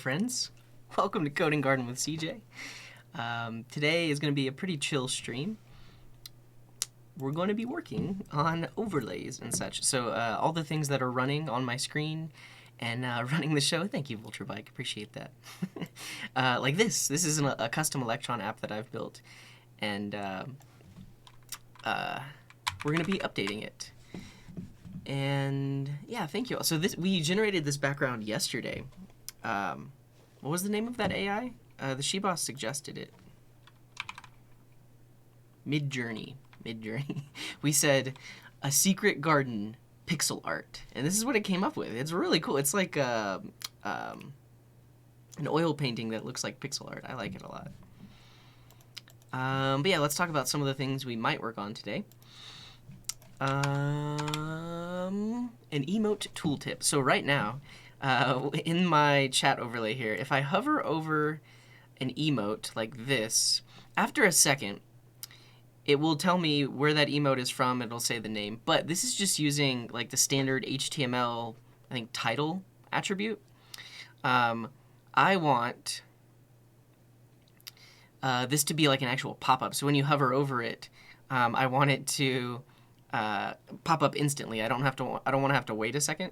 friends. Welcome to Coding Garden with CJ. Today is going to be a pretty chill stream. We're going to be working on overlays and such. So all the things that are running on my screen and running the show. Thank you, Vulturebike. Appreciate that. Like this. This is a custom Electron app that I've built. And we're going to be updating it. And yeah, thank you all. So we generated this background yesterday. What was the name of that AI? The Sheboss suggested it. Midjourney. We said a secret garden pixel art, and this is what it came up with. It's really cool. It's like an oil painting that looks like pixel art. I like it a lot. But yeah, let's talk about some of the things we might work on today. An emote tool tip. So right now, in my chat overlay here, if I hover over an emote like this, after a second, it will tell me where that emote is from. It'll say the name. But this is just using like the standard HTML, I think, title attribute. I want this to be like an actual pop-up. So when you hover over it, I want it to pop up instantly. I don't want to have to wait a second.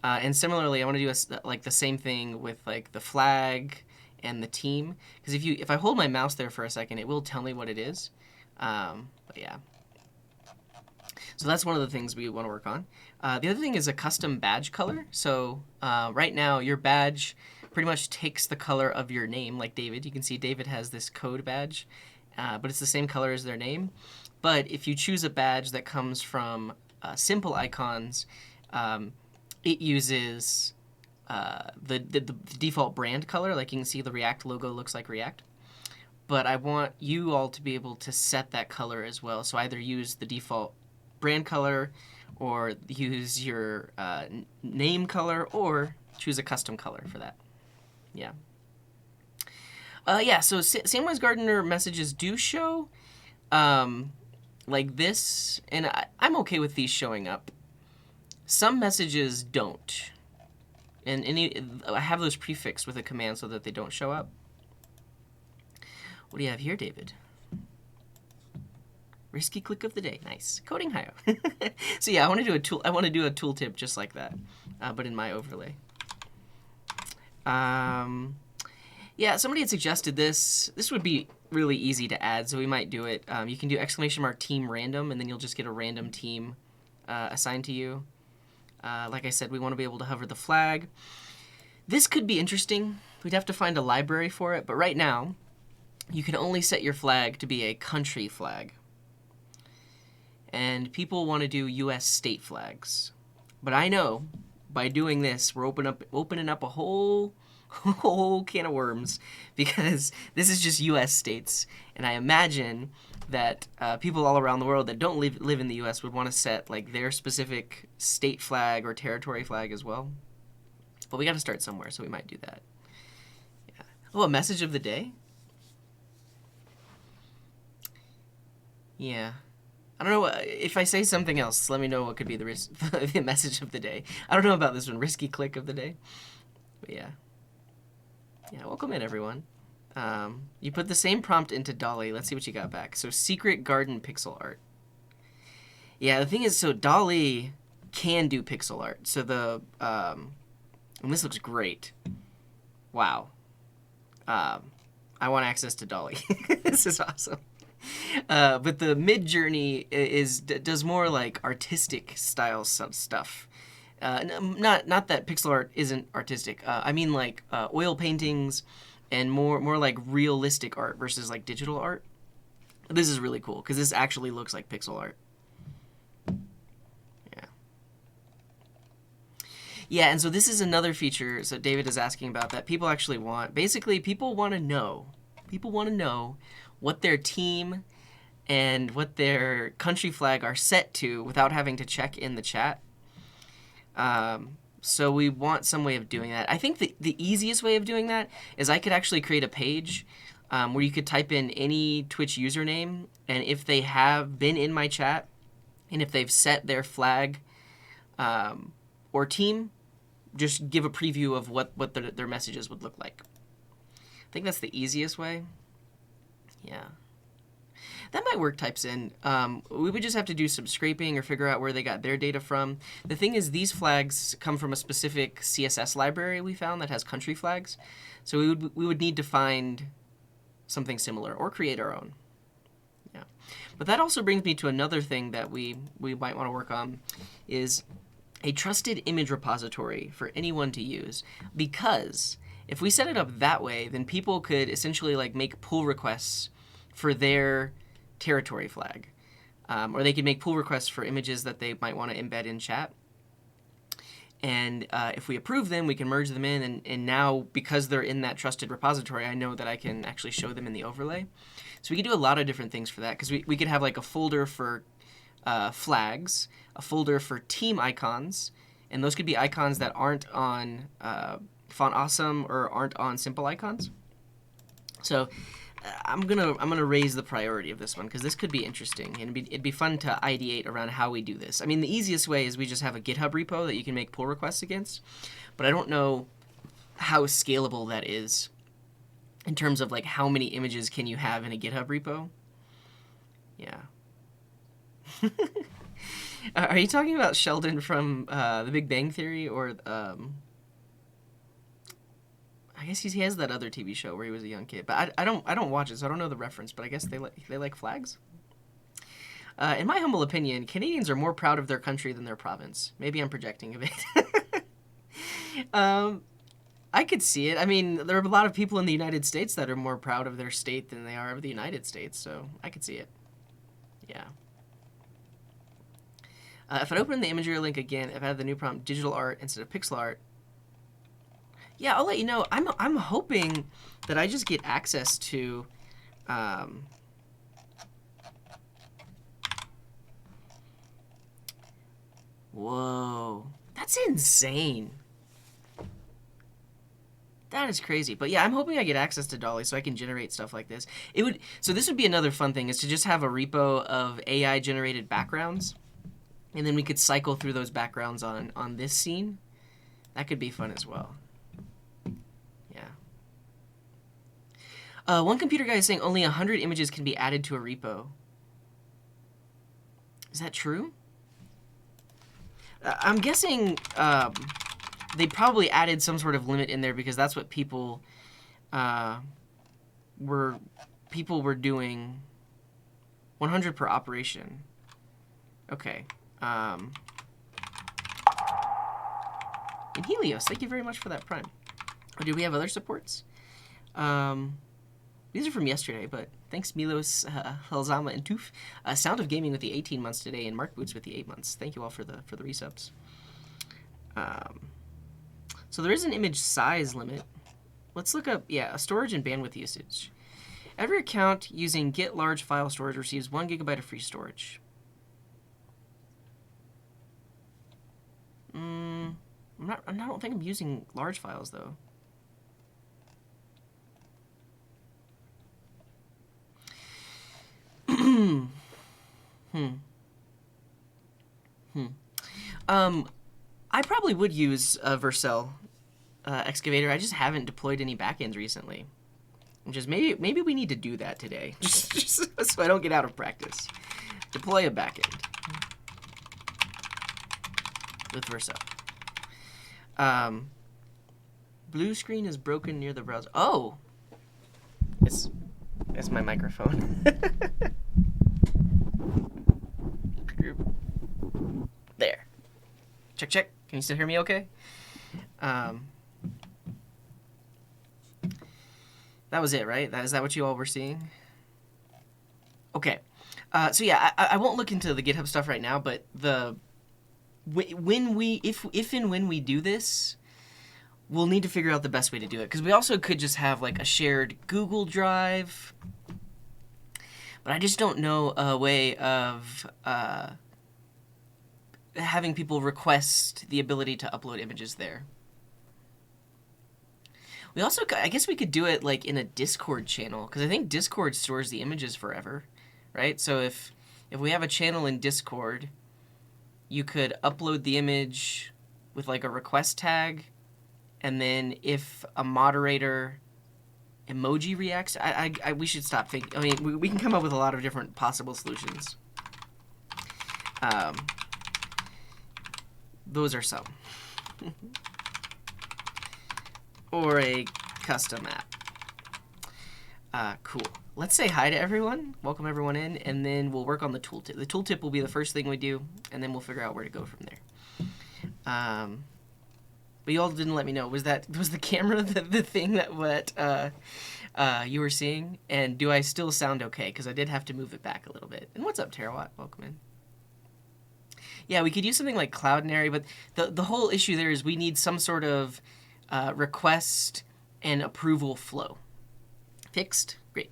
And similarly, I want to do like the same thing with like the flag and the team, because if I hold my mouse there for a second, it will tell me what it is. But yeah, so that's one of the things we want to work on. The other thing is a custom badge color. So right now, your badge pretty much takes the color of your name, like David. You can see David has this code badge, but it's the same color as their name. But if you choose a badge that comes from simple icons, it uses the default brand color. Like you can see the React logo looks like React. But I want you all to be able to set that color as well. So either use the default brand color or use your name color or choose a custom color for that. Yeah. Yeah, so Samwise Gardner messages do show like this, and I'm okay with these showing up. Some messages don't. And I have those prefixed with a command so that they don't show up. What do you have here, David? Risky click of the day. Nice. Coding Hio. So yeah, I want to do a tooltip just like that, but in my overlay. Yeah, somebody had suggested this. This would be really easy to add, so we might do it. You can do !team random, and then you'll just get a random team assigned to you. Like I said, we want to be able to hover the flag. This could be interesting. We'd have to find a library for it, but right now, you can only set your flag to be a country flag. And people want to do US state flags. But I know, by doing this, we're opening up a whole can of worms, because this is just US states. And I imagine that people all around the world that don't live in the US would want to set like their specific state flag or territory flag as well. But we got to start somewhere, so we might do that. Yeah. Oh, a message of the day? Yeah. I don't know, if I say something else, let me know what could be the message of the day. I don't know about this one, risky click of the day. But yeah. Yeah, welcome in, everyone. You put the same prompt into Dolly. Let's see what you got back. So, secret garden pixel art. Yeah, the thing is, so Dolly can do pixel art. So and this looks great. Wow. I want access to Dolly. This is awesome. But the Midjourney does more like artistic style stuff. Not that pixel art isn't artistic. I mean like oil paintings and more like realistic art versus like digital art. This is really cool because this actually looks like pixel art. Yeah. Yeah, and so this is another feature. So David is asking about that. People actually want. Basically, people want to know what their team and what their country flag are set to without having to check in the chat. So we want some way of doing that. I think the easiest way of doing that is I could actually create a page where you could type in any Twitch username, and if they have been in my chat, and if they've set their flag or team, just give a preview of what their messages would look like. I think that's the easiest way. Yeah. That might work types in. We would just have to do some scraping or figure out where they got their data from. The thing is, these flags come from a specific CSS library we found that has country flags. So we would need to find something similar or create our own. Yeah. But that also brings me to another thing that we might want to work on is a trusted image repository for anyone to use. Because if we set it up that way, then people could essentially like make pull requests for their territory flag. Or they could make pull requests for images that they might want to embed in chat. And if we approve them, we can merge them in. And now, because they're in that trusted repository, I know that I can actually show them in the overlay. So we could do a lot of different things for that. Because we could have like a folder for flags, a folder for team icons. And those could be icons that aren't on Font Awesome or aren't on Simple Icons. So I'm gonna raise the priority of this one because this could be interesting and it'd be fun to ideate around how we do this. I mean, the easiest way is we just have a GitHub repo that you can make pull requests against, but I don't know how scalable that is in terms of like how many images can you have in a GitHub repo. Yeah. Are you talking about Sheldon from The Big Bang Theory or I guess he has that other TV show where he was a young kid, but I don't watch it, so I don't know the reference. But I guess they like flags. In my humble opinion, Canadians are more proud of their country than their province. Maybe I'm projecting a bit. I could see it. I mean, there are a lot of people in the United States that are more proud of their state than they are of the United States, so I could see it. Yeah. If I open the imagery link again, if I had the new prompt digital art instead of pixel art. Yeah, I'll let you know. I'm hoping that I just get access to whoa. That's insane. That is crazy. But yeah, I'm hoping I get access to Dolly so I can generate stuff like this. So this would be another fun thing is to just have a repo of AI generated backgrounds. And then we could cycle through those backgrounds on this scene. That could be fun as well. One computer guy is saying only 100 images can be added to a repo. Is that true? I'm guessing they probably added some sort of limit in there because that's what people were doing. 100 per operation. Okay. And Helios, thank you very much for that prime. Oh, do we have other supports? These are from yesterday, but thanks Milos, Helzama, and Toof. Sound of Gaming with the 18 months today, and Mark Boots with the 8 months. Thank you all for the resubs. So there is an image size limit. Let's look up, a storage and bandwidth usage. Every account using Get Large File Storage receives 1 GB of free storage. I don't think I'm using large files though. I probably would use a Vercel excavator. I just haven't deployed any backends recently. Just maybe we need to do that today, just so I don't get out of practice. Deploy a backend with Vercel. Blue screen is broken near the browser. Oh, it's my microphone. There. Check. Can you still hear me okay? That was it, right? Is that what you all were seeing? Okay. So yeah, I won't look into the GitHub stuff right now, but if and when we do this, we'll need to figure out the best way to do it. Because we also could just have like a shared Google Drive. But I just don't know a way of having people request the ability to upload images there. We also, I guess we could do it like in a Discord channel, because I think Discord stores the images forever, right? So if we have a channel in Discord, you could upload the image with like a request tag, and then if a moderator emoji reacts, we should stop thinking. I mean, we can come up with a lot of different possible solutions. Those are some. Or a custom app. Cool. Let's say hi to everyone. Welcome everyone in, and then we'll work on the tooltip. The tooltip will be the first thing we do, and then we'll figure out where to go from there. But you all didn't let me know. Was the camera the thing that you were seeing? And do I still sound okay? Because I did have to move it back a little bit. And what's up, Terawatt? Welcome in. Yeah, we could use something like Cloudinary, but the whole issue there is we need some sort of request and approval flow. Fixed? Great.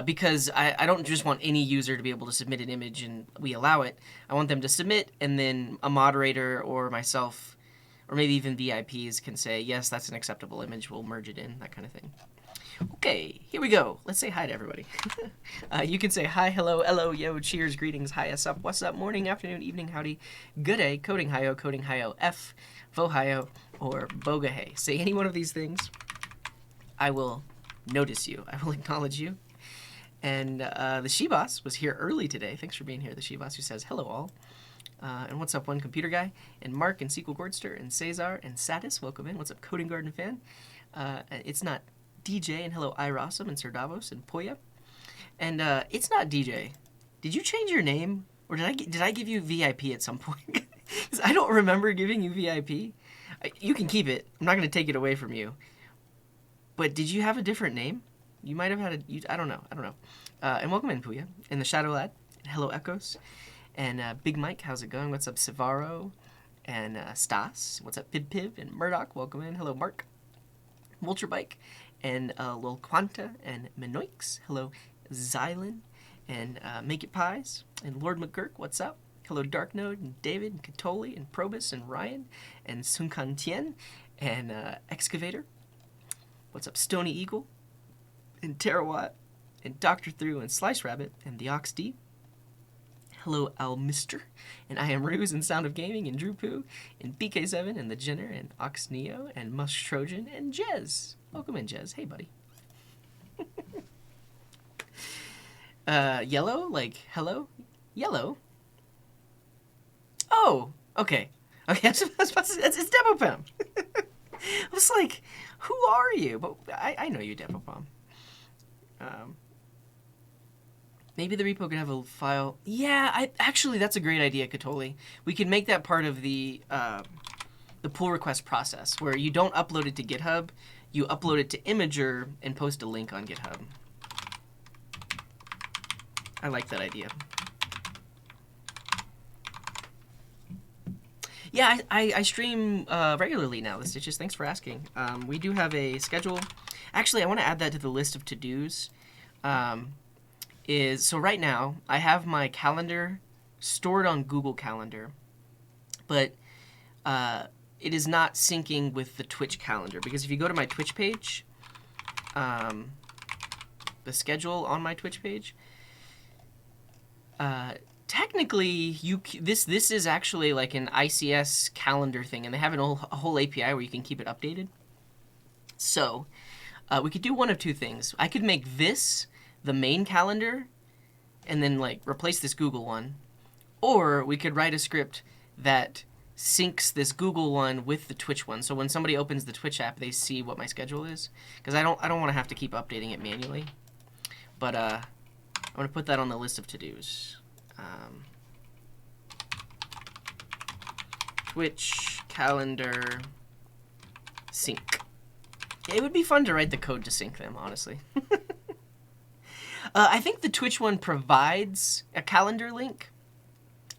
Because I don't just want any user to be able to submit an image and we allow it. I want them to submit, and then a moderator or myself, or maybe even VIPs can say, yes, that's an acceptable image, we'll merge it in, that kind of thing. Okay, here we go. Let's say hi to everybody. You can say hi, hello, yo, cheers, greetings, hi, up, what's up, morning, afternoon, evening, howdy, good day, coding hi-yo, F, vo hi-yo, or boga hey. Say any one of these things. I will notice you. I will acknowledge you. And the Sheboss was here early today. Thanks for being here, the Sheboss, who says hello all. And what's up, One Computer Guy, and Mark, and SQL Gordster, and Cesar, and Satis, welcome in. What's up, Coding Garden fan? It's not DJ, and hello, Irosum, and Sir Davos, and Poya. And it's not DJ. Did you change your name, or did I give you VIP at some point? Because I don't remember giving you VIP. You can keep it. I'm not going to take it away from you. But did you have a different name? You might have had I don't know. And welcome in, Puya, and the Shadow Lad, and hello, Echoes. And Big Mike, how's it going? What's up, Savaro? And Stas, what's up, Piv, and Murdoch, welcome in. Hello, Mark. Vulture Bike, and Lil Quanta, and Minoix, hello, Xylan, and Make It Pies, and Lord McGurk, what's up? Hello, Dark Node, and David, and Katoli, and Probus, and Ryan, and Sunkan Tien, and Excavator. What's up, Stony Eagle, and Terawatt, and Dr. Through, and Slice Rabbit, and the Ox D. Hello, Almister, and I am Ruse, and Sound of Gaming, and Drew Poo, and BK7, and the Jenner, and Ox Neo, and Musk Trojan, and Jez. Welcome in, Jez. Hey, buddy. Yellow, like hello, yellow. Oh, okay. It's Depopam. I was like, who are you? But I know you, Depopam. Maybe the repo could have a file. Yeah, actually, that's a great idea, Katoli. We could make that part of the pull request process, where you don't upload it to GitHub, you upload it to Imager and post a link on GitHub. I like that idea. Yeah, I stream regularly now, the Stitches. Thanks for asking. We do have a schedule. Actually, I want to add that to the list of to-dos. So right now, I have my calendar stored on Google Calendar, but it is not syncing with the Twitch calendar, because if you go to my Twitch page, the schedule on my Twitch page, technically this is actually like an ICS calendar thing, and they have a whole API where you can keep it updated. So we could do one of two things. I could make this the main calendar and then like replace this Google one, or we could write a script that syncs this Google one with the Twitch one, so when somebody opens the Twitch app, they see what my schedule is, because I don't want to have to keep updating it manually. But I'm going to put that on the list of to-dos. Twitch calendar sync. Yeah, it would be fun to write the code to sync them, honestly. I think the Twitch one provides a calendar link.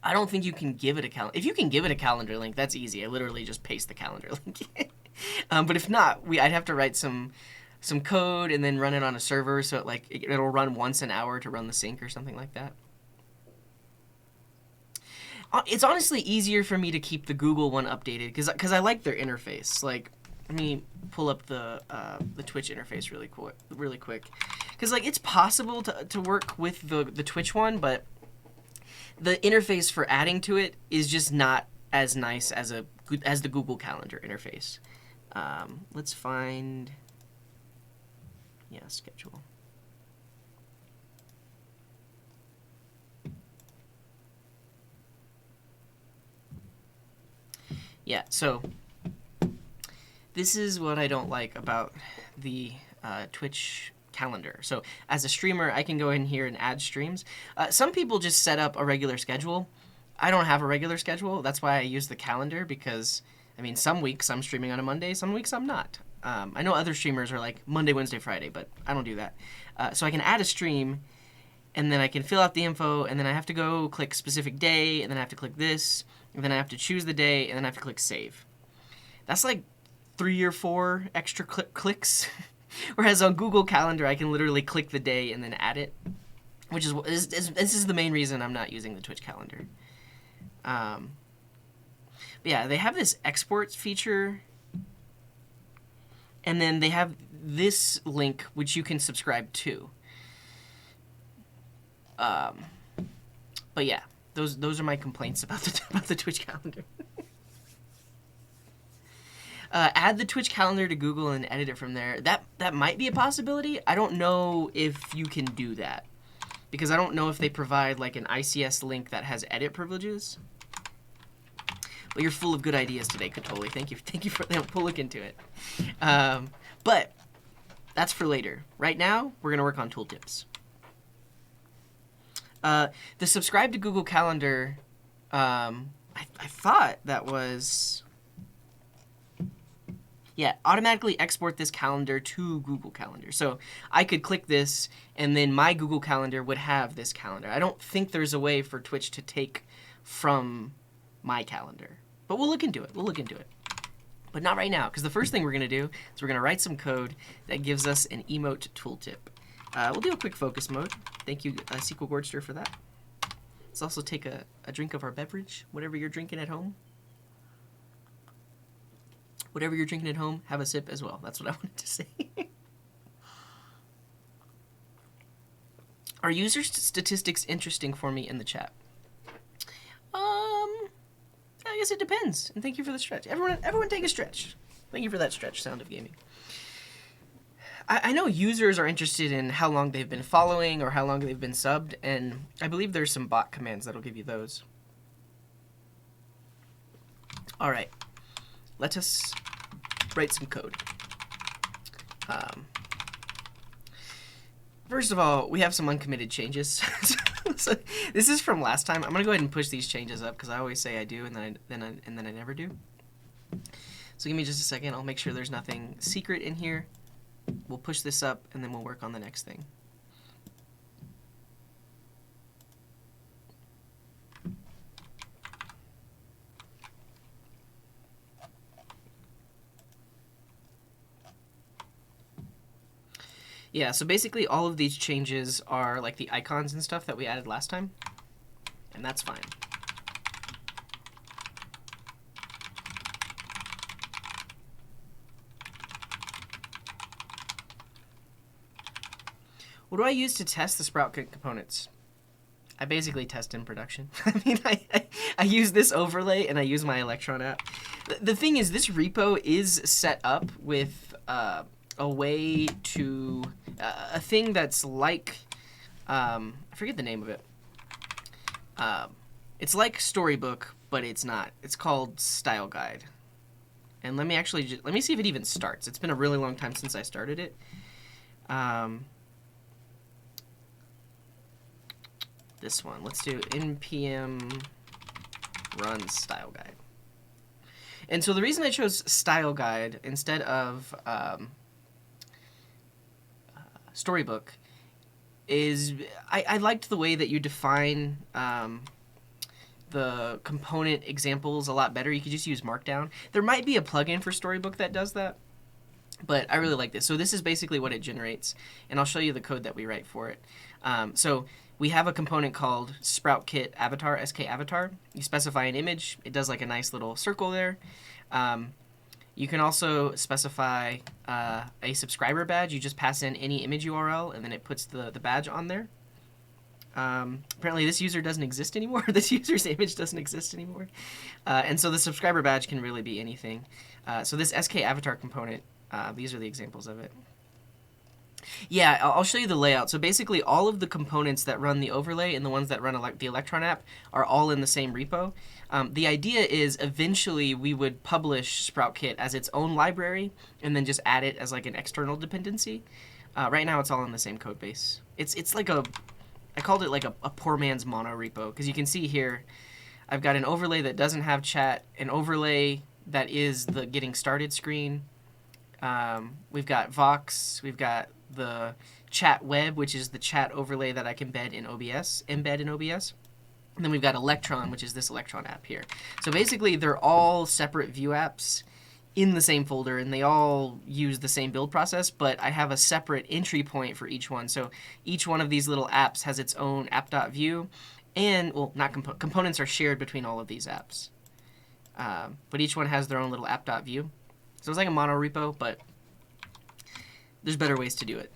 I don't think you can give it a calendar. If you can give it a calendar link, that's easy. I literally just paste the calendar link. But if not, I'd have to write some code and then run it on a server, so it'll run once an hour to run the sync or something like that. It's honestly easier for me to keep the Google one updated because I like their interface. Like, let me pull up the Twitch interface really quick. Because it's possible to work with the Twitch one, but the interface for adding to it is just not as nice as a as the Google Calendar interface. Let's find, schedule. Yeah, so this is what I don't like about the Twitch calendar. So as a streamer, I can go in here and add streams. Some people just set up a regular schedule. I don't have a regular schedule. That's why I use the calendar, because, I mean, some weeks I'm streaming on a Monday, some weeks I'm not. I know other streamers are like Monday, Wednesday, Friday, but I don't do that. So I can add a stream, and then I can fill out the info, and then I have to go click specific day, and then I have to click this, and then I have to choose the day, and then I have to click save. That's like 3 or 4 extra clicks. Whereas on Google Calendar, I can literally click the day and then add it, which is this is the main reason I'm not using the Twitch calendar. But yeah, they have this export feature, and then they have this link which you can subscribe to. But yeah, those are my complaints about the Twitch calendar. Add the Twitch calendar to Google and edit it from there. That might be a possibility. I don't know if you can do that, because I don't know if they provide like an ICS link that has edit privileges. But you're full of good ideas today, Katoli. Thank you for that. We'll look into it. But that's for later. Right now, we're gonna work on tooltips. The subscribe to Google Calendar. I thought that was. Yeah, automatically export this calendar to Google Calendar. So I could click this, and then my Google Calendar would have this calendar. I don't think there's a way for Twitch to take from my calendar. But we'll look into it. But not right now, because the first thing we're going to do is we're going to write some code that gives us an Emote Tool Tip. We'll do a quick focus mode. Thank you, SQL Gordster, for that. Let's also take a drink of our beverage, whatever you're drinking at home. Whatever you're drinking at home, have a sip as well. That's what I wanted to say. Are user statistics interesting for me in the chat? I guess it depends. And thank you for the stretch. Everyone take a stretch. Thank you for that stretch, Sound of Gaming. I know users are interested in how long they've been following or how long they've been subbed, and I believe there's some bot commands that'll give you those. All right. Let us write some code. First of all, we have some uncommitted changes. So this is from last time. I'm gonna go ahead and push these changes up because I always say I do, and then I never do. So give me just a second. I'll make sure there's nothing secret in here. We'll push this up, and then we'll work on the next thing. Yeah, so basically all of these changes are like the icons and stuff that we added last time, and that's fine. What do I use to test the Sprout Kit components? I basically test in production. I mean, I use this overlay and I use my Electron app. The thing is, this repo is set up with a way to a thing that's like I forget the name of it. It's like Storybook, but it's not. It's called Style Guide. And let me actually let me see if it even starts. It's been a really long time since I started it. This one. Let's do npm run Style Guide. And so the reason I chose Style Guide instead of Storybook is I liked the way that you define the component examples a lot better. You could just use Markdown. There might be a plugin for Storybook that does that, but I really like this. So this is basically what it generates, and I'll show you the code that we write for it. So we have a component called Sprout Kit Avatar, SK Avatar. You specify an image. It does like a nice little circle there. You can also specify a subscriber badge. You just pass in any image URL, and then it puts the badge on there. Apparently this user doesn't exist anymore. This user's image doesn't exist anymore. And so the subscriber badge can really be anything. So this SK avatar component, these are the examples of it. Yeah, I'll show you the layout. So basically all of the components that run the overlay and the ones that run the Electron app are all in the same repo. The idea is eventually we would publish SproutKit as its own library and then just add it as like an external dependency. Right now it's all in the same code base. It's like I called it like a poor man's mono repo, because you can see here I've got an overlay that doesn't have chat, an overlay that is the getting started screen. We've got Vox, we've got the chat web, which is the chat overlay that I can embed in OBS. And then we've got Electron, which is this Electron app here. So basically they're all separate Vue apps in the same folder, and they all use the same build process, but I have a separate entry point for each one. So each one of these little apps has its own app.vue, and, well, not components are shared between all of these apps. But each one has their own little app.vue. So it's like a mono repo, but there's better ways to do it.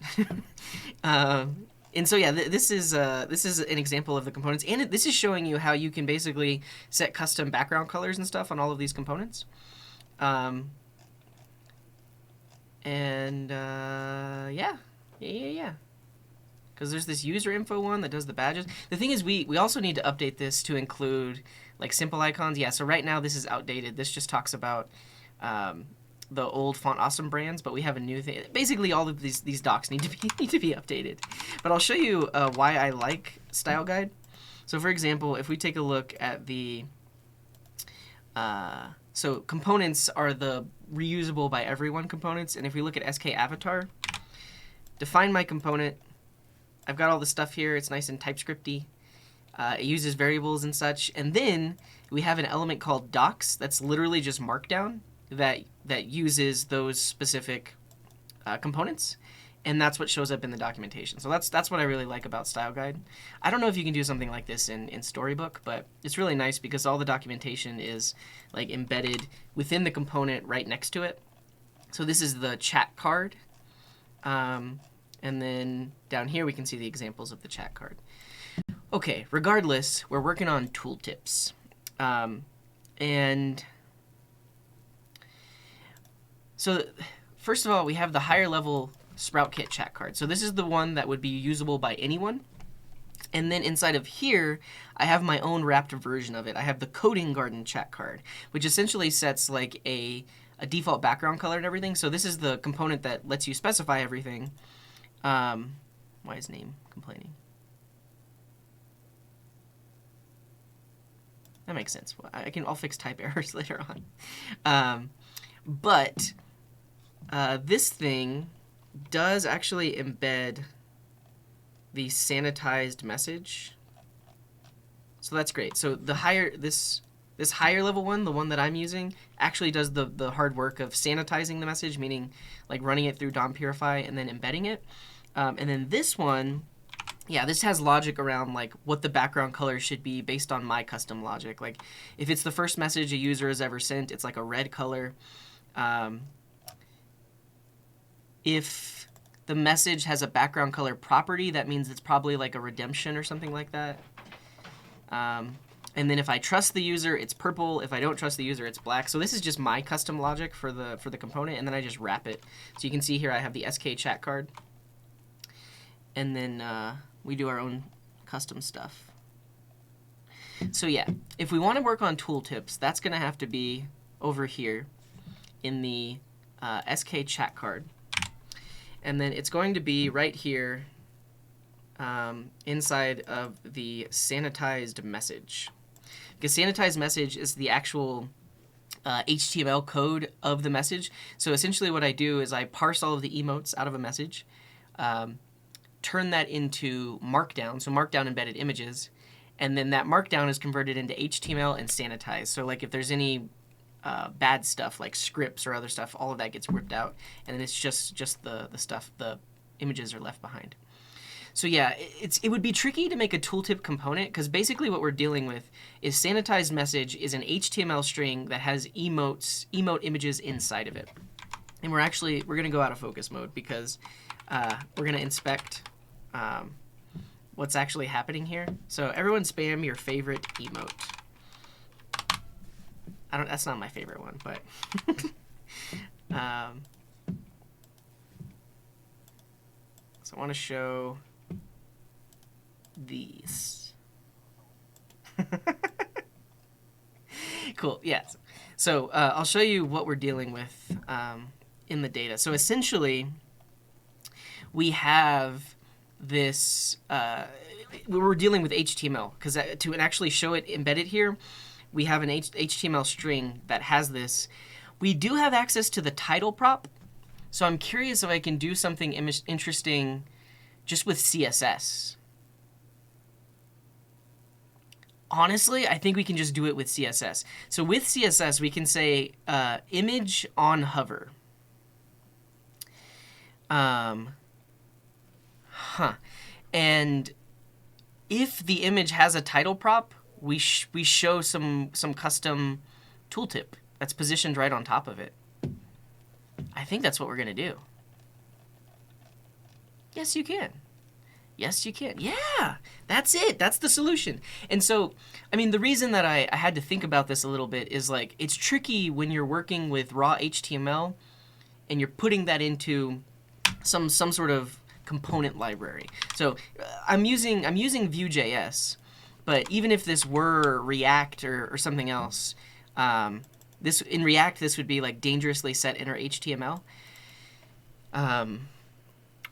And so yeah, this is an example of the components, and this is showing you how you can basically set custom background colors and stuff on all of these components. Yeah. Because there's this user info one that does the badges. The thing is, we also need to update this to include like simple icons. Yeah, so right now this is outdated. This just talks about the old Font Awesome brands, but we have a new thing. Basically, all of these docs need to be updated. But I'll show you why I like Style Guide. So for example, if we take a look at the so components are the reusable by everyone components, and if we look at SK avatar, define my component. I've got all the stuff here. It's nice and TypeScripty. It uses variables and such, and then we have an element called docs that's literally just Markdown that uses those specific components, and that's what shows up in the documentation. So that's what I really like about Style Guide. I don't know if you can do something like this in Storybook, but it's really nice because all the documentation is like embedded within the component right next to it. So this is the chat card, and then down here we can see the examples of the chat card. Okay, regardless, we're working on tooltips, and so first of all, we have the higher level SproutKit chat card. So this is the one that would be usable by anyone. And then inside of here, I have my own wrapped version of it. I have the Coding Garden chat card, which essentially sets like a default background color and everything. So this is the component that lets you specify everything. Why is name complaining? That makes sense. I'll fix type errors later on. But this thing does actually embed the sanitized message. So that's great. So the higher this higher level one, the one that I'm using, actually does the hard work of sanitizing the message, meaning like running it through DOM Purify and then embedding it. And then this one, yeah, this has logic around like what the background color should be based on my custom logic. Like if it's the first message a user has ever sent, it's like a red color. If the message has a background color property, that means it's probably like a redemption or something like that. And then if I trust the user, it's purple. If I don't trust the user, it's black. So this is just my custom logic for the component, and then I just wrap it. So you can see here I have the SK chat card, and then we do our own custom stuff. So yeah, if we want to work on tooltips, that's going to have to be over here in the SK chat card. And then it's going to be right here inside of the sanitized message. Because sanitized message is the actual HTML code of the message. So essentially what I do is I parse all of the emotes out of a message, turn that into Markdown, so Markdown embedded images, and then that Markdown is converted into HTML and sanitized. So like if there's any bad stuff like scripts or other stuff, all of that gets ripped out, and then it's just the stuff, the images are left behind. So yeah, it would be tricky to make a tooltip component, because basically what we're dealing with is sanitized message is an HTML string that has emote images inside of it. And we're going to go out of focus mode because we're going to inspect what's actually happening here. So everyone spam your favorite emote. That's not my favorite one, but so I want to show these. Cool. Yes. So I'll show you what we're dealing with in the data. So essentially, we have this. We're dealing with HTML because to actually show it embedded here, we have an HTML string that has this. We do have access to the title prop, so I'm curious if I can do something interesting just with CSS. Honestly, I think we can just do it with CSS. So with CSS, we can say image on hover. And if the image has a title prop, we show some custom tooltip that's positioned right on top of it. I think that's what we're gonna do. Yes, you can. Yes, you can. Yeah, that's it. That's the solution. And so, I mean, the reason that I had to think about this a little bit is like, it's tricky when you're working with raw HTML and you're putting that into some sort of component library. So I'm using vue.js, but even if this were React or something else, this in React, this would be like dangerously set inner HTML.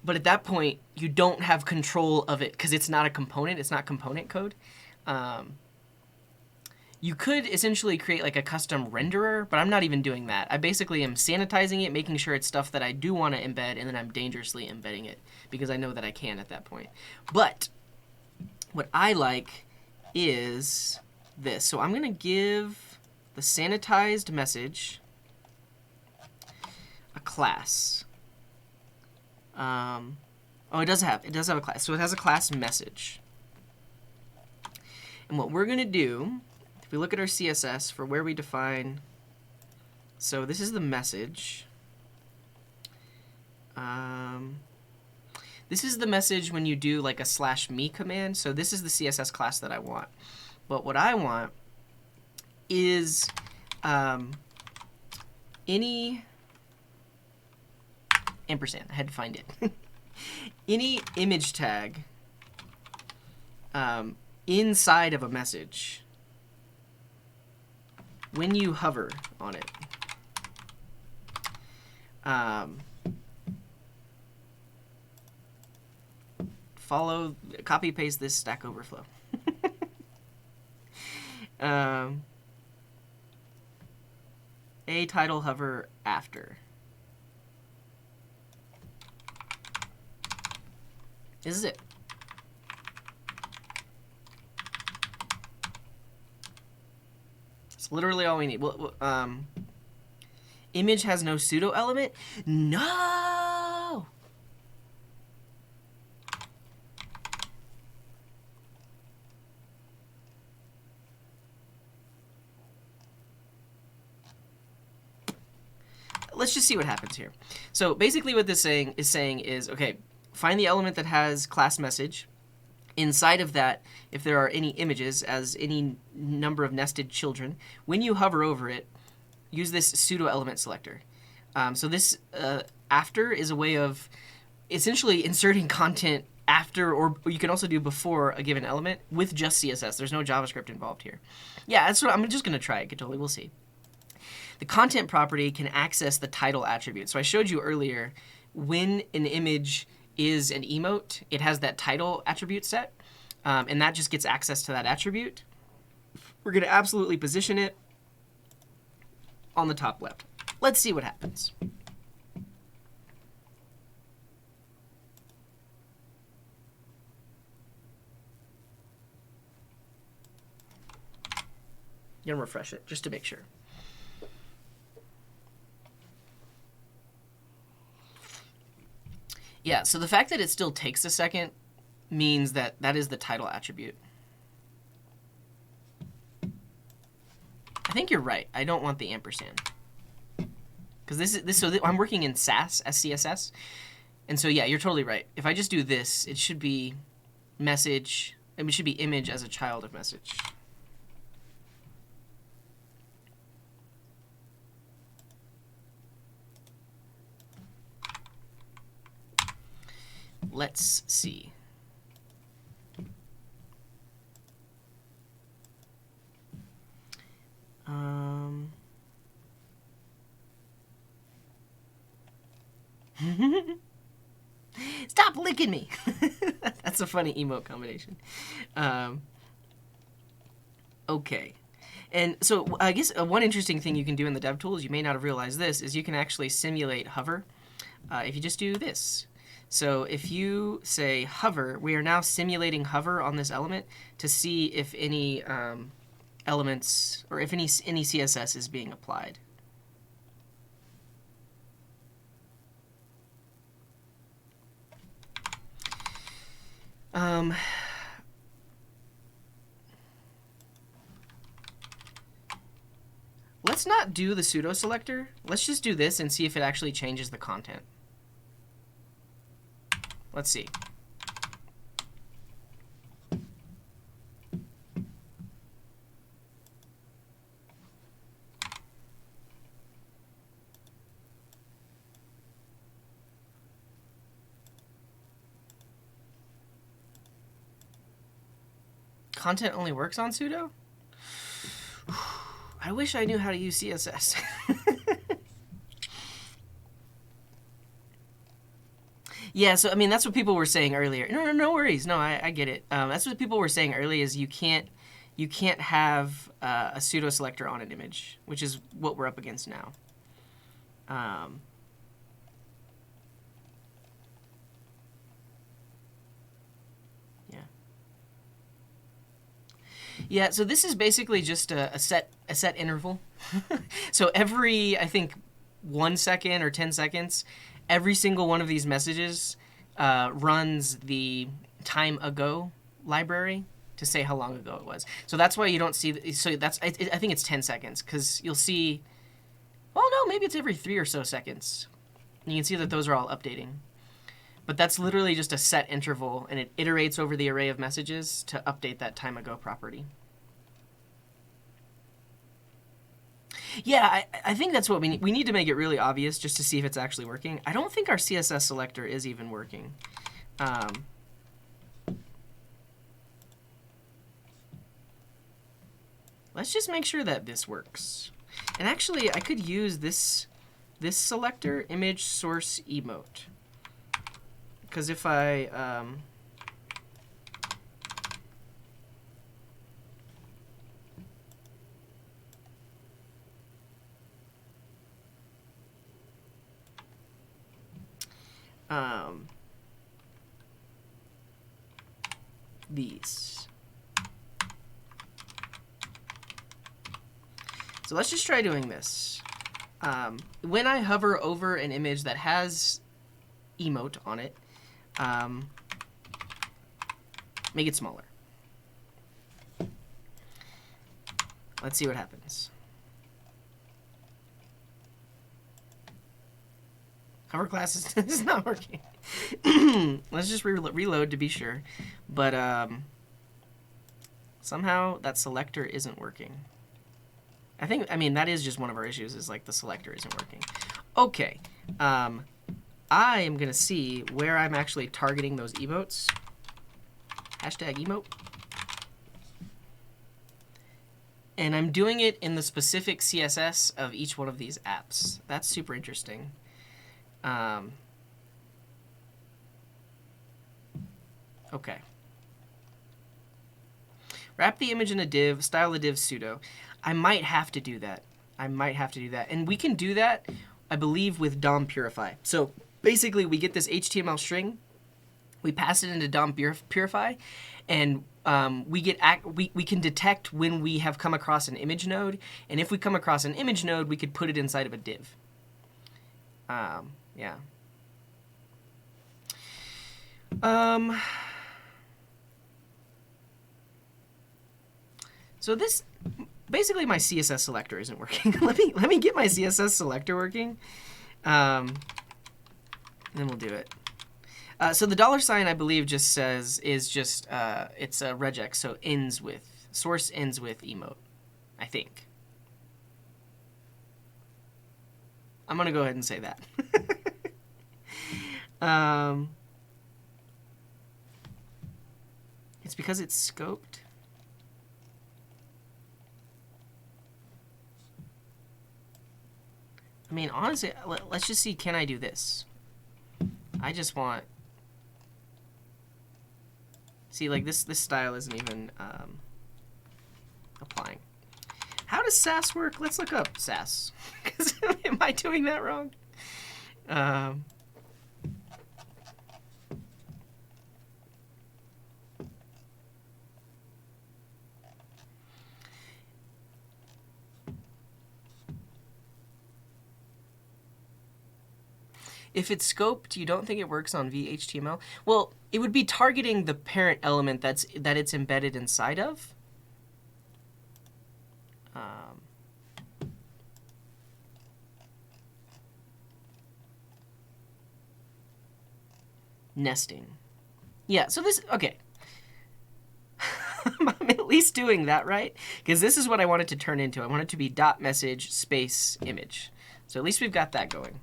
But at that point, you don't have control of it because it's not a component. It's not component code. You could essentially create like a custom renderer, but I'm not even doing that. I basically am sanitizing it, making sure it's stuff that I do want to embed, and then I'm dangerously embedding it because I know that I can at that point. But what I like is this. So I'm going to give the sanitized message a class. Oh, it does have a class. So it has a class message. And what we're going to do, if we look at our CSS for where we define, so this is the message. This is the message when you do like a /me command. So this is the CSS class that I want. But what I want is any ampersand. I had to find it. Any image tag inside of a message when you hover on it. Copy paste this Stack Overflow. A title hover after. This is it. It's literally all we need. Well, image has no pseudo element? No! Let's just see what happens here. So basically what this is saying is, okay, find the element that has class message. Inside of that, if there are any images as any number of nested children, when you hover over it, use this pseudo element selector. So this after is a way of essentially inserting content after, or you can also do before a given element with just CSS. There's no JavaScript involved here. Yeah, that's what I'm just going to try it. Totally, we'll see. The content property can access the title attribute. So I showed you earlier when an image is an emote, it has that title attribute set, and that just gets access to that attribute. We're going to absolutely position it on the top left. Let's see what happens. I'm going to refresh it just to make sure. Yeah, so the fact that it still takes a second means that that is the title attribute. I think you're right. I don't want the ampersand. Because I'm working in Sass as CSS. And so yeah, you're totally right. If I just do this, it should be message. It should be image as a child of message. Let's see. Stop licking me. That's a funny emote combination. Okay. And so I guess one interesting thing you can do in the dev tools, you may not have realized this, is you can actually simulate hover if you just do this. So if you say hover, we are now simulating hover on this element to see if any elements or if any CSS is being applied. Let's not do the pseudo selector. Let's just do this and see if it actually changes the content. Let's see. Content only works on pseudo? I wish I knew how to use CSS. Yeah, so I mean that's what people were saying earlier. No worries. No, I get it. That's what people were saying earlier is you can't have a pseudo selector on an image, which is what we're up against now. Yeah, so this is basically just a set interval. So every, I think, 1 second or 10 seconds, every single one of these messages runs the time ago library to say how long ago it was. So that's why you don't see. So that's I think it's 10 seconds because you'll see. Well, no, maybe it's every 3 or so seconds. And you can see that those are all updating. But that's literally just a set interval, and it iterates over the array of messages to update that time ago property. Yeah, I think that's what we need. We need to make it really obvious just to see if it's actually working. I don't think our CSS selector is even working. Let's just make sure that this works. And actually, I could use this selector, image source emote. Because if I these. So let's just try doing this. When I hover over an image that has emote on it, make it smaller. Let's see what happens. Hover class is not working. Let's just reload to be sure. But somehow that selector isn't working. I mean, that is just one of our issues is like the selector isn't working. Okay. I am going to see where I'm actually targeting those emotes. Hashtag emote. And I'm doing it in the specific CSS of each one of these apps. That's super interesting. Okay. Wrap the image in a div, style the div pseudo. I might have to do that. And we can do that, I believe, with DOM purify. So basically, we get this HTML string, we pass it into DOM purify, and we can detect when we have come across an image node. And if we come across an image node, we could put it inside of a div. Yeah. So this, basically my CSS selector isn't working. let me get my CSS selector working, and then we'll do it. So the dollar sign, I believe, just says is just it's a regex, so ends with source ends with emote. I think. I'm gonna go ahead and say that. It's because it's scoped. I mean, honestly, let's just see. Can I do this? I just want. See, like this style isn't even applying. How does Sass work? Let's look up Sass. Am I doing that wrong? If it's scoped, you don't think it works on vue.html? Well, it would be targeting the parent element that it's embedded inside of. Nesting. Yeah, so this, okay. I'm at least doing that right, because this is what I want it to turn into. I want it to be dot message space image. So at least we've got that going.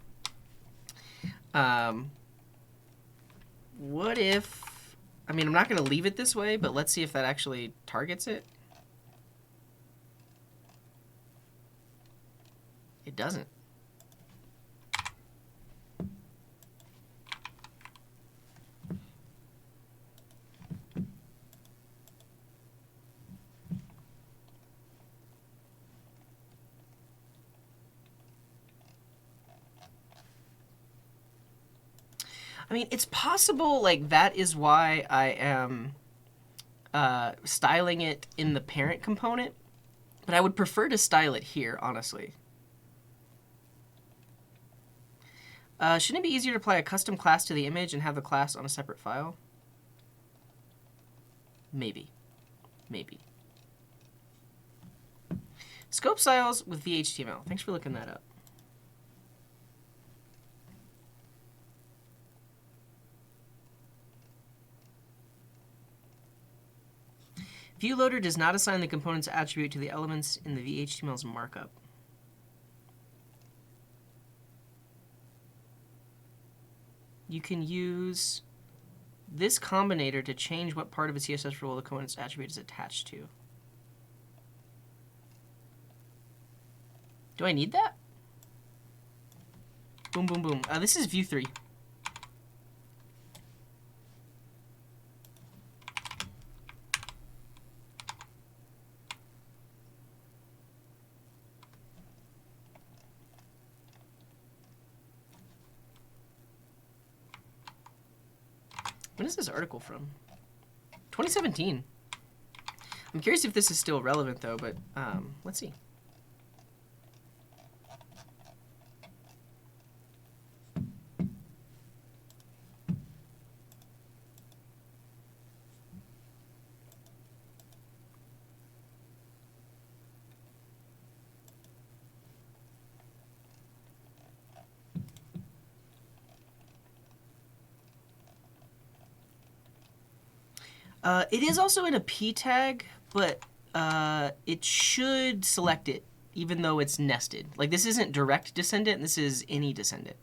What if, I mean, I'm not going to leave it this way, but let's see if that actually targets it. It doesn't. I mean, it's possible, like, that is why I am styling it in the parent component, but I would prefer to style it here, honestly. Shouldn't it be easier to apply a custom class to the image and have the class on a separate file? Maybe. Maybe. Scope styles with vue.html. Thanks for looking that up. View loader does not assign the component's attribute to the elements in the vue.html's markup. You can use this combinator to change what part of a CSS rule the component's attribute is attached to. Do I need that? Boom, boom, boom. This is view 3. When is this article from? 2017. I'm curious if this is still relevant, though, but let's see. It is also in a p tag, but it should select it, even though it's nested. Like, this isn't direct descendant, this is any descendant,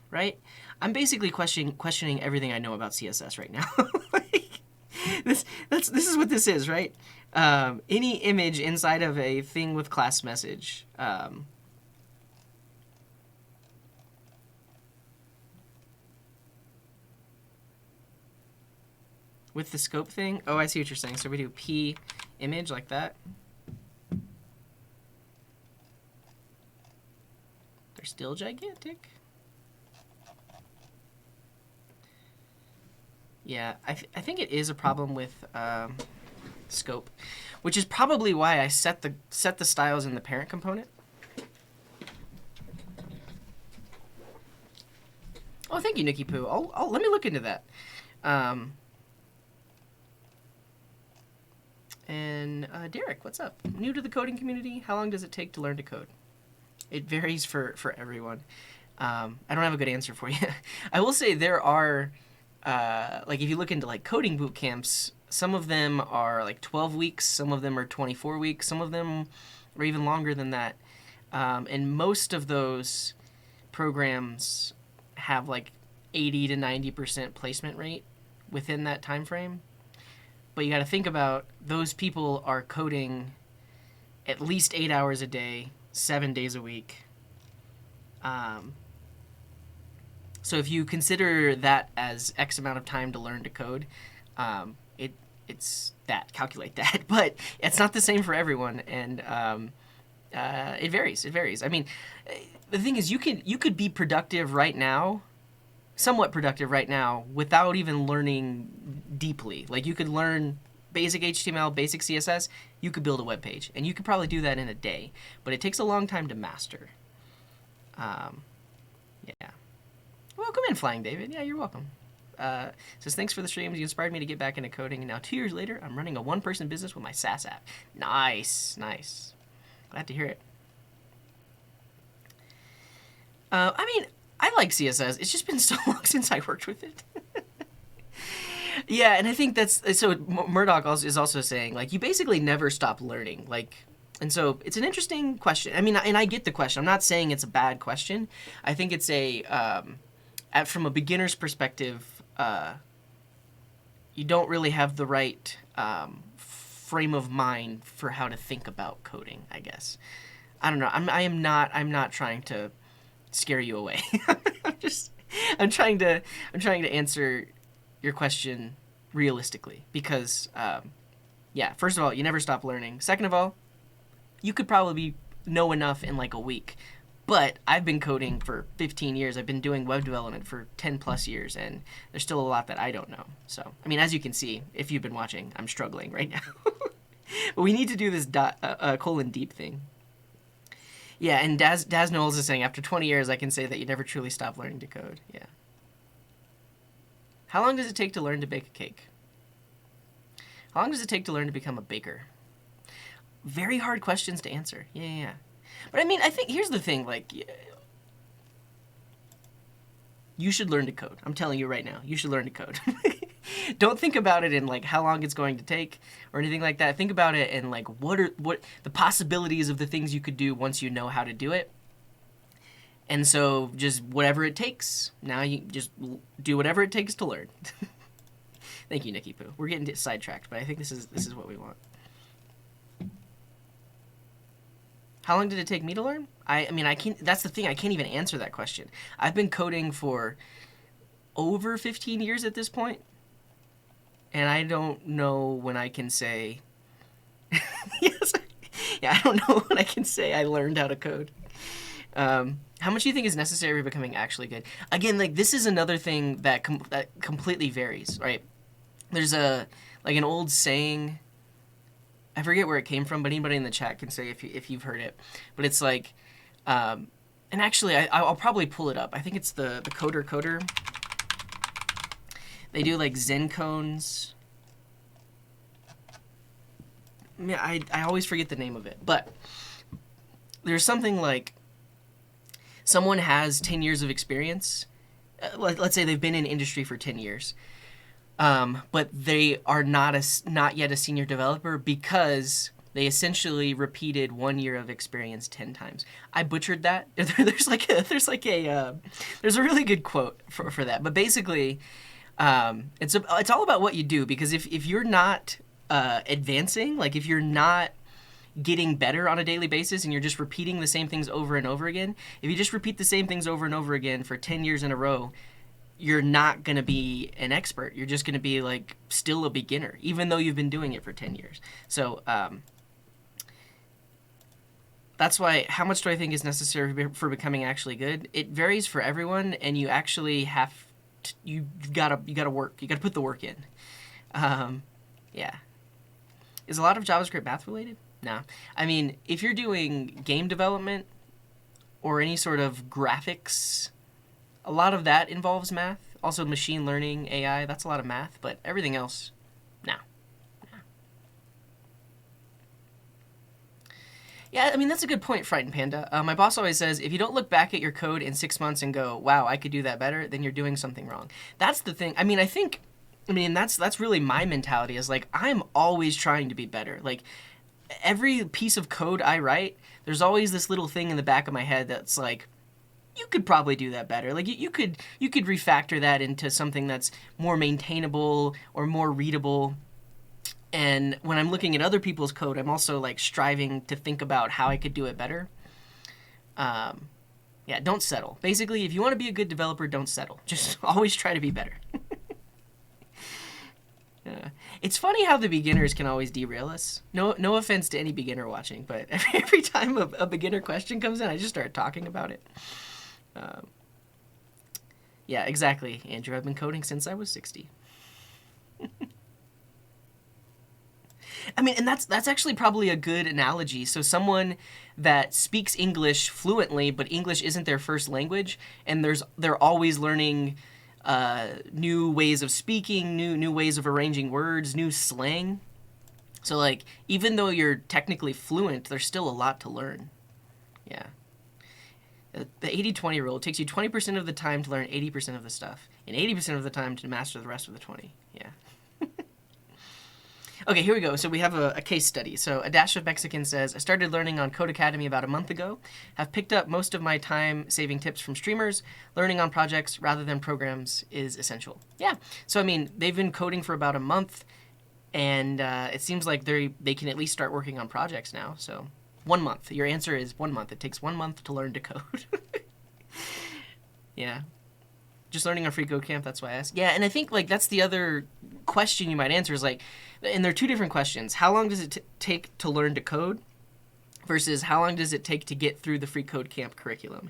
right? I'm basically questioning everything I know about CSS right now. Like, this is what this is, right? Any image inside of a thing with class message. With the scope thing? Oh, I see what you're saying. So we do p image like that. They're still gigantic. Yeah, I think it is a problem with scope, which is probably why I set the styles in the parent component. Oh, thank you, Nikki Poo. Let me look into that. And Derek, what's up? New to the coding community? How long does it take to learn to code? It varies for everyone. I don't have a good answer for you. I will say there are like if you look into like coding boot camps, some of them are like 12 weeks, some of them are 24 weeks, some of them are even longer than that. And most of those programs have like 80 to 90% placement rate within that time frame. But you got to think about those people are coding at least 8 hours a day, 7 days a week. So if you consider that as X amount of time to learn to code, it's that, calculate that. But it's not the same for everyone, and it varies. It varies. I mean, the thing is, you could be productive right now, somewhat productive right now, without even learning deeply. Like you could learn basic HTML, basic CSS. You could build a web page, and you could probably do that in a day. But it takes a long time to master. Yeah. Welcome in, Flying David. Yeah, you're welcome. Says, thanks for the streams. You inspired me to get back into coding, and now 2 years later, I'm running a one-person business with my SaaS app. Nice, nice. Glad to hear it. I mean, I like CSS. It's just been so long since I worked with it. Yeah, and I think that's... So Murdoch is also saying, like, you basically never stop learning. Like... And so it's an interesting question. I mean, and I get the question. I'm not saying it's a bad question. I think it's from a beginner's perspective, you don't really have the right frame of mind for how to think about coding, I guess. I don't know. I'm not trying to scare you away. I'm trying to answer your question realistically because, yeah, first of all, you never stop learning. Second of all, you could probably know enough in like a week. But I've been coding for 15 years. I've been doing web development for 10 plus years, and there's still a lot that I don't know. So, I mean, as you can see, if you've been watching, I'm struggling right now. But we need to do this colon deep thing. Yeah, and Daz Knowles is saying, after 20 years, I can say that you never truly stop learning to code. Yeah. How long does it take to learn to bake a cake? How long does it take to learn to become a baker? Very hard questions to answer. Yeah. But I mean, I think here's the thing, like, you should learn to code. I'm telling you right now, you should learn to code. Don't think about it in like how long it's going to take or anything like that. Think about it in like what the possibilities of the things you could do once you know how to do it. And so just whatever it takes. Now you just do whatever it takes to learn. Thank you, Nikki Poo. We're getting sidetracked, but I think this is what we want. How long did it take me to learn? I mean, I can't. That's the thing. I can't even answer that question. I've been coding for over 15 years at this point, and I don't know when I can say. Yes. Yeah, I don't know when I can say I learned how to code. How much do you think is necessary for becoming actually good? Again, like this is another thing that completely varies, right? There's an old saying. I forget where it came from, but anybody in the chat can say if you've heard it. But it's like, and actually, I'll probably pull it up. I think it's the Coder. They do like Zen cones. Yeah, I always forget the name of it. But there's something like someone has 10 years of experience. Let's say they've been in industry for 10 years. But they are not yet a senior developer because they essentially repeated 1 year of experience 10 times. I butchered that. There's a really good quote for that. But basically, it's all about what you do, because if you're not advancing, like if you're not getting better on a daily basis and you're just repeating the same things over and over again, if you just repeat the same things over and over again for 10 years in a row, you're not going to be an expert. You're just going to be like still a beginner, even though you've been doing it for 10 years. So that's why, how much do I think is necessary for becoming actually good? It varies for everyone, and you actually have to, you gotta work. You gotta put the work in. Yeah. Is a lot of JavaScript math related? No. I mean, if you're doing game development or any sort of graphics, a lot of that involves math. Also machine learning, AI, that's a lot of math, but everything else, no. Yeah, I mean, that's a good point, Frightened Panda. My boss always says, if you don't look back at your code in 6 months and go, wow, I could do that better, then you're doing something wrong. That's the thing. That's really my mentality is like, I'm always trying to be better. Like, every piece of code I write, there's always this little thing in the back of my head that's like, you could probably do that better. Like you could refactor that into something that's more maintainable or more readable. And when I'm looking at other people's code, I'm also like striving to think about how I could do it better. Yeah, don't settle. Basically, if you want to be a good developer, don't settle. Just always try to be better. Yeah. It's funny how the beginners can always derail us. No offense to any beginner watching, but every time a beginner question comes in, I just start talking about it. Yeah, exactly, Andrew. I've been coding since I was 60. I mean, and that's actually probably a good analogy. So someone that speaks English fluently, but English isn't their first language, and they're always learning new ways of speaking, new ways of arranging words, new slang. So like, even though you're technically fluent, there's still a lot to learn. Yeah. The 80-20 rule takes you 20% of the time to learn 80% of the stuff, and 80% of the time to master the rest of the 20. Yeah. Okay, here we go. So we have a case study. So A Dash of Mexican says, I started learning on Code Academy about a month ago. Have picked up most of my time-saving tips from streamers. Learning on projects rather than programs is essential. Yeah. So, I mean, they've been coding for about a month, and it seems like they can at least start working on projects now. So 1 month. Your answer is 1 month. It takes 1 month to learn to code. Yeah. Just learning on free code camp, that's why I asked. Yeah, and I think like that's the other question you might answer is like, and there are two different questions. How long does it take to learn to code versus how long does it take to get through the free code camp curriculum?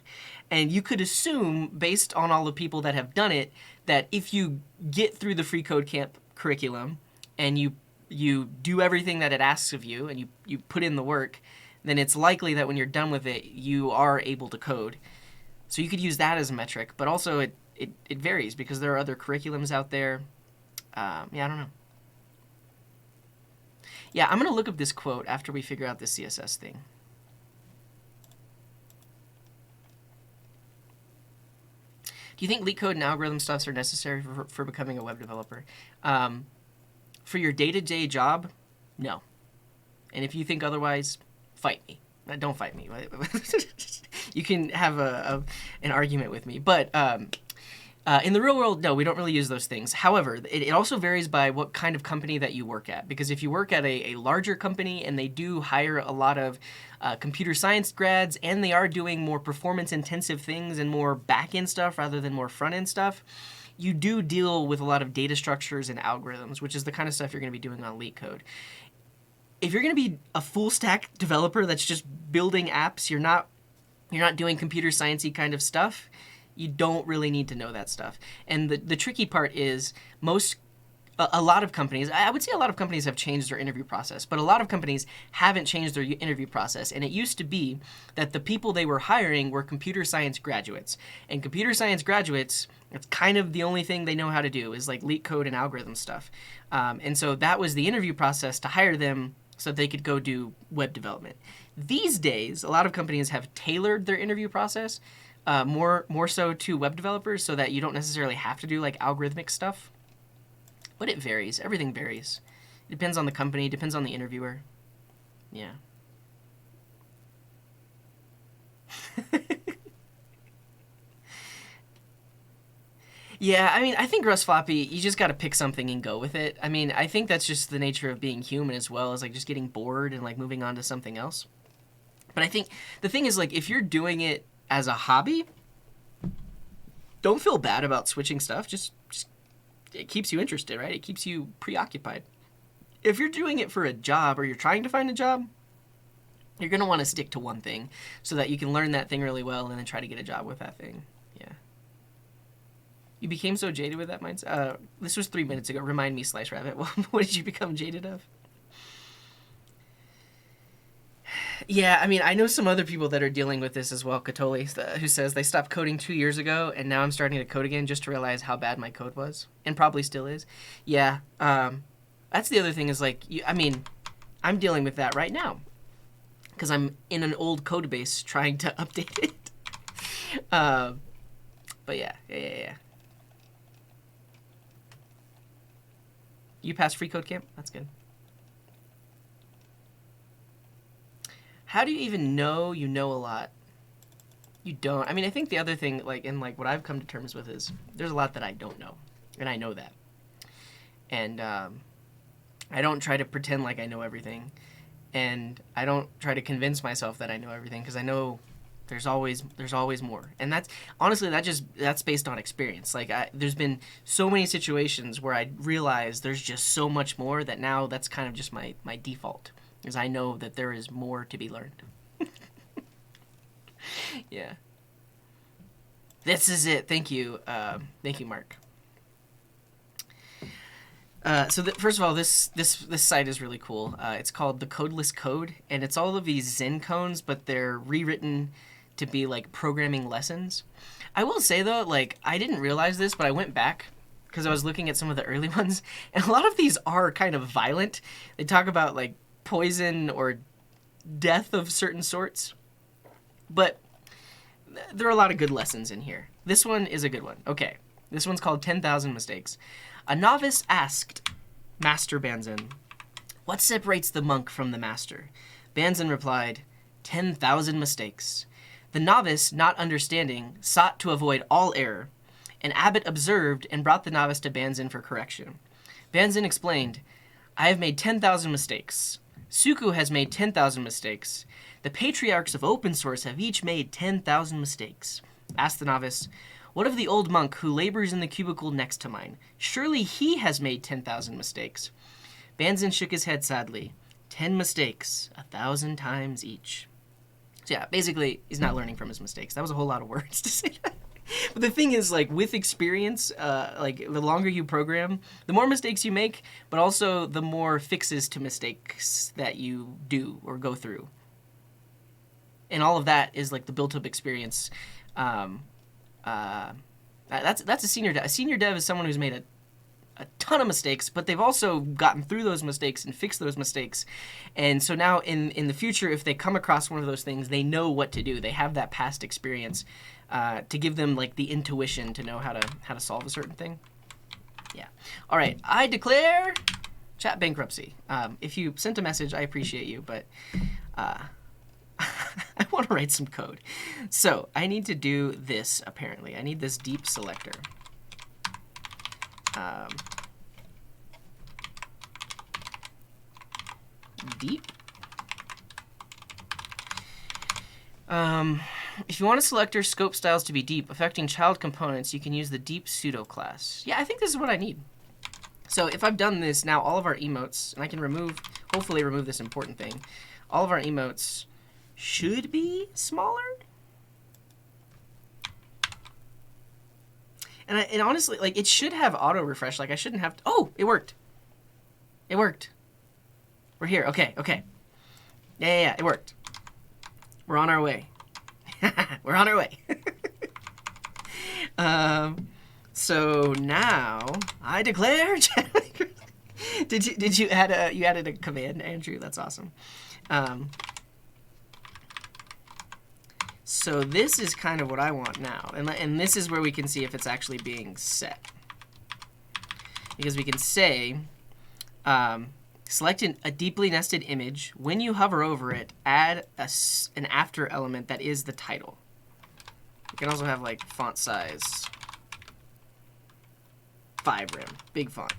And you could assume, based on all the people that have done it, that if you get through the free code camp curriculum and you do everything that it asks of you and you put in the work, then it's likely that when you're done with it, you are able to code. So you could use that as a metric, but also it varies because there are other curriculums out there. Yeah, I don't know. Yeah, I'm going to look up this quote after we figure out this CSS thing. Do you think leak code and algorithm stuffs are necessary for becoming a web developer? For your day-to-day job, no. And if you think otherwise, fight me. Don't fight me. You can have an argument with me. But in the real world, no, we don't really use those things. However, it also varies by what kind of company that you work at. Because if you work at a larger company and they do hire a lot of computer science grads and they are doing more performance-intensive things and more back-end stuff rather than more front-end stuff, you do deal with a lot of data structures and algorithms, which is the kind of stuff you're going to be doing on leak code. If you're going to be a full-stack developer that's just building apps, you're not doing computer sciencey kind of stuff, you don't really need to know that stuff. And the tricky part is a lot of companies, I would say a lot of companies have changed their interview process, but a lot of companies haven't changed their interview process. And it used to be that the people they were hiring were computer science graduates. And computer science graduates, it's kind of the only thing they know how to do is like leak code and algorithm stuff. And so that was the interview process to hire them so that they could go do web development. These days, a lot of companies have tailored their interview process more so to web developers so that you don't necessarily have to do like algorithmic stuff. But it varies. Everything varies. It depends on the company, depends on the interviewer. Yeah. Yeah, I mean, I think Rust Floppy, you just got to pick something and go with it. I mean, I think that's just the nature of being human as well, as like just getting bored and like moving on to something else. But I think the thing is like if you're doing it as a hobby, don't feel bad about switching stuff. Just it keeps you interested, right? It keeps you preoccupied. If you're doing it for a job or you're trying to find a job, you're going to want to stick to one thing so that you can learn that thing really well and then try to get a job with that thing. Yeah. You became so jaded with that mindset? This was 3 minutes ago. Remind me, Slice Rabbit. What did you become jaded of? Yeah, I mean, I know some other people that are dealing with this as well. Katoli, who says they stopped coding 2 years ago, and now I'm starting to code again just to realize how bad my code was, and probably still is. Yeah, that's the other thing is like, I mean, I'm dealing with that right now. because I'm in an old code base trying to update it. But yeah. You passed free code camp? That's good. How do you even know you know a lot? You don't. I mean, I think the other thing, like what I've come to terms with is there's a lot that I don't know, and I know that. And I don't try to pretend like I know everything, and I don't try to convince myself that I know everything, because I know there's always more. And that's honestly that's based on experience. Like there's been so many situations where I realize there's just so much more that now that's kind of just my default, is I know that there is more to be learned. Yeah. This is it. Thank you, Mark. So first of all, this site is really cool. It's called The Codeless Code, and it's all of these Zen cones, but they're rewritten to be like programming lessons. I will say though, like I didn't realize this, but I went back because I was looking at some of the early ones, and a lot of these are kind of violent. They talk about like poison or death of certain sorts, but there are a lot of good lessons in here. This one is a good one. Okay, this one's called 10,000 Mistakes. A novice asked Master Banzan, "What separates the monk from the master?" Banzan replied, 10,000 mistakes. The novice, not understanding, sought to avoid all error. An abbot observed and brought the novice to Banzan for correction. Banzan explained, "I have made 10,000 mistakes. Suku has made 10,000 mistakes. The patriarchs of open source have each made 10,000 mistakes." Asked the novice, "What of the old monk who labors in the cubicle next to mine? Surely he has made 10,000 mistakes." Banzan shook his head sadly. 10 mistakes, 1,000 times each. So yeah, basically, he's not learning from his mistakes. That was a whole lot of words to say that. But the thing is, like, with experience, like, the longer you program, the more mistakes you make, but also the more fixes to mistakes that you do or go through. And all of that is, like, the built-up experience. That's a senior dev. A senior dev is someone who's made a ton of mistakes, but they've also gotten through those mistakes and fixed those mistakes. And so now in the future, if they come across one of those things, they know what to do. They have that past experience to give them like the intuition to know how to solve a certain thing. Yeah. All right. I declare chat bankruptcy. If you sent a message, I appreciate you, but I want to write some code. So I need to do this, apparently. I need this deep selector. Deep. If you want a selector scope styles to be deep, affecting child components, you can use the deep pseudo class. Yeah, I think this is what I need. So if I've done this, now all of our emotes, and I can hopefully remove this important thing, all of our emotes should be smaller. And honestly, like, it should have auto refresh. Like, I shouldn't have to. Oh, it worked. It worked. We're here. Okay. Yeah, it worked. We're on our way. We're on our way. So now I declare. Did you add you added a command, Andrew? That's awesome. So this is kind of what I want now. And this is where we can see if it's actually being set. Because we can say, select a deeply nested image. When you hover over it, add an after element that is the title. You can also have like font size 5 rem, big font.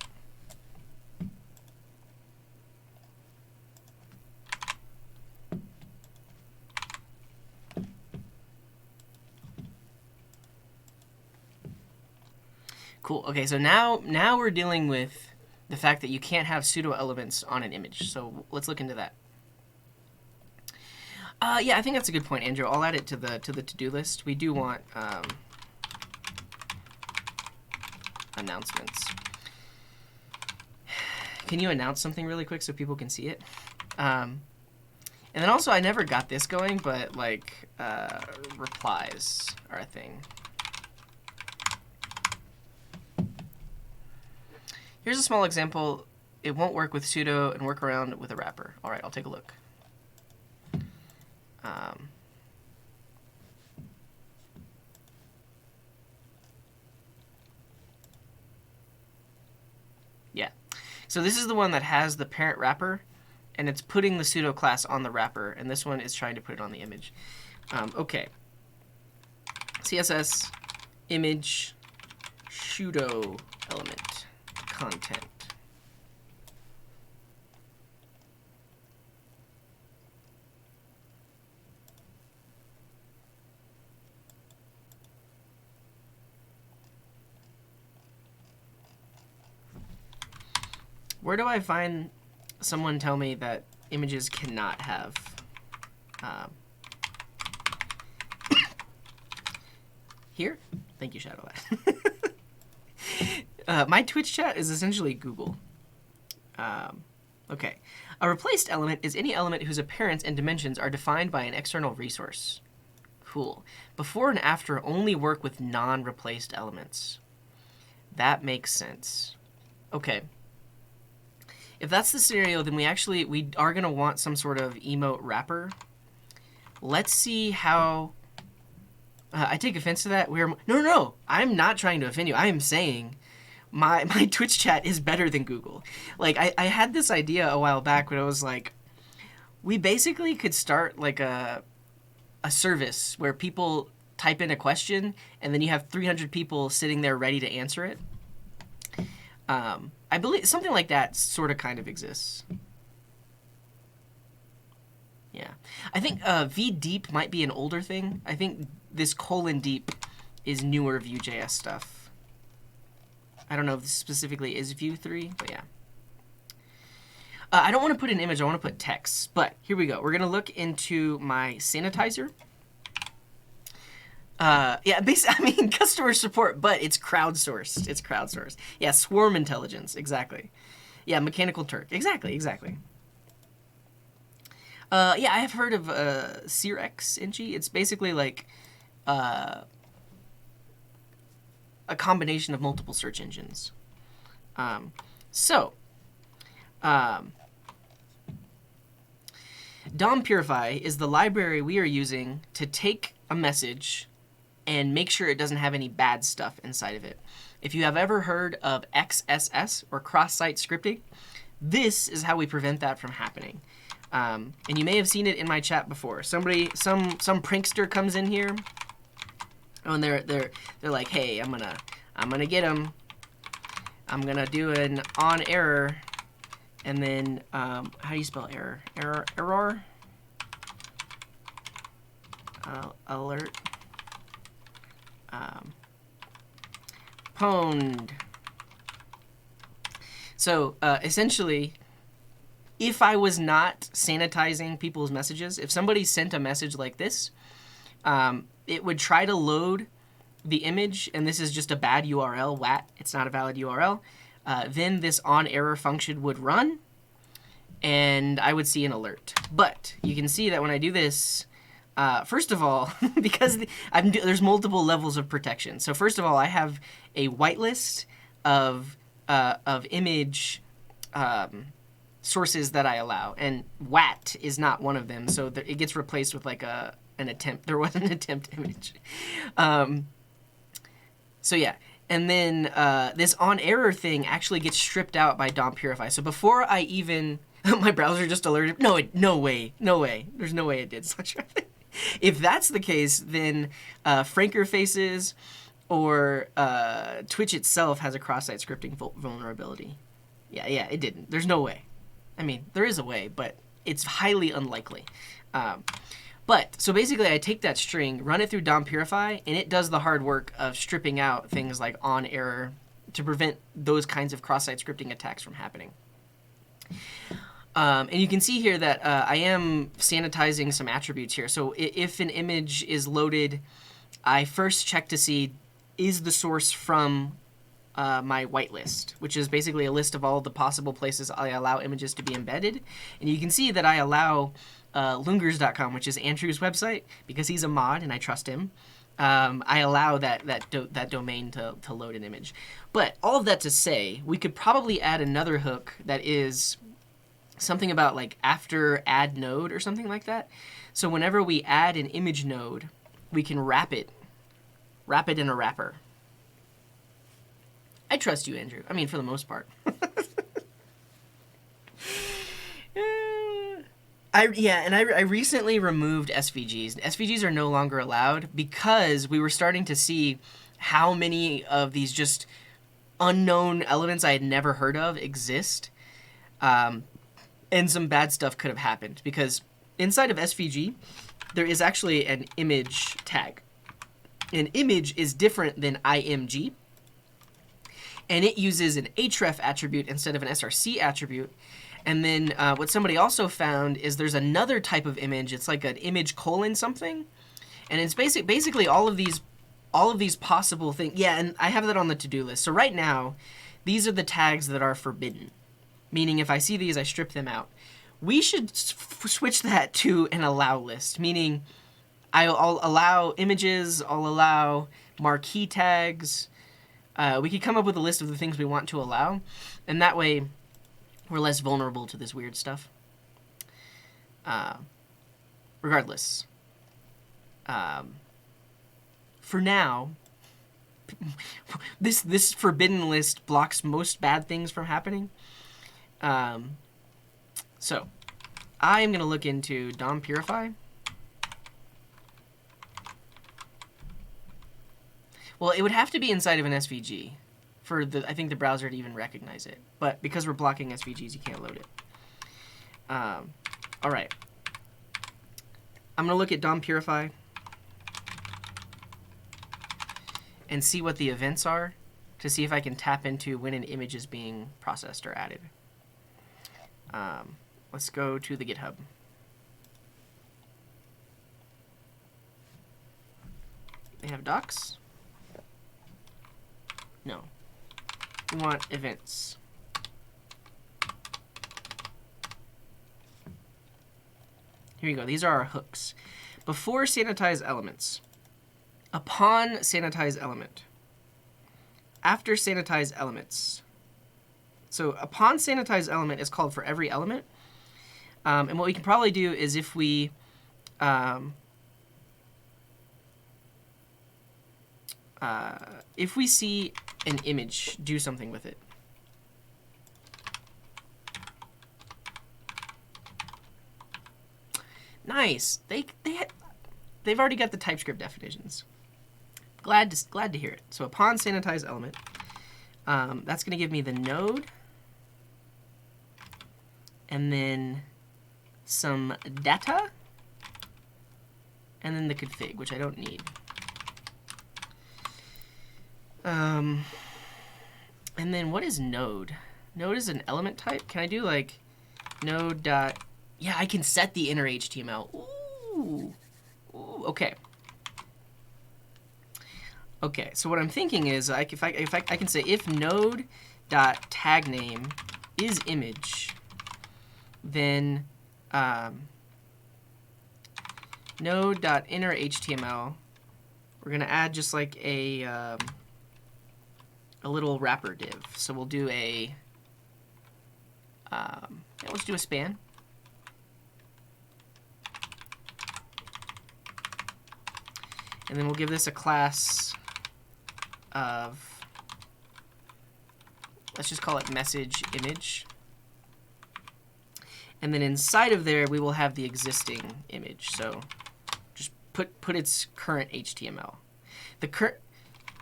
Cool. Okay, so now we're dealing with the fact that you can't have pseudo elements on an image. So let's look into that. Yeah, I think that's a good point, Andrew. I'll add it to the to-do list. We do want announcements. Can you announce something really quick so people can see it? And then also, I never got this going, but like replies are a thing. Here's a small example. It won't work with pseudo and work around with a wrapper. All right, I'll take a look. Yeah. So this is the one that has the parent wrapper, and it's putting the pseudo class on the wrapper, and this one is trying to put it on the image. Okay. CSS image pseudo element content. Where do I find someone tell me that images cannot have here? Thank you, Shadowlad. My Twitch chat is essentially Google. Okay. A replaced element is any element whose appearance and dimensions are defined by an external resource. Cool. Before and after only work with non-replaced elements. That makes sense. Okay. If that's the scenario, then we are going to want some sort of emote wrapper. Let's see how... I take offense to that. No. I'm not trying to offend you. I am saying my Twitch chat is better than Google. Like, I had this idea a while back when I was like, we basically could start like a service where people type in a question and then you have 300 people sitting there ready to answer it. I believe something like that sort of kind of exists. Yeah. I think vdeep might be an older thing. I think this :deep is newer vue.js stuff. I don't know if this specifically is Vue 3, but yeah. I don't want to put an image, I want to put text. But here we go. We're going to look into my sanitizer. Yeah, basically, I mean, customer support, but it's crowdsourced. It's crowdsourced. Yeah, swarm intelligence, exactly. Yeah, Mechanical Turk, exactly. Yeah, I have heard of Serex Inchi. It's basically like a combination of multiple search engines. DOM Purify is the library we are using to take a message and make sure it doesn't have any bad stuff inside of it. If you have ever heard of XSS, or cross-site scripting, this is how we prevent that from happening. And you may have seen it in my chat before. Some prankster comes in here, and they're like, hey, I'm gonna get him. I'm gonna do an on error, and then how do you spell error? Error. Alert. Pwned. So essentially, if I was not sanitizing people's messages, if somebody sent a message like this, it would try to load the image, and this is just a bad URL, WAT, it's not a valid URL. Then this on error function would run, and I would see an alert. But you can see that when I do this, first of all, because there's multiple levels of protection. So first of all, I have a whitelist of image sources that I allow, and WAT is not one of them. So it gets replaced with like an attempt. There was an attempt image. So yeah, and then this on error thing actually gets stripped out by DOM Purify. So before I even my browser just alerted. No way. There's no way it did such a thing. If that's the case, then Franker Faces or Twitch itself has a cross-site scripting vulnerability. Yeah, it didn't. There's no way. I mean, there is a way, but it's highly unlikely. So basically, I take that string, run it through DOM Purify, and it does the hard work of stripping out things like on error to prevent those kinds of cross-site scripting attacks from happening. And you can see here that I am sanitizing some attributes here. So if an image is loaded, I first check to see, is the source from my whitelist, which is basically a list of all the possible places I allow images to be embedded. And you can see that I allow lungers.com, which is Andrew's website, because he's a mod and I trust him. I allow that domain to load an image. But all of that to say, we could probably add another hook that is something about like after add node or something like that. So whenever we add an image node, we can wrap it in a wrapper. I trust you, Andrew. I mean, for the most part. I recently removed SVGs. SVGs are no longer allowed because we were starting to see how many of these just unknown elements I had never heard of exist. And some bad stuff could have happened because inside of SVG, there is actually an image tag. An image is different than img, and it uses an href attribute instead of an src attribute. And then what somebody also found is there's another type of image. It's like an image colon something, and it's basically all of these possible things. Yeah, and I have that on the to-do list. So right now, these are the tags that are forbidden, meaning if I see these, I strip them out. We should switch that to an allow list, meaning I'll allow images, I'll allow marquee tags. We could come up with a list of the things we want to allow, and that way we're less vulnerable to this weird stuff. Regardless, for now, this forbidden list blocks most bad things from happening. So I am going to look into DOM Purify. Well, it would have to be inside of an SVG for I think the browser to even recognize it. But because we're blocking SVGs, you can't load it. All right. I'm going to look at DOM Purify and see what the events are to see if I can tap into when an image is being processed or added. Let's go to the GitHub. They have docs? No. We want events. Here you go. These are our hooks. Before sanitize elements. Upon sanitize element. After sanitize elements. So upon sanitize element is called for every element. And what we can probably do is if we see an image, do something with it. Nice. They've already got the TypeScript definitions. Glad to hear it. So upon sanitize element, that's going to give me the node, and then some data, and then the config, which I don't need. And then what is node? Node is an element type. Can I do like node dot? Yeah, I can set the inner HTML. Ooh, okay. Okay, so what I'm thinking is, I can say if node dot tag name is image, then node dot inner HTML, we're gonna add just like a little wrapper div. So we'll do a let's do a span. And then we'll give this a class of, let's just call it message image. And then inside of there, we will have the existing image. So just put its current HTML.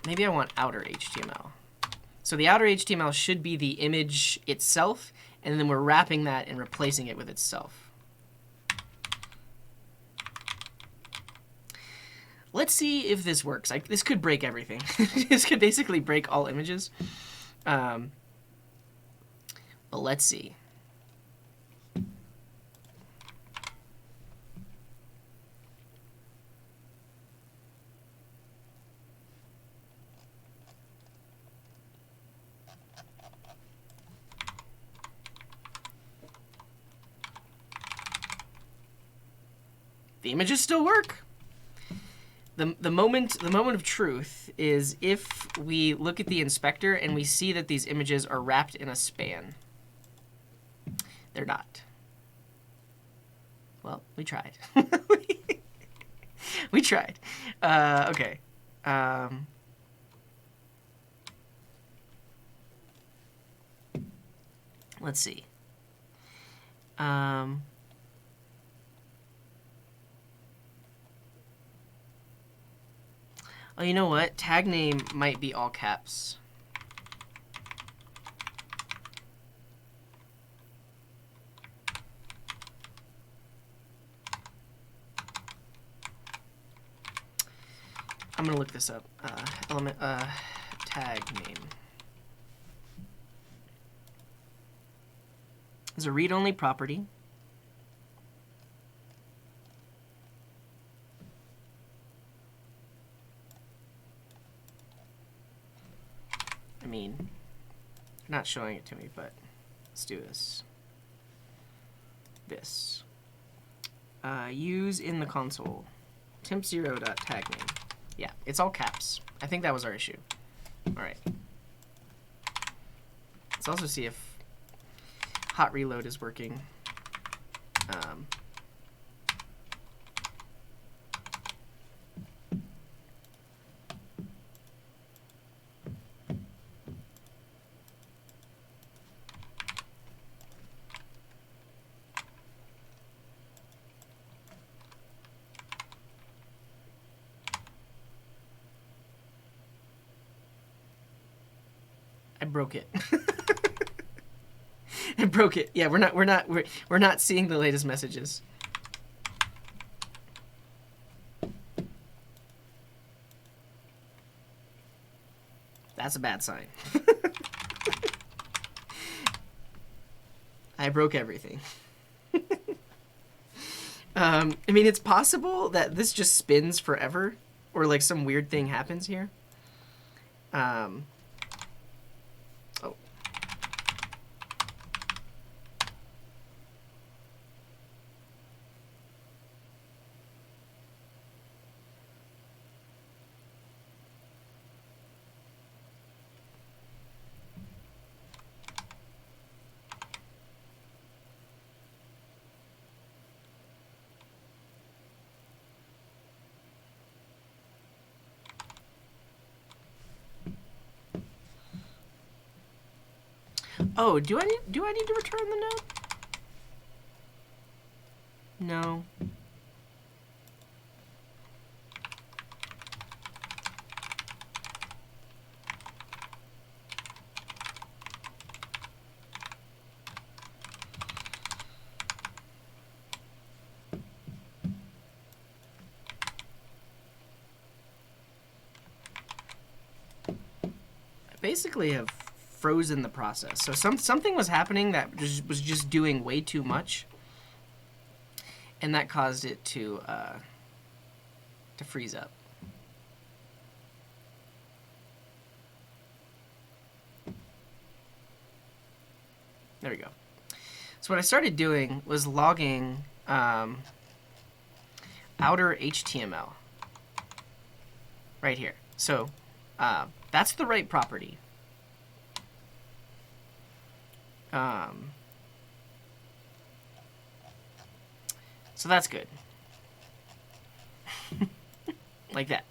Maybe I want outer HTML. So the outer HTML should be the image itself, and then we're wrapping that and replacing it with itself. Let's see if this works. This could break everything. This could basically break all images. But let's see. The images still work. The moment of truth is if we look at the inspector and we see that these images are wrapped in a span. They're not. Well, we tried. We tried. Okay. Let's see. Oh, you know what? Tag name might be all caps. I'm gonna look this up. Tag name is a read-only property. I mean, you're not showing it to me, but let's do this. Use in the console. temp0.tagname. Yeah, it's all caps. I think that was our issue. All right. Let's also see if hot reload is working. I broke it. I broke it. Yeah, we're not seeing the latest messages. That's a bad sign. I broke everything. I mean, it's possible that this just spins forever, or like some weird thing happens here. Oh. Oh, do I need to return the node? No. I basically have frozen the process. So something was happening that was just doing way too much, and that caused it to freeze up. There we go. So what I started doing was logging outer HTML right here. So that's the right property. So that's good. Like that.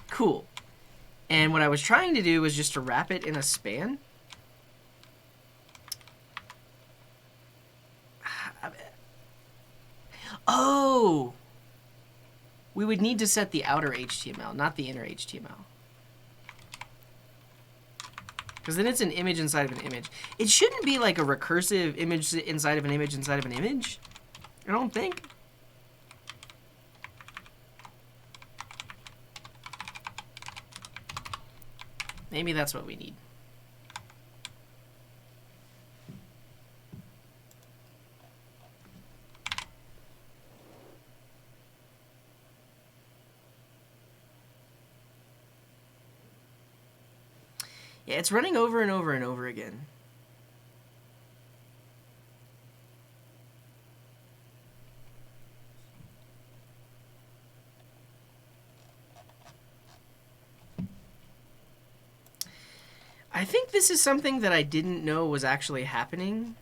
Cool. And what I was trying to do was just to wrap it in a span. Oh! We would need to set the outer HTML, not the inner HTML. Because then it's an image inside of an image. It shouldn't be like a recursive image inside of an image inside of an image. I don't think. Maybe that's what we need. Yeah, it's running over and over and over again. I think this is something that I didn't know was actually happening.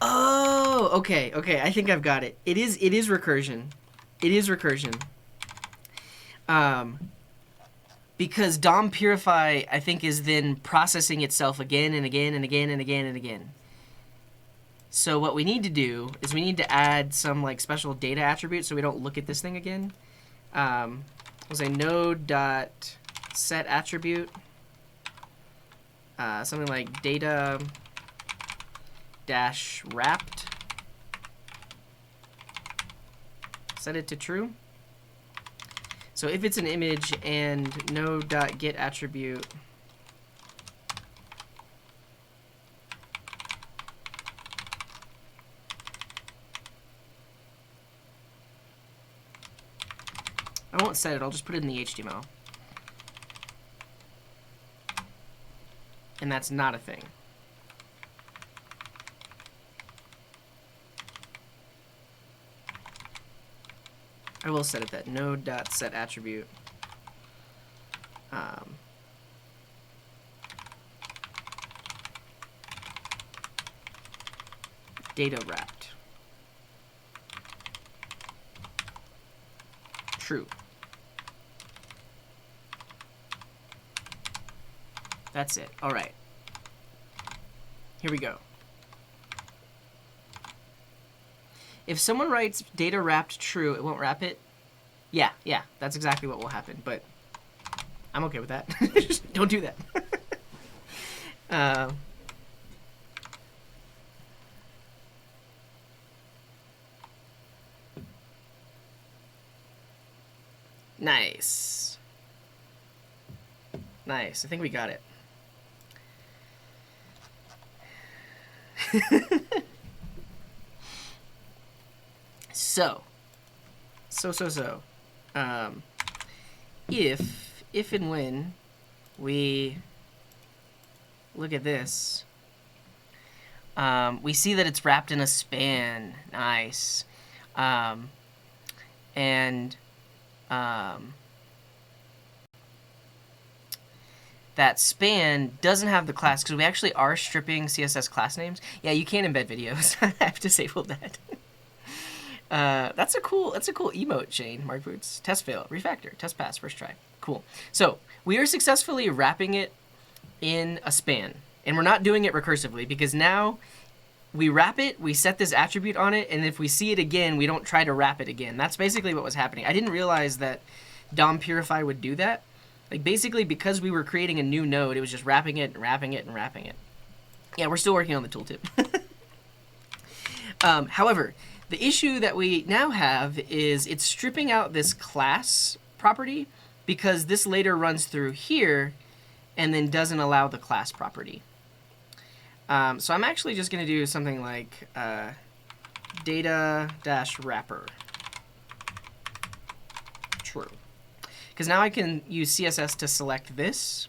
Oh, okay, okay. I think I've got it. It is recursion. It is recursion. Because DOM purify, I think, is then processing itself again and again and again and again and again. So what we need to do is we need to add some like special data attribute so we don't look at this thing again. We'll say node.set attribute, something like data dash wrapped. Set it to true. So if it's an image and node.get attribute I won't set it, I'll just put it in the HTML. And that's not a thing. I will set it that node.set attribute. Data wrapped. True. That's it. All right. Here we go. If someone writes data wrapped true, it won't wrap it. Yeah, that's exactly what will happen, but I'm okay with that. Just don't do that. Nice. Nice. I think we got it. So, if and when we look at this, we see that it's wrapped in a span. Nice. That span doesn't have the class because we actually are stripping CSS class names. Yeah, you can't embed videos. I've disabled that. That's a cool emote chain. Mark Boots. Test fail. Refactor. Test pass. First try. Cool. So we are successfully wrapping it in a span, and we're not doing it recursively because now we wrap it, we set this attribute on it, and if we see it again, we don't try to wrap it again. That's basically what was happening. I didn't realize that DOM purify would do that. Like basically because we were creating a new node, it was just wrapping it and wrapping it and wrapping it. Yeah, we're still working on the tooltip. However, the issue that we now have is it's stripping out this class property because this later runs through here and then doesn't allow the class property. So I'm actually just going to do something like data-wrapper. True. Because now I can use CSS to select this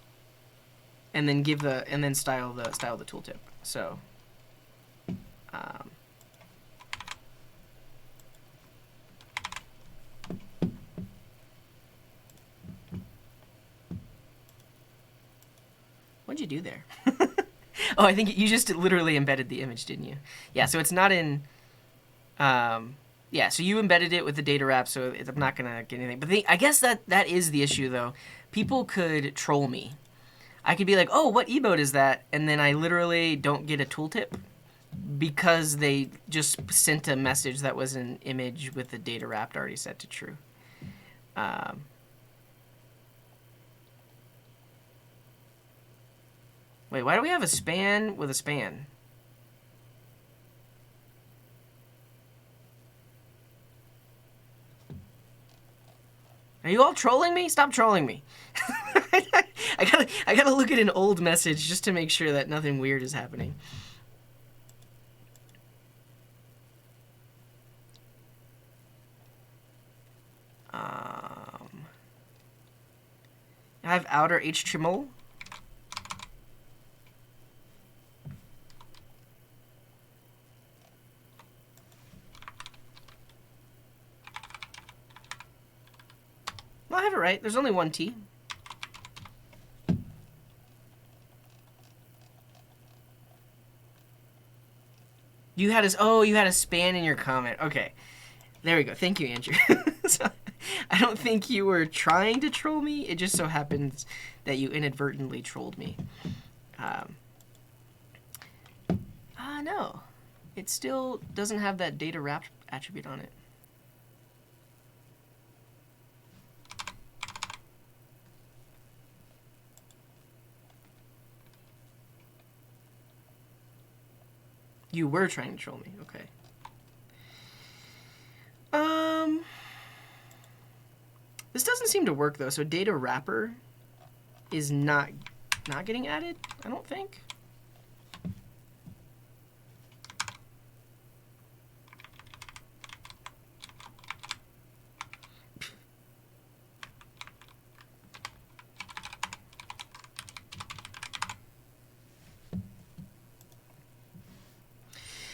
and then give the style the tooltip. So what'd you do there? Oh, I think you just literally embedded the image, didn't you? Yeah, so it's not in... yeah, so you embedded it with the data wrap, so I'm not going to get anything. But I guess that is the issue, though. People could troll me. I could be like, oh, what emote is that? And then I literally don't get a tooltip because they just sent a message that was an image with the data wrapped already set to true. Wait, why do we have a span with a span? Are you all trolling me? Stop trolling me. I gotta look at an old message just to make sure that nothing weird is happening. I have outer HTML. Well, I have it right. There's only one T. You had you had a span in your comment. Okay. There we go. Thank you, Andrew. So, I don't think you were trying to troll me. It just so happens that you inadvertently trolled me. No. It still doesn't have that data wrapped attribute on it. You were trying to troll me. Okay. This doesn't seem to work though. So data wrapper is not getting added, I don't think.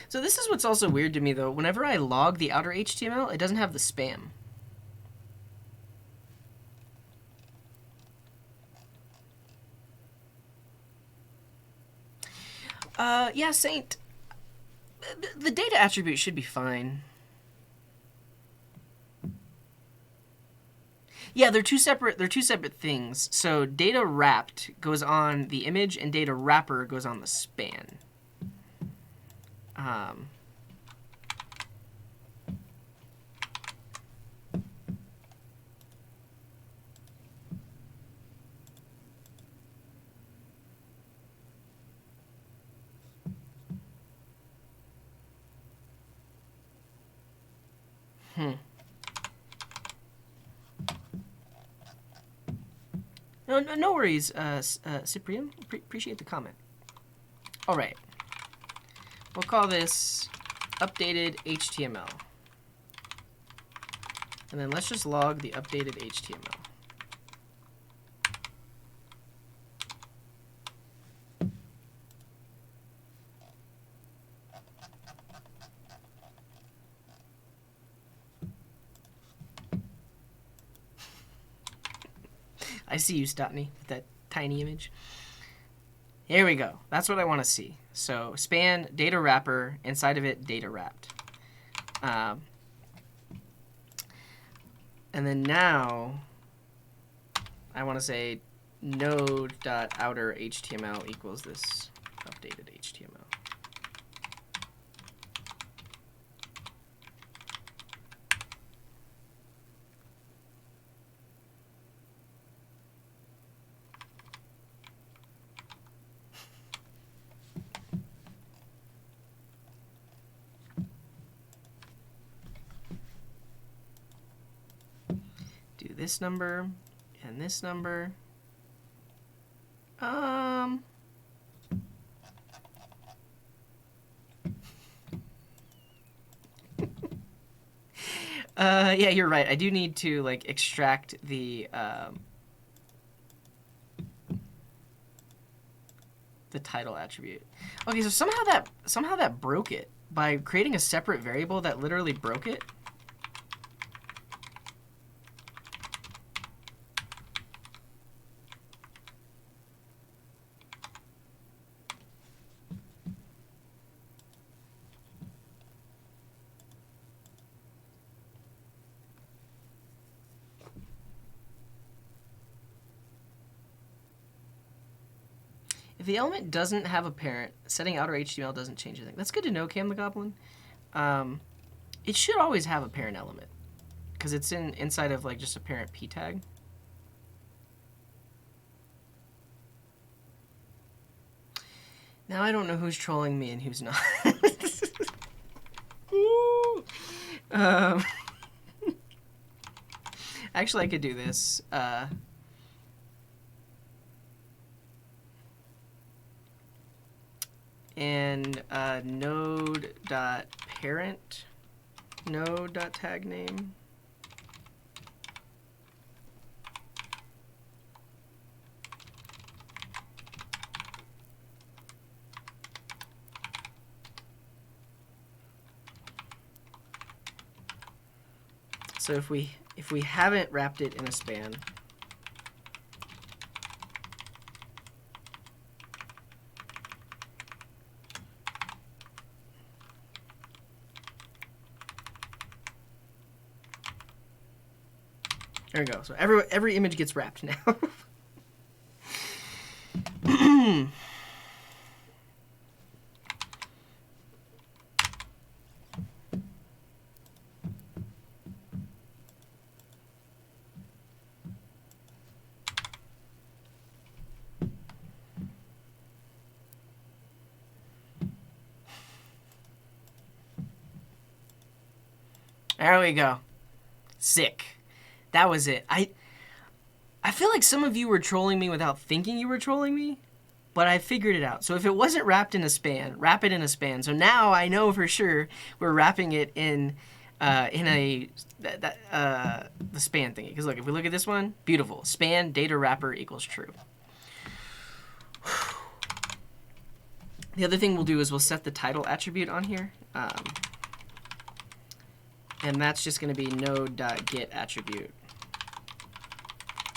So this is what's also weird to me though. Whenever I log the outer HTML, it doesn't have the spam. Yeah, Saint. The data attribute should be fine. Yeah, they're two separate things. So data wrapped goes on the image and data wrapper goes on the span. No worries, Cyprian. Appreciate the comment. All right. We'll call this updated HTML. And then let's just log the updated HTML. I see you, Stotney, with that tiny image. Here we go. That's what I want to see. So span, data wrapper, inside of it, data wrapped. And then now I want to say node.outer HTML equals this updated HTML. Do this number and this number. Yeah, you're right. I do need to like extract the title attribute. Okay, so somehow that broke it by creating a separate variable that literally broke it. If the element doesn't have a parent, setting outer HTML doesn't change anything. That's good to know, Cam the Goblin. It should always have a parent element because it's inside of like just a parent p tag. Now I don't know who's trolling me and who's not. Actually, I could do this. And node.parent, node.tag name. So if we haven't wrapped it in a span, There we go. So every image gets wrapped now. There we go. Sick. That was it. I feel like some of you were trolling me without thinking you were trolling me, but I figured it out. So if it wasn't wrapped in a span, wrap it in a span. So now I know for sure we're wrapping it in the span thingy. Because look, if we look at this one, beautiful. Span data wrapper equals true. The other thing we'll do is we'll set the title attribute on here. And that's just going to be node.get attribute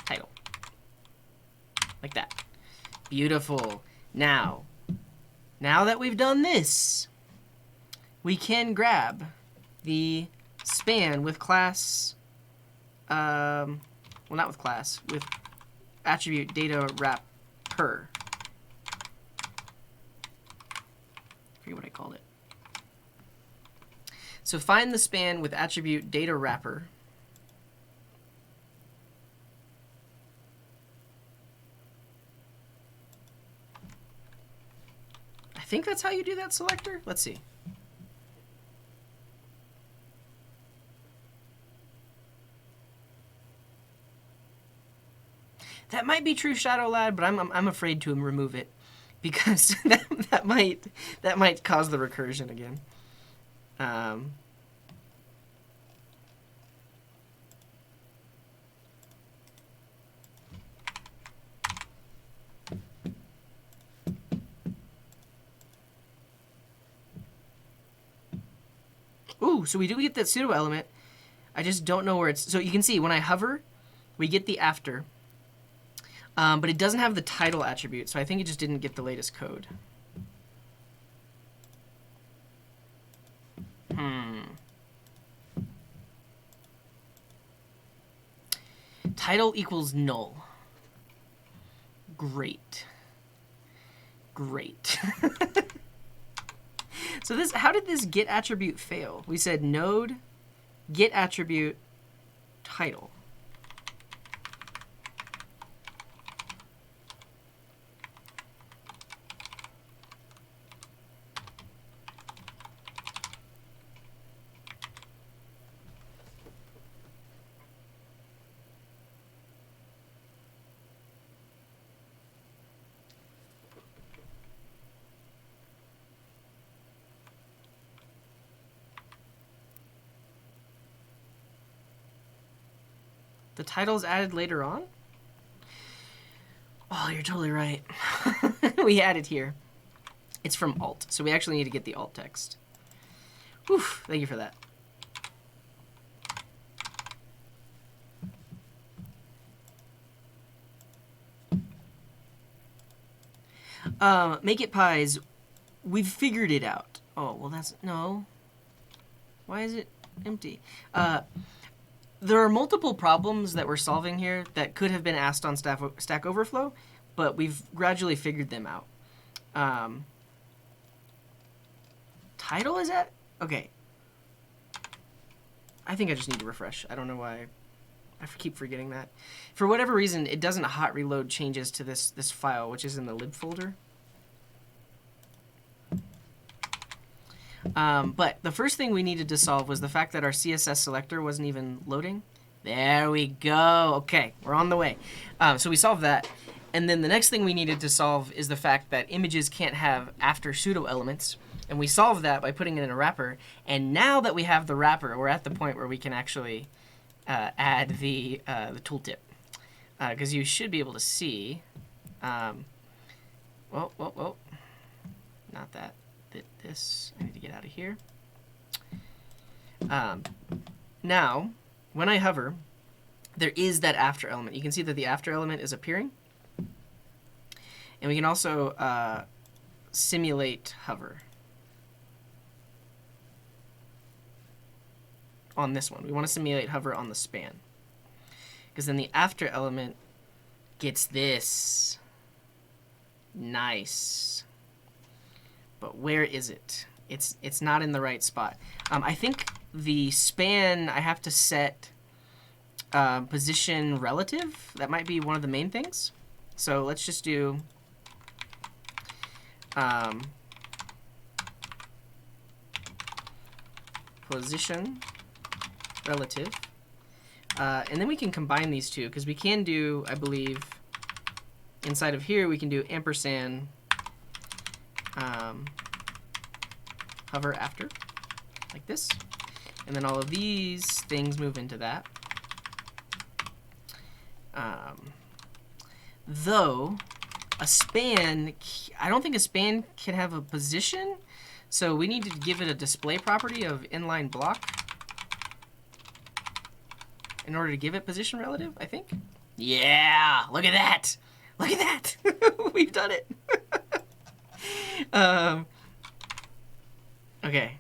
title. Like that. Beautiful. Now that we've done this, we can grab the span with class, well, not with class, with attribute data wrapper. I forget what I called it. So find the span with attribute data wrapper. I think that's how you do that selector. Let's see. That might be true, Shadow Lad, but I'm afraid to remove it because that might cause the recursion again. Ooh, so we do get that pseudo element. I just don't know where it's... So you can see when I hover, we get the after. But it doesn't have the title attribute, so I think it just didn't get the latest code. Title equals null. Great. So this, how did this get attribute fail? We said node get attribute title. The title's added later on? Oh, you're totally right. We add it here. It's from alt, so we actually need to get the alt text. Whew, thank you for that. Make it pies. We've figured it out. Oh, well that's... No. Why is it empty? There are multiple problems that we're solving here that could have been asked on Stack Overflow, but we've gradually figured them out. Title is at? Okay. I think I just need to refresh. I don't know why. I keep forgetting that. For whatever reason, it doesn't hot reload changes to this file, which is in the lib folder. But the first thing we needed to solve was the fact that our CSS selector wasn't even loading. There we go. Okay, we're on the way. So we solved that. And then the next thing we needed to solve is the fact that images can't have after pseudo elements. And we solved that by putting it in a wrapper. And now that we have the wrapper, we're at the point where we can actually add the tooltip. Because you should be able to see. Whoa. Not that. This. I need to get out of here. Now, when I hover, there is that after element. You can see that the after element is appearing. And we can also simulate hover on this one. We want to simulate hover on the span. because then the after element gets this. Nice. But where is it? It's not in the right spot. I think the span I have to set position relative. That might be one of the main things. So let's just do position relative. And then we can combine these two, because we can do, I believe, inside of here, we can do ampersand hover after, like this. And then all of these things move into that. Though, a span, I don't think a span can have a position, so we need to give it a display property of inline block in order to give it position relative, I think. Yeah, look at that. Look at that. We've done it. Okay.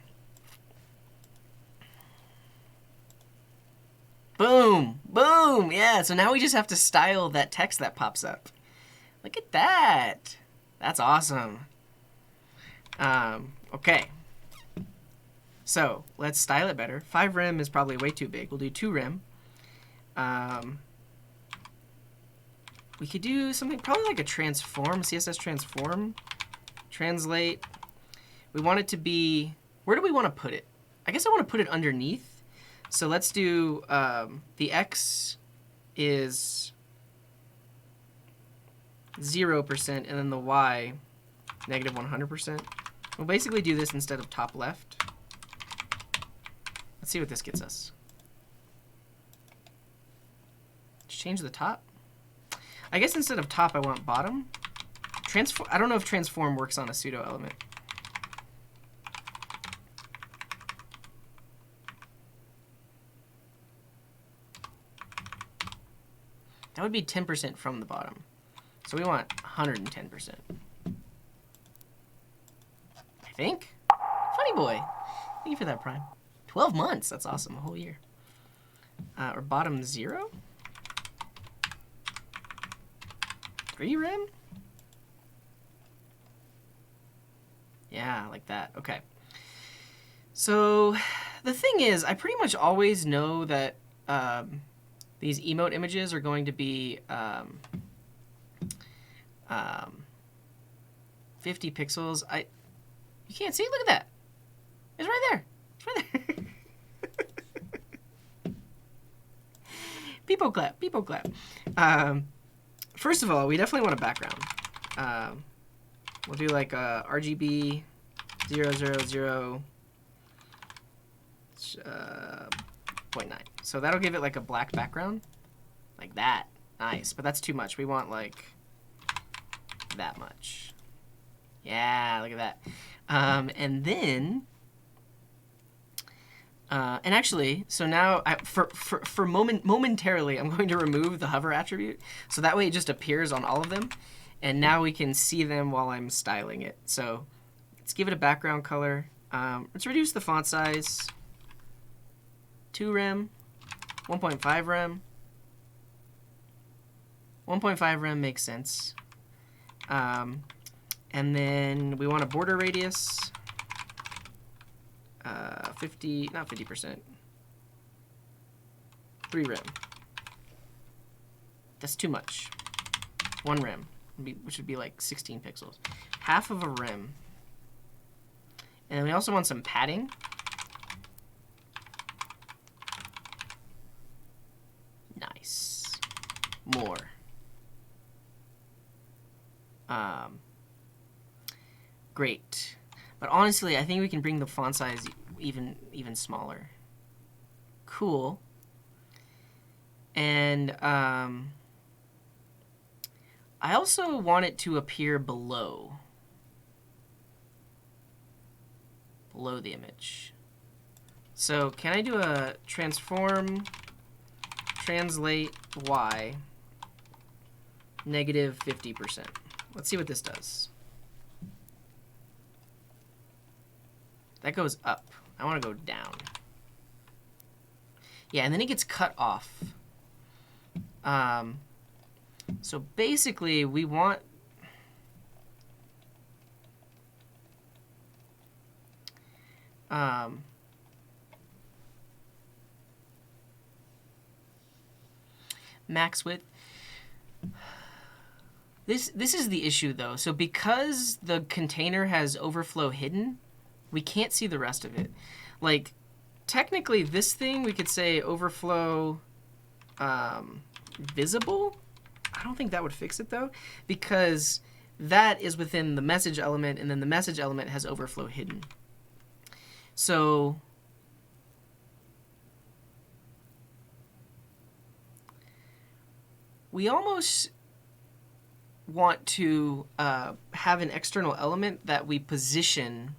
Boom, boom. Yeah, so now we just have to style that text that pops up. Look at that. That's awesome. Okay. So let's style it better. 5 rem is probably way too big. We'll do 2 rem. We could do something probably like a transform, CSS transform. Translate. We want it to be, where do we want to put it? I guess I want to put it underneath. So let's do, the X is 0%, and then the Y, negative 100%. We'll basically do this instead of top left. Let's see what this gets us. Just change the top. I guess instead of top, I want bottom. Transform. I don't know if transform works on a pseudo element. That would be 10% from the bottom. So we want 110%. I think. Funny boy. Thank you for that, Prime. 12 months. That's awesome. A whole year. Or bottom 0. 3 rem? Yeah, like that. Okay. So the thing is, I pretty much always know that these emote images are going to be 50 pixels. You can't see? Look at that. It's right there. It's right there. People clap. People clap. First of all, we definitely want a background. We'll do like a RGB 000 0.9. So that'll give it like a black background. Like that. Nice. But that's too much. We want like that much. Yeah, look at that. And then, and actually, so now momentarily, I'm going to remove the hover attribute. So that way it just appears on all of them. And now we can see them while I'm styling it. So let's give it a background color. Let's reduce the font size. 2 rem, 1.5 rem. 1.5 rem makes sense. And then we want a border radius. 50, not 50%. 3 rem. That's too much. 1 rem, which would be like 16 pixels. Half of a rem. And then we also want some padding. Nice. More. Great. But honestly, I think we can bring the font size even smaller. Cool. And I also want it to appear below the image. So can I do a transform translate Y negative 50%? Let's see what this does. That goes up. I want to go down. Yeah, and then it gets cut off. So basically, we want max width. This is the issue though. So because the container has overflow hidden, we can't see the rest of it. Like technically this thing we could say overflow visible. I don't think that would fix it though, because that is within the message element, and then the message element has overflow hidden. So we almost want to have an external element that we position.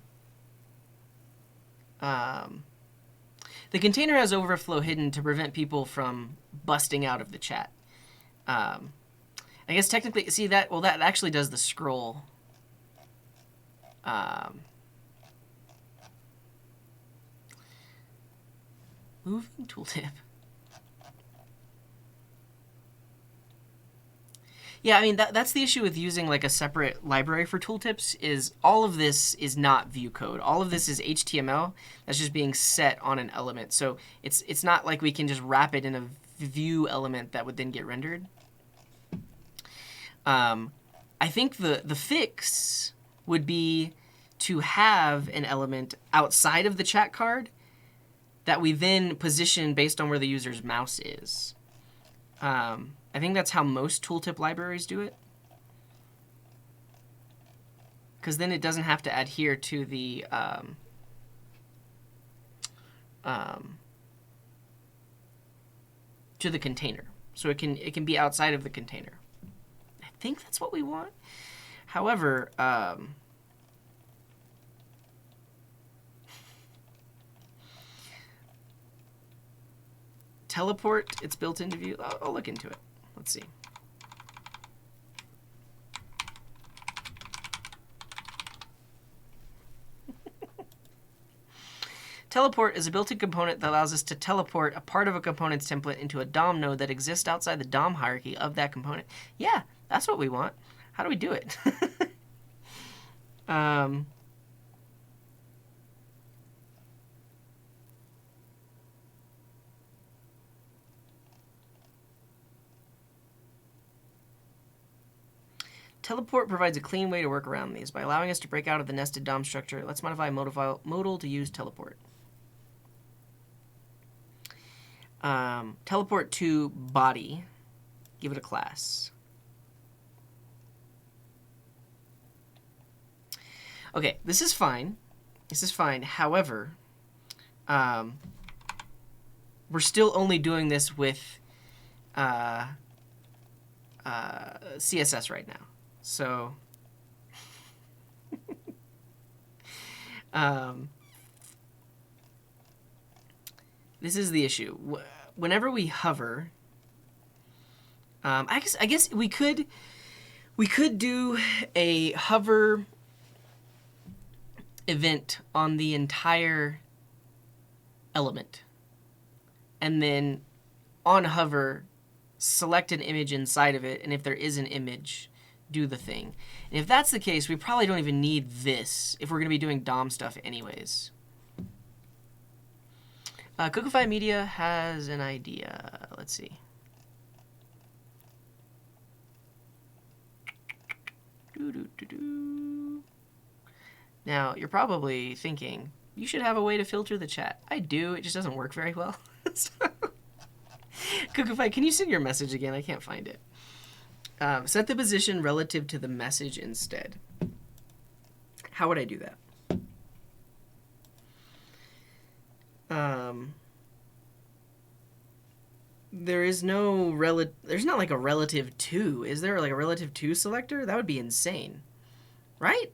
The container has overflow hidden to prevent people from busting out of the chat. I guess technically, see that, well, that actually does the scroll. Moving tooltip. Yeah, I mean, that's the issue with using like a separate library for tooltips, is all of this is not Vue code. All of this is HTML that's just being set on an element. So it's not like we can just wrap it in a Vue element that would then get rendered. I think the fix would be to have an element outside of the chat card that we then position based on where the user's mouse is. I think that's how most tooltip libraries do it, because then it doesn't have to adhere to the container, so it can be outside of the container. I think that's what we want. However, teleport, it's built into Vue. I'll look into it. Let's see. Teleport is a built-in component that allows us to teleport a part of a component's template into a DOM node that exists outside the DOM hierarchy of that component. Yeah, that's what we want. How do we do it? Teleport provides a clean way to work around these. By allowing us to break out of the nested DOM structure, let's modify modal to use teleport. Teleport to body. Give it a class. Okay, this is fine. This is fine. However, we're still only doing this with CSS right now. So this is the issue. Whenever we hover, I guess we could do a hover event on the entire element, and then on hover select an image inside of it, and if there is an image, do the thing. And if that's the case, we probably don't even need this if we're going to be doing DOM stuff anyways. Cookify Media has an idea. Let's see. Now, you're probably thinking, you should have a way to filter the chat. I do, it just doesn't work very well. So, Cookify, can you send your message again? I can't find it. Set the position relative to the message instead. How would I do that? There is no there's not like a relative to. Is there like a relative to selector? That would be insane, right?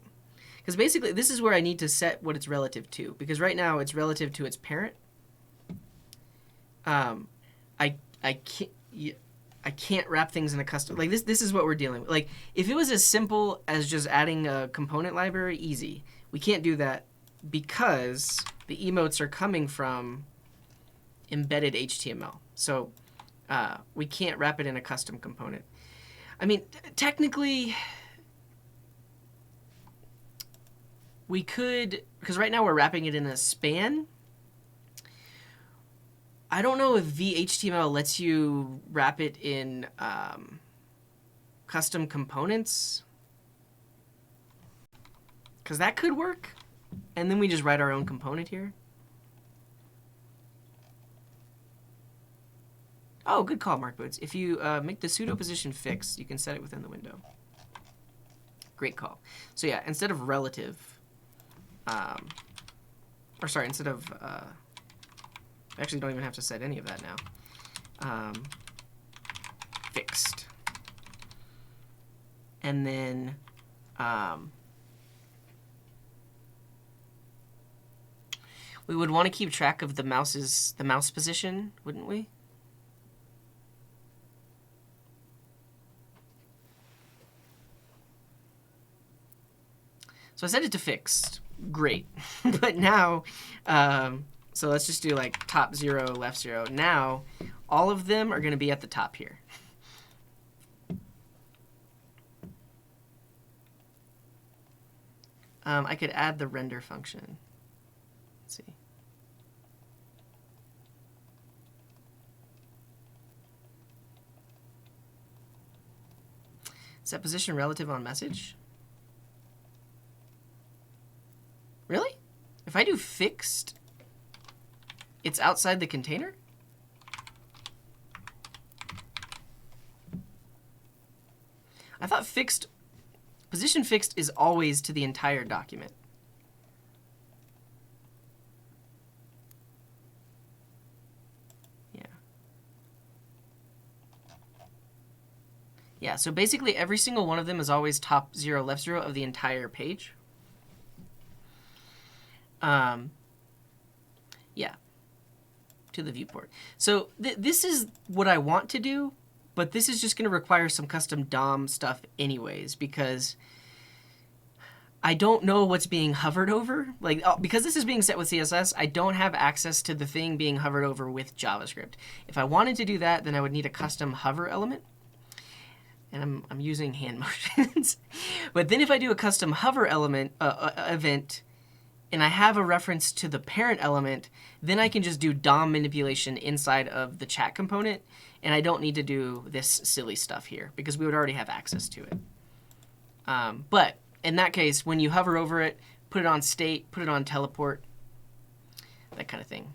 Because basically this is where I need to set what it's relative to, because right now it's relative to its parent. I can't wrap things in a custom, like this is what we're dealing with. Like if it was as simple as just adding a component library, easy. We can't do that because the emotes are coming from embedded HTML. So We can't wrap it in a custom component. I mean, technically, we could, because right now we're wrapping it in a span. I don't know if vue.html lets you wrap it in custom components, because that could work. And then we just write our own component here. Oh, good call, Mark Boots. If you make the pseudo position fixed, you can set it within the window. Great call. So yeah, instead of relative, or sorry, instead of, I actually don't even have to set any of that now. Fixed. And then, we would want to keep track of the mouse position, wouldn't we? So I set it to fixed. Great. But now, so let's just do like top 0, left 0. Now, all of them are going to be at the top here. I could add the render function. Let's see. Set position relative on message. Really? If I do fixed, it's outside the container? I thought fixed, position fixed is always to the entire document. Yeah. Yeah, so basically every single one of them is always top 0, left 0 of the entire page. Yeah, to the viewport. So this is what I want to do, but this is just going to require some custom DOM stuff anyways, because I don't know what's being hovered over. Like, because this is being set with CSS, I don't have access to the thing being hovered over with JavaScript. If I wanted to do that, then I would need a custom hover element. And I'm using hand motions. But then if I do a custom hover element event, and I have a reference to the parent element, then I can just do DOM manipulation inside of the chat component, and I don't need to do this silly stuff here, because we would already have access to it. But in that case, when you hover over it, put it on state, put it on teleport, that kind of thing.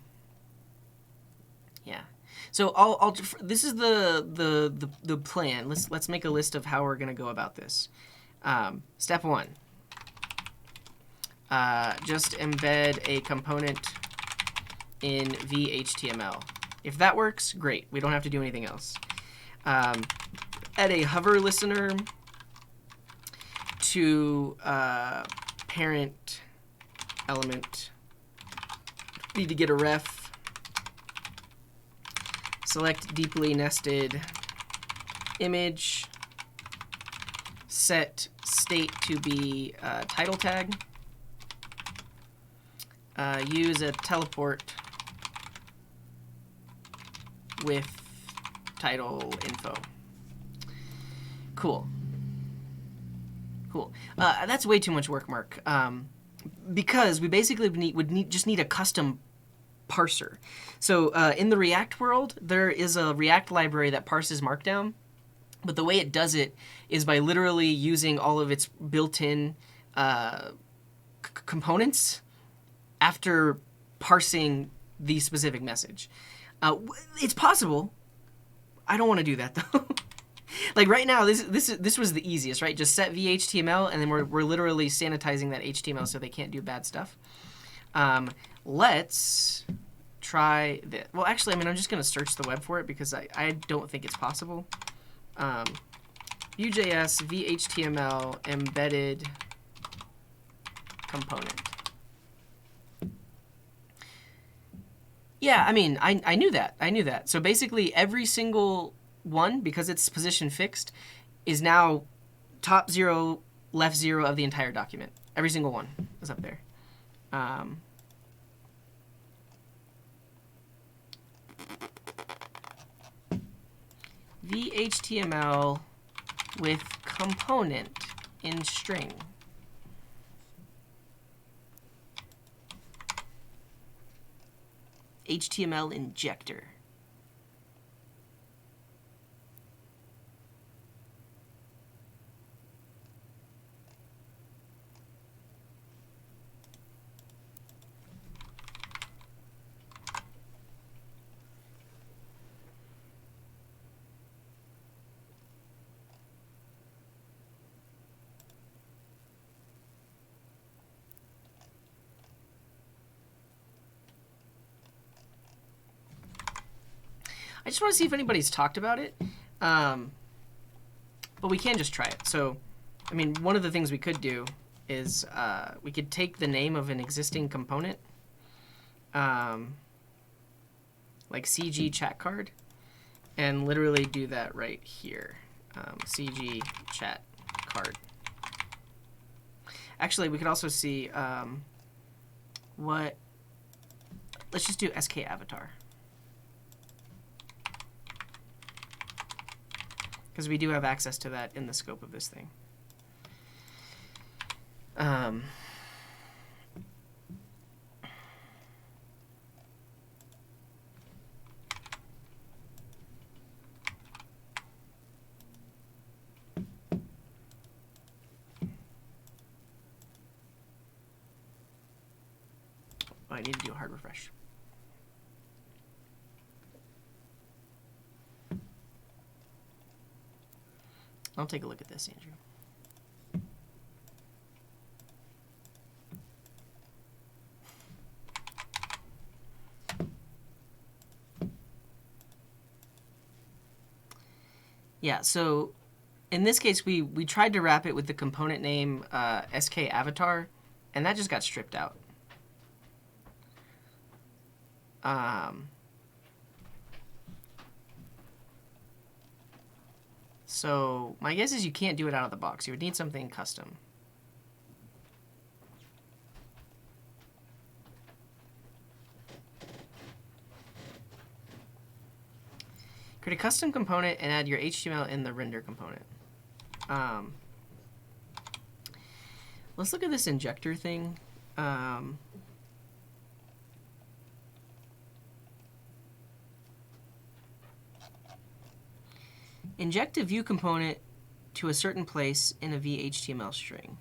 Yeah. So this is the plan. Let's make a list of how we're gonna go about this. Step 1. Just embed a component in vue.html. If that works, great. We don't have to do anything else. Add a hover listener to parent element. Need to get a ref. Select deeply nested image. Set state to be title tag. Use a teleport with title info. Cool. Cool. That's way too much work, Mark. Because we basically just need a custom parser. So in the React world, there is a React library that parses Markdown, but the way it does it is by literally using all of its built-in components after parsing the specific message. It's possible. I don't want to do that though. Like right now, this was the easiest, right? Just set vue.html, and then we're literally sanitizing that HTML so they can't do bad stuff. Let's try this. Well, actually, I mean, I'm just going to search the web for it because I don't think it's possible. Vue.js vue.html embedded component. Yeah, I mean, I knew that. I knew that. So basically, every single one, because it's position fixed, is now top 0, left 0 of the entire document. Every single one is up there. vhtml with component in string. HTML injector. I just want to see if anybody's talked about it, but we can just try it. So, I mean, one of the things we could do is we could take the name of an existing component, like CG chat card, and literally do that right here. CG chat card. Actually, we could also see let's just do SK avatar. Because we do have access to that in the scope of this thing. Oh, I need to do a hard refresh. I'll take a look at this, Andrew. Yeah, so in this case, we tried to wrap it with the component name SK avatar, and that just got stripped out. So my guess is you can't do it out of the box. You would need something custom. Create a custom component and add your HTML in the render component. Let's look at this injector thing. Inject a view component to a certain place in a vHTML string.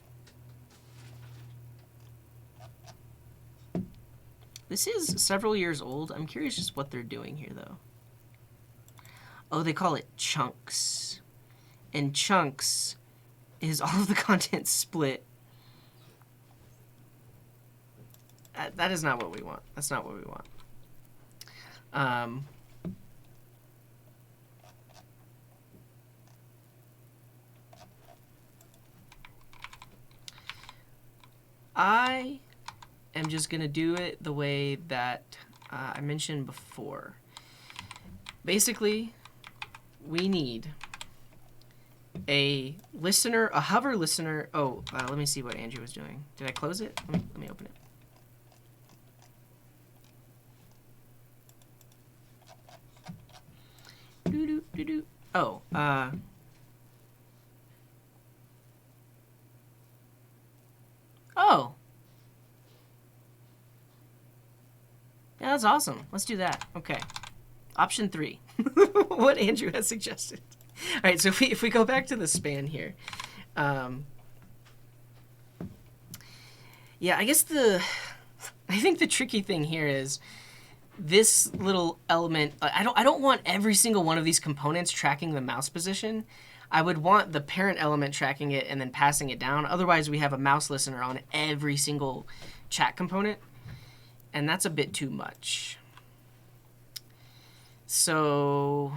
This is several years old. I'm curious just what they're doing here, though. Oh, they call it chunks. And chunks is all of the content split. That is not what we want. That's not what we want. I am just going to do it the way that I mentioned before. Basically, we need a listener, a hover listener. Oh, let me see what Andrew was doing. Did I close it? Let me open it. Oh, oh. Yeah, that's awesome. Let's do that. Okay. Option 3. What Andrew has suggested. All right, so if we go back to the span here. Yeah, I guess I think the tricky thing here is this little element. I don't want every single one of these components tracking the mouse position. I would want the parent element tracking it and then passing it down. Otherwise, we have a mouse listener on every single chat component, and that's a bit too much. So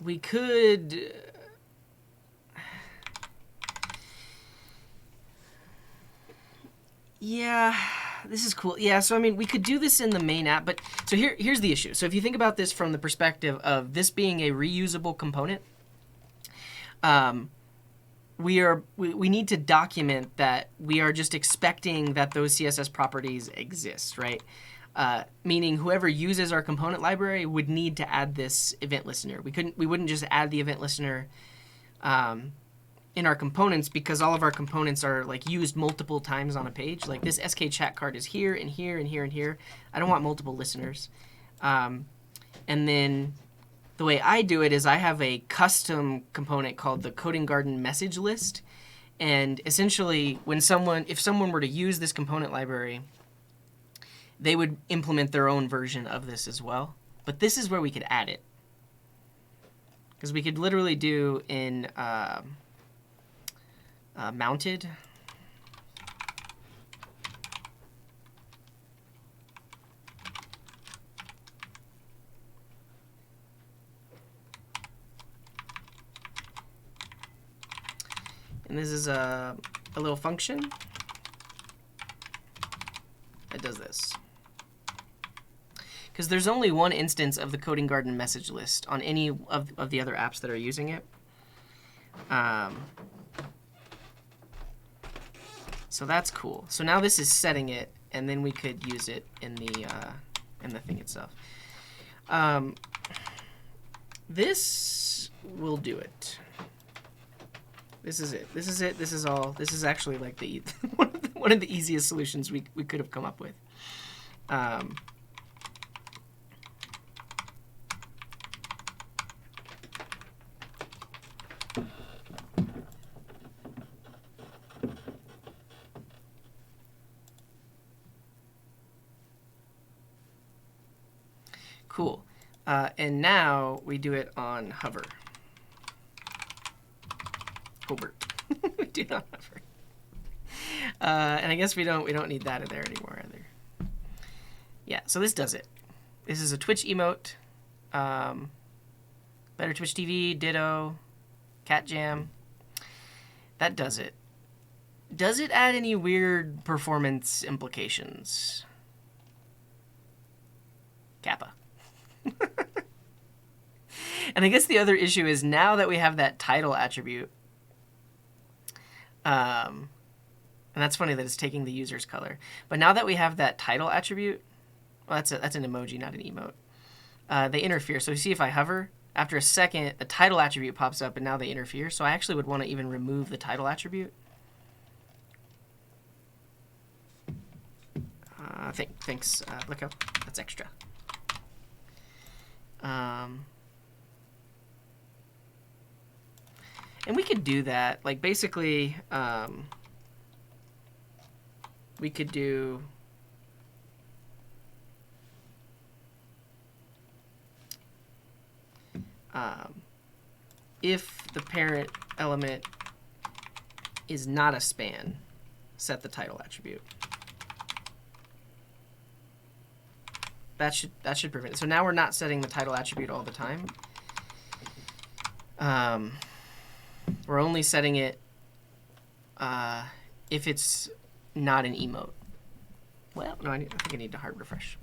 we could... Yeah, this is cool. Yeah, so I mean, we could do this in the main app, but so here's the issue. So if you think about this from the perspective of this being a reusable component, we need to document that we are just expecting that those CSS properties exist, right? meaning whoever uses our component library would need to add this event listener. We wouldn't just add the event listener in our components, because all of our components are like used multiple times on a page. Like this SK chat card is here and here and here and here. I don't want multiple listeners. And then the way I do it is I have a custom component called the Coding Garden message list. And essentially, if someone were to use this component library, they would implement their own version of this as well. But this is where we could add it. Because we could literally do in mounted. And this is a little function that does this. Because there's only one instance of the Coding Garden message list on any of the other apps that are using it. So that's cool. So now this is setting it, and then we could use it in the thing itself. This will do it. This is it. This is it. This is all. This is actually like the one of the easiest solutions we could have come up with. Cool. And now we do it on hover. Hobart. We do not hover. And I guess we don't need that in there anymore either. Yeah, so this does it. This is a Twitch emote. Better Twitch TV, Ditto, Cat Jam. That does it. Does it add any weird performance implications? Kappa. And I guess the other issue is now that we have that title attribute, and that's funny that it's taking the user's color. But now that we have that title attribute, well, that's an emoji, not an emote. They interfere. So you see if I hover, after a second, the title attribute pops up, and now they interfere. So I actually would want to even remove the title attribute. Thanks, look up. That's extra. And we could do that. Like basically, we could do if the parent element is not a span, set the title attribute. That should prevent it. So now we're not setting the title attribute all the time. We're only setting it if it's not an emote. Well, no, I think I need to hard refresh.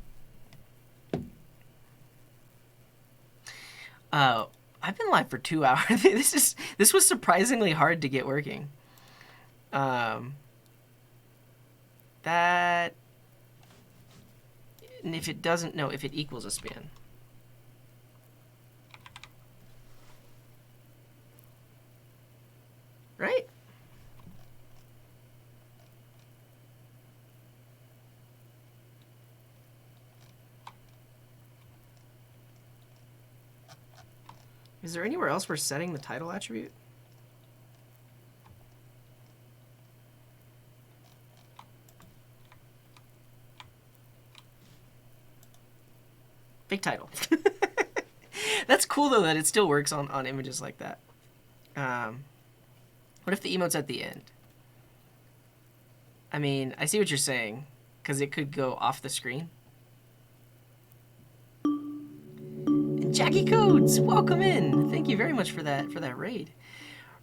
I've been live for 2 hours. This was surprisingly hard to get working. That. And if it doesn't know if it equals a span. Right? Is there anywhere else we're setting the title attribute? Big title. That's cool though that it still works on images like that. What if the emote's at the end? I mean, I see what you're saying, because it could go off the screen. And Jackie Codes, welcome in. Thank you very much for that raid.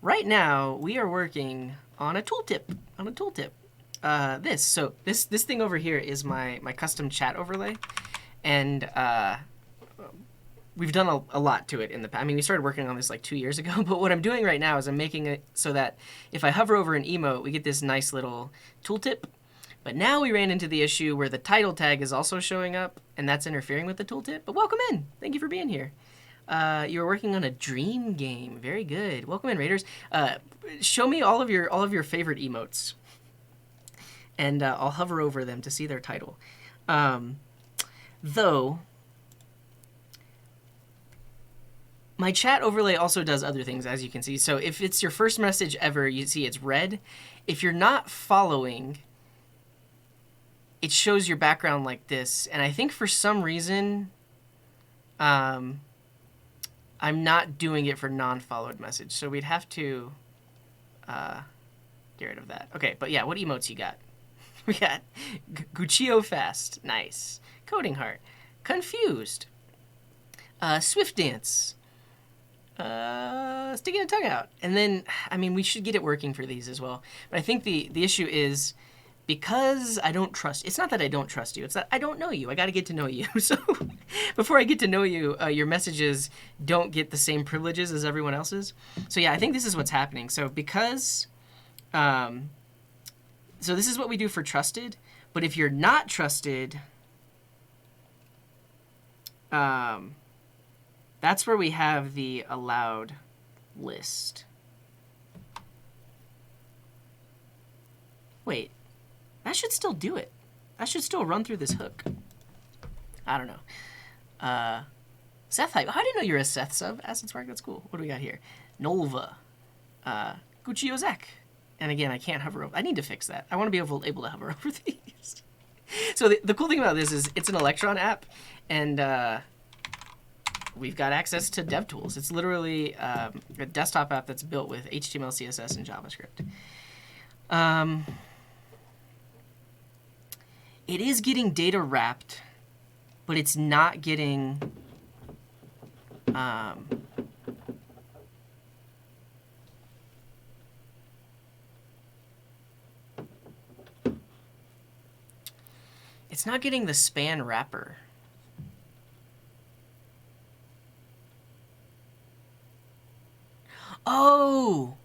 Right now, we are working on a tooltip. This thing over here is my custom chat overlay, and we've done a lot to it in the past. I mean, we started working on this like 2 years ago, but what I'm doing right now is I'm making it so that if I hover over an emote, we get this nice little tooltip But now we ran into the issue where the title tag is also showing up, and that's interfering with the tooltip. But welcome in. Thank you for being here. You were working on a dream game. Very good. Welcome in, Raiders. Show me all of your favorite emotes, and I'll hover over them to see their title. Though my chat overlay also does other things, as you can see. So if it's your first message ever, you see it's red. If you're not following, it shows your background like this. And I think for some reason, I'm not doing it for non-followed message. So we'd have to get rid of that. Okay, but yeah, what emotes you got? We got Guccio Fast. Nice. Coding Heart. Confused. Swift Dance. Sticking a tongue out. And then, I mean, we should get it working for these as well. But I think the issue is because I don't trust, it's not that I don't trust you, it's that I don't know you. I got to get to know you. So before I get to know you, your messages don't get the same privileges as everyone else's. So yeah, I think this is what's happening. So because, so this is what we do for trusted, but if you're not trusted, that's where we have the allowed list. Wait, that should still do it. That should still run through this hook. I don't know. Seth Hype. I didn't know you're a Seth sub. Acid Spark, that's cool. What do we got here? Nolva. Guccio Zek. And again, I can't hover over. I need to fix that. I want to be able to hover over these. So the cool thing about this is it's an Electron app, and we've got access to DevTools. It's literally a desktop app that's built with HTML, CSS, and JavaScript. It is getting data wrapped, but it's not getting it's not getting the span wrapper. Oh,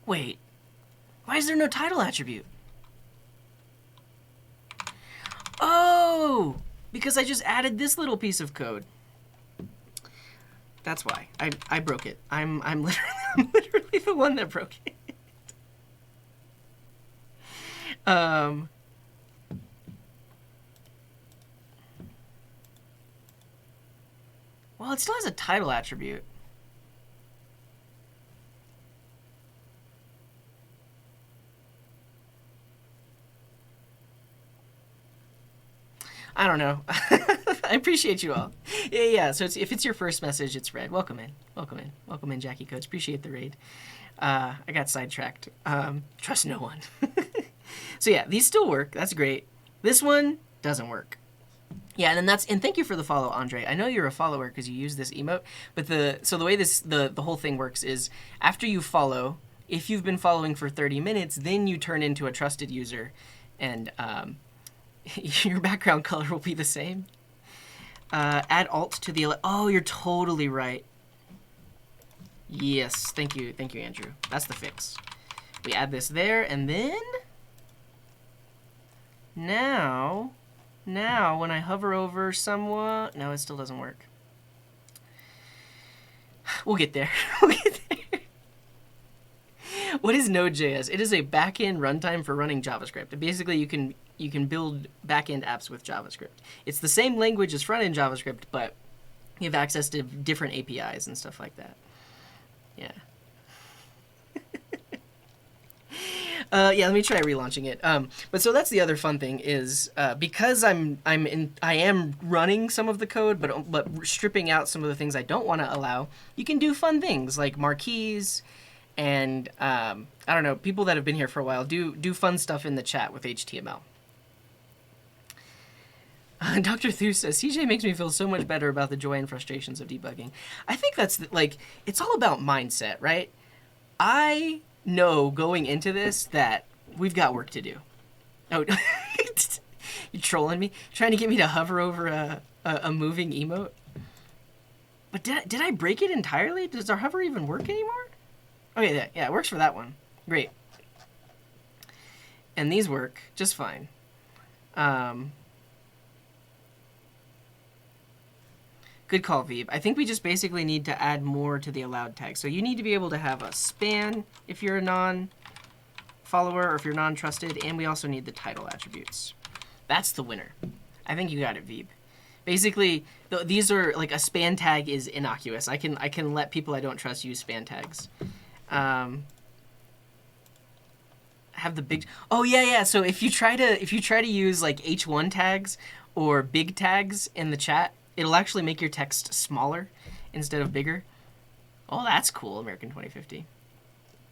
wait. Why is there no title attribute? Oh, because I just added this little piece of code. That's why. I broke it. I'm literally the one that broke it. Well, it still has a title attribute. I don't know. I appreciate you all. Yeah. So if it's your first message, it's red. Welcome in. Welcome in. Welcome in, Jackie Codes. Appreciate the raid. I got sidetracked. Trust no one. So yeah, these still work. That's great. This one doesn't work. Yeah, and thank you for the follow, Andre. I know you're a follower because you use this emote, but the way the whole thing works is after you follow, if you've been following for 30 minutes, then you turn into a trusted user, and your background color will be the same. Add alt to the... Oh, you're totally right. Yes, thank you, Andrew. That's the fix. We add this there, and then... Now, when I hover over someone... No, it still doesn't work. We'll get there. We'll get there. What is node.js? It is a backend runtime for running JavaScript. Basically, you can build backend apps with JavaScript. It's the same language as front-end JavaScript, but you have access to different APIs and stuff like that. Yeah. Yeah, let me try relaunching it. But so that's the other fun thing is because I am running some of the code, but stripping out some of the things I don't want to allow. You can do fun things like marquees, and I don't know, people that have been here for a while do fun stuff in the chat with HTML. Dr. Thu says, CJ makes me feel so much better about the joy and frustrations of debugging. I think that's, it's all about mindset, right? I know going into this that we've got work to do. Oh, you trolling me? Trying to get me to hover over a moving emote? But did I break it entirely? Does our hover even work anymore? Okay, yeah, it works for that one. Great. And these work just fine. Good call, Veeb. I think we just basically need to add more to the allowed tag. So you need to be able to have a span if you're a non-follower or if you're non-trusted, and we also need the title attributes. That's the winner. I think you got it, Veeb. Basically, these are like a span tag is innocuous. I can let people I don't trust use span tags. Have the big. Oh yeah. So if you try to use like H1 tags or big tags in the chat, it'll actually make your text smaller instead of bigger. Oh, that's cool, American 2050.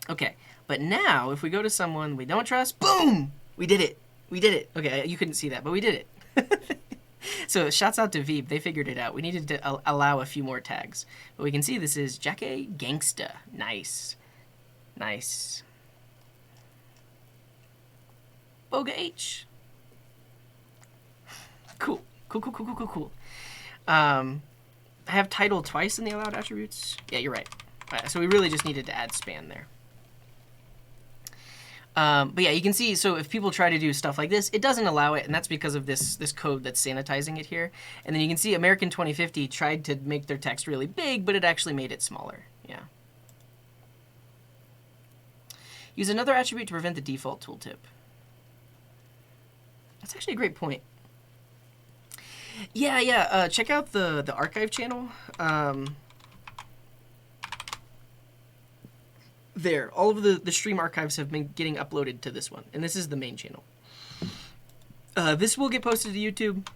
Okay, but now if we go to someone we don't trust, boom, we did it. We did it. Okay, you couldn't see that, but we did it. So shouts out to Veeb. They figured it out. We needed to allow a few more tags. But we can see this is Jackie Gangsta. Nice. Nice. Boga H. Cool. Cool. I have title twice in the allowed attributes. Yeah, you're right. So we really just needed to add span there. But yeah, you can see, so if people try to do stuff like this, it doesn't allow it, and that's because of this code that's sanitizing it here. And then you can see American 2050 tried to make their text really big, but it actually made it smaller. Yeah. Use another attribute to prevent the default tooltip. That's actually a great point. Yeah. Check out the archive channel. There, all of the stream archives have been getting uploaded to this one, and this is the main channel. This will get posted to YouTube.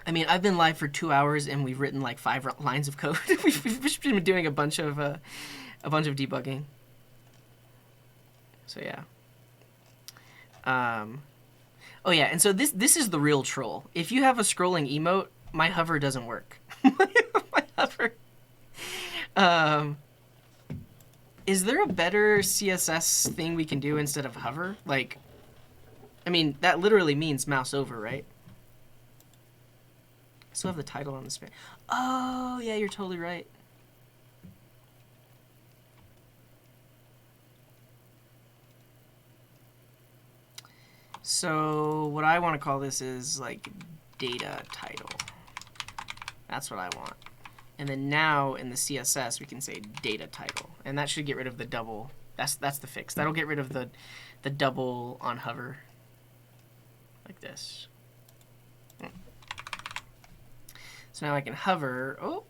I mean, I've been live for 2 hours, and we've written like 5 lines of code. We've just been doing a bunch of debugging. So yeah. Oh yeah, and so this is the real troll. If you have a scrolling emote, my hover doesn't work. My hover. Is there a better CSS thing we can do instead of hover? Like, I mean, that literally means mouse over, right? I still have the title on the span. Oh, yeah, you're totally right. So what I want to call this is like data title. That's what I want. And then now in the CSS, we can say data title. And that should get rid of the double. That's the fix. That'll get rid of the double on hover. Like this. So now I can hover. Oh.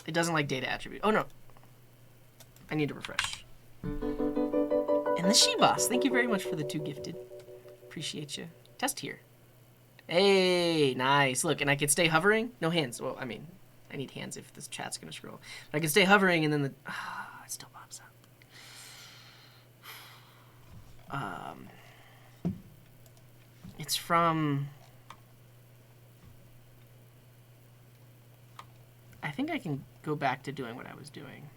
It doesn't like data attribute. Oh, no. I need to refresh. And the She-Boss. Thank you very much for the 2 gifted. Appreciate you. Test here. Hey, nice. Look, and I can stay hovering. No hands. Well, I mean, I need hands if this chat's going to scroll. But I can stay hovering, and then it still pops up. It's from... I think I can go back to doing what I was doing.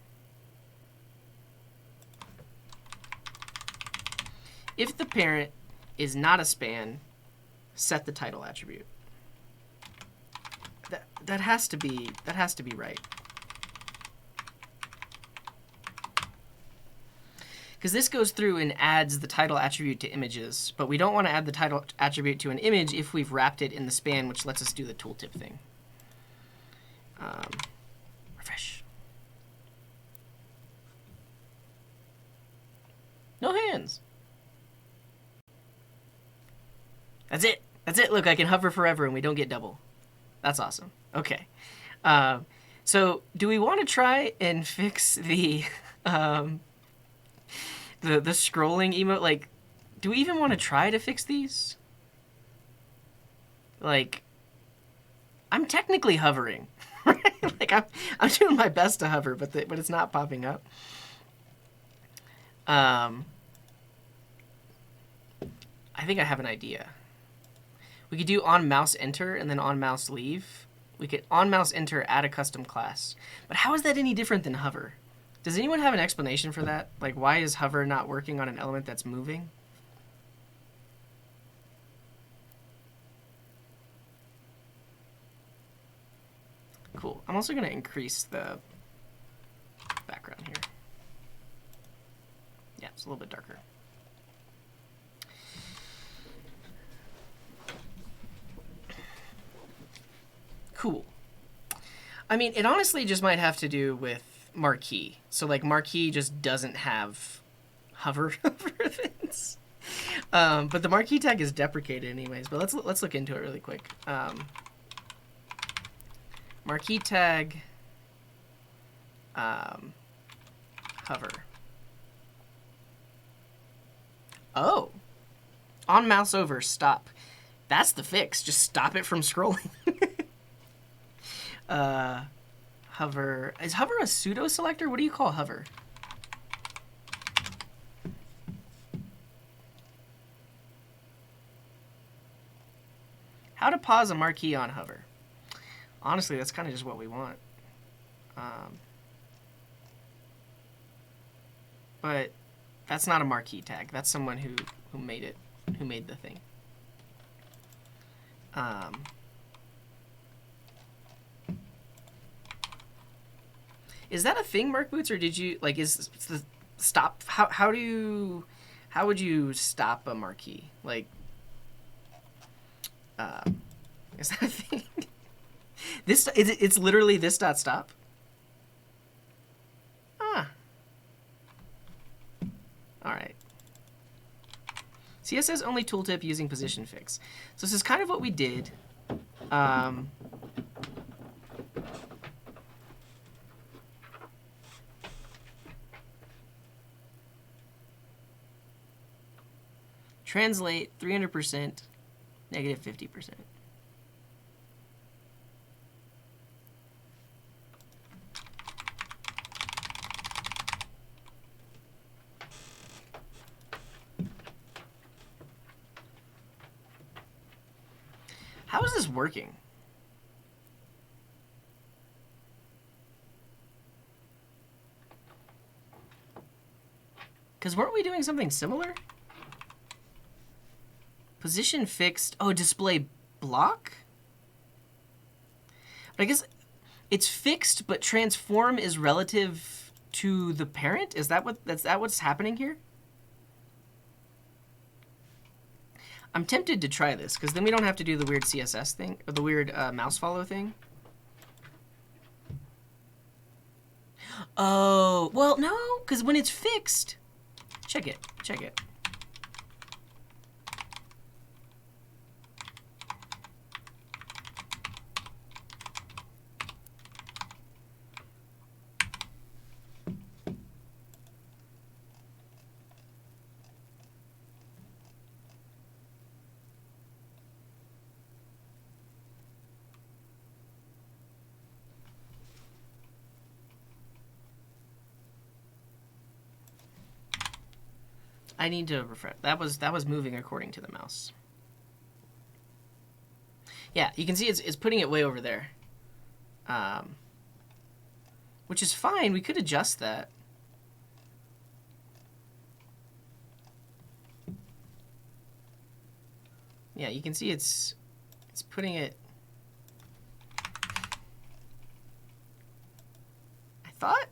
If the parent is not a span, set the title attribute. That has to be right. Because this goes through and adds the title attribute to images, but we don't want to add the title attribute to an image if we've wrapped it in the span, which lets us do the tooltip thing. Refresh. No hands. That's it. That's it. Look, I can hover forever and we don't get double. That's awesome. Okay. So do we want to try and fix the scrolling emote? Like, do we even want to try to fix these? Like, I'm technically hovering, right? Like I'm doing my best to hover, but it's not popping up. I think I have an idea. We could do on mouse enter and then on mouse leave. We could on mouse enter add a custom class. But how is that any different than hover? Does anyone have an explanation for that? Like, why is hover not working on an element that's moving? Cool. I'm also going to increase the background here. Yeah, it's a little bit darker. Cool. I mean, it honestly just might have to do with marquee. So like marquee just doesn't have hover over things. But the marquee tag is deprecated anyways. But let's look into it really quick. Marquee tag hover. Oh, on mouse over, stop. That's the fix. Just stop it from scrolling. Hover. Is hover a pseudo selector? What do you call hover? How to pause a marquee on hover. Honestly, that's kind of just what we want. But that's not a marquee tag. That's someone who made it, who made the thing. Is that a thing, Mark Boots, or did you like? Is the stop? How would you stop a marquee? Like, is that a thing? This it's literally this dot stop. Ah. All right. CSS only tooltip using position fix. So this is kind of what we did. Translate 300%, negative 50%. How is this working? Because weren't we doing something similar? Position fixed. Oh, display block? But I guess it's fixed, but transform is relative to the parent? Is that what's happening here? I'm tempted to try this, because then we don't have to do the weird CSS thing, or the weird mouse follow thing. Oh, well, no, because when it's fixed, check it. I need to refresh. That was moving according to the mouse. Yeah, you can see it's putting it way over there. Which is fine. We could adjust that. Yeah, you can see it's putting it. I thought.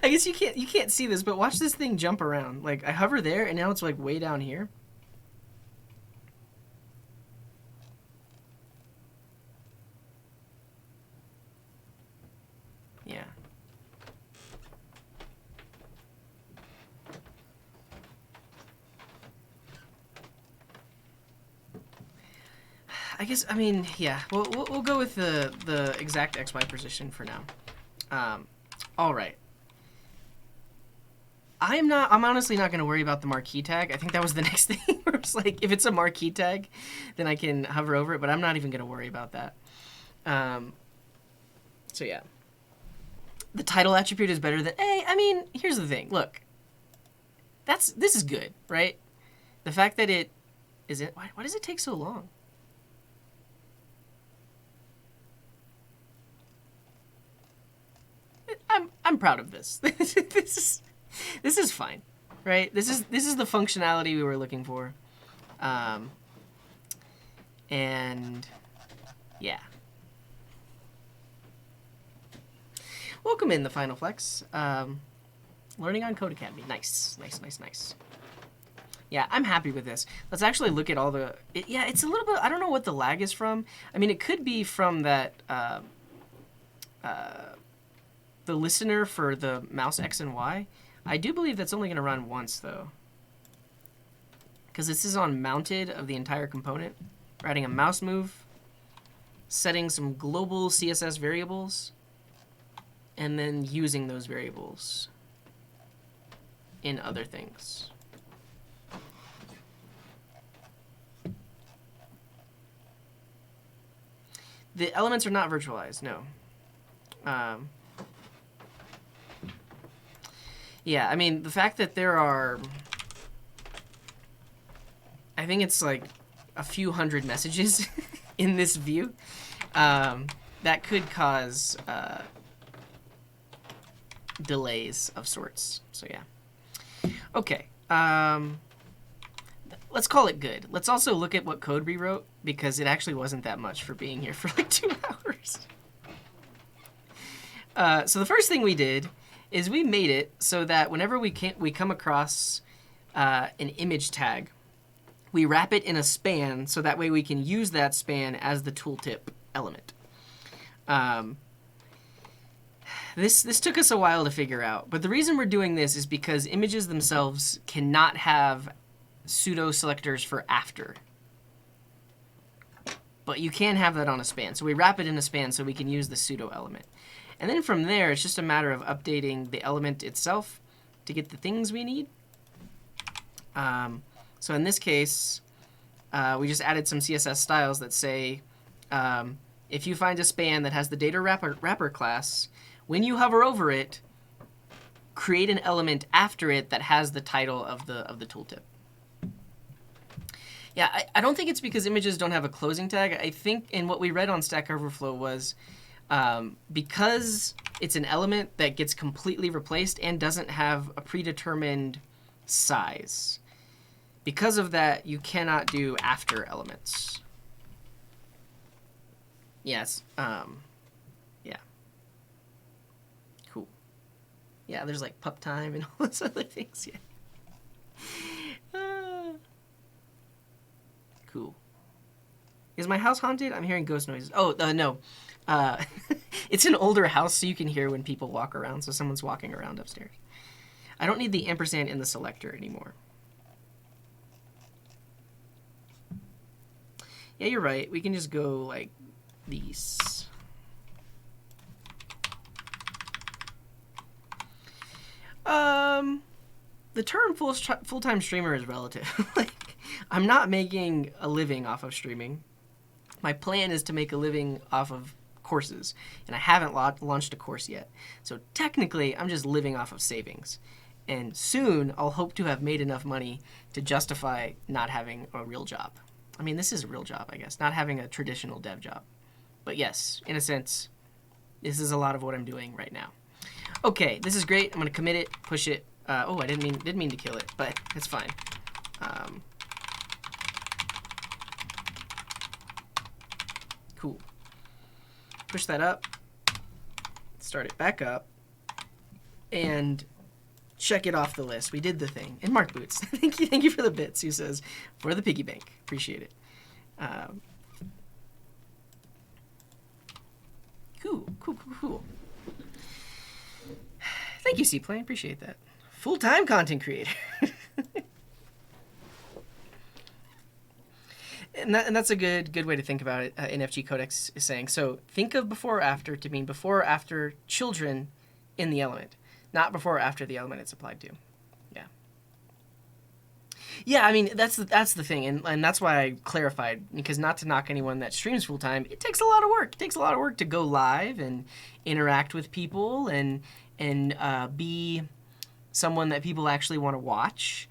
I guess you can't see this, but watch this thing jump around. Like I hover there, and now it's like way down here. Yeah. I guess, I mean, yeah. We'll go with the exact XY position for now. All right. I'm honestly not going to worry about the marquee tag. I think that was the next thing. Where it's like, if it's a marquee tag, then I can hover over it, but I'm not even going to worry about that. So yeah. The title attribute is better than, hey, I mean, here's the thing. Look, this is good, right? The fact that why does it take so long? I'm proud of this. This is fine, right? This is the functionality we were looking for, and yeah. Welcome in the Final Flex. Learning on Code Academy. Nice. Yeah, I'm happy with this. Let's actually look at all the... yeah, it's a little bit... I don't know what the lag is from. I mean, it could be from that... the listener for the mouse X and Y. I do believe that's only going to run once, though. Because this is on mounted of the entire component. We're adding a mouse move. Setting some global CSS variables. And then using those variables in other things. The elements are not virtualized, no. Yeah, I mean, the fact that there are... I think it's like a few hundred messages in this view. That could cause delays of sorts. So, yeah. Okay. Let's call it good. Let's also look at what code we wrote, because it actually wasn't that much for being here for like 2 hours. So the first thing we did is we made it so that whenever we come across an image tag, we wrap it in a span so that way we can use that span as the tooltip element. This took us a while to figure out, but the reason we're doing this is because images themselves cannot have pseudo selectors for after. But you can have that on a span. So we wrap it in a span so we can use the pseudo element. And then from there, it's just a matter of updating the element itself to get the things we need. So in this case, we just added some CSS styles that say, if you find a span that has the data wrapper class, when you hover over it, create an element after it that has the title of the tooltip. Yeah, I don't think it's because images don't have a closing tag. I think in what we read on Stack Overflow was because it's an element that gets completely replaced and doesn't have a predetermined size. Because of that, you cannot do after elements. Yes. Yeah. Cool. Yeah, there's like pup time and all those other things. Yeah. Cool. Is my house haunted? I'm hearing ghost noises. Oh, no. It's an older house, so you can hear when people walk around. So someone's walking around upstairs. I don't need the ampersand in the selector anymore. Yeah, you're right. We can just go like these. The term full-time streamer is relative. Like, I'm not making a living off of streaming. My plan is to make a living off of courses, and I haven't launched a course yet. So technically, I'm just living off of savings. And soon, I'll hope to have made enough money to justify not having a real job. I mean, this is a real job, I guess, not having a traditional dev job. But yes, in a sense, this is a lot of what I'm doing right now. Okay, this is great. I'm going to commit it, push it. Oh, I didn't mean to kill it, but it's fine. Cool. Push that up. Start it back up. And check it off the list. We did the thing. And Mark Boots, thank you for the bits, who says, for the piggy bank. Appreciate it. Cool. Thank you, Seaplane. Appreciate that. Full-time content creator. And that's a good way to think about it. NFG Codex is saying. So think of before or after to mean before or after children in the element, not before or after the element it's applied to. Yeah. Yeah, I mean, that's the thing, and that's why I clarified, because not to knock anyone that streams full-time, it takes a lot of work. It takes a lot of work to go live and interact with people and be someone that people actually want to watch.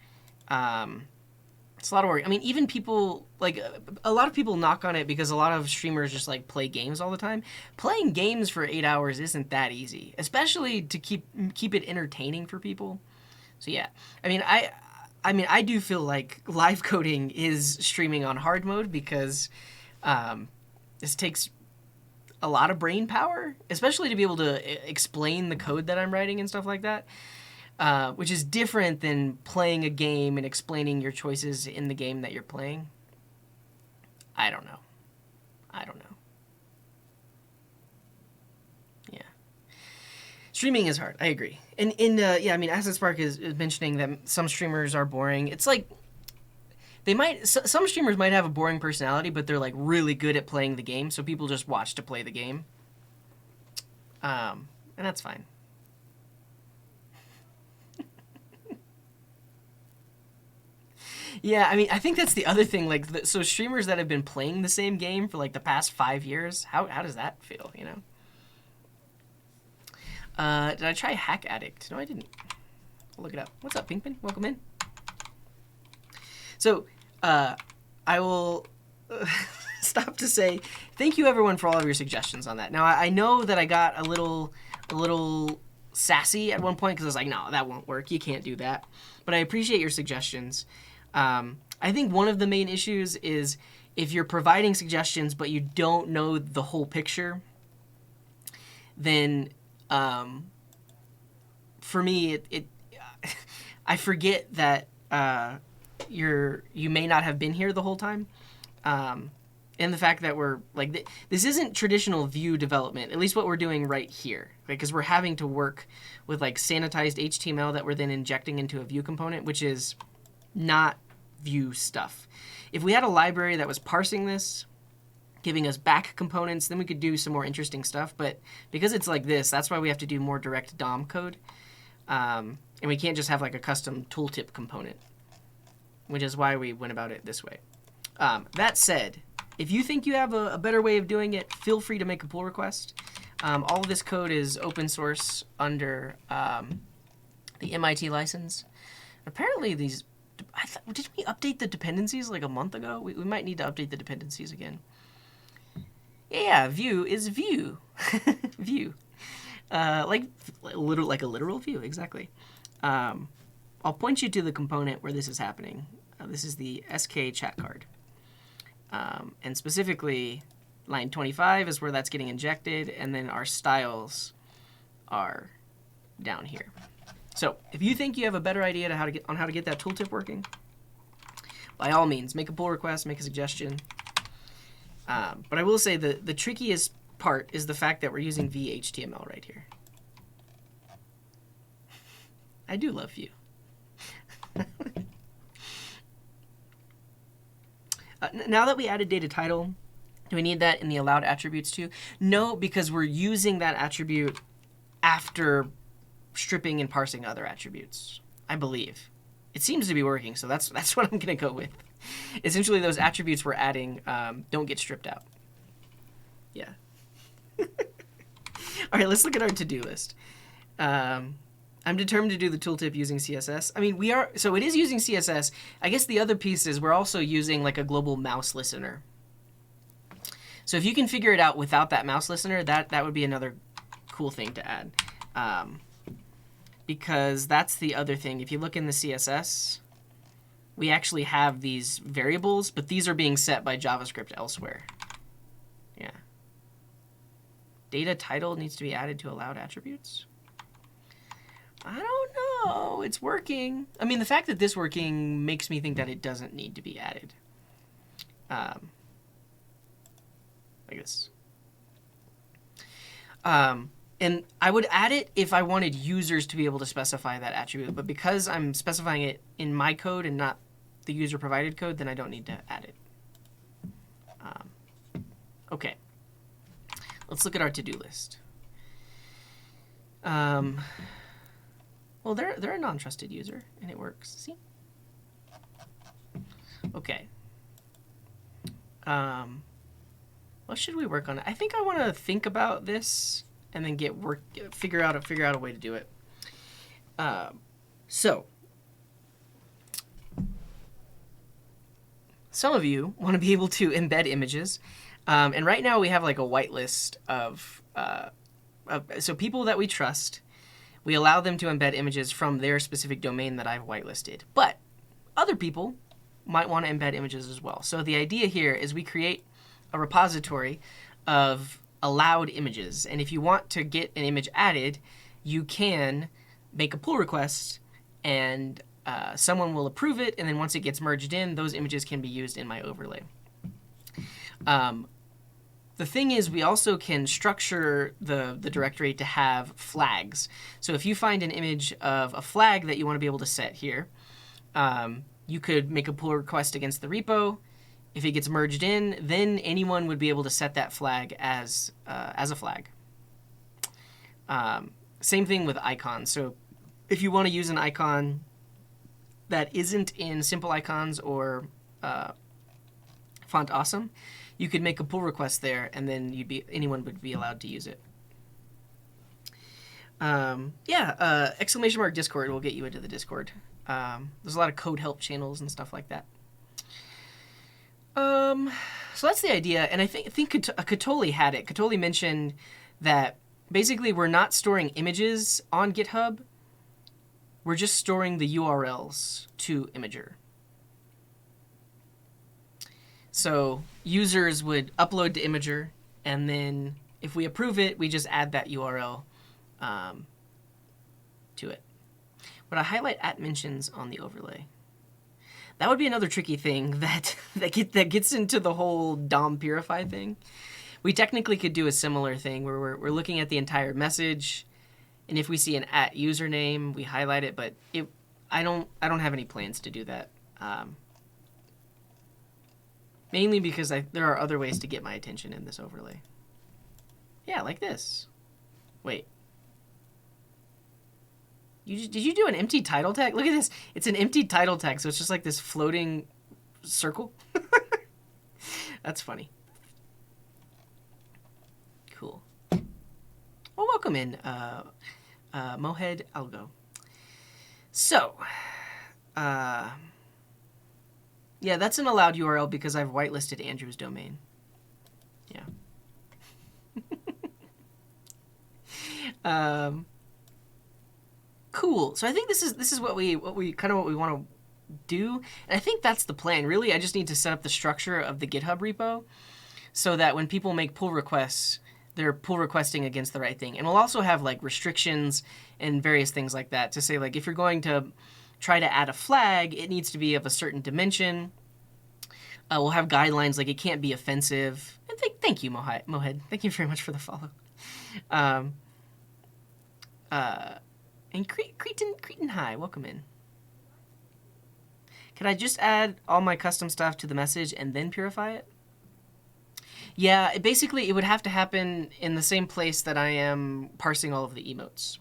It's a lot of work. I mean, even people, like, a lot of people knock on it because a lot of streamers just, like, play games all the time. Playing games for 8 hours isn't that easy, especially to keep it entertaining for people. So, yeah. I do feel like live coding is streaming on hard mode because this takes a lot of brain power, especially to be able to explain the code that I'm writing and stuff like that. Which is different than playing a game and explaining your choices in the game that you're playing. I don't know. Yeah. Streaming is hard. I agree. And Acid Spark is mentioning that some streamers are boring. It's like some streamers might have a boring personality, but they're like really good at playing the game, so people just watch to play the game. And that's fine. Yeah, I mean, I think that's the other thing. Like, so streamers that have been playing the same game for like the past 5 years, how does that feel? You know? Did I try Hack Addict? No, I didn't. I'll look it up. What's up, Pinkman? Welcome in. So, I will stop to say thank you everyone for all of your suggestions on that. Now, I know that I got a little sassy at one point because I was like, no, that won't work. You can't do that. But I appreciate your suggestions. I think one of the main issues is if you're providing suggestions but you don't know the whole picture, then for me, I forget that you may not have been here the whole time. And the fact that we're like, this isn't traditional Vue development, at least what we're doing right here, because we're having to work with like sanitized HTML that we're then injecting into a Vue component, which is not Vue stuff. If we had a library that was parsing this, giving us back components, then we could do some more interesting stuff. But because it's like this, that's why we have to do more direct DOM code. And we can't just have like a custom tooltip component, which is why we went about it this way. That said, if you think you have a better way of doing it, feel free to make a pull request. All of this code is open source under the MIT license. Apparently these... did we update the dependencies like a month ago? We might need to update the dependencies again. Yeah, Vue is Vue. Vue. Like a literal view, exactly. I'll point you to the component where this is happening. This is the SK chat card. And specifically, line 25 is where that's getting injected, and then our styles are down here. So if you think you have a better idea how to get that tooltip working, by all means, make a pull request, make a suggestion. But I will say the trickiest part is the fact that we're using vHTML right here. I do love Vue. Now that we added data title, do we need that in the allowed attributes too? No, because we're using that attribute after stripping and parsing other attributes, I believe. It seems to be working, so that's what I'm going to go with. Essentially, those attributes we're adding don't get stripped out. Yeah. All right, let's look at our to-do list. I'm determined to do the tooltip using CSS. I mean, so it is using CSS. I guess the other piece is we're also using like a global mouse listener. So if you can figure it out without that mouse listener, that would be another cool thing to add. Because that's the other thing. If you look in the CSS, we actually have these variables, but these are being set by JavaScript elsewhere. Yeah. Data title needs to be added to allowed attributes. I don't know. It's working. I mean, the fact that this working makes me think that it doesn't need to be added. Like this. And I would add it if I wanted users to be able to specify that attribute. But because I'm specifying it in my code and not the user-provided code, then I don't need to add it. Okay. Let's look at our to-do list. Well, they're a non-trusted user, and it works. See? Okay. What should we work on? I think I want to think about this and then figure out a way to do it. So some of you want to be able to embed images. And right now we have like a whitelist so people that we trust, we allow them to embed images from their specific domain that I've whitelisted. But other people might want to embed images as well. So the idea here is we create a repository of allowed images. And if you want to get an image added, you can make a pull request and someone will approve it. And then once it gets merged in, those images can be used in my overlay. The thing is, we also can structure the directory to have flags. So if you find an image of a flag that you want to be able to set here, you could make a pull request against the repo. If it gets merged in, then anyone would be able to set that flag as a flag. Same thing with icons. So if you want to use an icon that isn't in Simple Icons or Font Awesome, you could make a pull request there, and then anyone would be allowed to use it. Exclamation mark Discord will get you into the Discord. There's a lot of code help channels and stuff like that. So that's the idea, and I think Katoli had it. Katoli mentioned that basically we're not storing images on GitHub. We're just storing the URLs to Imager. So users would upload to Imager, and then if we approve it, we just add that URL to it. Would I highlight @mentions on the overlay? That would be another tricky thing that gets into the whole DOM purify thing. We technically could do a similar thing where we're looking at the entire message, and if we see an @username, we highlight it. But I don't have any plans to do that. Mainly because there are other ways to get my attention in this overlay. Yeah, like this. Wait. Did you do an empty title tag? Look at this. It's an empty title tag, so it's just like this floating circle. That's funny. Cool. Well, welcome in, Mohed Algo. So, yeah, that's an allowed URL because I've whitelisted Andrew's domain. Yeah. Cool. So I think this is what we want to do, and I think that's the plan. Really, I just need to set up the structure of the GitHub repo so that when people make pull requests, they're pull requesting against the right thing. And we'll also have like restrictions and various things like that to say, like, if you're going to try to add a flag, it needs to be of a certain dimension. We'll have guidelines, like it can't be offensive. And thank you, Mohed. Thank you very much for the follow. And Cretan High, welcome in. Can I just add all my custom stuff to the message and then purify it? Yeah, basically it would have to happen in the same place that I am parsing all of the emotes.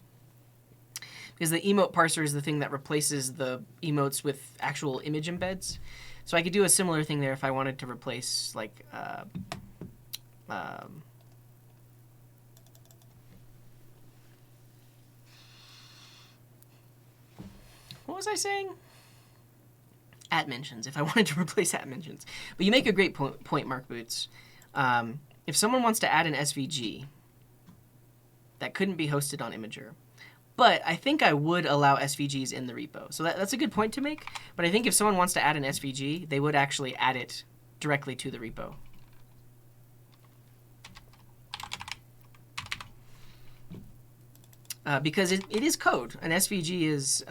Because the emote parser is the thing that replaces the emotes with actual image embeds. So I could do a similar thing there if I wanted to replace, like, what was I saying? @mentions, if I wanted to replace @mentions. But you make a great point, Mark Boots. If someone wants to add an SVG, that couldn't be hosted on Imager. But I think I would allow SVGs in the repo. So that's a good point to make. But I think if someone wants to add an SVG, they would actually add it directly to the repo. Because it is code. An SVG is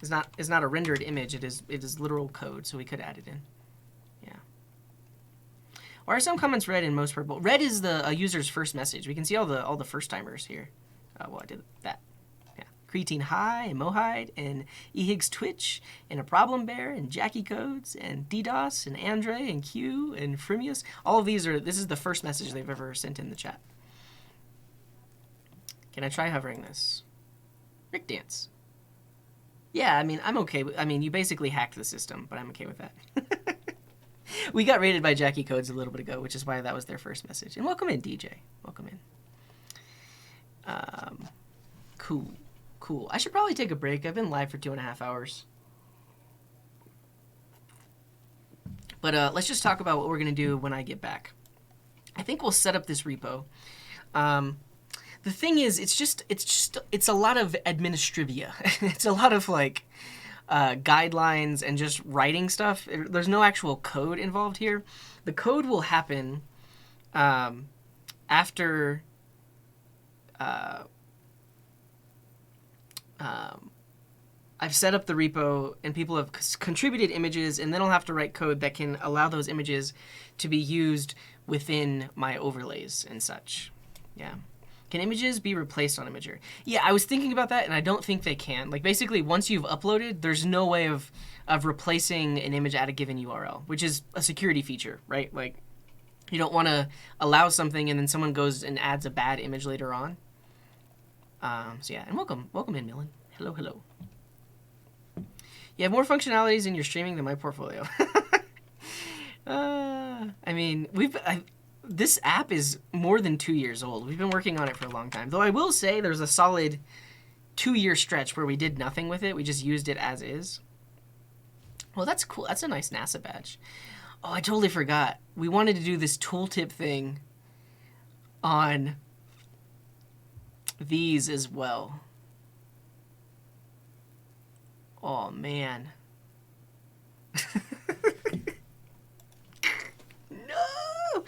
not a rendered image. It is literal code. So we could add it in. Yeah. Why are some comments red and most purple? Red is the user's first message. We can see all the first timers here. Well, I did that. Yeah. Creatine High and Mohide and Ehig's Twitch and A Problem Bear and Jackie Codes and DDoS and Andre and Q and Frimius. All of these this is the first message they've ever sent in the chat. Can I try hovering this? Rick Dance. Yeah, I mean, I'm okay. You basically hacked the system, but I'm okay with that. We got raided by Jackie Codes a little bit ago, which is why that was their first message. And welcome in, DJ. Welcome in. Cool. I should probably take a break. I've been live for 2.5 hours. But let's just talk about what we're going to do when I get back. I think we'll set up this repo. The thing is, it's a lot of administrivia. It's a lot of like guidelines and just writing stuff. There's no actual code involved here. The code will happen after I've set up the repo and people have contributed images, and then I'll have to write code that can allow those images to be used within my overlays and such. Yeah. Can images be replaced on Imager? Yeah, I was thinking about that, and I don't think they can. Like, basically, once you've uploaded, there's no way of replacing an image at a given URL, which is a security feature, right? Like, you don't want to allow something and then someone goes and adds a bad image later on. So yeah, and welcome in, Millen. Hello, hello. You have more functionalities in your streaming than my portfolio. I mean, this app is more than 2 years old. We've been working on it for a long time. Though I will say there's a solid 2-year stretch where we did nothing with it. We just used it as is. Well, that's cool. That's a nice NASA badge. Oh, I totally forgot. We wanted to do this tooltip thing on these as well. Oh, man. No!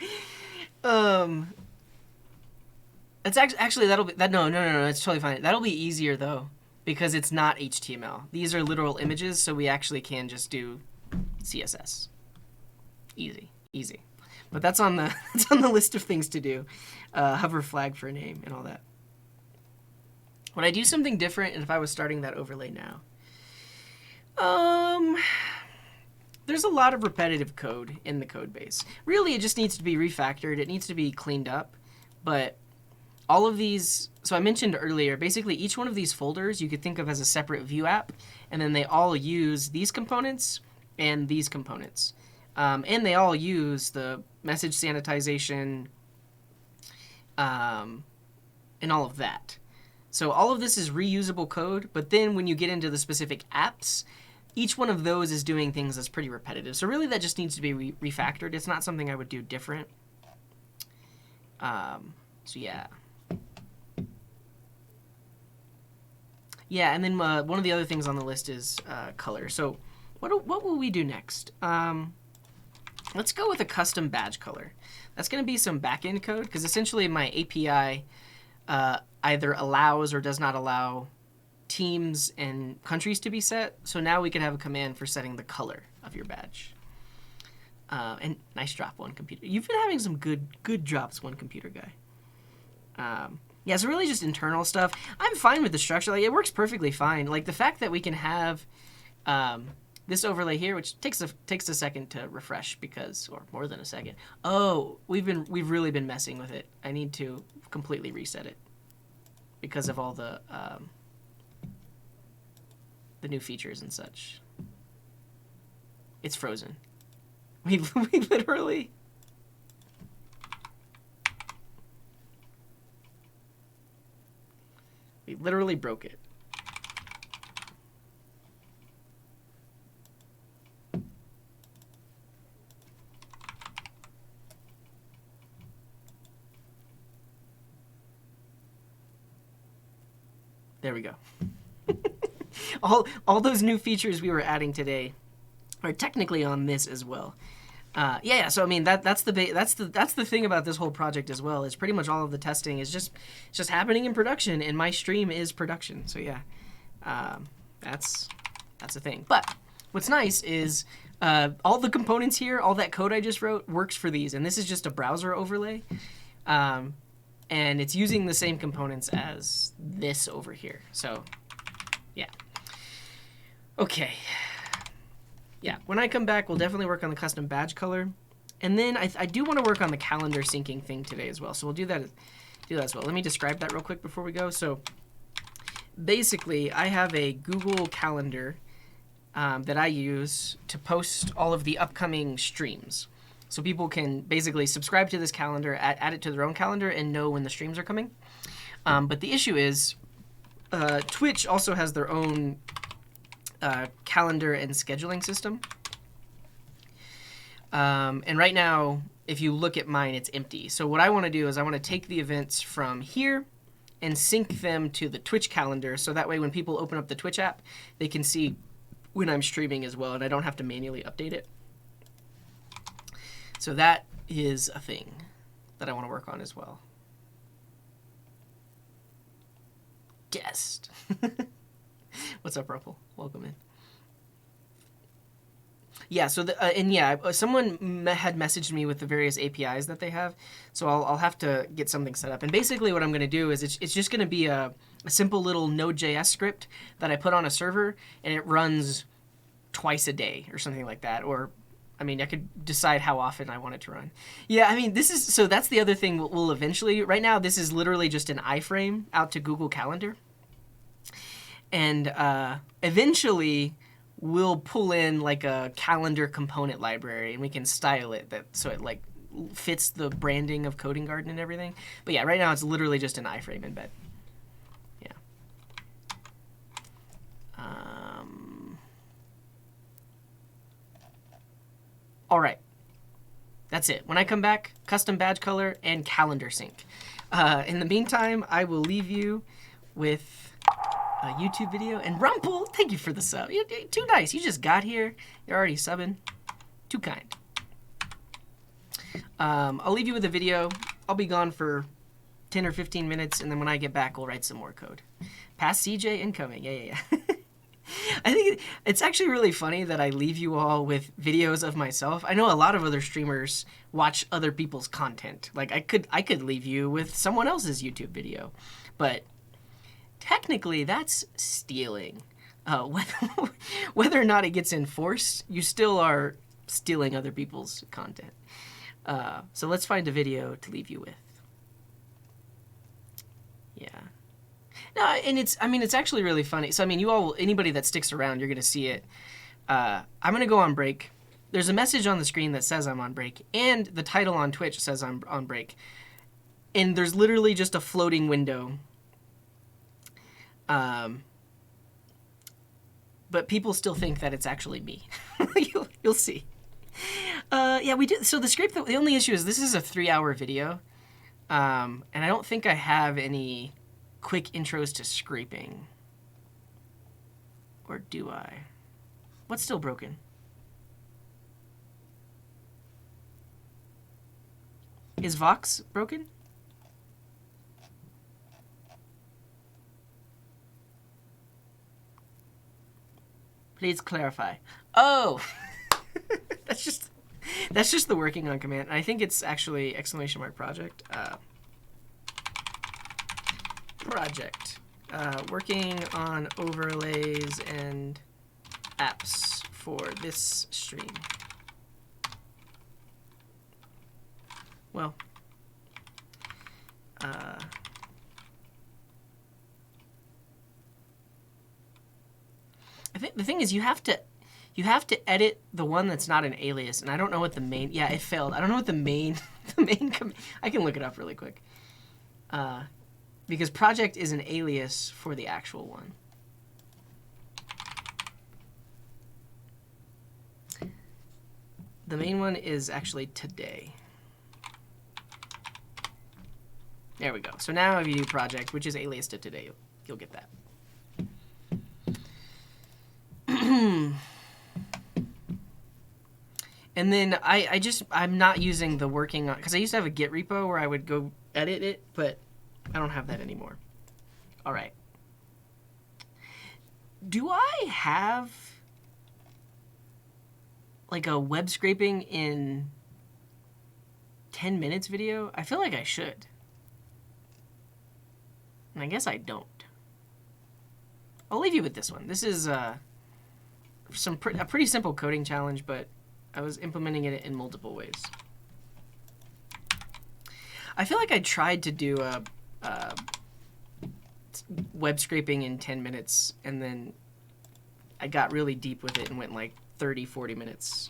It's actually that'll be that no, it's totally fine. That'll be easier though, because it's not HTML. These are literal images, so we actually can just do CSS. Easy. But that's on the list of things to do. Hover flag for a name and all that. Would I do something different if I was starting that overlay now? There's a lot of repetitive code in the code base. Really, it just needs to be refactored. It needs to be cleaned up. But all of these, so I mentioned earlier, basically each one of these folders you could think of as a separate Vue app, and then they all use these components and these components. And they all use the message sanitization and all of that. So all of this is reusable code, but then when you get into the specific apps, each one of those is doing things that's pretty repetitive. So really that just needs to be refactored. It's not something I would do different. So yeah. Yeah, and then one of the other things on the list is color. So what will we do next? Let's go with a custom badge color. That's going to be some backend code, because essentially my API either allows or does not allow teams and countries to be set. So now we can have a command for setting the color of your badge. And nice drop, One Computer. You've been having some good drops, One Computer guy. Yeah, so really just internal stuff. I'm fine with the structure. Like, it works perfectly fine. Like, the fact that we can have this overlay here, which takes a second to refresh, because, or more than a second. Oh, we've really been messing with it. I need to completely reset it because of all the new features and such. It's frozen. We literally... We literally broke it. There we go. all those new features we were adding today are technically on this as well. Yeah. So I mean that's the thing about this whole project as well. Is pretty much all of the testing is just happening in production, and my stream is production. So yeah, that's the thing. But what's nice is all the components here, all that code I just wrote works for these, and this is just a browser overlay, and it's using the same components as this over here. So yeah. Okay. Yeah, when I come back, we'll definitely work on the custom badge color. And then I do want to work on the calendar syncing thing today as well. So we'll do that as well. Let me describe that real quick before we go. So basically, I have a Google Calendar that I use to post all of the upcoming streams. So people can basically subscribe to this calendar, add it to their own calendar, and know when the streams are coming. But the issue is Twitch also has their own calendar and scheduling system. And right now, if you look at mine, it's empty. So what I want to do is I want to take the events from here and sync them to the Twitch calendar. So that way when people open up the Twitch app, they can see when I'm streaming as well, and I don't have to manually update it. So that is a thing that I want to work on as well. Guest. What's up, Ruffle? Welcome in. Yeah, so someone had messaged me with the various APIs that they have, so I'll have to get something set up. And basically what I'm going to do is it's just going to be a simple little node.js script that I put on a server, and it runs twice a day or something like that. Or, I mean, I could decide how often I want it to run. Yeah, I mean, so that's the other thing we'll eventually, right now this is literally just an iframe out to Google Calendar. And eventually we'll pull in like a calendar component library, and we can style it so it like fits the branding of Coding Garden and everything. But yeah, right now it's literally just an iframe embed. Yeah. All right. That's it. When I come back, custom badge color and calendar sync. In the meantime, I will leave you with a YouTube video. And Rumple, thank you for the sub. You're too nice. You just got here. You're already subbing. Too kind. I'll leave you with a video. I'll be gone for 10 or 15 minutes, and then when I get back, we'll write some more code. Past CJ incoming. Yeah. I think it's actually really funny that I leave you all with videos of myself. I know a lot of other streamers watch other people's content. Like I could leave you with someone else's YouTube video, but technically that's stealing. Whether or not it gets enforced, you still are stealing other people's content. So let's find a video to leave you with. Yeah. No, and it's actually really funny. So, I mean, anybody that sticks around, you're going to see it. I'm going to go on break. There's a message on the screen that says I'm on break, and the title on Twitch says I'm on break. And there's literally just a floating window. But people still think that it's actually me. You'll see. Yeah, we did. So the script, the only issue is this is a 3-hour video. And I don't think I have any quick intros to scraping. Or do I? What's still broken? Is Vox broken? Please clarify. Oh! That's just the working on command. I think it's actually !project. Project. Working on overlays and apps for this stream. Well, I think the thing is you have to edit the one that's not an alias, and I don't know what the main. Yeah, it failed. I don't know what the main I can look it up really quick. Because project is an alias for the actual one. The main one is actually today. There we go. So now if you do project, which is alias to today, you'll get that. And then I'm not using the working on, because I used to have a Git repo where I would go edit it, but I don't have that anymore. All right. Do I have like a web scraping in 10 minutes video? I feel like I should. And I guess I don't. I'll leave you with this one. This is a pretty simple coding challenge, but I was implementing it in multiple ways. I feel like I tried to do a web scraping in 10 minutes, and then I got really deep with it and went like 30, 40 minutes.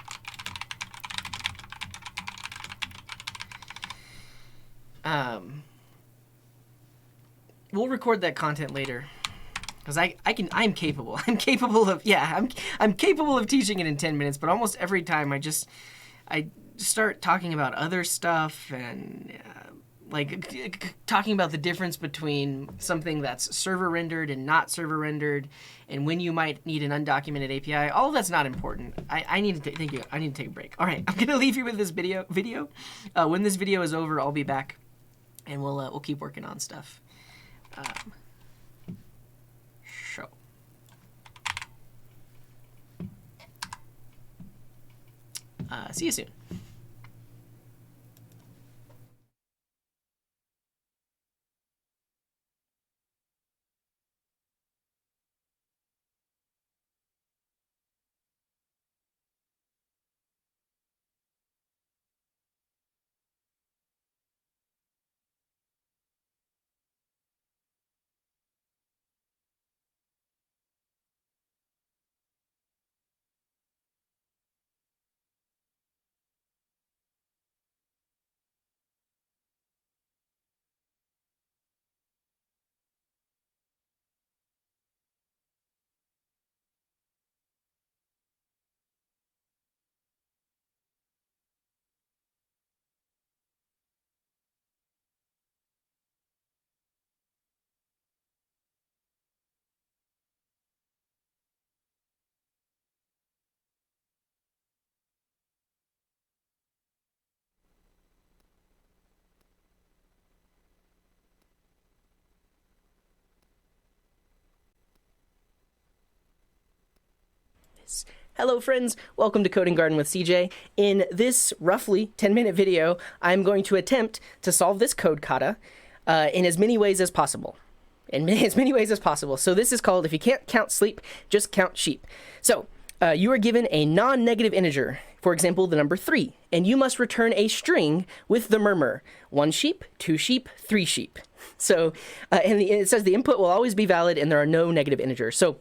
We'll record that content later. Because I'm capable. I'm capable of teaching it in 10 minutes, but almost every time I start talking about other stuff and like talking about the difference between something that's server rendered and not server rendered, and when you might need an undocumented API. All of that's not important. I need to thank you. I need to take a break. All right, I'm gonna leave you with this video. When this video is over, I'll be back, and we'll keep working on stuff. Show. See you soon. Hello friends, welcome to Coding Garden with CJ. In this roughly 10-minute video, I'm going to attempt to solve this code kata in as many ways as possible. So this is called, if you can't count sleep, just count sheep. So you are given a non-negative integer, for example, the number 3, and you must return a string with the murmur, 1 sheep, 2 sheep, 3 sheep. So, and it says the input will always be valid and there are no negative integers. So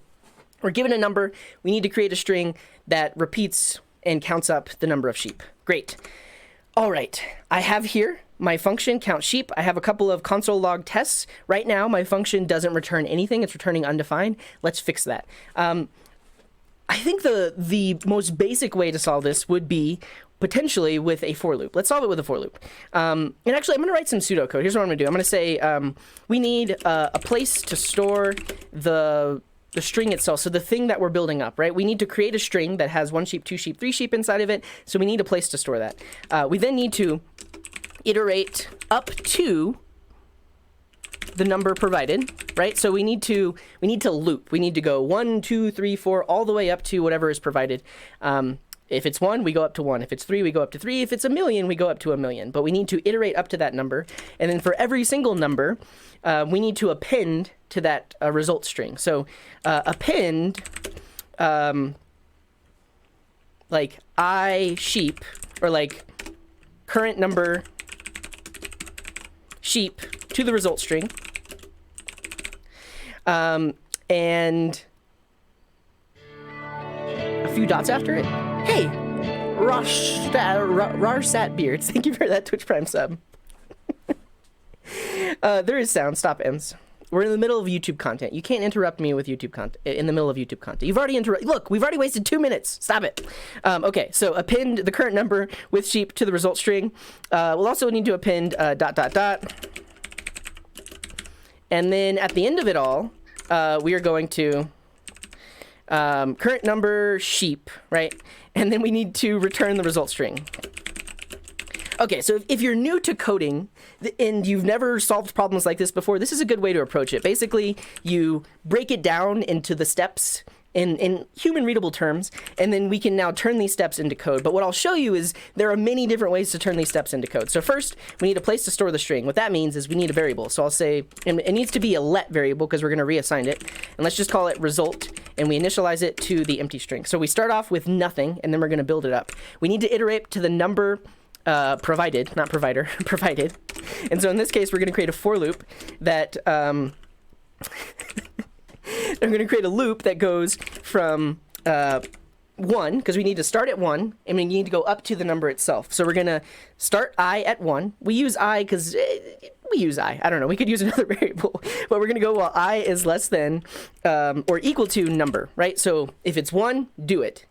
we're given a number, we need to create a string that repeats and counts up the number of sheep. Great. All right, I have here my function count sheep. I have a couple of console log tests. Right now, my function doesn't return anything. It's returning undefined. Let's fix that. I think the most basic way to solve this would be potentially with a for loop. Let's solve it with a for loop. And actually, I'm going to write some pseudocode. Here's what I'm going to do. I'm going to say we need a place to store the string itself, so the thing that we're building up, right? We need to create a string that has 1 sheep, 2 sheep, 3 sheep inside of it, so we need a place to store that. We then need to iterate up to the number provided, right? So we need to loop. We need to go 1, 2, 3, 4, all the way up to whatever is provided. If it's 1, we go up to 1. If it's 3, we go up to 3. If it's 1,000,000, we go up to 1,000,000. But we need to iterate up to that number. And then for every single number, we need to append to that result string. So append like I sheep, or like current number sheep to the result string. And a few dots after it. Hey, Rarsat Beards, thank you for that Twitch Prime sub. There is sound, stop ends. We're in the middle of YouTube content. You can't interrupt me with YouTube content, in the middle of YouTube content. You've already interrupted, look, we've already wasted 2 minutes. Stop it. Okay, so append the current number with sheep to the result string. We'll also need to append ... And then at the end of it all, we are going to current number sheep, right? And then we need to return the result string. Okay, so if you're new to coding and you've never solved problems like this before, this is a good way to approach it. Basically, you break it down into the steps in human readable terms, and then we can now turn these steps into code. But what I'll show you is there are many different ways to turn these steps into code. So first, we need a place to store the string. What that means is we need a variable. So I'll say, and it needs to be a let variable because we're going to reassign it. And let's just call it result, and we initialize it to the empty string. So we start off with nothing, and then we're going to build it up. We need to iterate to the number provided, not provider, provided. And so in this case, we're going to create a for loop that I'm going to create a loop that goes from 1, because we need to start at 1, and we need to go up to the number itself. So we're going to start I at 1. We use I because we use I. I don't know. We could use another variable. But we're going to go while I is less than or equal to number, right? So if it's 1, do it.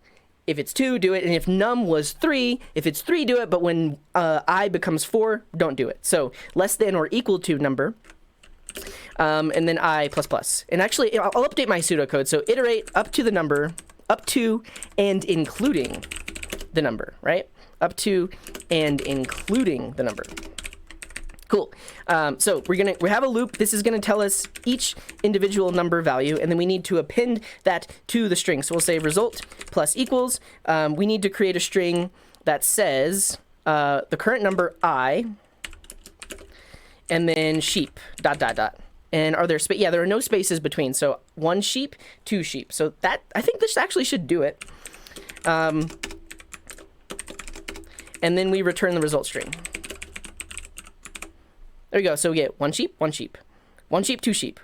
if it's 2, do it. And if num was 3, if it's 3, do it. But when I becomes 4, don't do it. So less than or equal to number. And then I plus plus. And actually, I'll update my pseudocode. So iterate up to the number, up to and including the number, right? Up to and including the number. Cool. So we have a loop. This is gonna tell us each individual number value, and then we need to append that to the string. So we'll say result plus equals. We need to create a string that says the current number I, and then sheep dot dot dot. And are there yeah, there are no spaces between. So 1 sheep, 2 sheep. So that, I think this actually should do it. And then we return the result string. There we go. So we get 1 sheep, 1 sheep, 1 sheep, 2 sheep.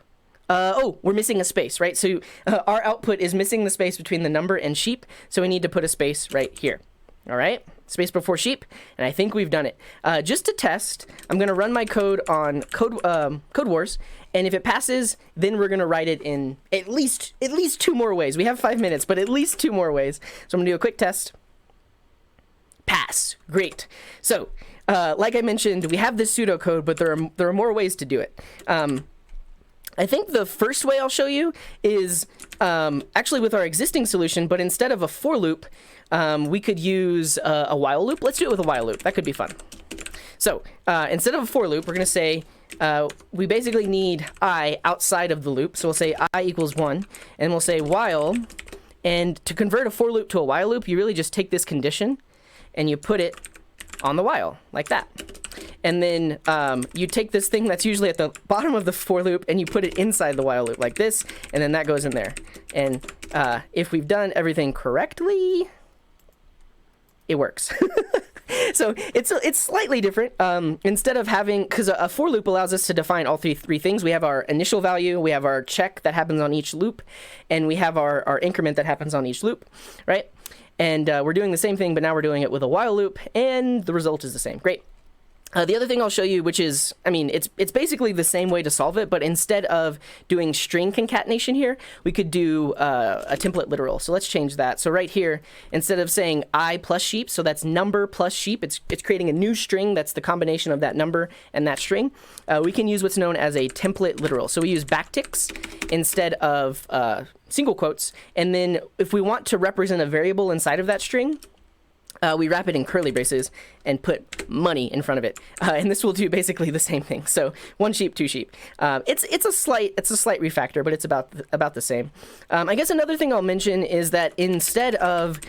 Oh, we're missing a space, right? So our output is missing the space between the number and sheep. So we need to put a space right here. All right, space before sheep, and I think we've done it. Just to test, I'm gonna run my code on Code Wars, and if it passes, then we're gonna write it in at least 2 more ways. We have 5 minutes, but at least 2 more ways. So I'm gonna do a quick test. Pass, great. So, like I mentioned, we have this pseudocode, but there are more ways to do it. I think the first way I'll show you is actually with our existing solution, but instead of a for loop, we could use a while loop. Let's do it with a while loop. That could be fun. So instead of a for loop, we're going to say we basically need I outside of the loop. So we'll say I equals 1, and we'll say while. And to convert a for loop to a while loop, you really just take this condition and you put it on the while, like that. And then you take this thing that's usually at the bottom of the for loop and you put it inside the while loop like this, and then that goes in there. And if we've done everything correctly, it works. So it's slightly different. Instead of having, because a for loop allows us to define all three things. We have our initial value, we have our check that happens on each loop, and we have our increment that happens on each loop, right? And we're doing the same thing, but now we're doing it with a while loop, and the result is the same. Great. The other thing I'll show you, which is, I mean, it's basically the same way to solve it, but instead of doing string concatenation here, we could do a template literal. So let's change that. So right here, instead of saying I plus sheep, so that's number plus sheep, it's creating a new string that's the combination of that number and that string. We can use what's known as a template literal. So we use backticks instead of single quotes. And then if we want to represent a variable inside of that string, we wrap it in curly braces and put money in front of it, and this will do basically the same thing. So 1 sheep, 2 sheep. It's a slight refactor, but it's about the same. I guess another thing I'll mention is that instead of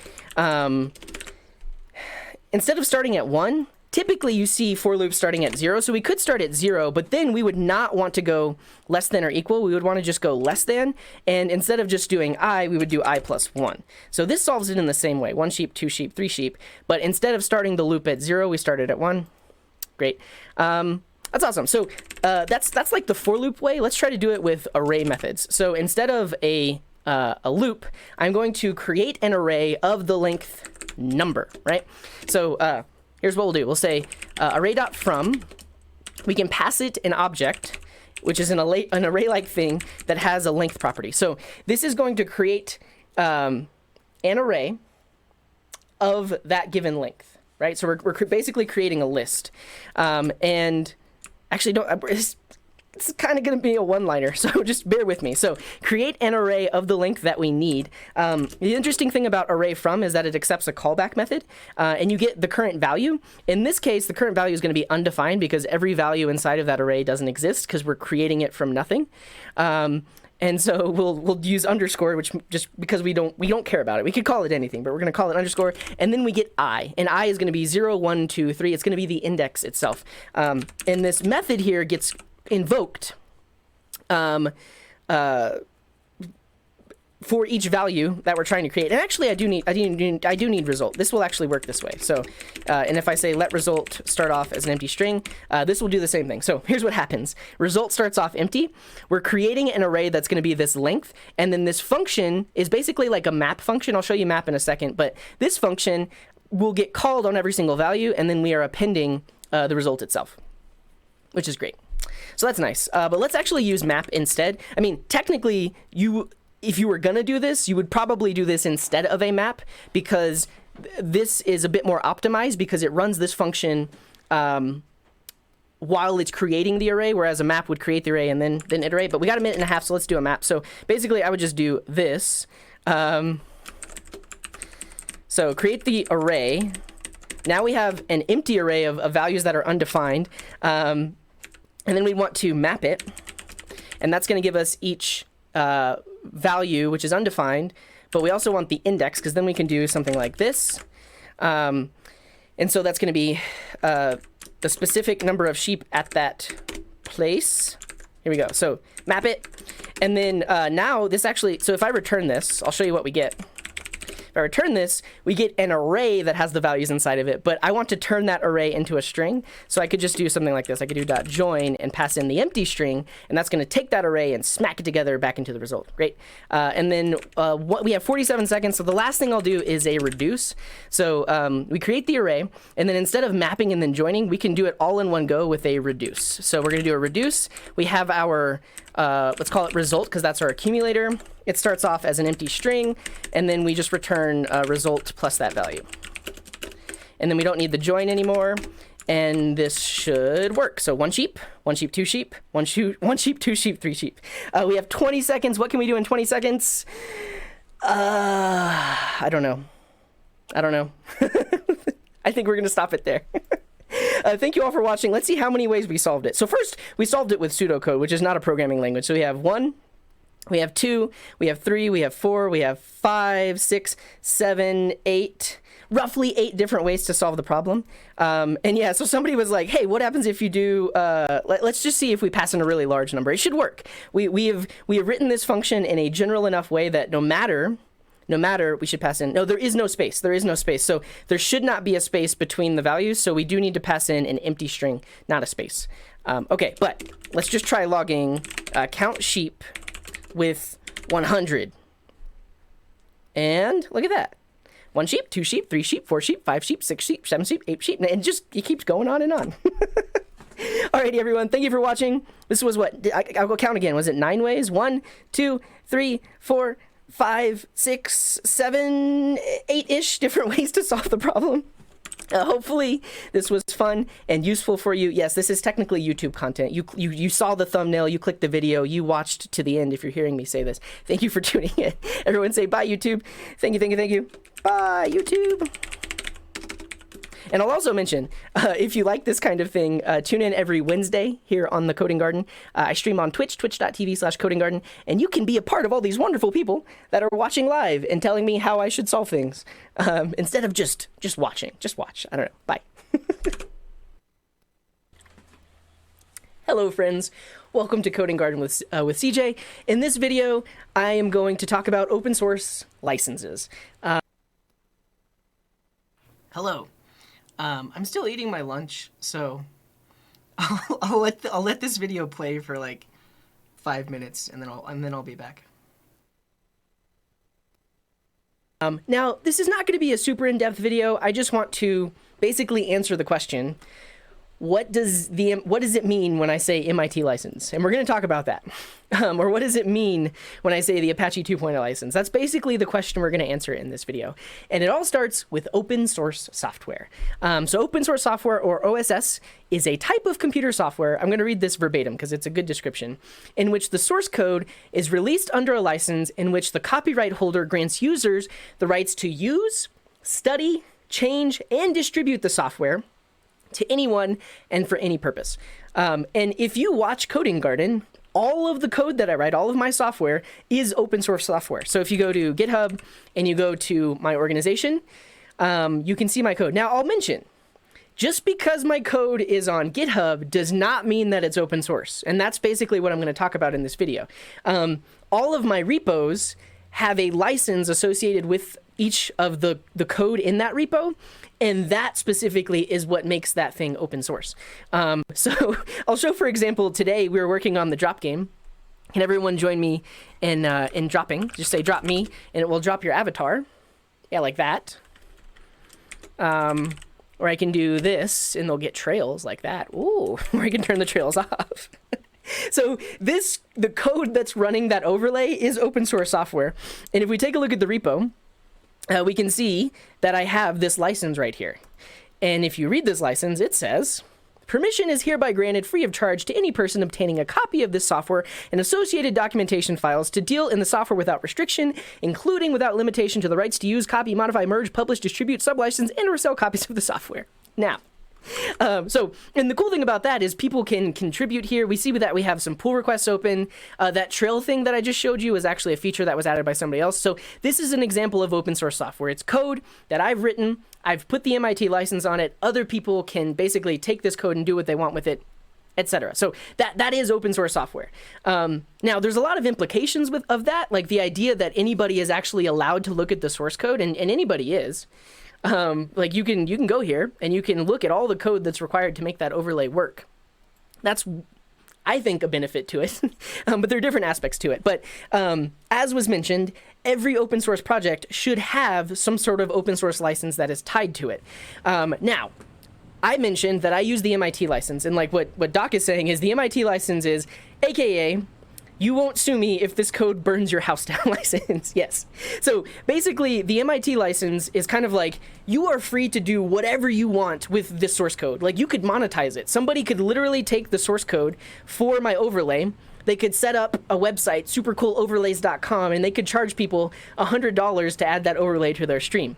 starting at 1, typically you see for loops starting at 0. So we could start at 0, but then we would not want to go less than or equal. We would want to just go less than. And instead of just doing I, we would do I plus 1. So this solves it in the same way. 1 sheep, 2 sheep, 3 sheep. But instead of starting the loop at 0, we started at 1. Great. That's awesome. So that's like the for loop way. Let's try to do it with array methods. So instead of a loop, I'm going to create an array of the length number, right? So here's what we'll do. We'll say array.from. We can pass it an object, which is an array-like thing that has a length property. So this is going to create an array of that given length, right? So we're basically creating a list. And actually, it's kind of going to be a one-liner, so just bear with me. So create an array of the length that we need. The interesting thing about array from is that it accepts a callback method, and you get the current value. In this case, the current value is going to be undefined because every value inside of that array doesn't exist because we're creating it from nothing. And so we'll use underscore, which just because we don't care about it. We could call it anything, but we're going to call it underscore, and then we get I, and I is going to be 0, 1, 2, 3. It's going to be the index itself. And this method here gets invoked for each value that we're trying to create. And actually, I do need result. This will actually work this way. So, and if I say let result start off as an empty string, this will do the same thing. So here's what happens. Result starts off empty. We're creating an array that's going to be this length, and then this function is basically like a map function. I'll show you map in a second, but this function will get called on every single value, and then we are appending the result itself, which is great. So that's nice. But let's actually use map instead. I mean, technically, if you were going to do this, you would probably do this instead of a map, because this is a bit more optimized because it runs this function while it's creating the array, whereas a map would create the array and then iterate. But we got a minute and a half, so let's do a map. So basically, I would just do this. So create the array. Now we have an empty array of values that are undefined. And then we want to map it. And that's going to give us each value, which is undefined. But we also want the index, because then we can do something like this. And so that's going to be the specific number of sheep at that place. Here we go. So map it. And then now this actually, so if I return this, I'll show you what we get. If I return this, we get an array that has the values inside of it, but I want to turn that array into a string, so I could just do something like this. I could do .join and pass in the empty string, and that's going to take that array and smack it together back into the result. Great. And then we have 47 seconds, so the last thing I'll do is a reduce. So we create the array, and then instead of mapping and then joining, we can do it all in one go with a reduce. So we're going to do a reduce. We have our let's call it result, because that's our accumulator. It starts off as an empty string, and then we just return result plus that value. And then we don't need the join anymore, and this should work. So one sheep, two sheep, one sheep, two sheep, three sheep. We have 20 seconds. What can we do in 20 seconds? I don't know. I think we're going to stop it there. Thank you all for watching. Let's see how many ways we solved it. So first, we solved it with pseudocode, which is not a programming language. So we have 1, we have 2, we have 3, we have 4, we have 5, 6, 7, 8, roughly 8 different ways to solve the problem. And yeah, so somebody was like, hey, what happens if you do, let's just see if we pass in a really large number. It should work. We have written this function in a general enough way that no matter, we should pass in, no, there is no space. So there should not be a space between the values. So we do need to pass in an empty string, not a space. Okay, but let's just try logging count sheep with 100. And look at that. 1 sheep, 2 sheep, 3 sheep, 4 sheep, 5 sheep, 6 sheep, 7 sheep, 8 sheep. And it keeps going on and on. Alrighty, everyone. Thank you for watching. This was what? I'll go count again. Was it 9 ways? 1, 2, 3, 4, 5, 6, 7, 8-ish different ways to solve the problem. Hopefully this was fun and useful for you. Yes, this is technically YouTube content. You saw the thumbnail, you clicked the video, you watched to the end if you're hearing me say this. Thank you for tuning in. Everyone say bye, YouTube. Thank you. Bye, YouTube. And I'll also mention, if you like this kind of thing, tune in every Wednesday here on the Coding Garden. I stream on Twitch, twitch.tv/Coding Garden, and you can be a part of all these wonderful people that are watching live and telling me how I should solve things, instead of just watching. Just watch. I don't know. Bye. Hello, friends. Welcome to Coding Garden with CJ. In this video, I am going to talk about open source licenses. Hello. I'm still eating my lunch, so I'll let this video play for like 5 minutes, and then I'll be back. Now, this is not going to be a super in-depth video. I just want to basically answer the question: what does it mean when I say MIT license? And we're going to talk about that. Or what does it mean when I say the Apache 2.0 license? That's basically the question we're going to answer in this video. And it all starts with open source software. So open source software, or OSS, is a type of computer software. I'm going to read this verbatim because it's a good description, in which the source code is released under a license in which the copyright holder grants users the rights to use, study, change, and distribute the software to anyone and for any purpose. And if you watch Coding Garden, all of the code that I write, all of my software, is open source software. So if you go to GitHub and you go to my organization, you can see my code. Now, I'll mention, just because my code is on GitHub does not mean that it's open source. And that's basically what I'm going to talk about in this video. All of my repos have a license associated with each of the code in that repo, and that specifically is what makes that thing open source. So I'll show, for example, today we were working on the drop game. Can everyone join me in dropping? Just say drop me, and it will drop your avatar. Yeah, like that. Or I can do this, and they'll get trails like that. Ooh, or I can turn the trails off. So the code that's running that overlay is open source software. And if we take a look at the repo, we can see that I have this license right here. And if you read this license, it says, permission is hereby granted free of charge to any person obtaining a copy of this software and associated documentation files to deal in the software without restriction, including without limitation to the rights to use, copy, modify, merge, publish, distribute, sublicense, and or sell copies of the software. Now, and the cool thing about that is people can contribute here. We see that we have some pull requests open. That trail thing that I just showed you is actually a feature that was added by somebody else. So this is an example of open source software. It's code that I've written. I've put the MIT license on it. Other people can basically take this code and do what they want with it, etc. So that is open source software. Now, there's a lot of implications of that, like the idea that anybody is actually allowed to look at the source code, and anybody is. Like you can go here and you can look at all the code that's required to make that overlay work. That's, I think, a benefit to it, but there are different aspects to it. But as was mentioned, every open source project should have some sort of open source license that is tied to it. Now, I mentioned that I use the MIT license, and like what Doc is saying is the MIT license is AKA you won't sue me if this code burns your house down license. Yes. So basically, the MIT license is kind of like you are free to do whatever you want with this source code. Like you could monetize it. Somebody could literally take the source code for my overlay. They could set up a website, supercooloverlays.com, and they could charge people $100 to add that overlay to their stream.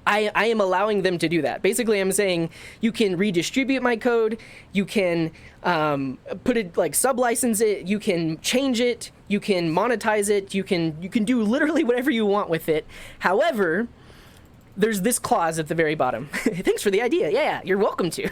I am allowing them to do that. Basically, I'm saying you can redistribute my code, you can put it, like, sublicense it, you can change it, you can monetize it, you can do literally whatever you want with it. However, there's this clause at the very bottom. Thanks for the idea. Yeah, you're welcome to.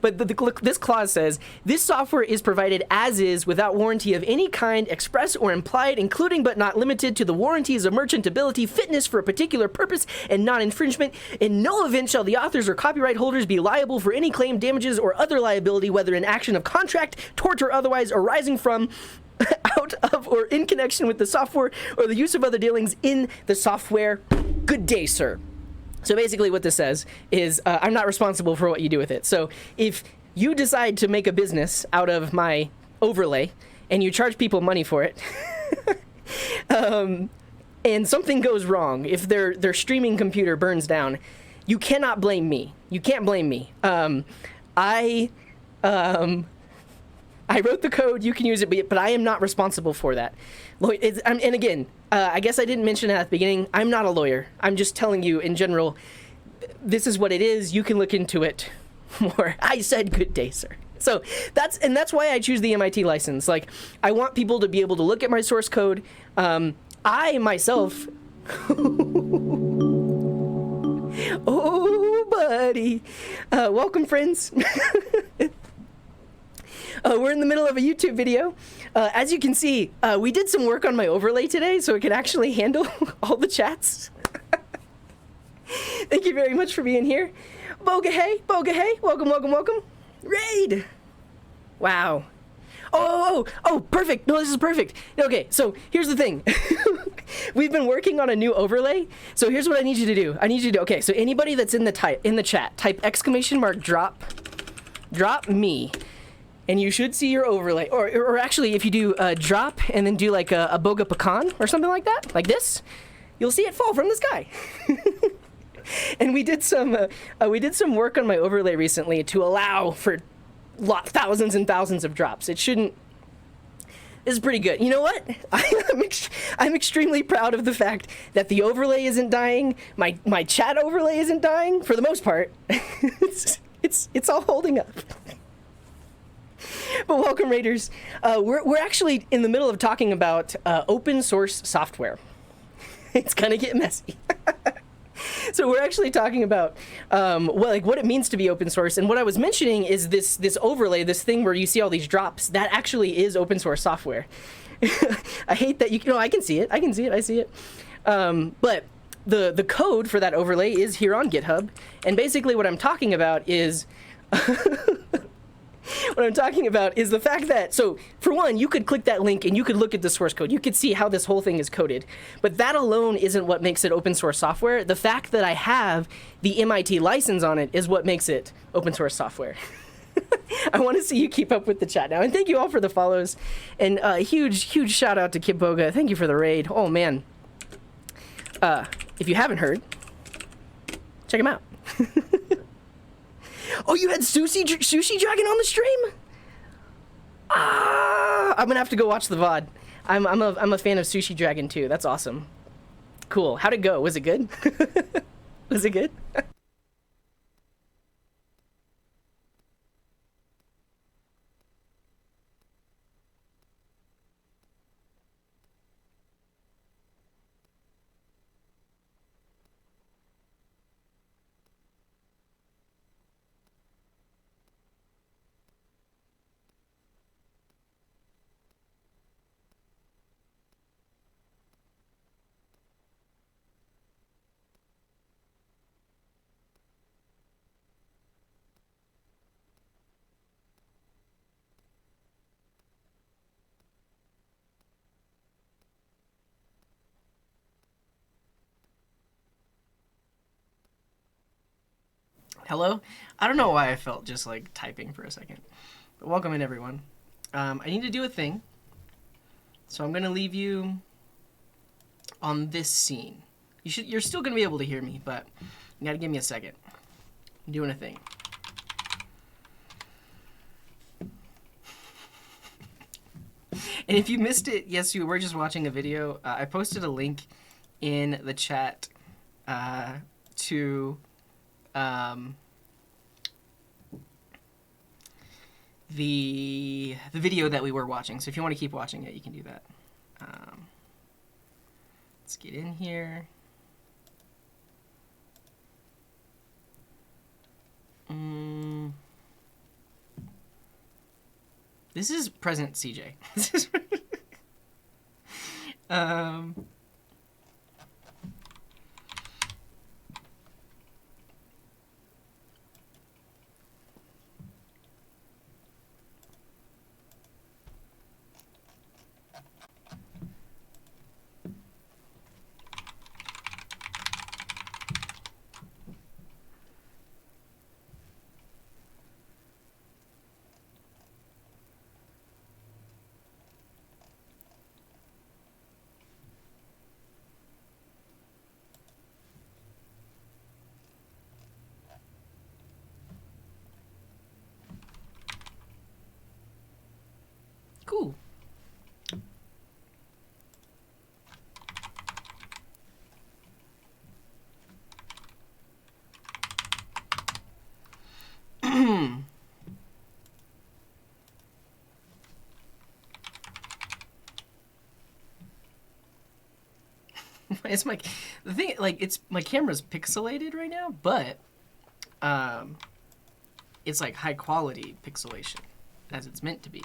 But this clause says, this software is provided as is without warranty of any kind, express or implied, including but not limited to the warranties of merchantability, fitness for a particular purpose, and non-infringement. In no event shall the authors or copyright holders be liable for any claim, damages, or other liability, whether in action of contract, tort, or otherwise arising from, out of, or in connection with the software, or the use of other dealings in the software. Good day, sir. So basically what this says is I'm not responsible for what you do with it. So if you decide to make a business out of my overlay and you charge people money for it, and something goes wrong, if their streaming computer burns down, you cannot blame me. You can't blame me. I wrote the code, you can use it, but I am not responsible for that. And again, I guess I didn't mention it at the beginning, I'm not a lawyer. I'm just telling you in general, this is what it is. You can look into it more. I said good day, sir. So that's why I choose the MIT license. Like, I want people to be able to look at my source code. I myself... Oh, buddy. Welcome, friends. We're in the middle of a YouTube video. As you can see, we did some work on my overlay today so it can actually handle all the chats. Thank you very much for being here. Boga hey, welcome, welcome, welcome. Raid! Wow. Oh, perfect. No, this is perfect. Okay, so here's the thing. We've been working on a new overlay. So here's what I need you to do. Okay, so anybody that's in the chat, type drop me. And you should see your overlay. Or actually, if you do drop and then do like a boga pecan or something like that, like this, you'll see it fall from the sky. And we did some work on my overlay recently to allow for thousands and thousands of drops. It shouldn't. This is pretty good. You know what? I'm extremely proud of the fact that the overlay isn't dying. My chat overlay isn't dying for the most part. It's all holding up. But welcome, Raiders. We're actually in the middle of talking about open source software. It's gonna get messy. So we're actually talking about what it means to be open source. And what I was mentioning is this overlay, this thing where you see all these drops. That actually is open source software. I hate that I can see it. I see it. But the code for that overlay is here on GitHub. And basically what I'm talking about is the fact that, so for one, you could click that link and you could look at the source code. You could see how this whole thing is coded. But that alone isn't what makes it open source software. The fact that I have the MIT license on it is what makes it open source software. I want to see you keep up with the chat now. And thank you all for the follows. And huge shout out to Kiboga. Thank you for the raid. Oh, man. If you haven't heard, check him out. Oh, you had Sushi Dragon on the stream? I'm gonna have to go watch the VOD. I'm a fan of Sushi Dragon too. That's awesome. Cool. How'd it go? Was it good? Was it good? Hello? I don't know why I felt just like typing for a second. But welcome in, everyone. I need to do a thing. So I'm going to leave you on this scene. You're still going to be able to hear me, but you got to give me a second. I'm doing a thing. And if you missed it, yes, you were just watching a video. I posted a link in the chat to the video that we were watching. So if you want to keep watching it, you can do that. Let's get in here. This is present CJ. This is cool. It's the thing, like, it's my camera's pixelated right now, but it's like high quality pixelation as it's meant to be.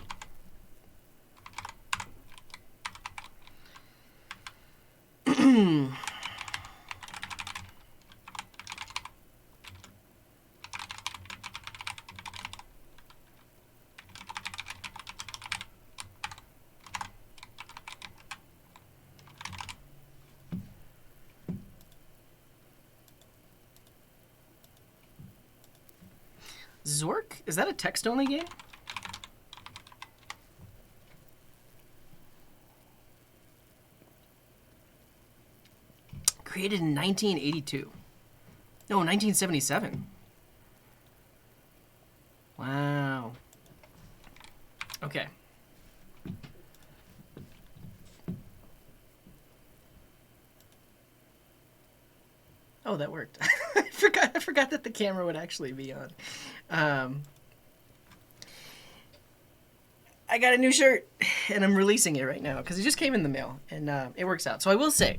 Zork? Is that a text-only game? Created in 1982. No, 1977. Wow. Okay. Oh, that worked. I forgot that the camera would actually be on. I got a new shirt, and I'm releasing it right now because it just came in the mail, and it works out. So I will say,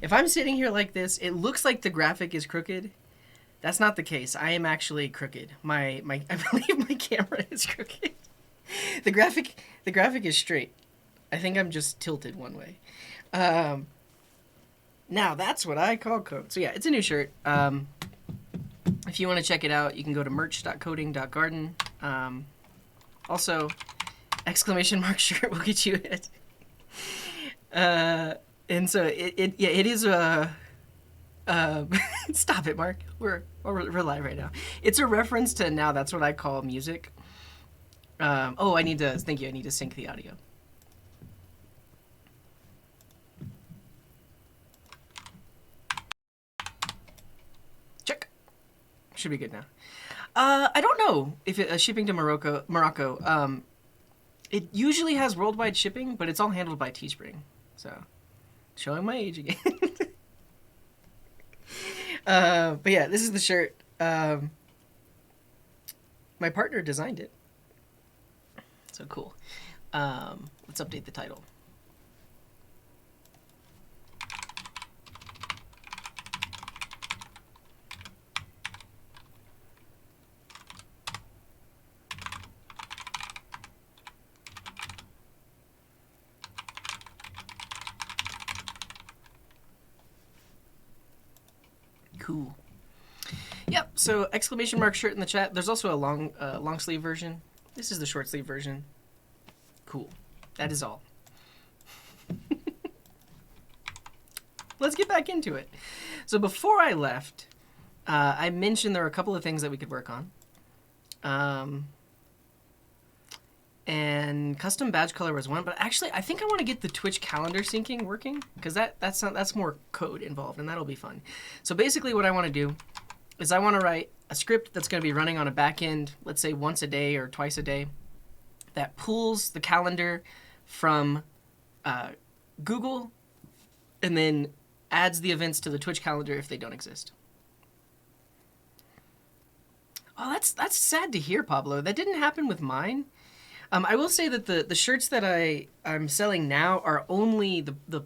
if I'm sitting here like this, it looks like the graphic is crooked. That's not the case. I am actually crooked. I believe my camera is crooked. The graphic is straight. I think I'm just tilted one way. Now that's what I call code. So yeah, it's a new shirt. If you want to check it out, you can go to merch.coding.garden. Also, exclamation mark shirt will get you it. And so it is a. Stop it, Mark. We're live right now. It's a reference to Now That's What I Call Music, Oh, I need to, thank you, I need to sync the audio. Check. Should be good now. I don't know if shipping to Morocco. It usually has worldwide shipping, but it's all handled by Teespring. So, showing my age again. But yeah, this is the shirt. My partner designed it. So cool. Let's update the title. Cool. Yep. So exclamation mark shirt in the chat. There's also a long sleeve version. This is the short sleeve version. Cool. That is all. Let's get back into it. So before I left, I mentioned there were a couple of things that we could work on. And custom badge color was one, but actually I think I want to get the Twitch calendar syncing working, because that's more code involved, and that'll be fun. So basically what I want to do is I want to write a script that's going to be running on a backend, let's say once a day or twice a day, that pulls the calendar from Google and then adds the events to the Twitch calendar if they don't exist. Oh, that's sad to hear, Pablo. That didn't happen with mine. I will say that the shirts that I'm selling now are only the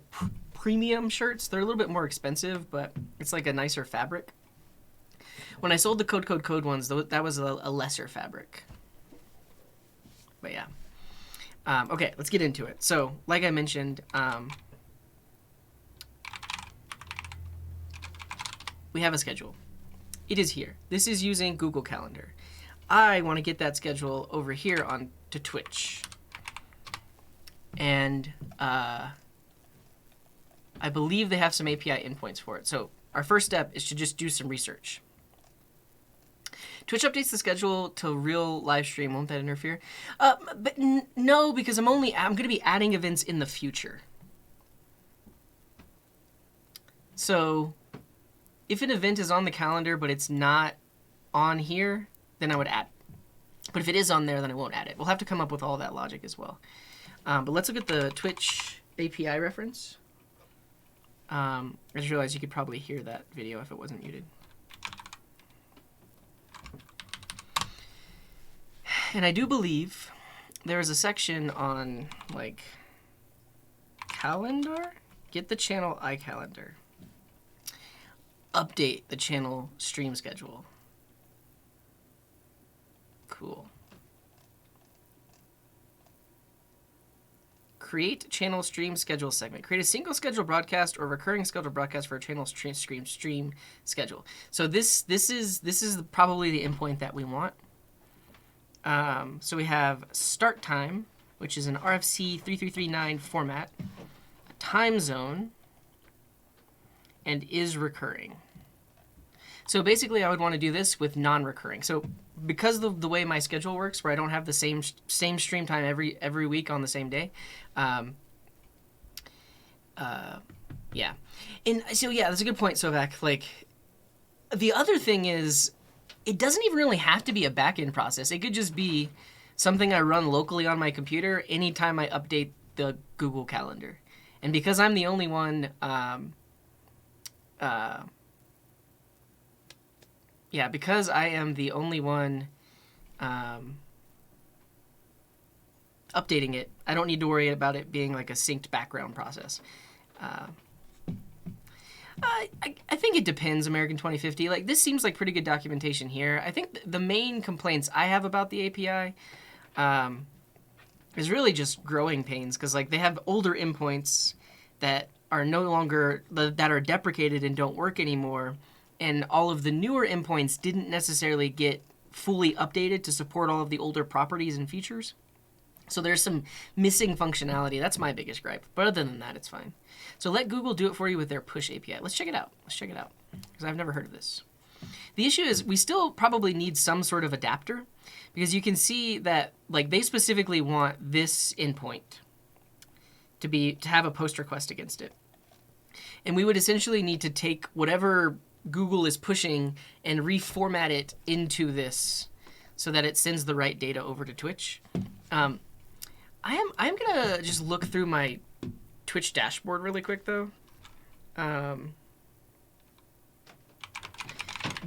premium shirts. They're a little bit more expensive, but it's like a nicer fabric. When I sold the code ones, that was a lesser fabric. But yeah. Okay, let's get into it. So, like I mentioned, we have a schedule. It is here. This is using Google Calendar. I want to get that schedule over here on to Twitch. And I believe they have some API endpoints for it. So our first step is to just do some research. Twitch updates the schedule to real live stream. Won't that interfere? But no, because I'm going to be adding events in the future. So if an event is on the calendar but it's not on here, then I would add it. But if it is on there, then I won't add it. We'll have to come up with all that logic as well. But let's look at the Twitch API reference. I just realized you could probably hear that video if it wasn't muted. And I do believe there is a section on, like, calendar? Get the channel iCalendar. Update the channel stream schedule. Cool. Create channel stream schedule segment. Create a single schedule broadcast or recurring schedule broadcast for a channel stream schedule. So this is probably the endpoint that we want. So we have start time, which is an RFC 3339 format, a time zone, and is recurring. So basically, I would want to do this with non-recurring. So because of the way my schedule works, where I don't have the same stream time every week on the same day, yeah. And so yeah, that's a good point, Sovak. Like, the other thing is, it doesn't even really have to be a back-end process. It could just be something I run locally on my computer anytime I update the Google Calendar. And because I'm the only one, because I am the only one updating it, I don't need to worry about it being like a synced background process. I think it depends, American 2050. Like, this seems like pretty good documentation here. I think the main complaints I have about the API is really just growing pains, because like they have older endpoints that are no longer, that are deprecated and don't work anymore, and all of the newer endpoints didn't necessarily get fully updated to support all of the older properties and features. So there's some missing functionality. That's my biggest gripe. But other than that, it's fine. So let Google do it for you with their push API. Let's check it out. Because I've never heard of this. The issue is we still probably need some sort of adapter, because you can see that like they specifically want this endpoint to have a post request against it. And we would essentially need to take whatever Google is pushing and reformat it into this so that it sends the right data over to Twitch. I'm gonna just look through my Twitch dashboard really quick though,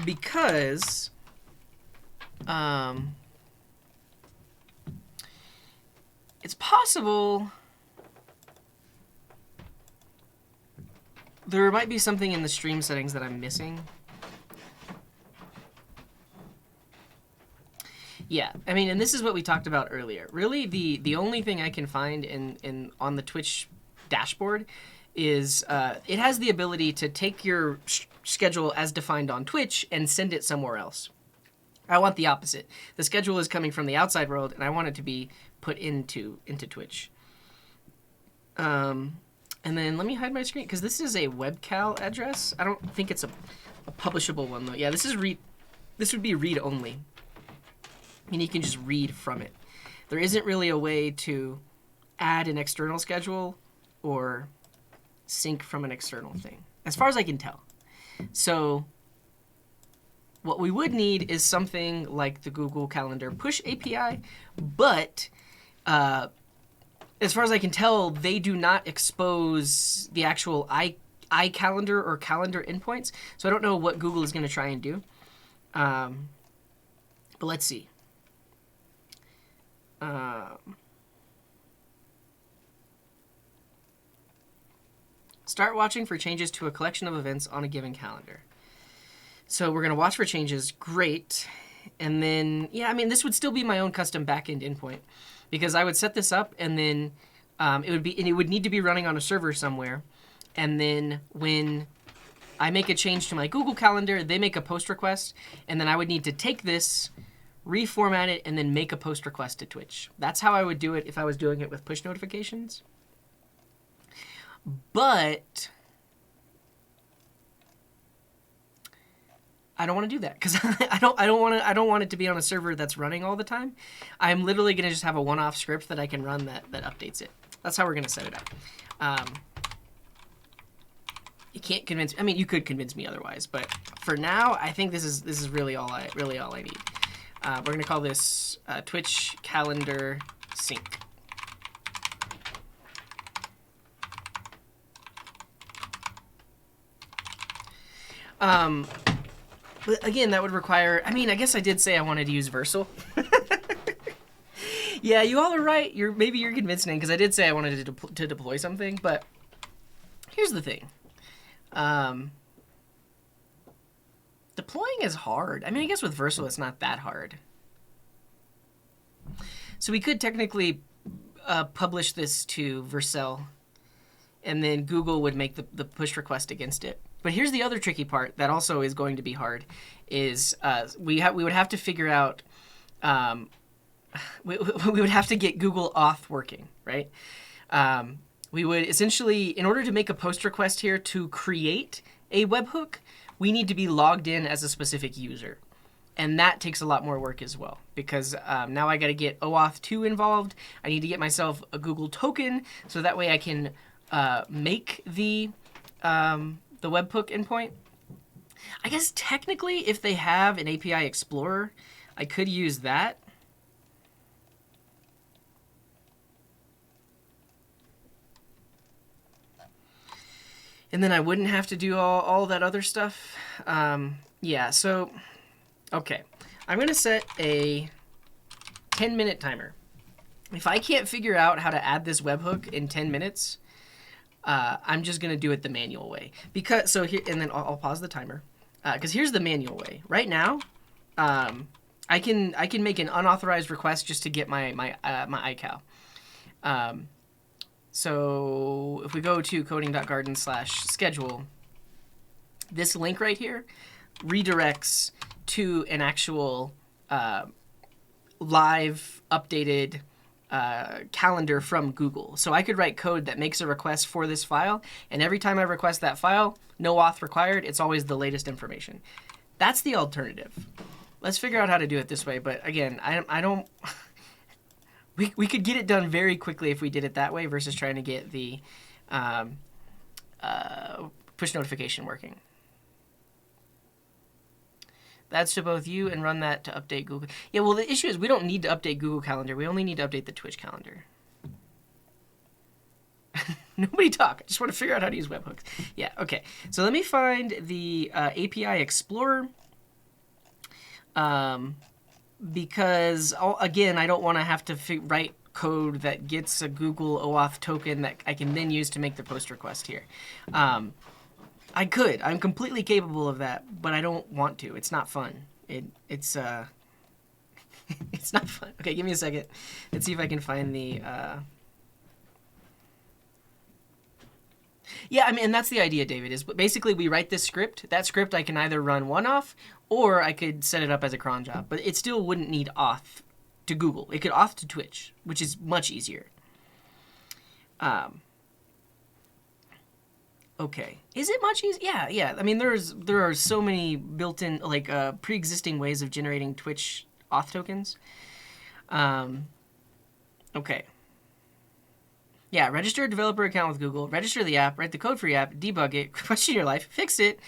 because it's possible there might be something in the stream settings that I'm missing. Yeah, I mean, and this is what we talked about earlier. Really, the only thing I can find in on the Twitch dashboard is it has the ability to take your schedule as defined on Twitch and send it somewhere else. I want the opposite. The schedule is coming from the outside world, and I want it to be put into Twitch. And then let me hide my screen, because this is a webcal address. I don't think it's a publishable one, though. Yeah, this would be read only. And you can just read from it. There isn't really a way to add an external schedule or sync from an external thing, as far as I can tell. So what we would need is something like the Google Calendar push API, but as far as I can tell, they do not expose the actual iCalendar or calendar endpoints. So I don't know what Google is going to try and do. But let's see. Start watching for changes to a collection of events on a given calendar. So we're going to watch for changes. Great. And then, yeah, I mean, this would still be my own custom backend endpoint, because I would set this up, and then it would need to be running on a server somewhere. And then when I make a change to my Google Calendar, they make a post request, and then I would need to take this, reformat it, and then make a post request to Twitch. That's how I would do it if I was doing it with push notifications. But I don't want to do that, because I don't want it to be on a server that's running all the time. I'm literally going to just have a one-off script that I can run that updates it. That's how we're going to set it up. You can't convince. I mean, you could convince me otherwise, but for now, I think this is really all I need. We're going to call this Twitch Calendar Sync. But again, that would require, I mean, I guess I did say I wanted to use Versal. Yeah, you all are right. Maybe you're convincing, because I did say I wanted to deploy something, but here's the thing. Deploying is hard. I mean, I guess with Versal it's not that hard. So we could technically publish this to Vercel, and then Google would make the push request against it. But here's the other tricky part that also is going to be hard, is we would have to figure out, we would have to get Google Auth working, right? We would essentially, in order to make a post request here to create a webhook, we need to be logged in as a specific user. And that takes a lot more work as well, because now I got to get OAuth 2 involved. I need to get myself a Google token, so that way I can make the webhook endpoint. I guess technically, if they have an API Explorer, I could use that. And then I wouldn't have to do all that other stuff. Yeah, so, okay. I'm going to set a 10-minute timer. If I can't figure out how to add this webhook in 10 minutes, I'm just going to do it the manual way. And then I'll pause the timer. Because here's the manual way. Right now, I can make an unauthorized request just to get my iCal. So if we go to coding.garden/schedule, this link right here redirects to an actual live updated calendar from Google. So I could write code that makes a request for this file, and every time I request that file, no auth required, it's always the latest information. That's the alternative. Let's figure out how to do it this way. But again, I don't. We could get it done very quickly if we did it that way versus trying to get the push notification working. That's to both you and run that to update Google. Yeah, well, the issue is we don't need to update Google Calendar. We only need to update the Twitch calendar. Nobody talk. I just want to figure out how to use webhooks. Yeah, okay. So let me find the API Explorer. Because, again, I don't want to have to write code that gets a Google OAuth token that I can then use to make the post request here. I could. I'm completely capable of that, but I don't want to. It's not fun. It's it's not fun. Okay, give me a second. Let's see if I can find the... Yeah, I mean, and that's the idea, David, is basically we write this script. That script I can either run one-off, or I could set it up as a cron job. But it still wouldn't need auth to Google. It could auth to Twitch, which is much easier. Okay. Is it much easier? Yeah. I mean, there are so many built-in, like, pre-existing ways of generating Twitch auth tokens. Okay. Yeah, register a developer account with Google, register the app, write the code for your app, debug it, question your life, fix it.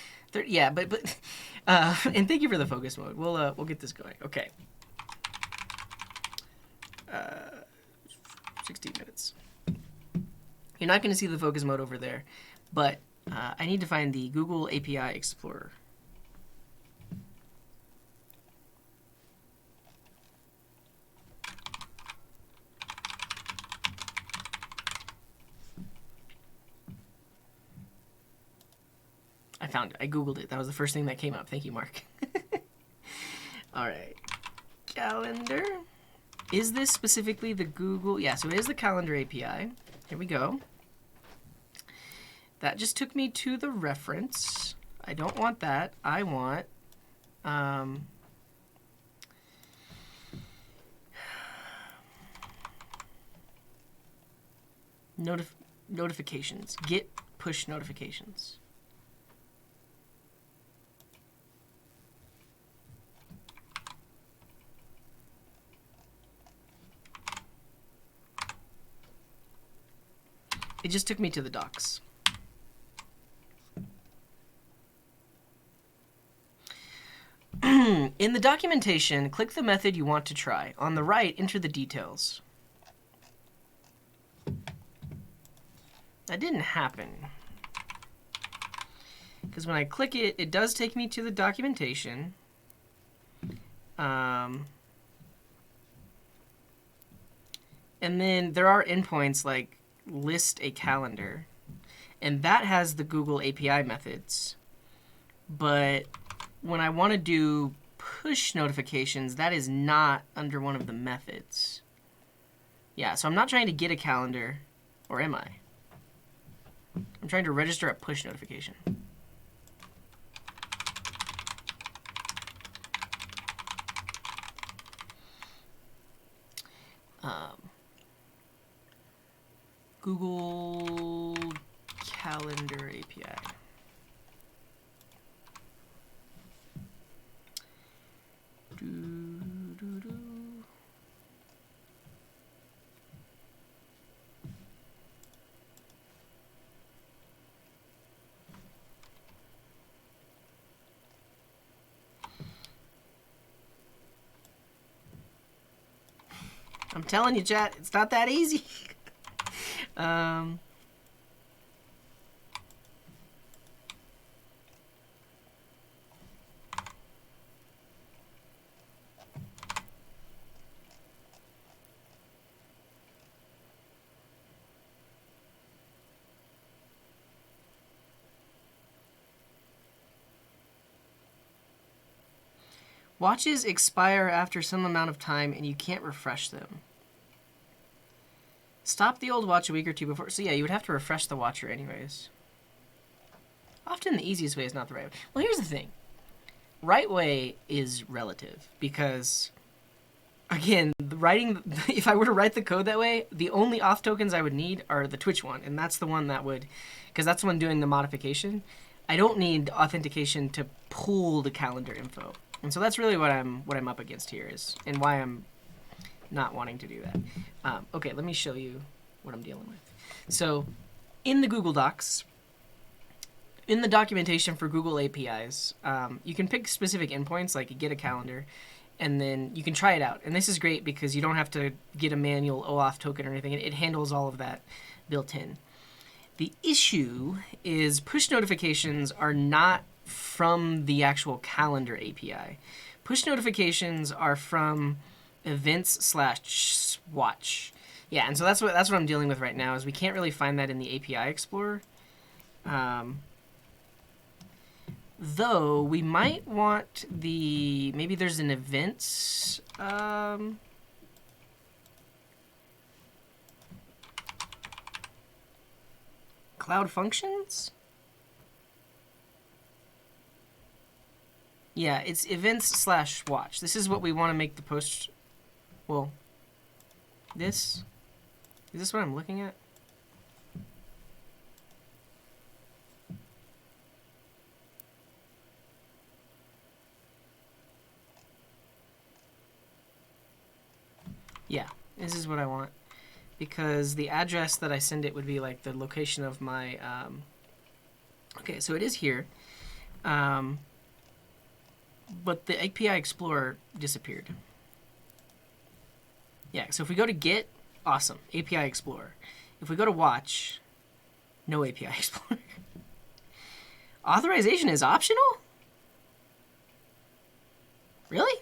Yeah, but and thank you for the focus mode. We'll get this going. Okay. 16 minutes. You're not going to see the focus mode over there, but I need to find the Google API Explorer. I found it. I Googled it. That was the first thing that came up. Thank you, Mark. All right. Calendar. Is this specifically the Google? Yeah, so it is the Calendar API. Here we go. That just took me to the reference. I don't want that. I want... notifications. Get push notifications. It just took me to the docs. In the documentation, click the method you want to try. On the right, enter the details. That didn't happen. Because when I click it, it does take me to the documentation. And then there are endpoints like list a calendar, and that has the Google API methods. But when I want to do push notifications, that is not under one of the methods. Yeah, so I'm not trying to get a calendar, or am I? I'm trying to register a push notification. Google Calendar API. I'm telling you, chat, it's not that easy. Watches expire after some amount of time and you can't refresh them. Stop the old watch a week or two before. So yeah, you would have to refresh the watcher anyways. Often the easiest way is not the right way. Well, here's the thing. Right way is relative because, again, if I were to write the code that way, the only auth tokens I would need are the Twitch one, and that's the one that would, because that's the one doing the modification. I don't need authentication to pull the calendar info. And so that's really what I'm up against here is, and why I'm not wanting to do that. Okay, let me show you what I'm dealing with. So in the Google Docs, in the documentation for Google APIs, you can pick specific endpoints, like you get a calendar, and then you can try it out. And this is great because you don't have to get a manual OAuth token or anything. It handles all of that built in. The issue is push notifications are not from the actual calendar API. Push notifications are from events/watch. Yeah, and so that's what I'm dealing with right now is we can't really find that in the API Explorer. Though we might want maybe there's an events. Cloud functions? Yeah, it's events/watch. This is what we want to make the post. Well, is this what I'm looking at? Yeah, this is what I want. Because the address that I send it would be like the location of my, okay, so it is here. But the API Explorer disappeared. Yeah, so if we go to Git, awesome, API Explorer. If we go to Watch, no API Explorer. Authorization is optional? Really?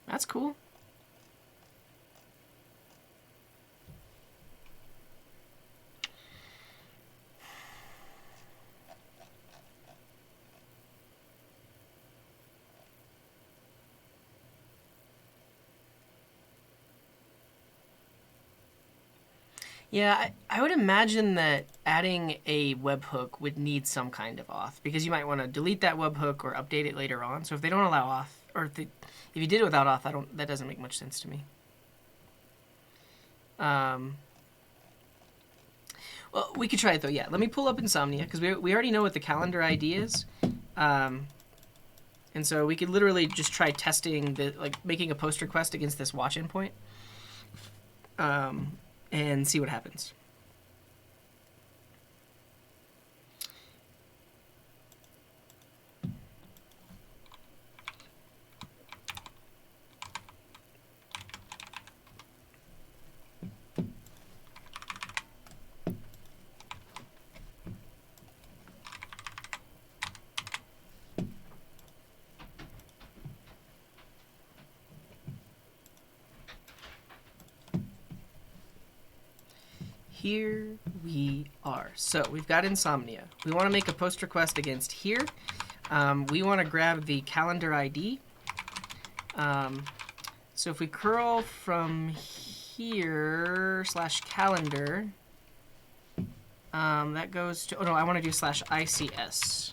That's cool. Yeah, I would imagine that adding a webhook would need some kind of auth because you might want to delete that webhook or update it later on. So if they don't allow auth, or if you did it without auth, that doesn't make much sense to me. Well, we could try it though. Yeah, let me pull up Insomnia because we already know what the calendar ID is, and so we could literally just try testing making a post request against this watch endpoint, and see what happens. Here we are. So we've got Insomnia. We want to make a post request against here. We want to grab the calendar ID. So if we curl from here /calendar, that goes to, oh no, I want to do /ICS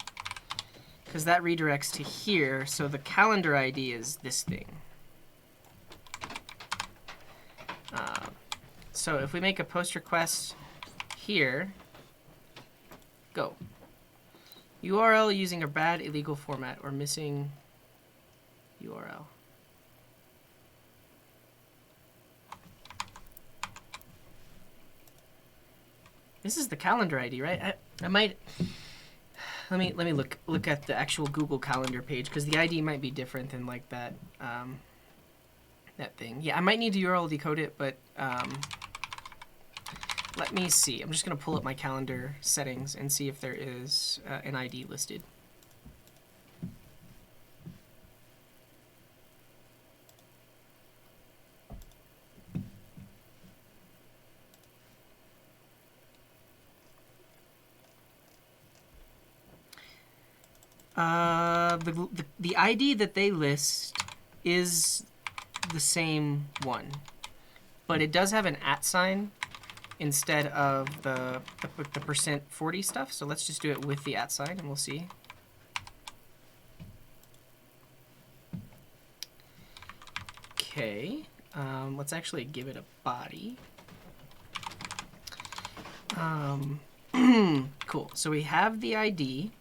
because that redirects to here. So the calendar ID is this thing. So if we make a post request here, go. URL using a bad illegal format or missing URL. This is the calendar ID, right? I might let me look at the actual Google Calendar page because the ID might be different than like that that thing. Yeah, I might need to URL decode it, but let me see. I'm just gonna pull up my calendar settings and see if there is an ID listed. The ID that they list is the same one, but it does have an @ sign instead of the %40 stuff. So let's just do it with the @ sign and we'll see. Okay, let's actually give it a body. Cool. So we have the ID.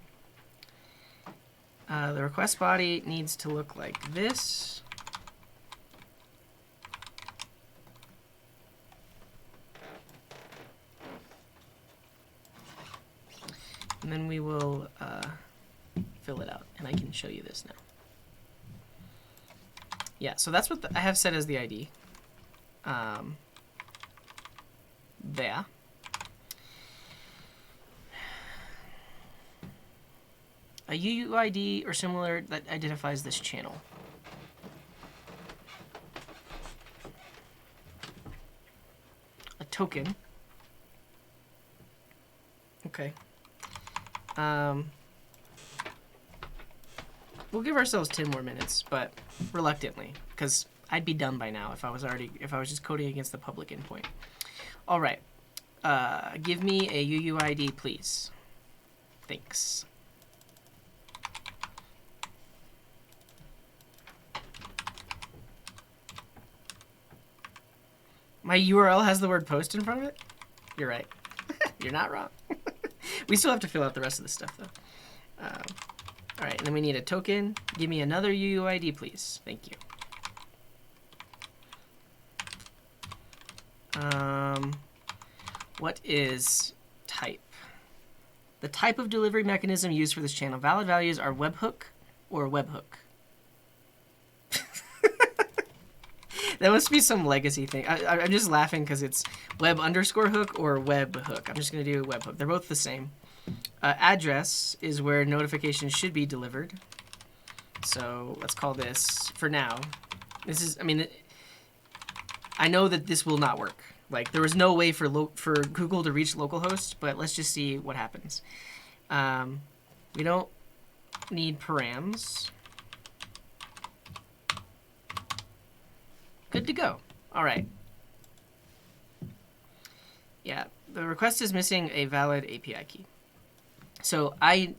The request body needs to look like this. And then we will fill it out, and I can show you this now. Yeah, so that's what I have set as the ID. There. A UUID or similar that identifies this channel. A token. Okay. We'll give ourselves 10 more minutes, but reluctantly, because I'd be done by now if I was just coding against the public endpoint. All right. Give me a UUID, please. Thanks. My URL has the word post in front of it? You're right. You're not wrong. We still have to fill out the rest of the stuff, though. All right, and then we need a token. Give me another UUID, please. Thank you. What is type? The type of delivery mechanism used for this channel. Valid values are webhook or webhook. That must be some legacy thing. I'm just laughing because it's web_hook or webhook. I'm just going to do webhook. They're both the same. Address is where notifications should be delivered. So let's call this, for now, this is, I mean, I know that this will not work. Like, there was no way for Google to reach localhost, but let's just see what happens. We don't need params. Good to go. All right. Yeah, the request is missing a valid API key. So I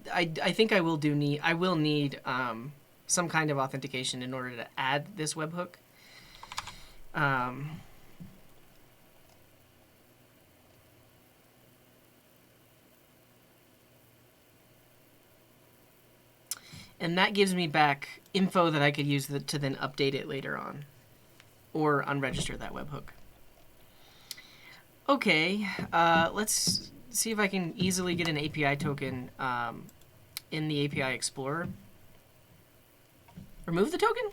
think I will need some kind of authentication in order to add this webhook. And that gives me back info that I could use to then update it later on, or unregister that webhook. Okay, let's see if I can easily get an API token in the API Explorer. Remove the token?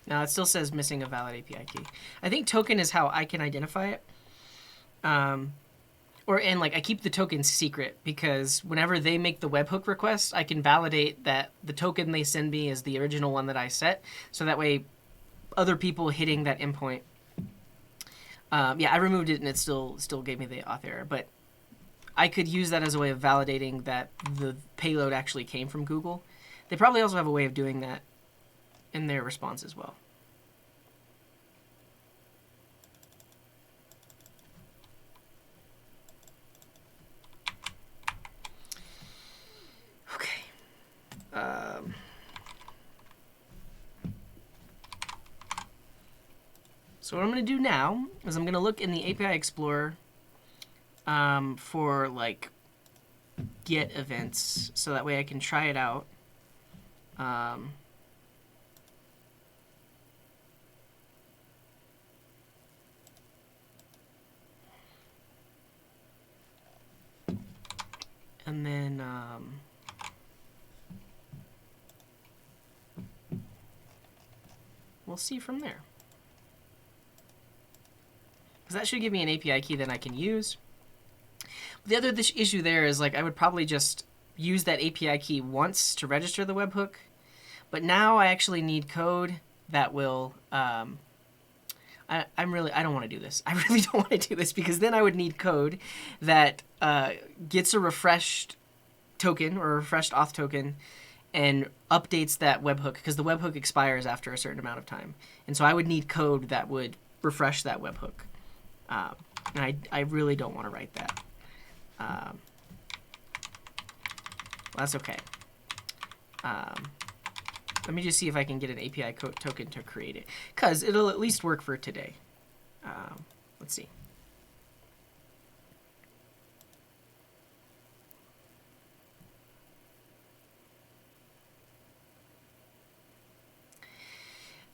No, it still says missing a valid API key. I think token is how I can identify it. And like I keep the token secret because whenever they make the webhook request, I can validate that the token they send me is the original one that I set. So that way other people hitting that endpoint. Yeah, I removed it and it still gave me the auth error, but I could use that as a way of validating that the payload actually came from Google. They probably also have a way of doing that in their response as well. Okay. So what I'm going to do now is I'm going to look in the API Explorer for like get events, so that way I can try it out. And then we'll see from there. Because that should give me an API key that I can use. But the other issue there is like I would probably just use that API key once to register the webhook. But now I actually need code that will... I don't want to do this. I really don't want to do this because then I would need code that gets a refreshed token or a refreshed auth token and updates that webhook because the webhook expires after a certain amount of time. And so I would need code that would refresh that webhook. And I really don't want to write that. Well, that's okay. Let me just see if I can get an API token to create it, because it'll at least work for today. Let's see.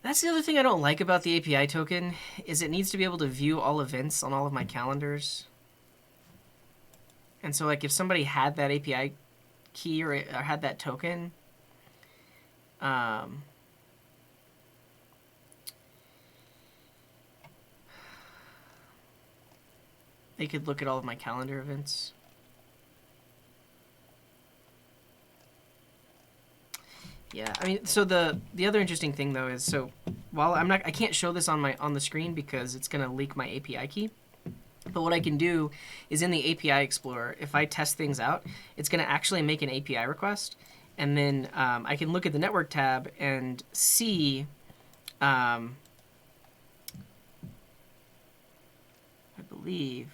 That's the other thing I don't like about the API token, is it needs to be able to view all events on all of my calendars. And so, like, if somebody had that API key or had that token, they could look at all of my calendar events. Yeah, I mean, so the other interesting thing though is, so while I can't show this on the screen because it's gonna leak my API key. But what I can do is in the API Explorer, if I test things out, it's gonna actually make an API request, and then I can look at the network tab and see. I believe.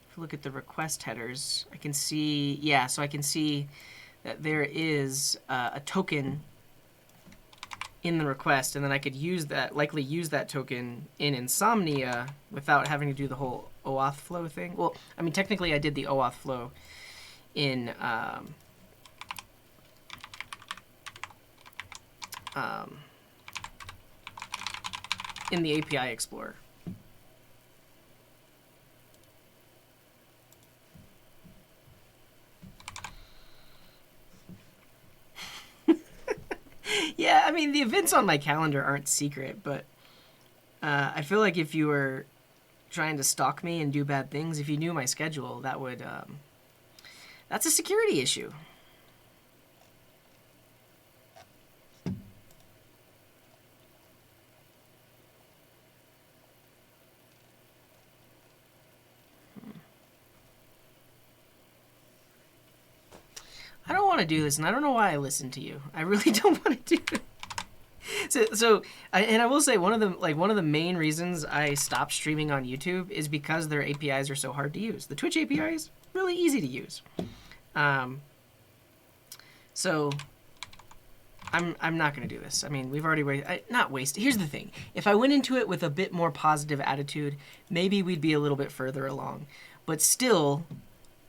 If I look at the request headers, I can see. Yeah, so I can see that there is a token in the request, and then I could likely use that token in Insomnia without having to do the whole OAuth flow thing. Well, I mean, technically I did the OAuth flow in the API Explorer. Yeah, I mean, the events on my calendar aren't secret, but I feel like if you were trying to stalk me and do bad things, if you knew my schedule, that would that's a security issue. I don't want to do this, and I don't know why I listen to you. I really don't want to do it. And I will say one of the main reasons I stopped streaming on YouTube is because their APIs are so hard to use. The Twitch API is really easy to use. So I'm not going to do this. I mean, we've already wasted. Here's the thing: if I went into it with a bit more positive attitude, maybe we'd be a little bit further along. But still,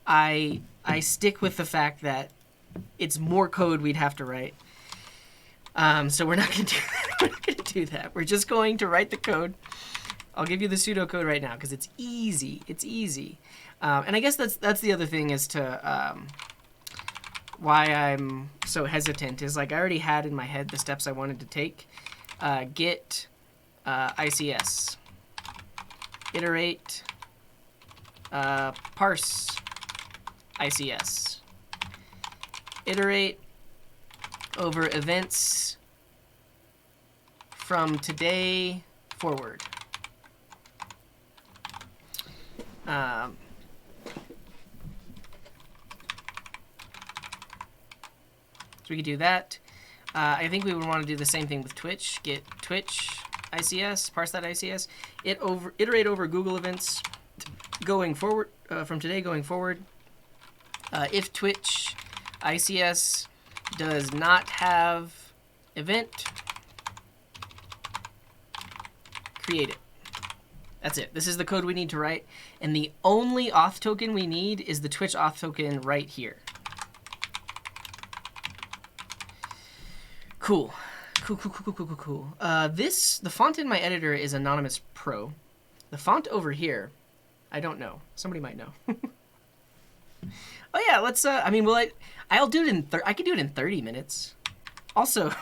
I stick with the fact that it's more code we'd have to write. So we're not going to do that. We're not going to do that. We're just going to write the code. I'll give you the pseudocode right now because it's easy. It's easy. And I guess that's the other thing as to why I'm so hesitant is, like, I already had in my head the steps I wanted to take. Git ICS. Iterate. Parse ICS. Iterate over events from today forward. So we could do that. I think we would want to do the same thing with Twitch. Get Twitch ICS, parse that ICS. Iterate over Google events going forward, from today going forward. If Twitch ICS does not have event, create it. That's it. This is the code we need to write. And the only auth token we need is the Twitch auth token right here. Cool. Cool. The font in my editor is Anonymous Pro. The font over here, I don't know. Somebody might know. Oh yeah, let's. I mean, I'll do it I can do it in 30 minutes. Also,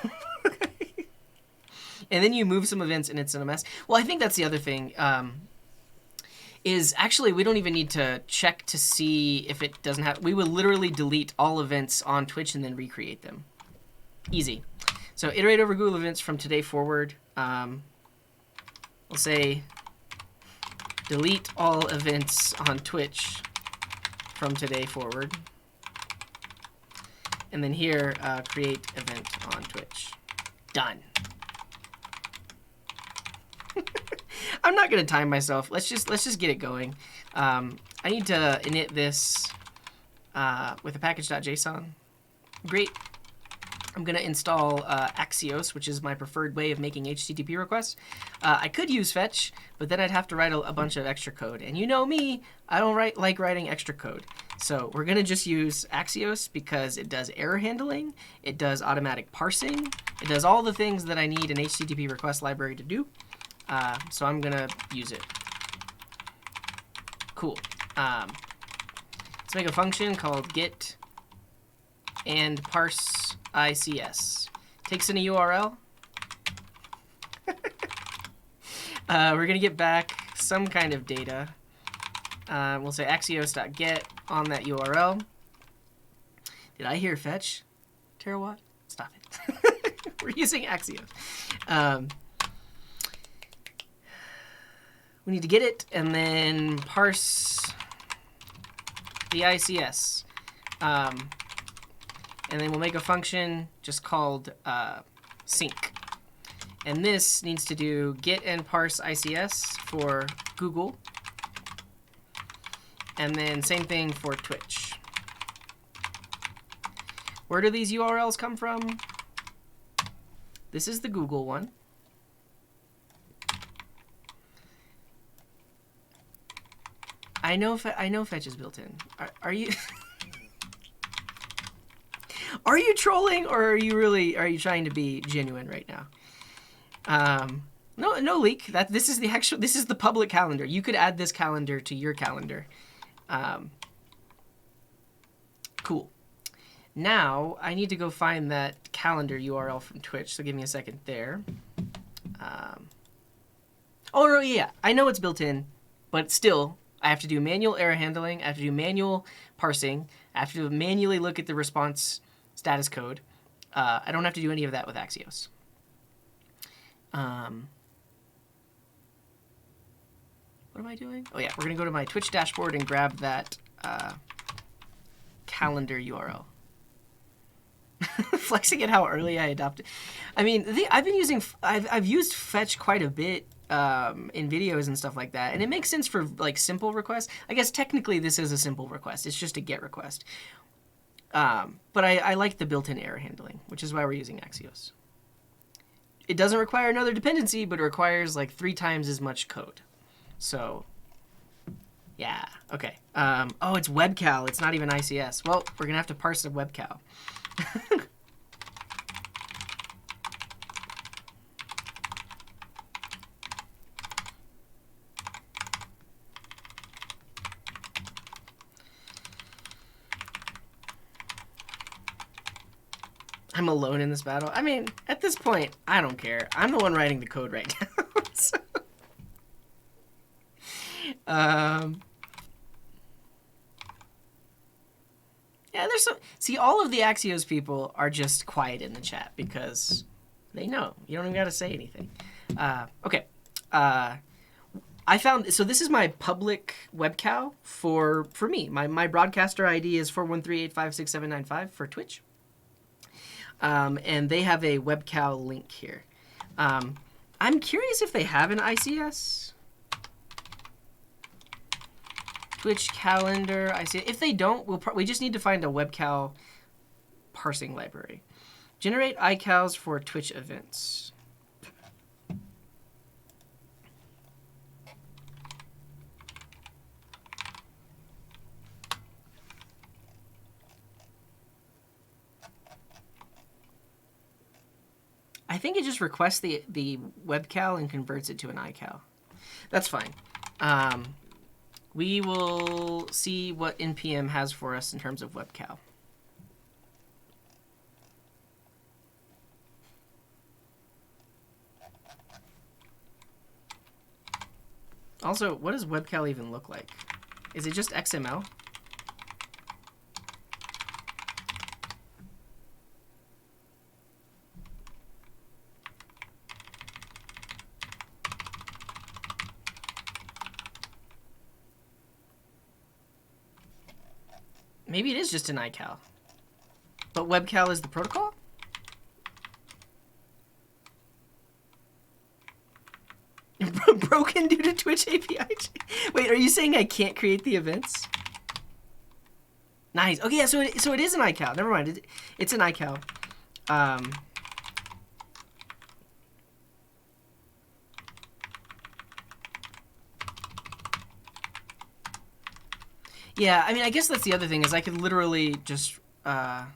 and then you move some events and it's in a mess. Well, I think that's the other thing. Is actually we don't even need to check to see if it doesn't have. We will literally delete all events on Twitch and then recreate them. Easy. So iterate over Google events from today forward. We'll say delete all events on Twitch from today forward. And then here, create event on Twitch. Done. I'm not gonna time myself. Let's just get it going. I need to init this with a package.json. Great. I'm going to install Axios, which is my preferred way of making HTTP requests. I could use fetch, but then I'd have to write a bunch of extra code. And you know me, I don't like writing extra code. So we're going to just use Axios because it does error handling, it does automatic parsing, it does all the things that I need an HTTP request library to do. So I'm going to use it. Cool. Let's make a function called get and parse ICS. Takes in a URL. We're going to get back some kind of data. We'll say axios.get on that URL. Did I hear fetch? Terawatt? Stop it. We're using Axios. We need to get it and then parse the ICS. And then we'll make a function just called sync. And this needs to do get and parse ICS for Google. And then same thing for Twitch. Where do these URLs come from? This is the Google one. I know fetch is built in. Are you are you trolling, or are you trying to be genuine right now? No leak. This is the public calendar. You could add this calendar to your calendar. Cool. Now I need to go find that calendar URL from Twitch. So give me a second there. Oh no, yeah, I know it's built in, but still, I have to do manual error handling. I have to do manual parsing. I have to manually look at the response status code. I don't have to do any of that with Axios. What am I doing? Oh yeah, we're gonna go to my Twitch dashboard and grab that calendar URL. Flexing at how early I adopted. I mean, I've used fetch quite a bit in videos and stuff like that, and it makes sense for like simple requests. I guess technically this is a simple request. It's just a GET request. But I like the built-in error handling, which is why we're using Axios. It doesn't require another dependency, but it requires like 3 times as much code. So, yeah, okay. Oh, it's webcal. It's not even ICS. Well, we're gonna have to parse the webcal. I'm alone in this battle. I mean, at this point, I don't care. I'm the one writing the code right now. So, yeah, there's some. See, all of the Axios people are just quiet in the chat because they know. You don't even got to say anything. Okay. I found, so this is my public webcal for me. My broadcaster ID is 413-856-795 for Twitch. And they have a webcal link here. I'm curious if they have an ICS. Twitch calendar, ICS. If they don't, we just need to find a webcal parsing library. Generate iCals for Twitch events. I think it just requests the webcal and converts it to an iCal. That's fine. We will see what NPM has for us in terms of webcal. Also, what does webcal even look like? Is it just XML? Maybe it is just an iCal. But webcal is the protocol? Broken due to Twitch API. Wait, are you saying I can't create the events? Nice. Okay, yeah, so it is an iCal. Never mind. It's an iCal. Um, yeah, I mean, I guess that's the other thing is I could literally just, and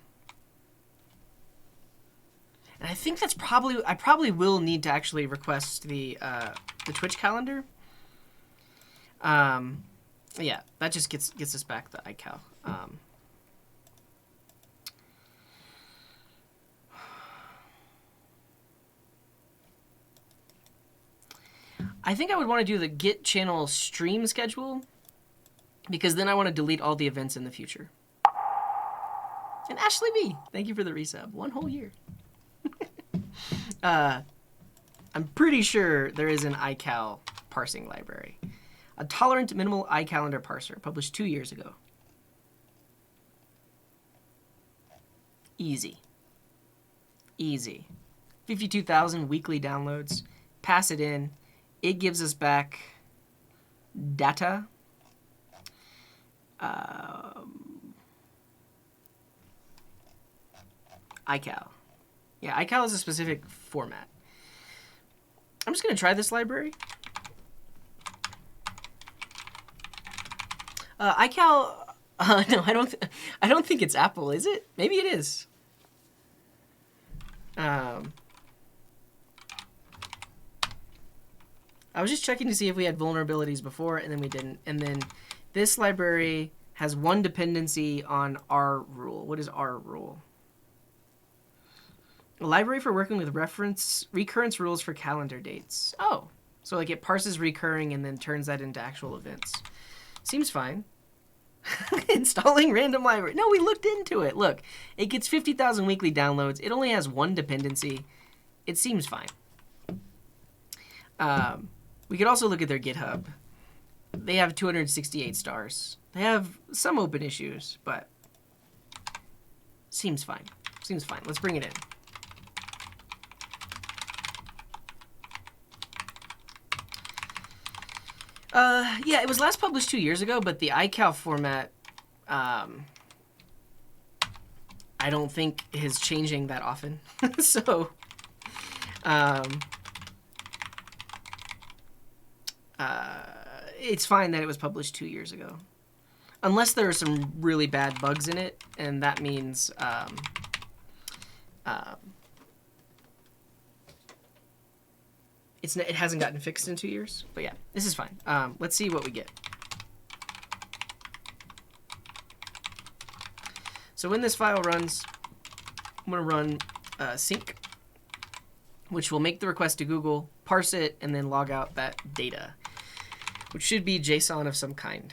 I think that's I probably will need to actually request the Twitch calendar. Yeah, that just gets us back the iCal. I think I would want to do the Git channel stream schedule because then I want to delete all the events in the future. And Ashley B, thank you for the resub. 1 whole year. I'm pretty sure there is an iCal parsing library. A tolerant minimal iCalendar parser, published 2 years ago. Easy. Easy. 52,000 weekly downloads. Pass it in. It gives us back data. iCal. Yeah, iCal is a specific format. I'm just going to try this library. iCal, no, I don't think it's Apple, is it? Maybe it is. I was just checking to see if we had vulnerabilities before, and then we didn't. And then this library has one dependency on R rule. What is R rule? A library for working with recurrence rules for calendar dates. Oh, so like it parses recurring and then turns that into actual events. Seems fine. Installing random library. No, we looked into it. Look, it gets 50,000 weekly downloads. It only has one dependency. It seems fine. We could also look at their GitHub. They have 268 stars. They have some open issues, but seems fine. Seems fine. Let's bring it in. Yeah, it was last published 2 years ago, but the iCal format, I don't think is changing that often. So, it's fine that it was published 2 years ago. Unless there are some really bad bugs in it, and that means, it hasn't gotten fixed in 2 years. But yeah, this is fine. Let's see what we get. So when this file runs, I'm going to run sync, which will make the request to Google, parse it, and then log out that data, which should be JSON of some kind.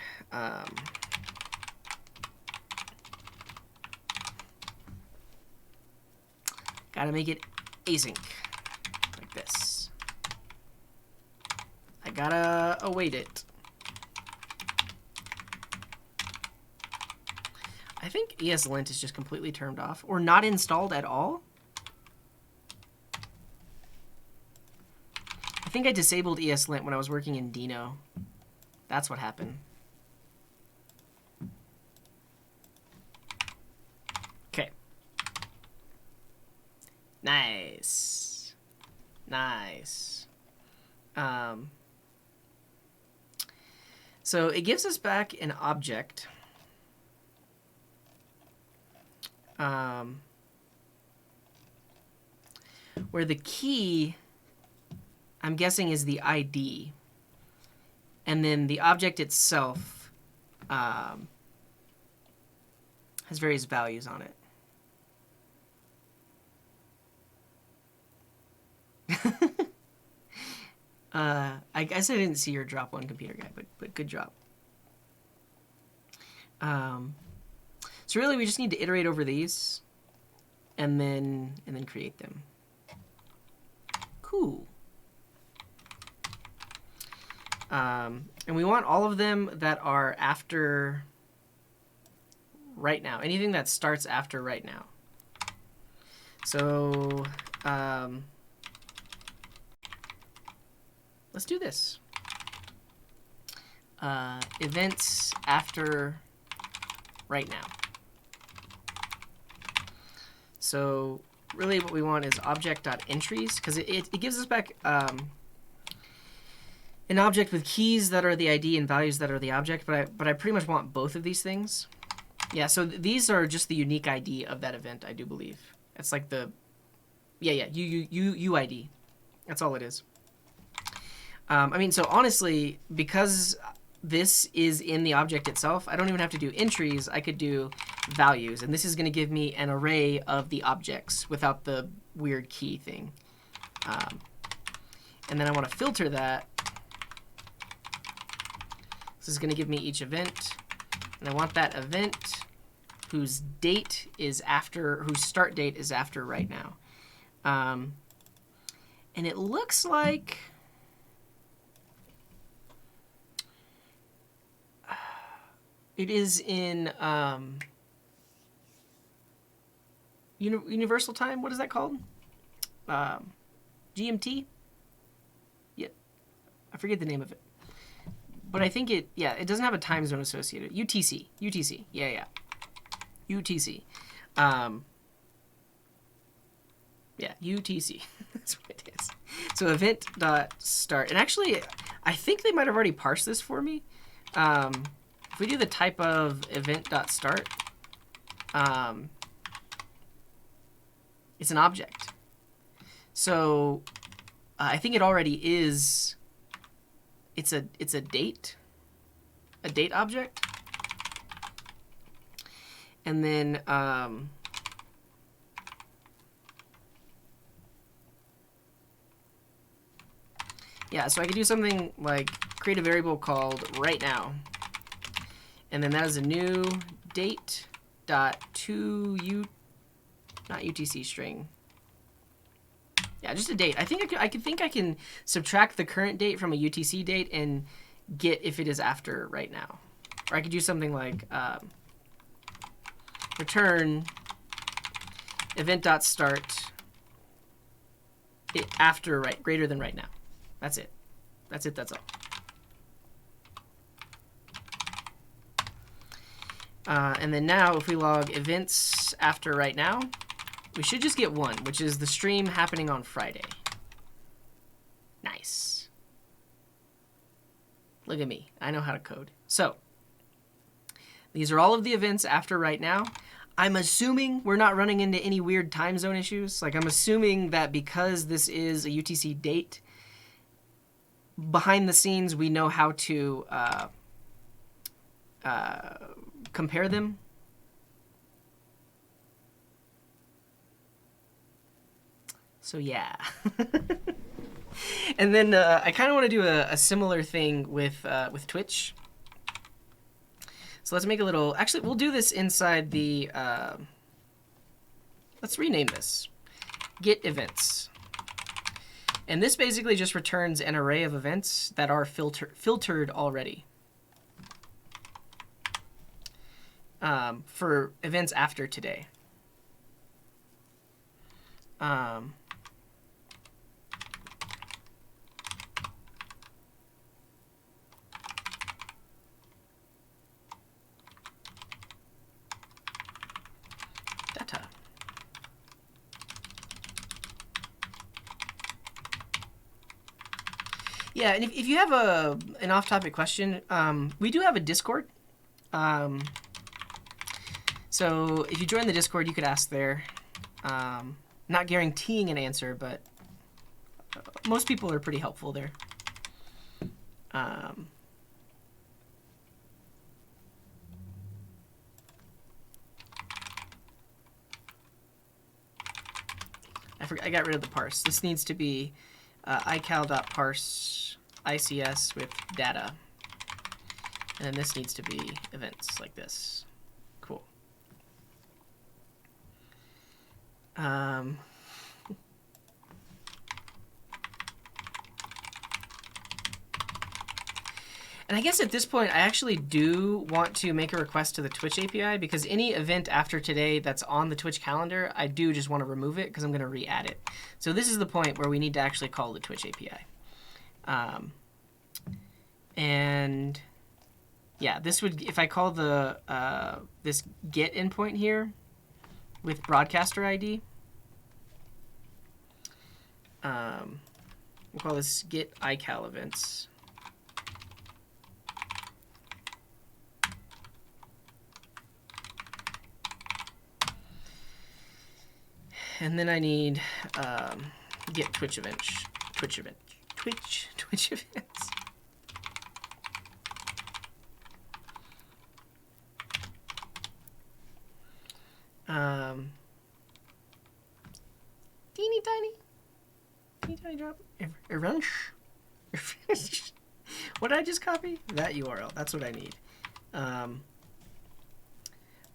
Gotta make it async, like this. I gotta await it. I think ESLint is just completely turned off, or not installed at all. I think I disabled ESLint when I was working in Dino. That's what happened. Okay. Nice. Nice. So it gives us back an object. Where the key, I'm guessing, is the ID. And then the object itself has various values on it. I guess I didn't see your drop one computer guy, but good job. So really, we just need to iterate over these, and then create them. Cool. And we want all of them that are after right now. Anything that starts after right now. So let's do this. Events after right now. So really what we want is object.entries, because it gives us back an object with keys that are the ID and values that are the object, but I pretty much want both of these things. Yeah, so these are just the unique ID of that event, I do believe. It's like the, UID. That's all it is. I mean, so honestly, because this is in the object itself, I don't even have to do entries. I could do values, and this is going to give me an array of the objects without the weird key thing. And then I want to filter that. This is going to give me each event, and I want that event whose date is after, whose start date is after right now. And it looks like it is in Universal Time. What is that called? GMT? Yeah, I forget the name of it. But I think it doesn't have a time zone associated. UTC. Yeah. UTC. UTC. That's what it is. So event.start. And actually, I think they might have already parsed this for me. If we do the type of event.start, it's an object. So I think it already is. It's a date object, and then so I could do something like create a variable called right now, and then that is a new date dot to not UTC string. Yeah, just a date. I think I can subtract the current date from a UTC date and get if it is after right now. Or I could do something like return event.start after greater than right now. That's it. That's all. And then now if we log events after right now, we should just get one, which is the stream happening on Friday. Nice. Look at me. I know how to code. So these are all of the events after right now. I'm assuming we're not running into any weird time zone issues. Like, I'm assuming that because this is a UTC date, behind the scenes we know how to compare them. So yeah. And then I kind of want to do a similar thing with Twitch. So let's make a little... Actually, we'll do this inside the... let's rename this. Get events. And this basically just returns an array of events that are filtered already. For events after today. Data. Yeah, and if you have an off-topic question, we do have a Discord. So if you join the Discord, you could ask there. Not guaranteeing an answer, but most people are pretty helpful there. I got rid of the parse. This needs to be ical.parse ICS with data. And then this needs to be events like this. Cool. And I guess at this point, I actually do want to make a request to the Twitch API, because any event after today that's on the Twitch calendar, I do just want to remove it because I'm going to re-add it. So this is the point where we need to actually call the Twitch API. And yeah, this would, if I call the this get endpoint here with broadcaster ID, we'll call this get iCal events. And then I need get Twitch events. Twitch events. Teeny tiny drop. Erunch. What did I just copy? That URL. That's what I need.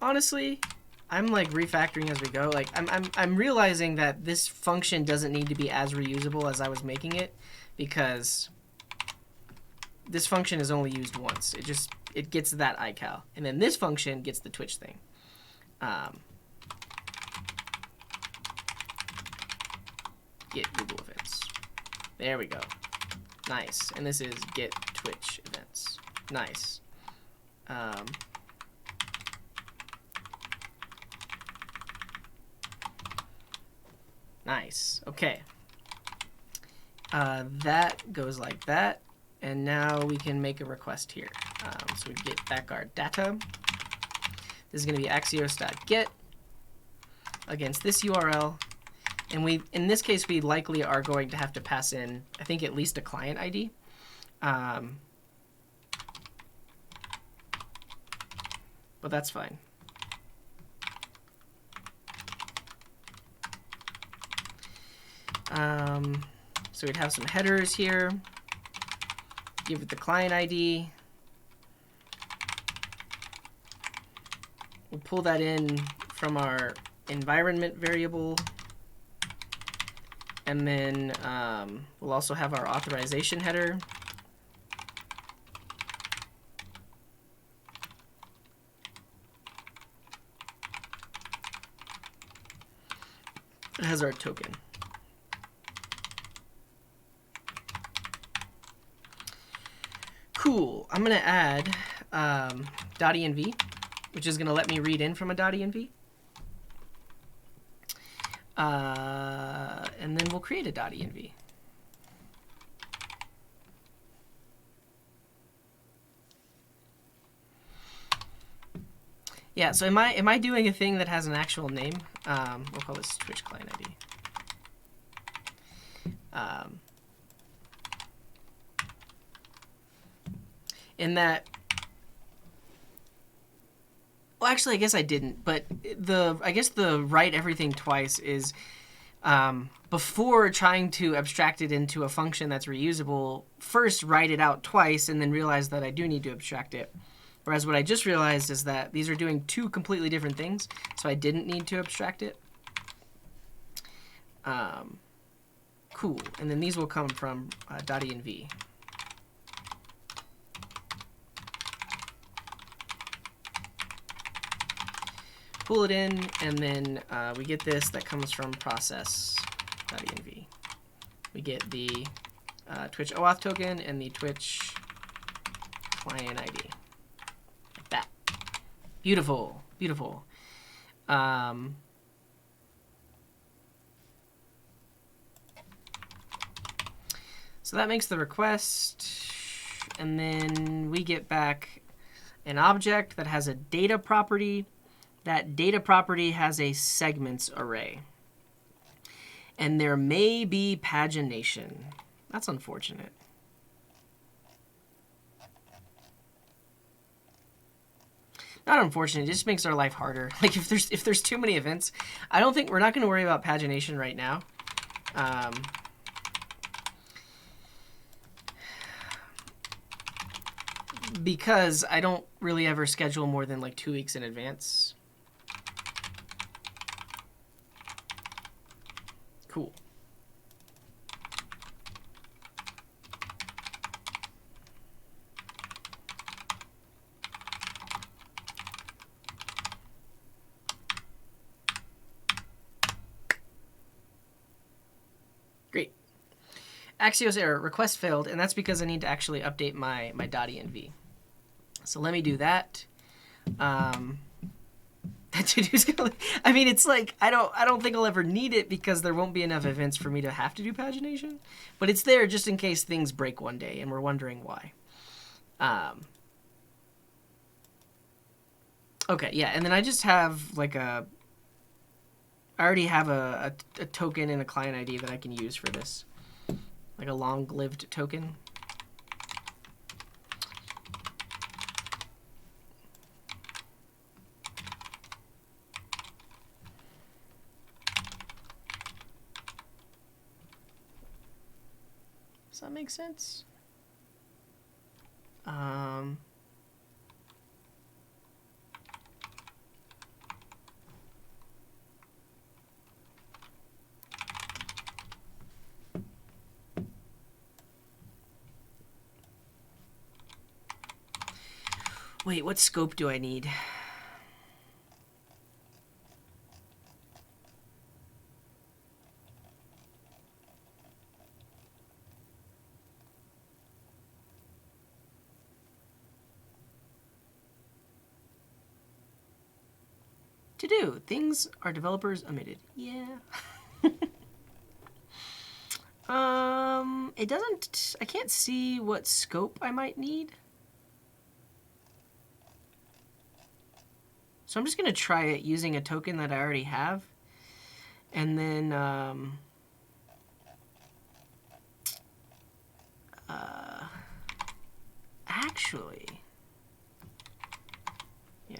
Honestly, I'm like refactoring as we go. Like I'm realizing that this function doesn't need to be as reusable as I was making it, because this function is only used once. It gets that iCal, and then this function gets the Twitch thing. Get Google events. There we go. Nice. And this is get Twitch events. Nice. Nice. Okay. That goes like that. And now we can make a request here. So we get back our data. This is going to be axios.get against this URL. And in this case, we likely are going to have to pass in, I think, at least a client ID. But that's fine. So we'd have some headers here. Give it the client ID. We'll pull that in from our environment variable. And then we'll also have our authorization header. It has our token. Cool. I'm going to add .env, which is going to let me read in from a .env. And then we'll create a .env. Yeah, so am I doing a thing that has an actual name? We'll call this Twitch client ID. In that, well, actually, I guess I didn't, but I guess the write everything twice is before trying to abstract it into a function that's reusable, first write it out twice and then realize that I do need to abstract it. Whereas what I just realized is that these are doing two completely different things, so I didn't need to abstract it. Cool. And then these will come from .env. Pull it in, and then we get this that comes from process.env. We get the Twitch OAuth token and the Twitch client ID. Like that. Beautiful, beautiful. So that makes the request, and then we get back an object that has a data property. That data property has a segments array. And there may be pagination. That's unfortunate. Not unfortunate, it just makes our life harder. Like if there's too many events, I don't think we're not going to worry about pagination right now. Because I don't really ever schedule more than like 2 weeks in advance. Cool. Great. Axios error, request failed, and that's because I need to actually update my .env. So let me do that. That to-do's gonna. I mean, it's like I don't think I'll ever need it because there won't be enough events for me to have to do pagination. But it's there just in case things break one day and we're wondering why. Okay, yeah, and then I just have like a. I already have a token and a client ID that I can use for this, like a long-lived token. Does that make sense? Wait, what scope do I need? To do things are developers omitted. Yeah. It doesn't. I can't see what scope I might need. So I'm just gonna try it using a token that I already have, and then actually, yeah.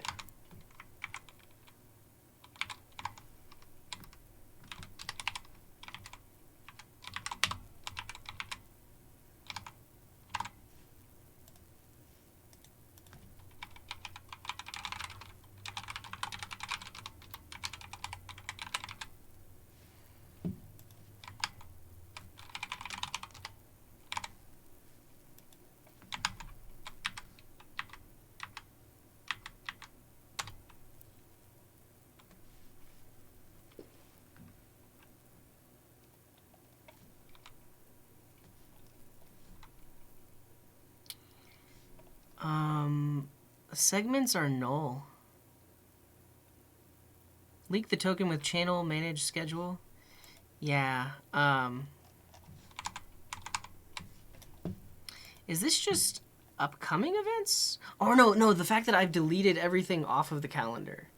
Segments are null. Leak the token with channel manage schedule. Yeah. Is this just upcoming events? Oh no, the fact that I've deleted everything off of the calendar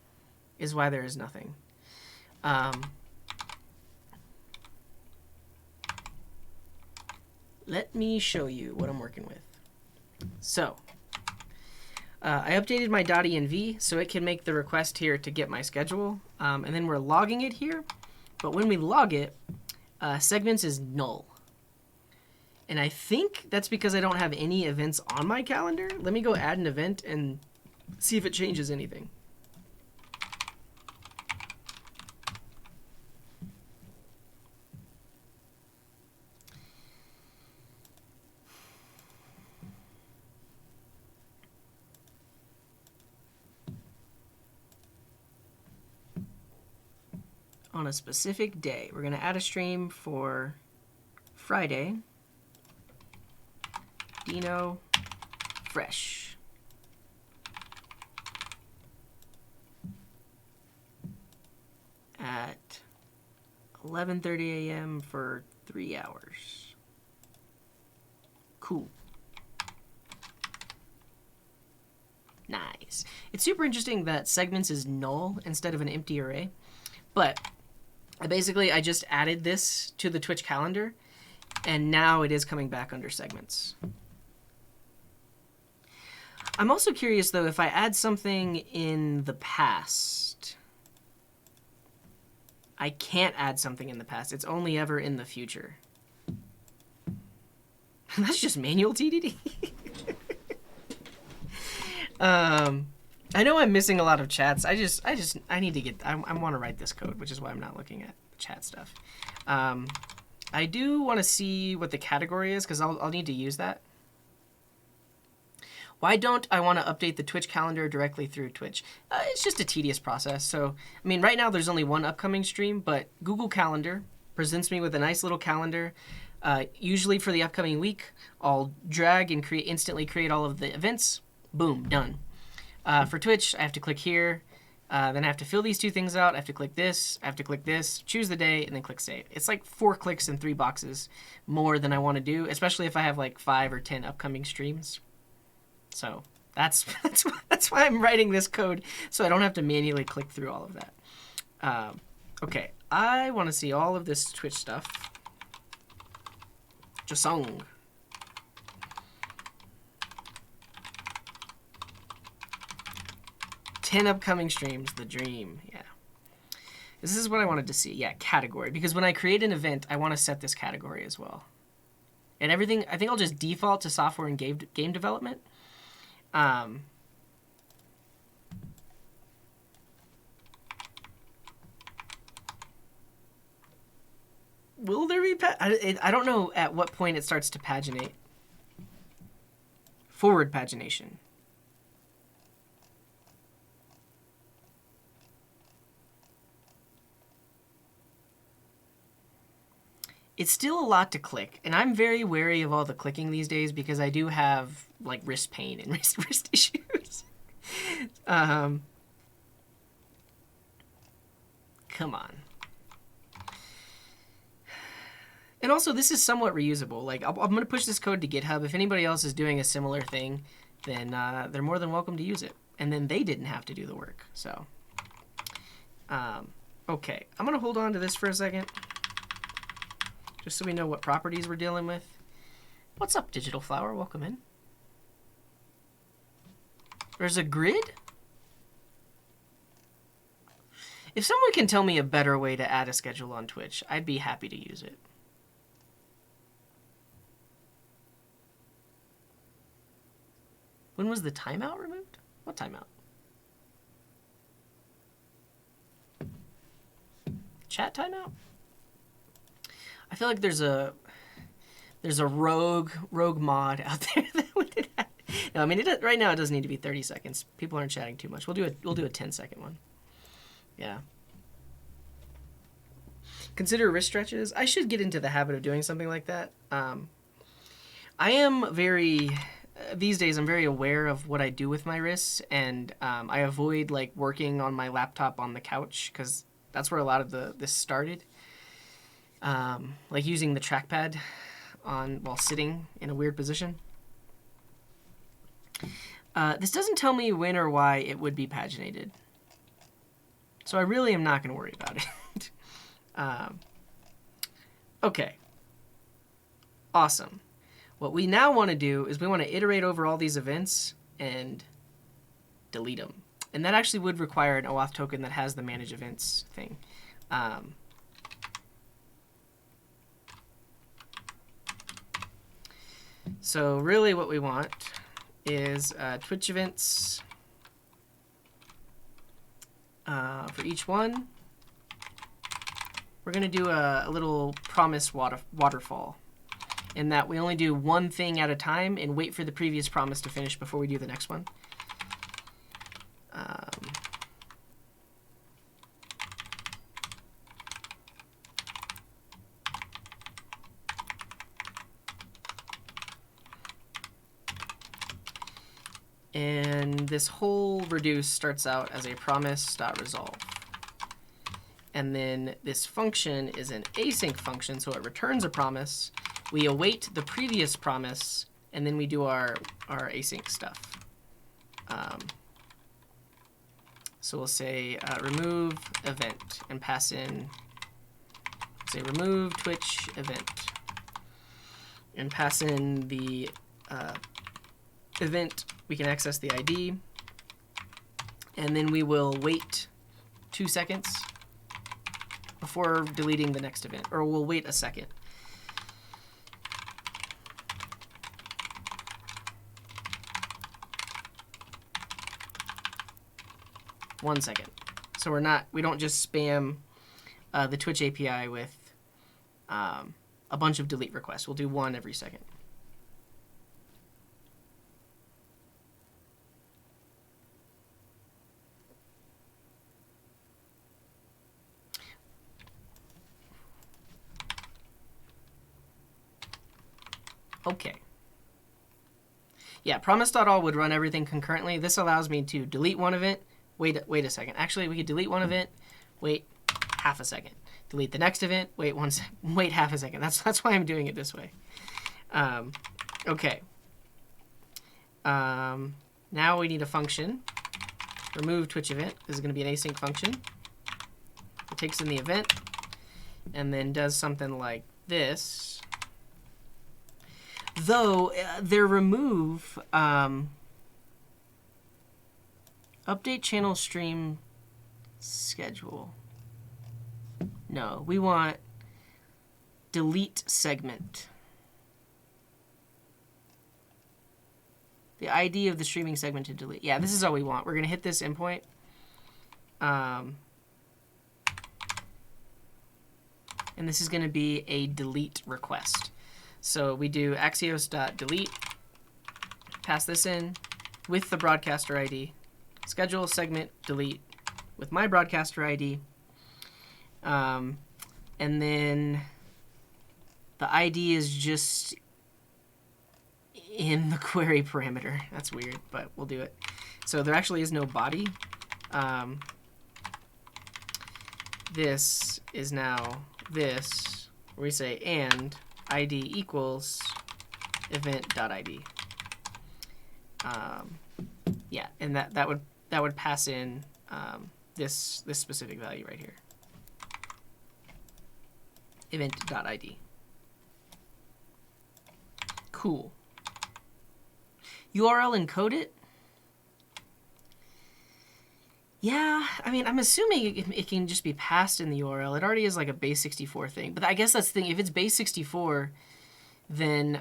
is why there is nothing. Let me show you what I'm working with. So, I updated my .env so it can make the request here to get my schedule, and then we're logging it here. But when we log it, segments is null. And I think that's because I don't have any events on my calendar. Let me go add an event and see if it changes anything. On a specific day, we're going to add a stream for Friday. Dino fresh. At 11:30 a.m. for 3 hours. Cool. Nice. It's super interesting that segments is null instead of an empty array. But I just added this to the Twitch calendar, and now it is coming back under segments. I'm also curious, though, if I add something in the past. I can't add something in the past. It's only ever in the future. That's just manual TDD. I know I'm missing a lot of chats. I need to get. I want to write this code, which is why I'm not looking at the chat stuff. I do want to see what the category is because I'll need to use that. Why don't I want to update the Twitch calendar directly through Twitch? It's just a tedious process. So, I mean, right now there's only one upcoming stream, but Google Calendar presents me with a nice little calendar. Usually for the upcoming week, I'll drag and instantly create all of the events. Boom, done. For Twitch, I have to click here, Then I have to fill these two things out. I have to click this, I have to click this, choose the day, and then click save. It's like 4 clicks in 3 boxes more than I want to do, especially if I have like 5 or 10 upcoming streams. So that's why I'm writing this code, so I don't have to manually click through all of that. Okay, I want to see all of this Twitch stuff. Jasong. 10 upcoming streams, the dream. Yeah. This is what I wanted to see. Yeah, category. Because when I create an event, I want to set this category as well. And everything, I think I'll just default to software and game development. Will there be... I don't know at what point it starts to paginate. Forward pagination. It's still a lot to click, and I'm very wary of all the clicking these days because I do have like wrist pain and wrist issues. Come on. And also, this is somewhat reusable. Like, I'm going to push this code to GitHub. If anybody else is doing a similar thing, then they're more than welcome to use it. And then they didn't have to do the work. So, okay. I'm going to hold on to this for a second, just so we know what properties we're dealing with. What's up, Digital Flower? Welcome in. There's a grid? If someone can tell me a better way to add a schedule on Twitch, I'd be happy to use it. When was the timeout removed? What timeout? Chat timeout? I feel like there's a rogue mod out there that would do that. No, I mean right now it doesn't need to be 30 seconds. People aren't chatting too much. We'll do a 10-second one. Yeah. Consider wrist stretches. I should get into the habit of doing something like that. I am very these days I'm very aware of what I do with my wrists, and I avoid like working on my laptop on the couch because that's where a lot of this started. Like using the trackpad while sitting in a weird position. This doesn't tell me when or why it would be paginated, so I really am not going to worry about it. Okay. Awesome. What we now want to do is we want to iterate over all these events and delete them. And that actually would require an OAuth token that has the manage events thing. So really what we want is Twitch events for each one. We're going to do a little promise waterfall, in that we only do one thing at a time and wait for the previous promise to finish before we do the next one. And this whole reduce starts out as a promise.resolve. And then this function is an async function, so it returns a promise. We await the previous promise, and then we do our async stuff. So we'll say remove event and pass in, say remove Twitch event, and pass in the event. We can access the ID, and then we will wait 2 seconds before deleting the next event, or we'll wait a second. One second. So we don't just spam the Twitch API with a bunch of delete requests. We'll do one every second. Okay. Yeah, promise.all would run everything concurrently. This allows me to delete one event, wait a second. Actually, we could delete one event, wait half a second. Delete the next event, wait half a second. That's why I'm doing it this way. Okay. Now we need a function. Remove Twitch event. This is going to be an async function. It takes in the event and then does something like this. Though their remove update channel stream schedule. No, we want delete segment. The ID of the streaming segment to delete. Yeah, this is all we want. We're going to hit this endpoint. And this is going to be a delete request. So we do axios.delete, pass this in with the broadcaster ID, schedule segment delete with my broadcaster ID, and then the ID is just in the query parameter. That's weird, but we'll do it. So there actually is no body. This is now this, where we say and ID equals event.id. Yeah, and that would pass in this specific value right here, event.id. Cool. URL encode it. Yeah, I mean, I'm assuming it can just be passed in the URL. It already is like a base64 thing. But I guess that's the thing. If it's base64, then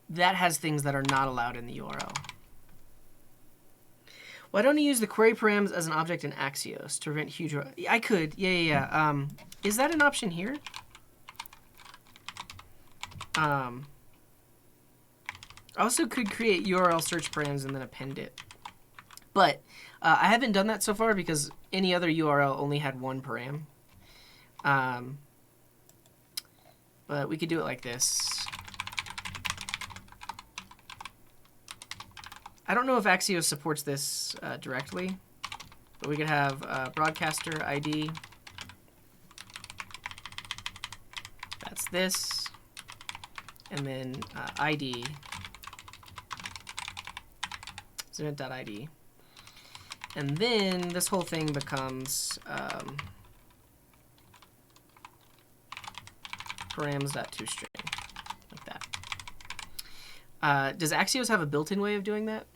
that has things that are not allowed in the URL. Why don't you use the query params as an object in Axios to prevent huge... I could. Yeah. Is that an option here? I also could create URL search params and then append it. But I haven't done that so far because any other URL only had one param. But we could do it like this. I don't know if Axios supports this directly, but we could have broadcaster ID. That's this. And then ID is event.id. And then this whole thing becomes params.toString, like that. Does Axios have a built-in way of doing that?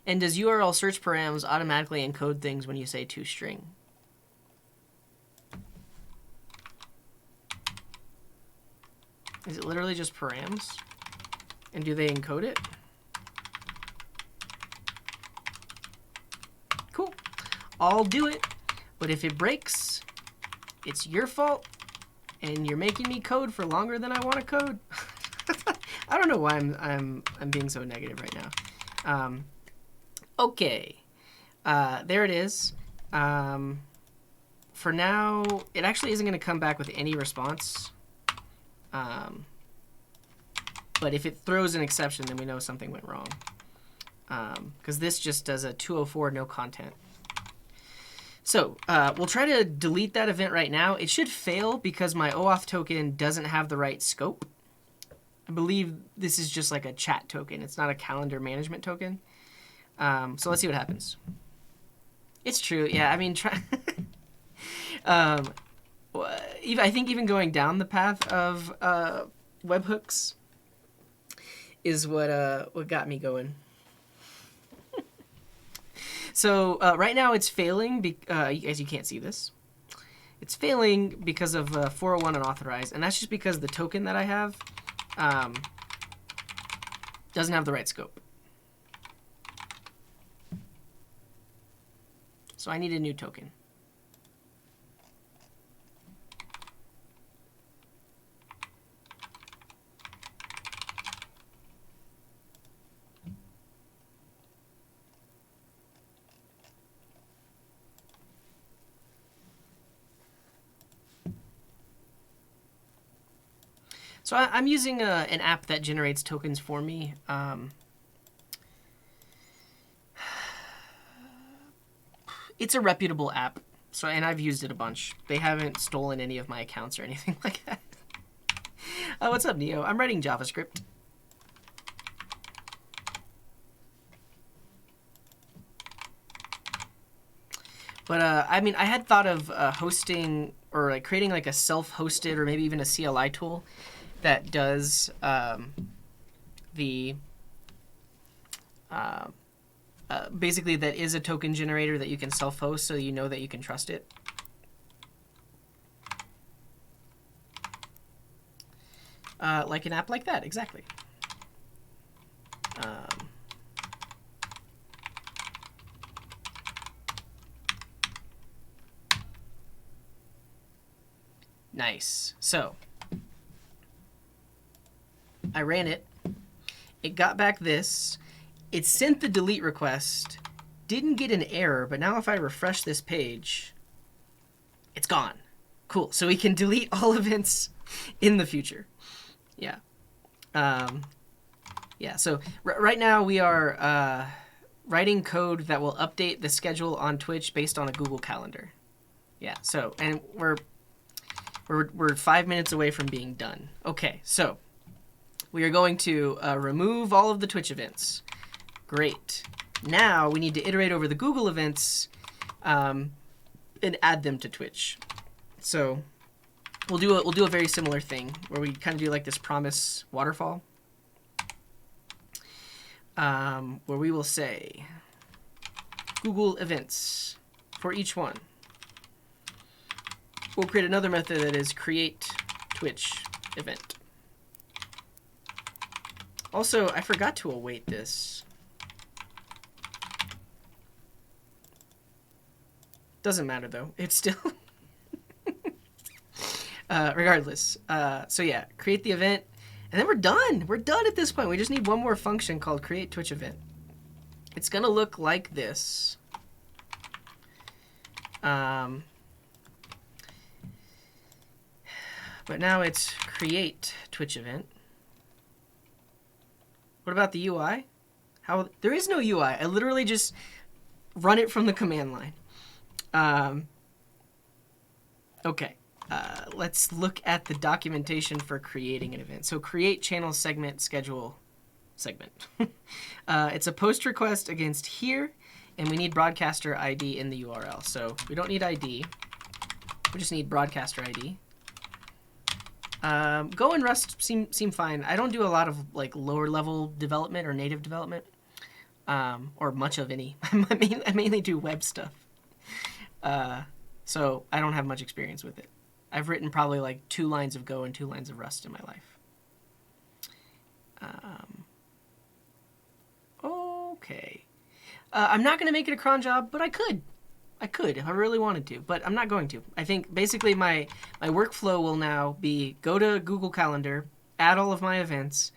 And does URL search params automatically encode things when you say toString? Is it literally just params? And do they encode it? Cool. I'll do it. But if it breaks, it's your fault. And you're making me code for longer than I want to code. I don't know why I'm being so negative right now. Okay. There it is. For now, it actually isn't going to come back with any response. But if it throws an exception, then we know something went wrong. Because this just does a 204 no content. So we'll try to delete that event right now. It should fail because my OAuth token doesn't have the right scope. I believe this is just like a chat token. It's not a calendar management token. So let's see what happens. It's true. Yeah, I mean, I think even going down the path of webhooks is what got me going. So right now it's failing, as you can't see this. It's failing because of 401 unauthorized, and that's just because the token that I have doesn't have the right scope. So I need a new token. So I'm using an app that generates tokens for me. It's a reputable app, so and I've used it a bunch. They haven't stolen any of my accounts or anything like that. What's up, Neo? I'm writing JavaScript. But I mean, I had thought of hosting or like creating like a self-hosted or maybe even a CLI tool that does the basically that is a token generator that you can self-host, so you know that you can trust it. Like an app like that, exactly. Nice. So I ran it. It got back this. It sent the delete request. Didn't get an error, but now if I refresh this page, it's gone. Cool. So we can delete all events in the future. Yeah. Yeah. So right now we are writing code that will update the schedule on Twitch based on a Google Calendar. Yeah. So and we're 5 minutes away from being done. Okay. So we are going to remove all of the Twitch events. Great. Now we need to iterate over the Google events and add them to Twitch. So we'll do a very similar thing where we kind of do like this promise waterfall, where we will say Google events for each one. We'll create another method that is create Twitch event. Also, I forgot to await this. Doesn't matter though. It's still regardless. So yeah, create the event, and then we're done. We're done at this point. We just need one more function called create Twitch event. It's gonna look like this. But now it's create Twitch event. What about the UI? How there is no UI. I literally just run it from the command line. Okay. Let's look at the documentation for creating an event. So create channel segment schedule segment. It's a post request against here, and we need broadcaster ID in the URL. So we don't need ID. We just need broadcaster ID. Go and Rust seem fine. I don't do a lot of like lower level development or native development, or much of any. I mainly do web stuff. So I don't have much experience with it. I've written probably like 2 lines of Go and 2 lines of Rust in my life. Okay. I'm not going to make it a cron job, but I could. I could if I really wanted to, but I'm not going to. I think basically my workflow will now be go to Google Calendar, add all of my events,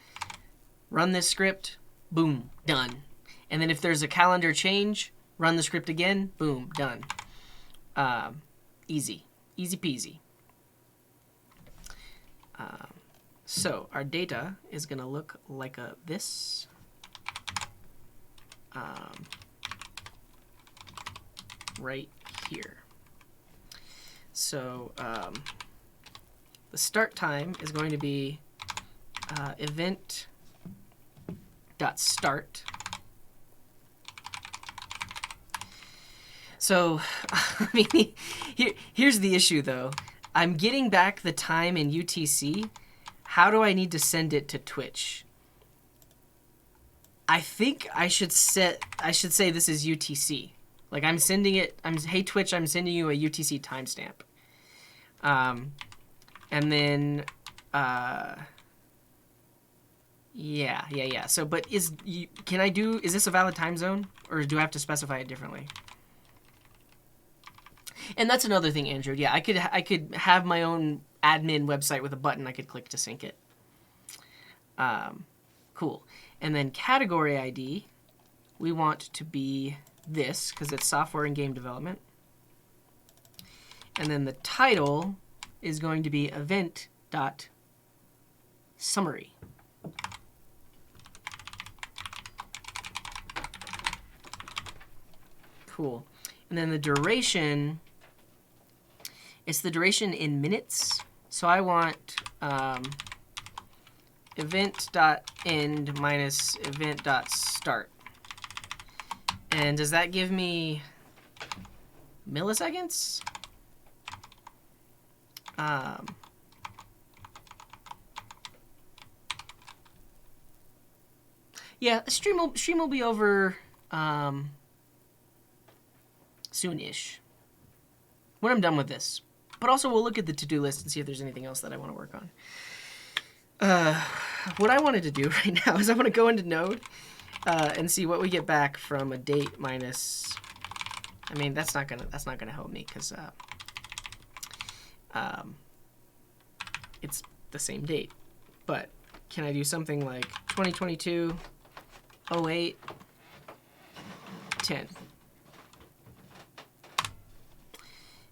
run this script, boom, done. And then if there's a calendar change, run the script again, boom, done. Easy. Easy peasy. So our data is going to look like this. Right here. So the start time is going to be event.start. So, I mean, here's the issue though. I'm getting back the time in UTC. How do I need to send it to Twitch? I think I should say this is UTC. Like I'm sending it. Hey Twitch, I'm sending you a UTC timestamp. And then yeah. So, but is this a valid time zone, or do I have to specify it differently? And that's another thing, Andrew. Yeah, I could have my own admin website with a button I could click to sync it. Cool. And then category ID, we want to be this because it's software and game development. And then the title is going to be event.start. summary. Cool. And then the duration, it's the duration in minutes. So I want event.end minus event.start. And does that give me milliseconds? Yeah, stream will be over soon-ish when I'm done with this. But also we'll look at the to-do list and see if there's anything else that I want to work on. What I wanted to do right now is I want to go into Node and see what we get back from a date minus. I mean, that's not gonna help me because it's the same date. But can I do something like 2022 08 10?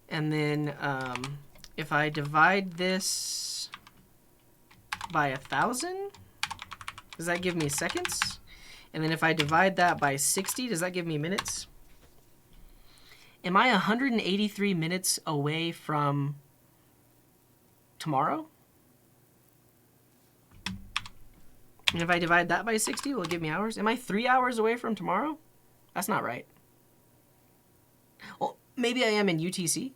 And then if I divide this by 1,000, does that give me seconds? And then if I divide that by 60, does that give me minutes? Am I 183 minutes away from tomorrow? And if I divide that by 60, will it give me hours? Am I 3 hours away from tomorrow? That's not right. Well, maybe I am in UTC.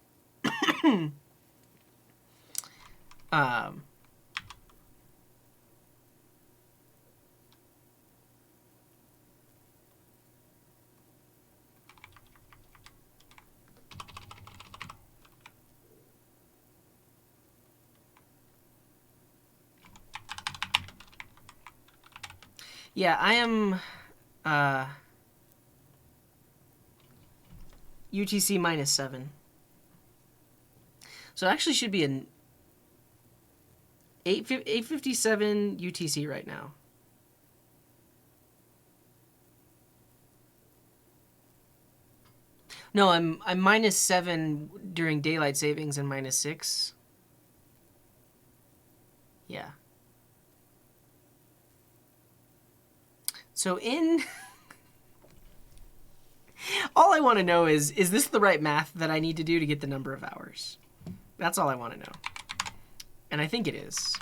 Yeah, I am UTC -7. So it actually should be an 8:57 UTC right now. No, I'm -7 during daylight savings and -6. Yeah. So in all I want to know is this the right math that I need to do to get the number of hours? That's all I want to know. And I think it is.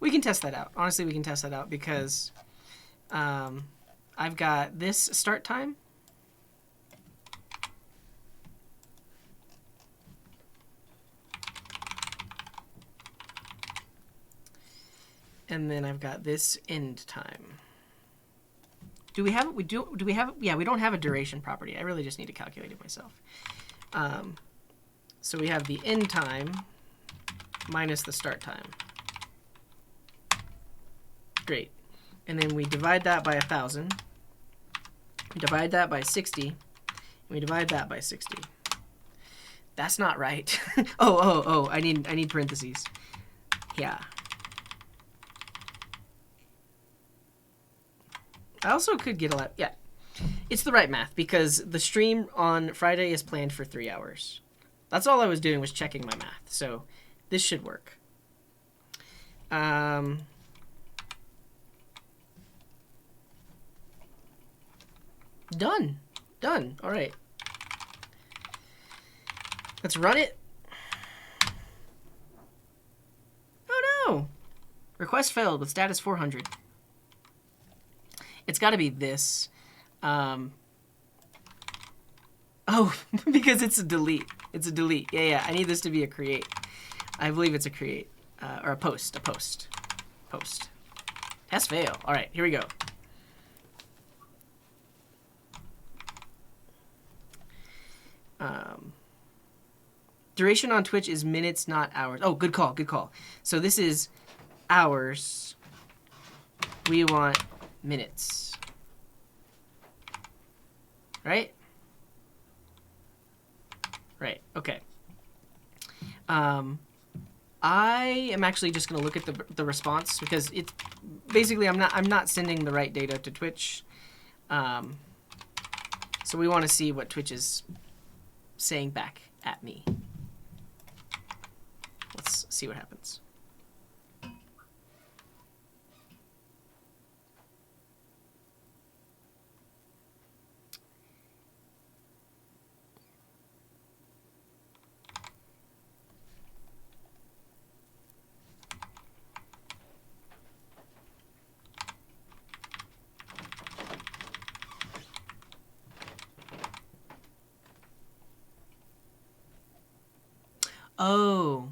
We can test that out. Honestly, we can test that out because I've got this start time. And then I've got this end time. Do we have it? Do we have it? Yeah, we don't have a duration property. I really just need to calculate it myself. So we have the end time minus the start time. Great. And then we divide that by 1,000. We divide that by 60. And we divide that by 60. That's not right. Oh, I need parentheses. Yeah. I also could get a lot. Yeah. It's the right math because the stream on Friday is planned for 3 hours. That's all I was doing was checking my math. So this should work. Done. All right. Let's run it. Oh no. Request failed with status 400. It's got to be this. Oh, because it's a delete. It's a delete. Yeah. I need this to be a create. I believe it's a create. Or a post. Post. Test fail. All right, here we go. Duration on Twitch is minutes, not hours. Oh, good call. So this is hours. We want minutes. Right? Right, okay. I am actually just going to look at the response because it's basically I'm not sending the right data to Twitch. So we want to see what Twitch is saying back at me. Let's see what happens. Oh.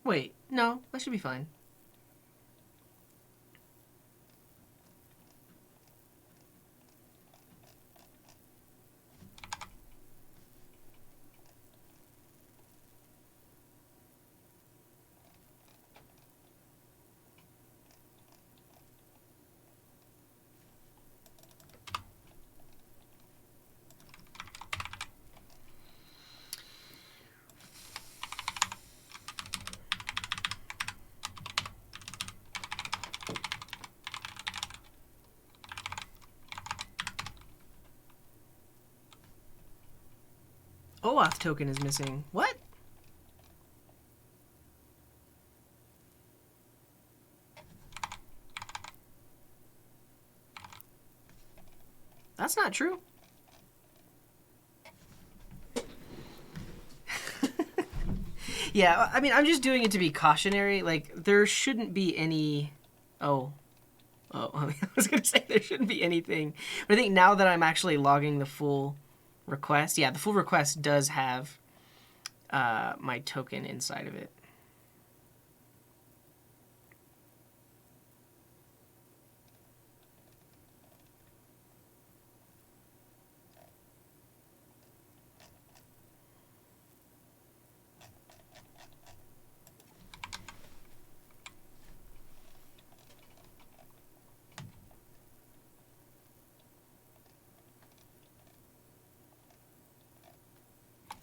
Wait, no, that should be fine. OAuth token is missing. What? That's not true. Yeah, I mean, I'm just doing it to be cautionary. Like, there shouldn't be any... Oh. Oh, I was going to say there shouldn't be anything. But I think now that I'm actually logging the full request, yeah, the full request does have my token inside of it.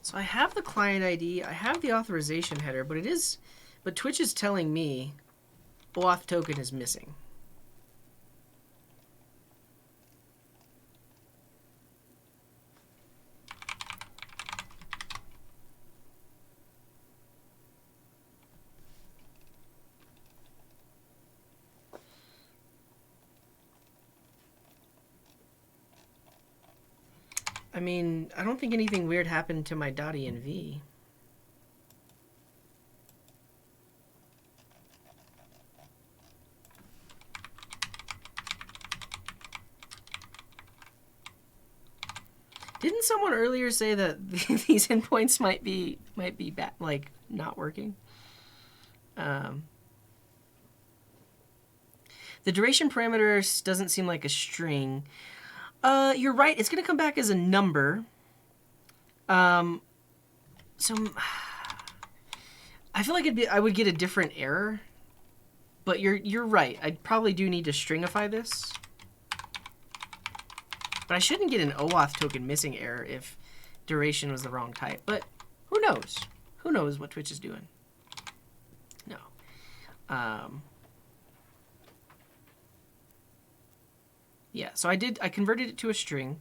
So I have the client ID, I have the authorization header, but Twitch is telling me OAuth token is missing. I mean, I don't think anything weird happened to my .env. Didn't someone earlier say that these endpoints might be bad, like not working? The duration parameter doesn't seem like a string. You're right. It's gonna come back as a number. So I feel like I would get a different error. But you're right. I probably do need to stringify this. But I shouldn't get an OAuth token missing error if duration was the wrong type. But who knows? Who knows what Twitch is doing? No. Yeah, so I converted it to a string.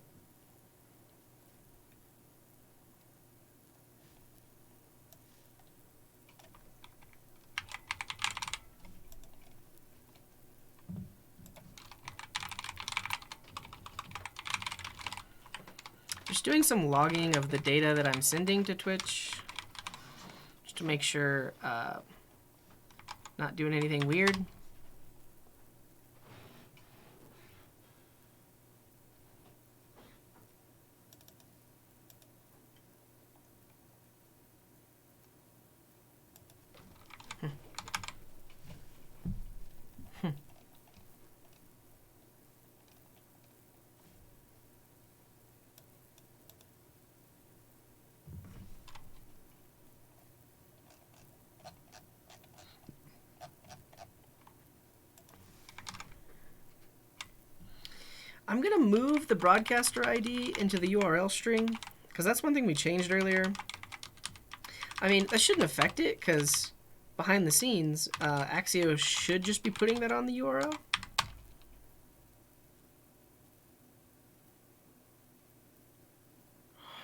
Just doing some logging of the data that I'm sending to Twitch, just to make sure not doing anything weird. I'm going to move the broadcaster ID into the URL string, because that's one thing we changed earlier. I mean, that shouldn't affect it, because behind the scenes, Axio should just be putting that on the URL.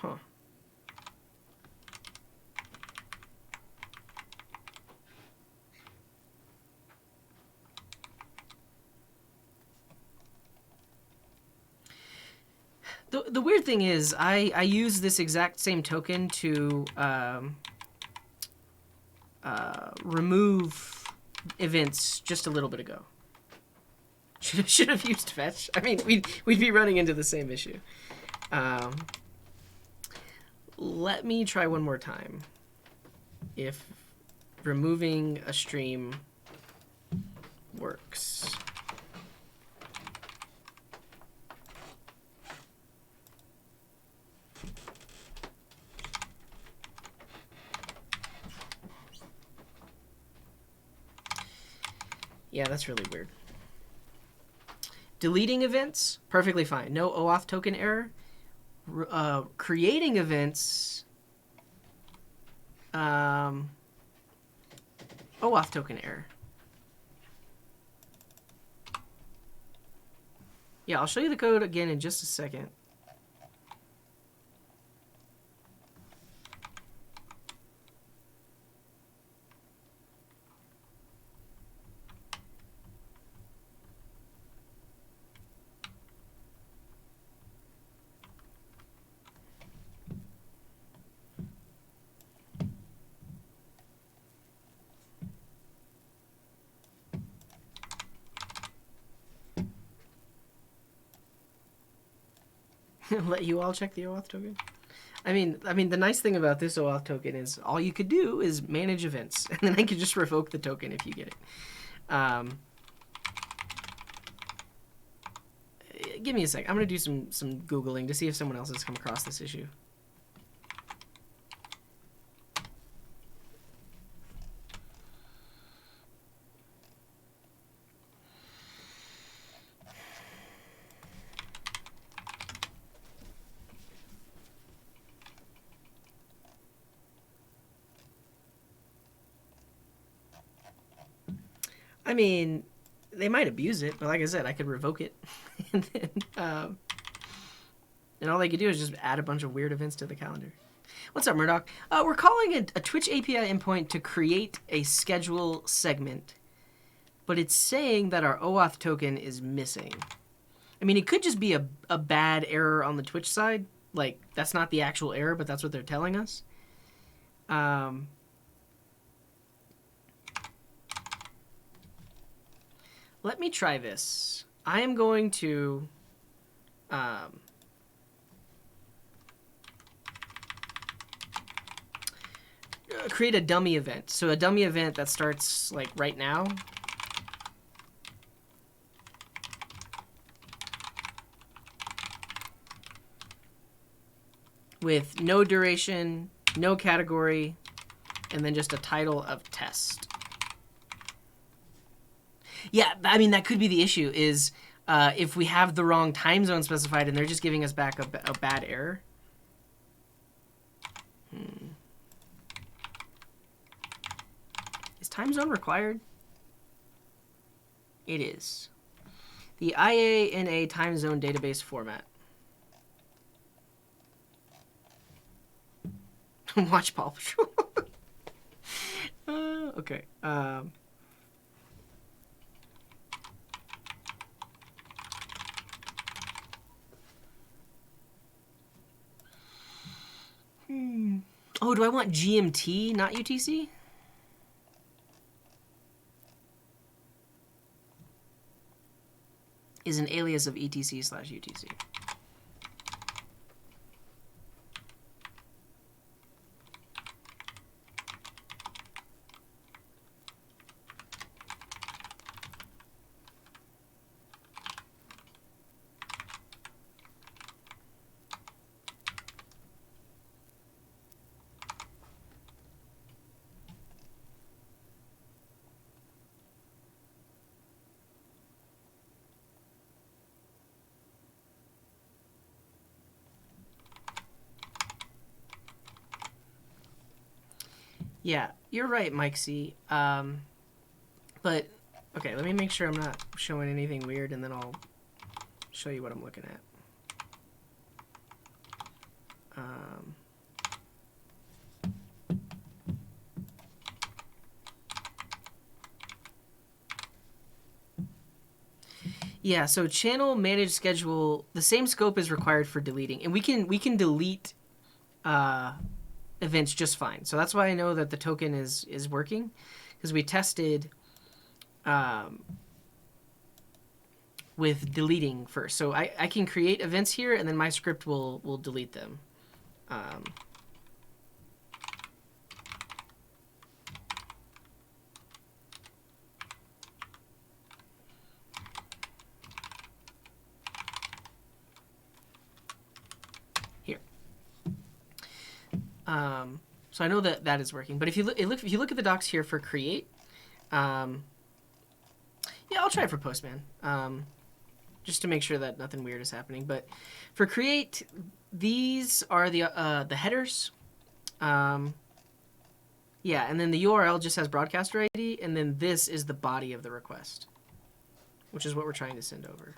Huh. The weird thing is, I use this exact same token to remove events just a little bit ago. Should have used fetch. I mean, we'd be running into the same issue. Let me try one more time. If removing a stream works. Yeah, that's really weird. Deleting events, perfectly fine. No OAuth token error. Creating events, OAuth token error. Yeah, I'll show you the code again in just a second. Let you all check the OAuth token. I mean, the nice thing about this OAuth token is all you could do is manage events, and then I could just revoke the token if you get it. Give me a sec. I'm gonna do some Googling to see if someone else has come across this issue. I mean, they might abuse it, but like I said, I could revoke it, and then and all they could do is just add a bunch of weird events to the calendar. What's up, Murdoch? We're calling it a Twitch API endpoint to create a schedule segment, but it's saying that our OAuth token is missing. I mean, it could just be a bad error on the Twitch side. Like, that's not the actual error, but that's what they're telling us. Let me try this. I am going to create a dummy event. So a dummy event that starts like right now. With no duration, no category, and then just a title of test. Yeah, I mean, that could be the issue is if we have the wrong time zone specified and they're just giving us back a bad error. Is time zone required? It is. The IANA time zone database format. Watch Paw Patrol. Okay. Oh, do I want GMT, not UTC? Is an alias of ETC/UTC. Yeah, you're right, Mike C. But, okay, let me make sure I'm not showing anything weird, and then I'll show you what I'm looking at. Yeah, so channel manage schedule, the same scope is required for deleting, and we can delete events just fine. So that's why I know that the token is working, because we tested with deleting first. So I can create events here, and then my script will delete them. Here. So I know that that is working. But if you look at the docs here for create, yeah, I'll try it for Postman, just to make sure that nothing weird is happening. But for create, these are the headers. Yeah, and then the URL just has broadcaster ID, and then this is the body of the request, which is what we're trying to send over.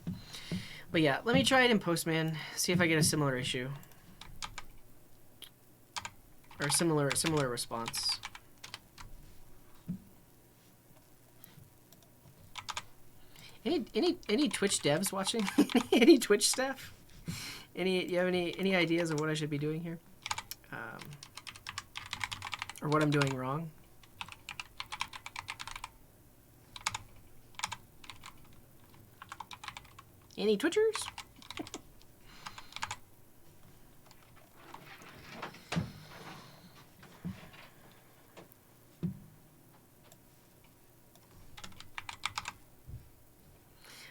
But yeah, let me try it in Postman, see if I get a similar issue. Or similar response. Any Twitch devs watching? Any Twitch staff? You have any ideas of what I should be doing here? Or what I'm doing wrong? Any Twitchers?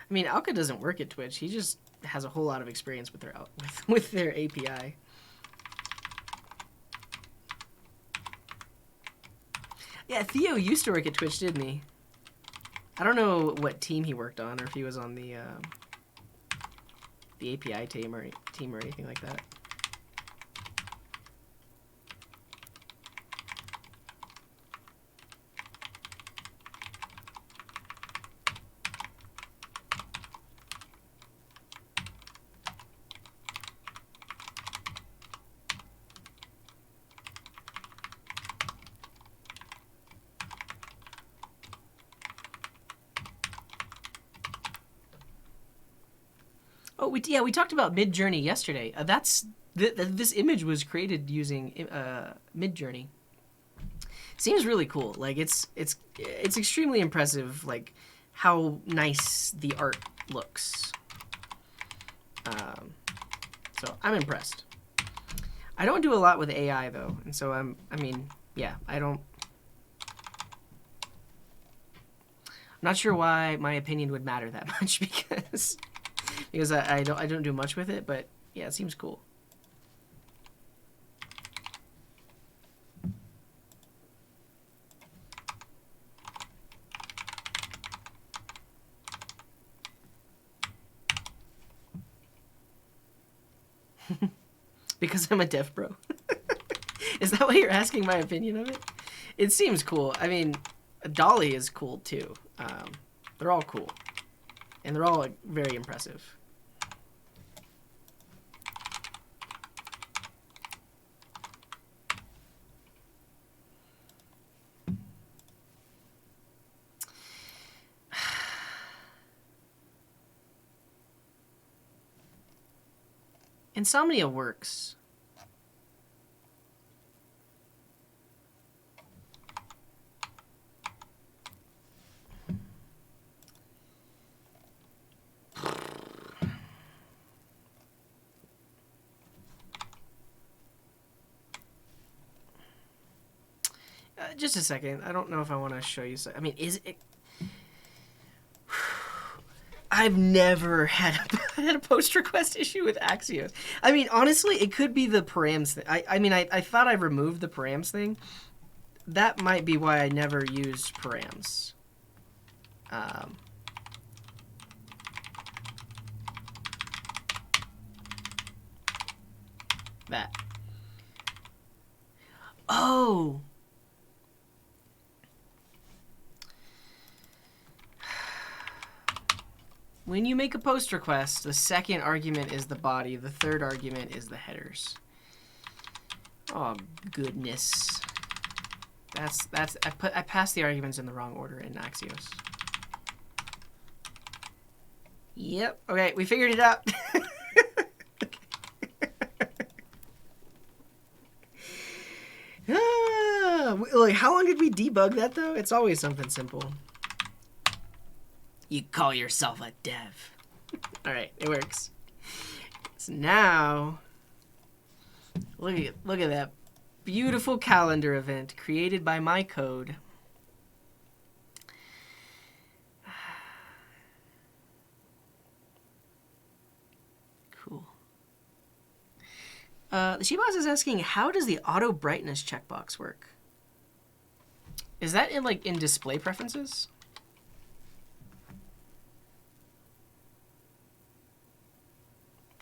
I mean, Alka doesn't work at Twitch. He just has a whole lot of experience with with their API. Yeah, Theo used to work at Twitch, didn't he? I don't know what team he worked on, or if he was on the API team or anything like that. Oh, we talked about Midjourney yesterday. This image was created using Midjourney. Seems really cool. Like it's extremely impressive. Like how nice the art looks. So I'm impressed. I don't do a lot with AI though, and so I mean, yeah, I don't. I'm not sure why my opinion would matter that much because I don't do much with it, but yeah, it seems cool. Because I'm a dev bro. Is that why you're asking my opinion of it? It seems cool. I mean, Dolly is cool too. They're all cool, and they're all like, very impressive. Insomnia works. Just a second. I don't know if I want to show you. I mean, is it? I've never had a post request issue with Axios. I mean, honestly, it could be the params thing. I mean, I thought I removed the params thing. That might be why I never used params. That. Oh. When you make a post request, the second argument is the body, the third argument is the headers. Oh goodness. I passed the arguments in the wrong order in Axios. Yep. Okay, we figured it out. Like, how long did we debug that, though? It's always something simple. You call yourself a dev. All right, it works. So now, look at that beautiful calendar event created by my code. Cool. The Sheboss is asking, how does the auto brightness checkbox work? Is that in display preferences?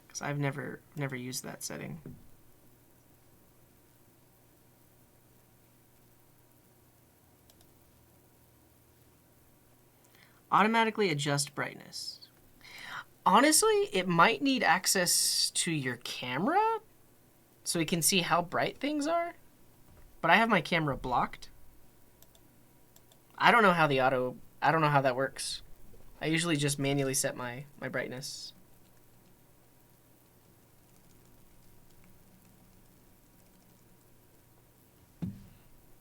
Because I've never used that setting. Automatically adjust brightness. Honestly, it might need access to your camera so we can see how bright things are. But I have my camera blocked. I don't know how that works. I usually just manually set my brightness.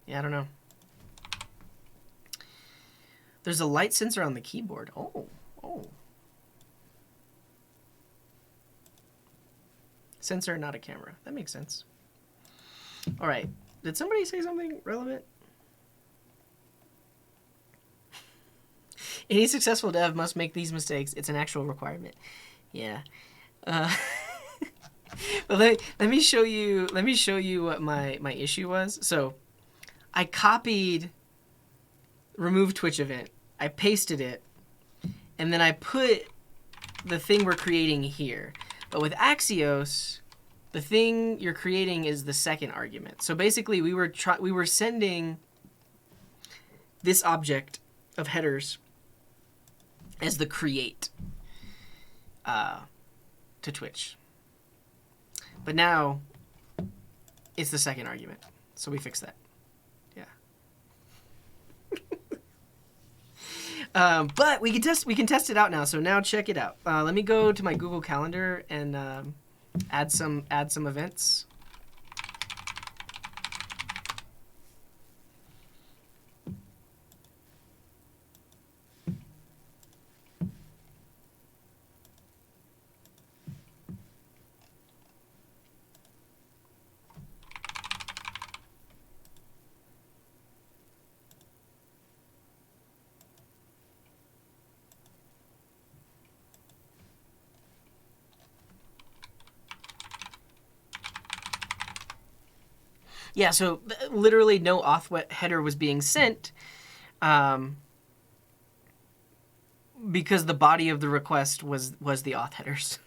Yeah, I don't know. There's a light sensor on the keyboard. Oh. Sensor, not a camera. That makes sense. All right. Did somebody say something relevant? Any successful dev must make these mistakes. It's an actual requirement. Yeah. But let me show you what my issue was. So I copied remove Twitch event. I pasted it, and then I put the thing we're creating here. But with Axios, the thing you're creating is the second argument. So basically, we were sending this object of headers as the create to Twitch. But now it's the second argument. So we fixed that. Yeah. But we can test it out now. So now check it out. Let me go to my Google Calendar and add some events. Yeah, so literally no auth header was being sent because the body of the request was the auth headers.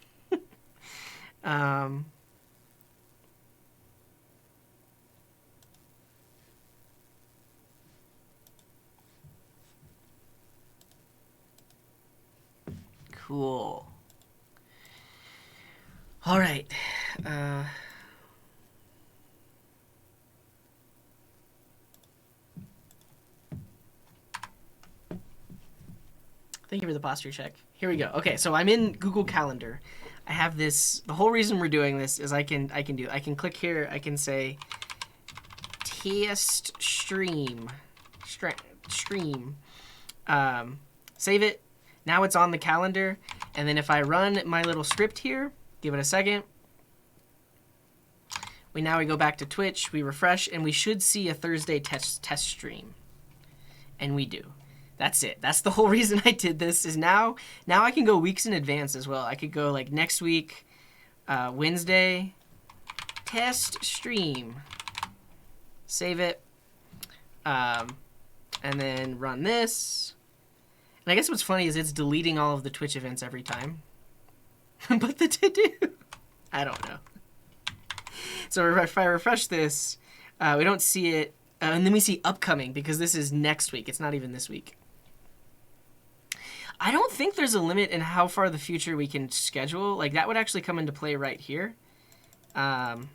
Cool. All right. Thank you for the posture check. Here we go. Okay, so I'm in Google Calendar. I have this. The whole reason we're doing this is I can click here. I can say test stream. Save it. Now it's on the calendar. And then if I run my little script here, give it a second. We go back to Twitch. We refresh, and we should see a Thursday test stream. And we do. That's it. That's the whole reason I did this. Is now I can go weeks in advance as well. I could go like next week, Wednesday, test stream, save it, and then run this. And I guess what's funny is it's deleting all of the Twitch events every time. But the to-do, I don't know. So if I refresh this, we don't see it, and then we see upcoming because this is next week. It's not even this week. I don't think there's a limit in how far the future we can schedule. Like, that would actually come into play right here. Oh.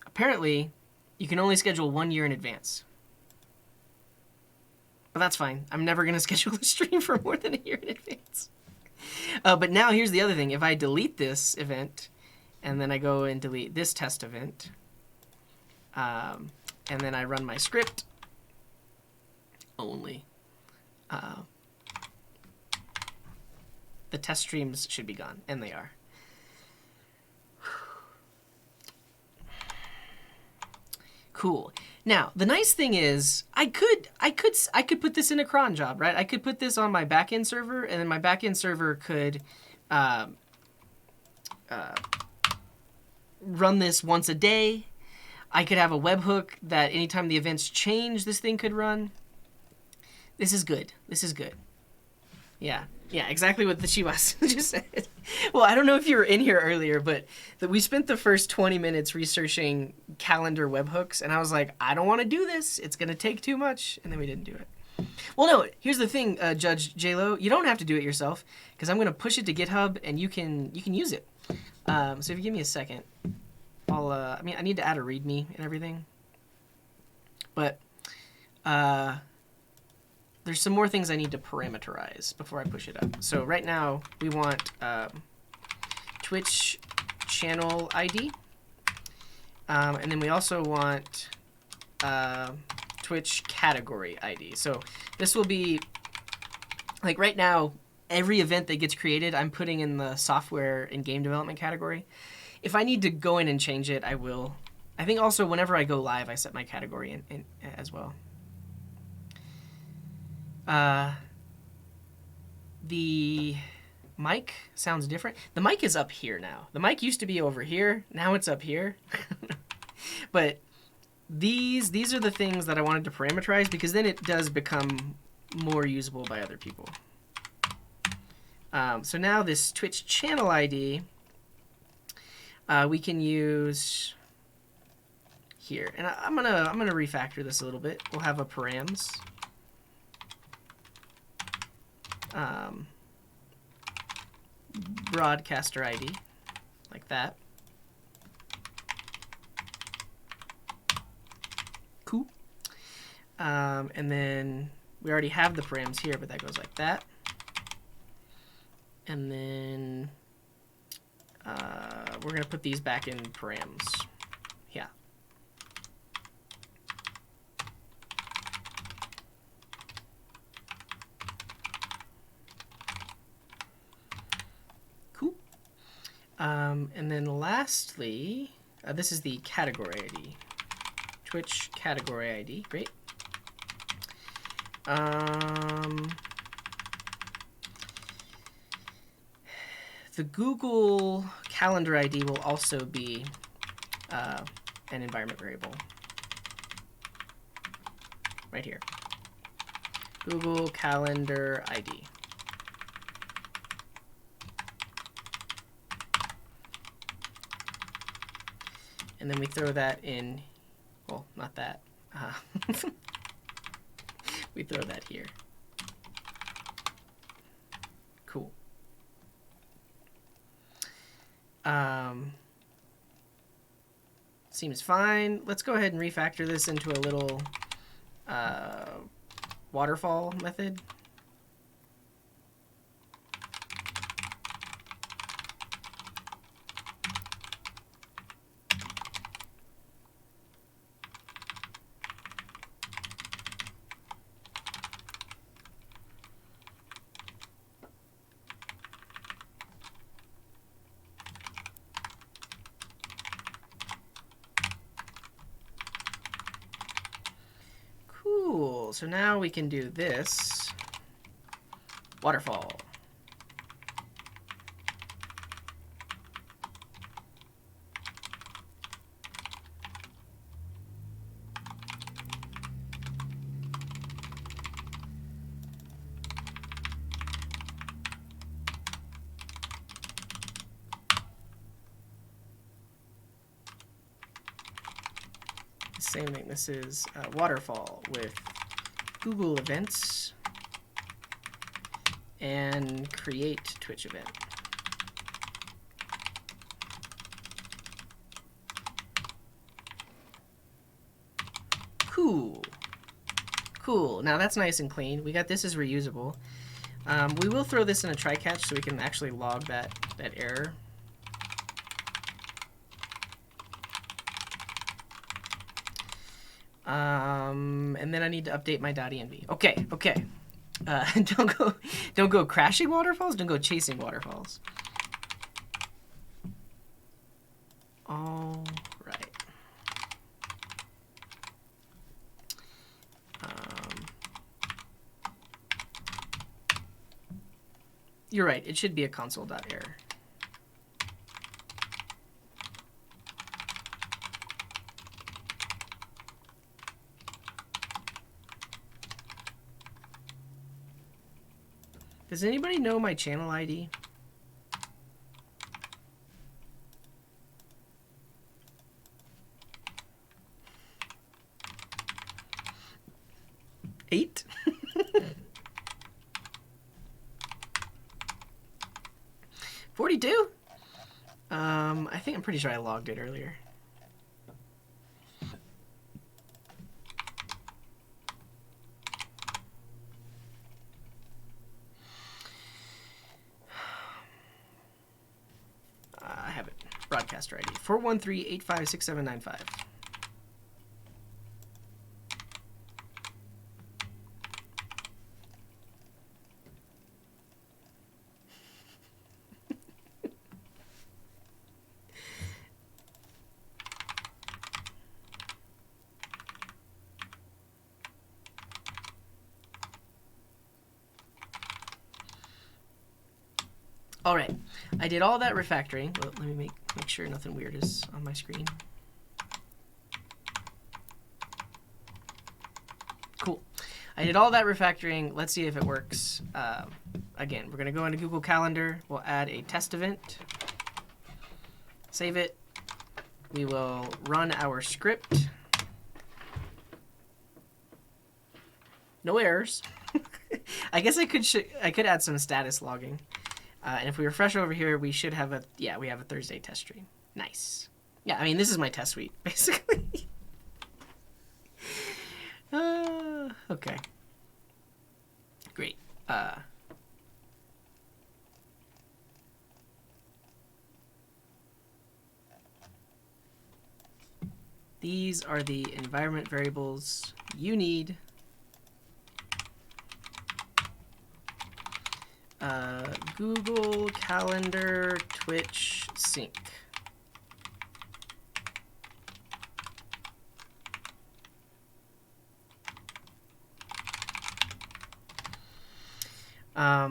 Apparently, you can only schedule 1 year in advance. but that's fine. I'm never going to schedule a stream for more than a year in advance. But now here's the other thing. If I delete this event, and then I go and delete this test event, and then I run my script only, the test streams should be gone, and they are. Cool. Now, the nice thing is, I could put this in a cron job, right? I could put this on my backend server, and then my backend server could run this once a day. I could have a webhook that anytime the events change, this thing could run. This is good. This is good. Yeah. Yeah, exactly what the Shiwas just said. Well, I don't know if you were in here earlier, but we spent the first 20 minutes researching calendar webhooks, and I was like, I don't want to do this. It's going to take too much, and then we didn't do it. Well, no, here's the thing, Judge JLo. You don't have to do it yourself, because I'm going to push it to GitHub, and you can use it. So if you give me a second, I need to add a README and everything. But there's some more things I need to parameterize before I push it up. So right now we want Twitch channel ID, and then we also want Twitch category ID. So this will be like right now. Every event that gets created, I'm putting in the software and game development category. If I need to go in and change it, I will. I think also whenever I go live, I set my category in as well. The mic sounds different. The mic is up here now. The mic used to be over here. Now it's up here. But these are the things that I wanted to parameterize, because then it does become more usable by other people. So now this Twitch channel ID, we can use here, and I'm gonna refactor this a little bit. We'll have a params. Broadcaster ID, like that. Cool. And then we already have the params here, but that goes like that. And then we're going to put these back in params. Yeah. Cool. And then lastly, this is the category ID. Twitch category ID. Great. The Google Calendar ID will also be an environment variable. Right here. Google Calendar ID. And then we throw that in, well, not that. We throw that here. Cool. Seems fine. Let's go ahead and refactor this into a little waterfall method. Cool. So now we can do this waterfall. Same thing. This is waterfall with Google events and create Twitch event. Cool. Cool. Now that's nice and clean. We got this as reusable. We will throw this in a try catch so we can actually log that error. And then I need to update my .env. Okay, okay. Don't go crashing waterfalls. Don't go chasing waterfalls. All right. You're right. It should be a console.error. Does anybody know my channel ID? Eight? 42? I think I'm pretty sure I logged it earlier. I have it. Broadcaster ID 413-856795. All right, I did all that refactoring. Well, let me make sure nothing weird is on my screen. Cool. I did all that refactoring. Let's see if it works. Again, we're gonna go into Google Calendar. We'll add a test event. Save it. We will run our script. No errors. I guess I could add some status logging. And if we refresh over here, we should have we have a Thursday test stream. Nice. Yeah, I mean, this is my test suite, basically. Okay. Great. These are the environment variables you need. Google Calendar Twitch sync. How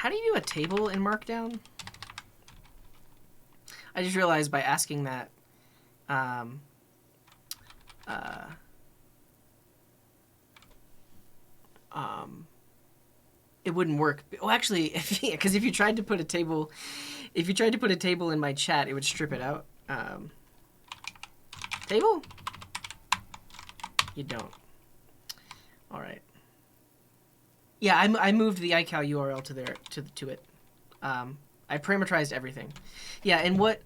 do you do a table in Markdown? I just realized by asking that, it wouldn't work. Oh, actually, because if you tried to put a table, in my chat, it would strip it out. Table? You don't. All right. Yeah, I moved the iCal URL to it. I parameterized everything. Yeah, and what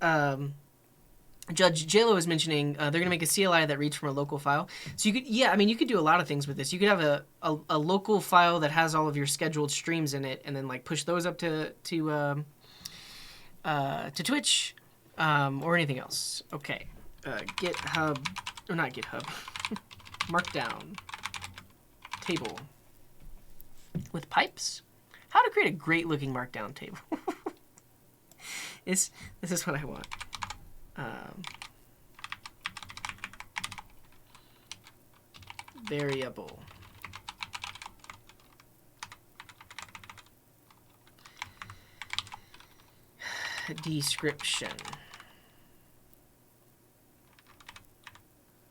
Judge JLo was mentioning, they're gonna make a CLI that reads from a local file. So you could, yeah, I mean, you could do a lot of things with this. You could have a local file that has all of your scheduled streams in it, and then like push those up to Twitch, or anything else. Okay, GitHub, or not GitHub, Markdown table with pipes. How to create a great looking Markdown table. This is what I want. Variable. Description.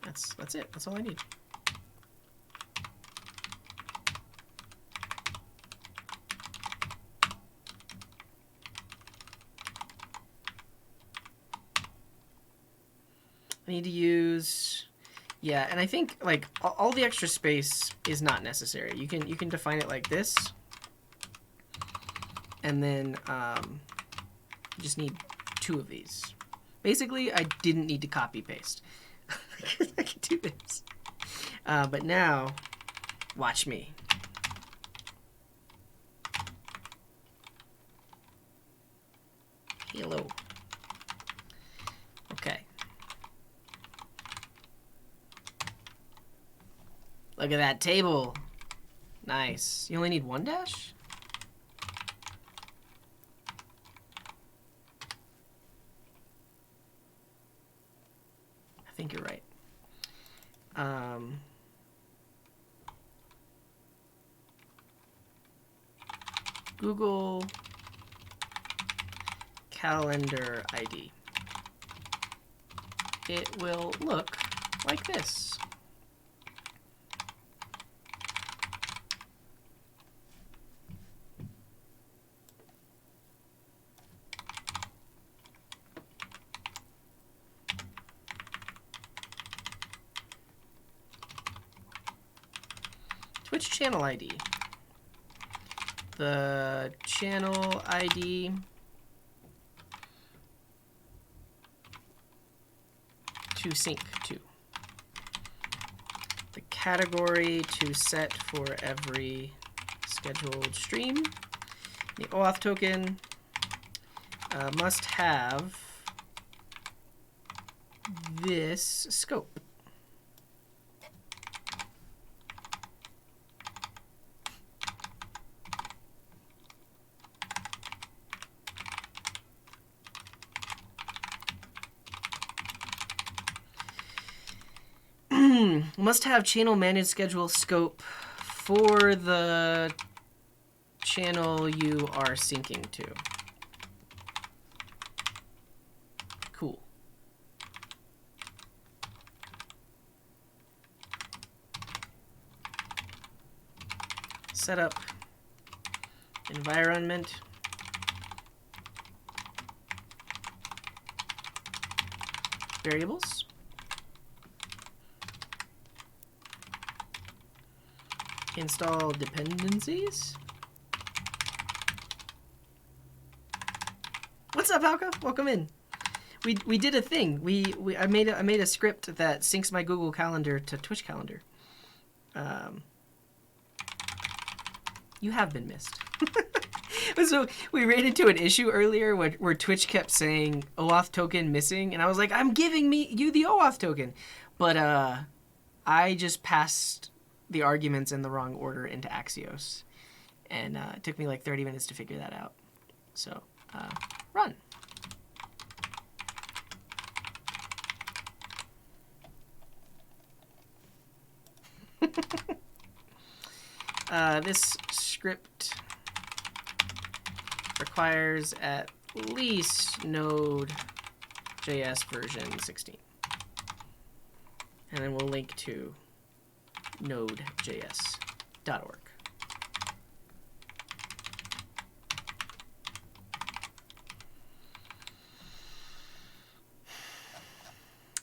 That's it. That's all I need. I need to use, yeah, and I think like all the extra space is not necessary. You can define it like this, and then you just need 2 of these. Basically, I didn't need to copy paste. I can do this, but now Watch me. Hello. Okay. Look at that table. Nice. You only need one dash? I think you're right. Google Calendar ID. It will look like this. Twitch channel ID. The channel ID to sync to. The category to set for every scheduled stream. The OAuth token must have this scope. Must have channel managed schedule scope for the channel you are syncing to. Cool. Setup environment. Variables. Install dependencies. What's up, Alka? Welcome in. We did a thing. I made a script that syncs my Google Calendar to Twitch Calendar. You have been missed. So we ran into an issue earlier where Twitch kept saying OAuth token missing, and I was like, I'm giving you the OAuth token, but I just passed the arguments in the wrong order into Axios, and it took me like 30 minutes to figure that out. So run. This script requires at least node.js version 16. And then we'll link to node.js.org.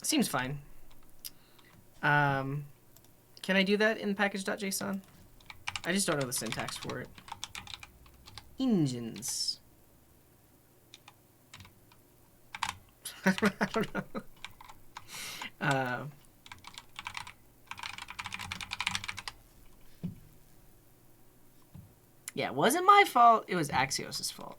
Seems fine. Can I do that in package.json? I just don't know the syntax for it. Engines. I don't know. Yeah, it wasn't my fault. It was Axios' fault.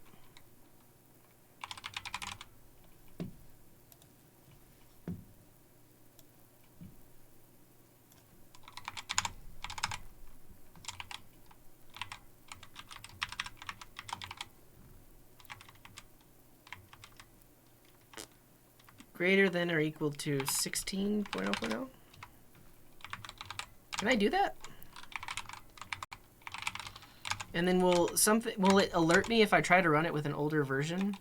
Greater than or equal to 16.0.0? Can I do that? And then will it alert me if I try to run it with an older version?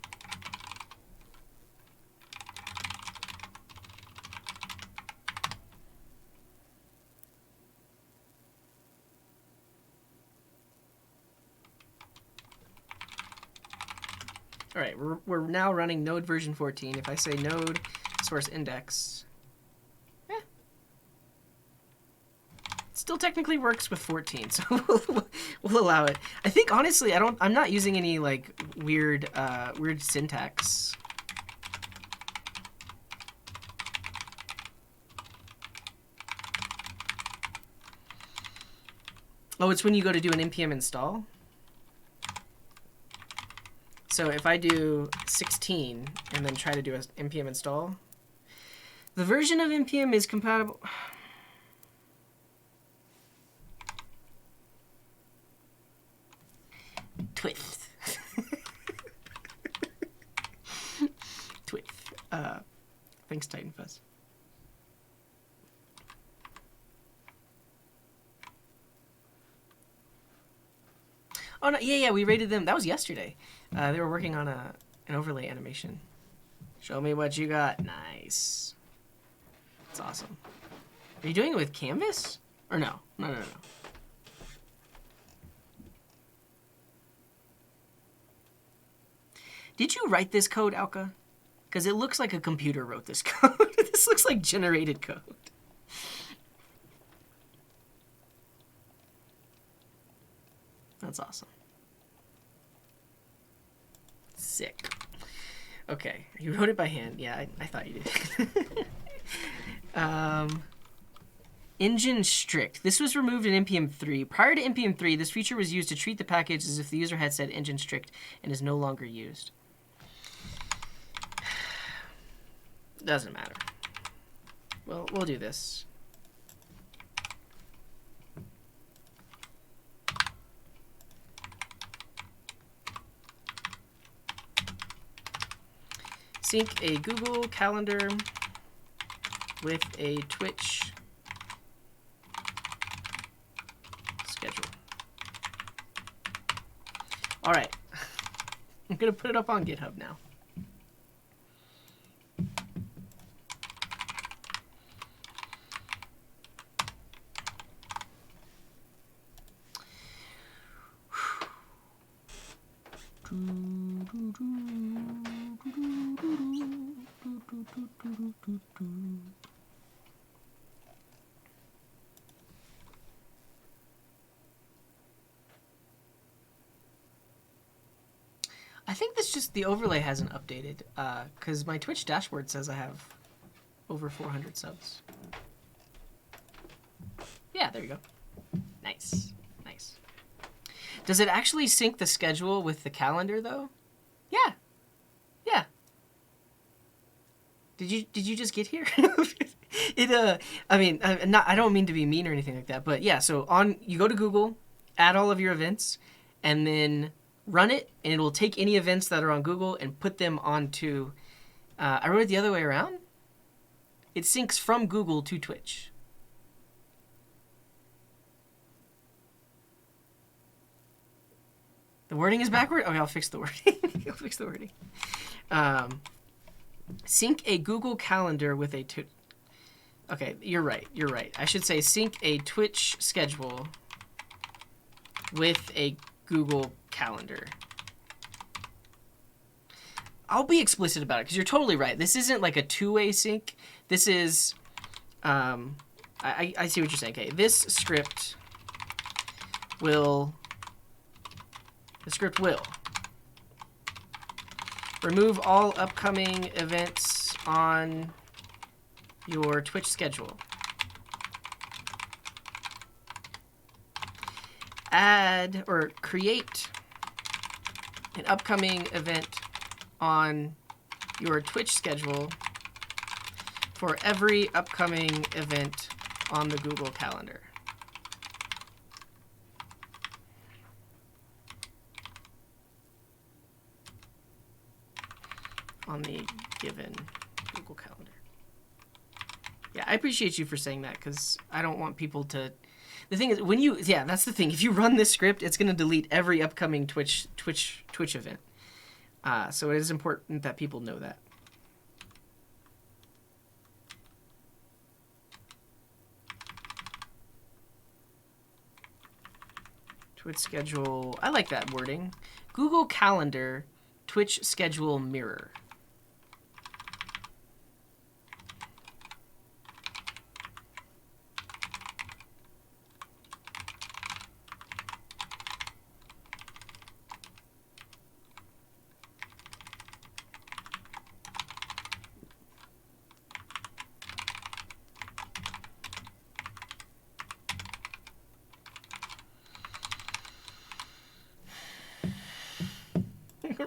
All right, we're now running node version 14. If I say node source index, it still technically works with 14, so we'll allow it. I think honestly, I'm not using any like weird syntax. Oh, it's when you go to do an npm install. So if I do 16 and then try to do an npm install, the version of npm is compatible. Twith. Twith. Thanks, Titan Fuzz. Oh no, yeah, we rated them. That was yesterday. They were working on an overlay animation. Show me what you got. Nice. That's awesome. Are you doing it with Canvas? Or no? No. Did you write this code, Alka? Because it looks like a computer wrote this code. This looks like generated code. That's awesome. Sick. Okay, you wrote it by hand. Yeah, I thought you did. Engine strict. This was removed in npm 3. Prior to npm 3, this feature was used to treat the package as if the user had said engine strict and is no longer used. Doesn't matter. Well, we'll do this. Sync a Google Calendar with a Twitch schedule. All right. I'm going to put it up on GitHub now. I think that's just the overlay hasn't updated, because my Twitch dashboard says I have over 400 subs. Yeah, there you go. Nice. Does it actually sync the schedule with the calendar, though? Yeah. Did you just get here? I mean, I don't mean to be mean or anything like that, but yeah. So you go to Google, add all of your events, and then run it, and it will take any events that are on Google and put them onto. I wrote it the other way around. It syncs from Google to Twitch. The wording is backward? Okay, I'll fix the wording. Sync a Google Calendar with a... Okay, you're right. I should say sync a Twitch schedule with a Google Calendar. I'll be explicit about it, because you're totally right. This isn't like a two-way sync. This is... I see what you're saying. Okay, this script will... The script will remove all upcoming events on your Twitch schedule. Add or create an upcoming event on your Twitch schedule for every upcoming event on the Google Calendar. On the given Google Calendar. Yeah, I appreciate you for saying that, because I don't want people to... The thing is, that's the thing. If you run this script, it's going to delete every upcoming Twitch event. So it is important that people know that. Twitch schedule. I like that wording. Google Calendar, Twitch schedule mirror.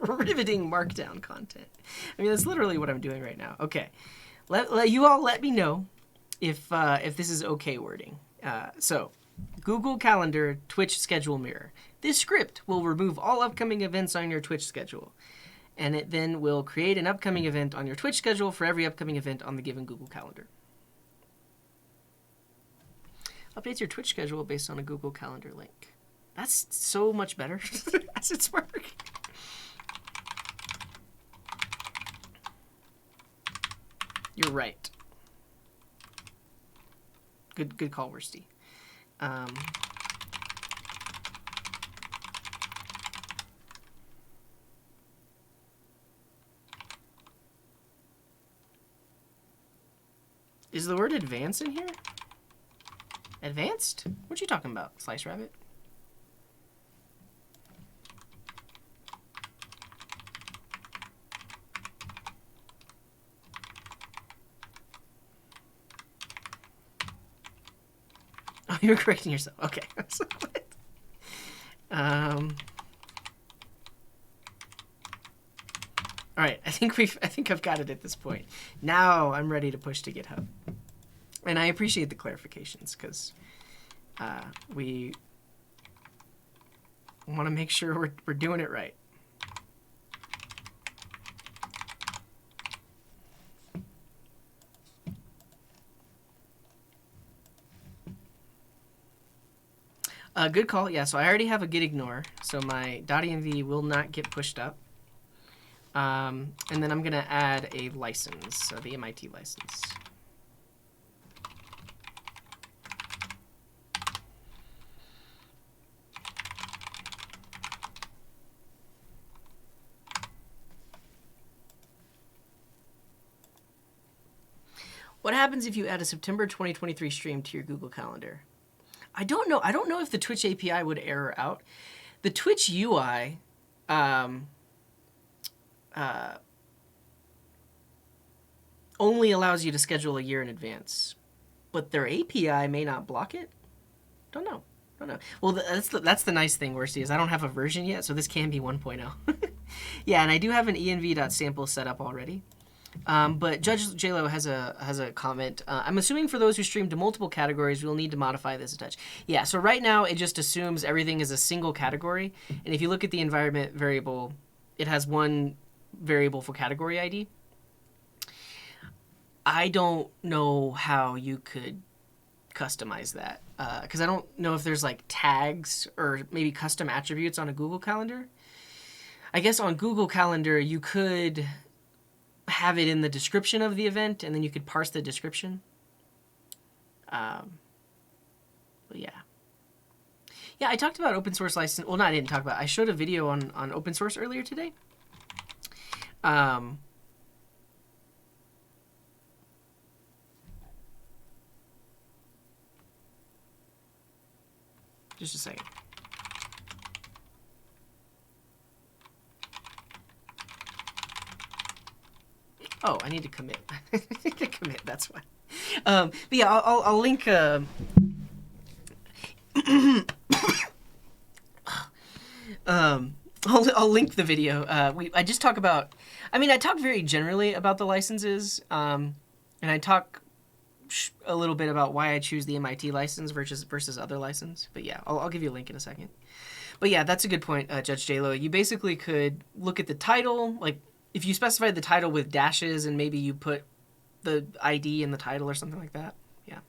riveting markdown content. I mean, that's literally what I'm doing right now. Okay, you all let me know if this is okay wording. So, Google Calendar Twitch schedule mirror. This script will remove all upcoming events on your Twitch schedule, and it then will create an upcoming event on your Twitch schedule for every upcoming event on the given Google Calendar. Updates your Twitch schedule based on a Google Calendar link. That's so much better as it's working. You're right. Good call, Worsty. Is the word advance in here? Advanced? What you talking about, Slice Rabbit? Oh, you're correcting yourself. Okay. All right. I think I've got it at this point. Now I'm ready to push to GitHub, and I appreciate the clarifications because we want to make sure we're doing it right. Good call. Yeah, so I already have a git ignore, so my .env will not get pushed up. And then I'm going to add a license, so the MIT license. What happens if you add a September 2023 stream to your Google Calendar? I don't know. I don't know if the Twitch API would error out. The Twitch UI only allows you to schedule a year in advance, but their API may not block it. Don't know. Well, that's the nice thing, Worsty, is I don't have a version yet, so this can be 1.0. Yeah, and I do have an env.sample set up already. But Judge JLo has a comment. I'm assuming for those who stream to multiple categories, we'll need to modify this a touch. Yeah, so right now it just assumes everything is a single category. And if you look at the environment variable, it has one variable for category ID. I don't know how you could customize that because I don't know if there's like tags or maybe custom attributes on a Google Calendar. I guess on Google Calendar you could have it in the description of the event, and then you could parse the description. But yeah. Yeah, I talked about open source license. Well, no, I didn't talk about it. I showed a video on open source earlier today. Just a second. Oh, I need to commit. I need to commit. That's why. But yeah, I'll link. I'll link the video. I just talk about. I mean, I talk very generally about the licenses, and I talk a little bit about why I choose the MIT license versus other license. But yeah, I'll give you a link in a second. But yeah, that's a good point, Judge JLo. You basically could look at the title, like. If you specified the title with dashes and maybe you put the ID in the title or something like that. Yeah.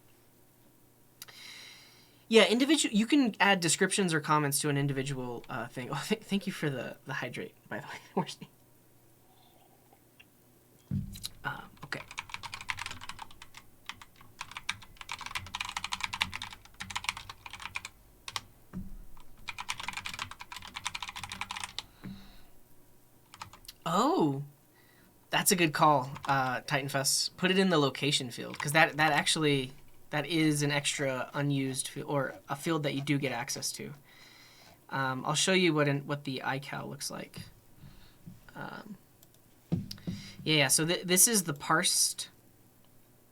Yeah, you can add descriptions or comments to an individual thing. Oh, thank you for the hydrate, by the way. Where's me? Okay. Oh, that's a good call, TitanFuss. Put it in the location field because that is an extra unused field, or a field that you do get access to. I'll show you what the iCal looks like. Yeah. So this is the parsed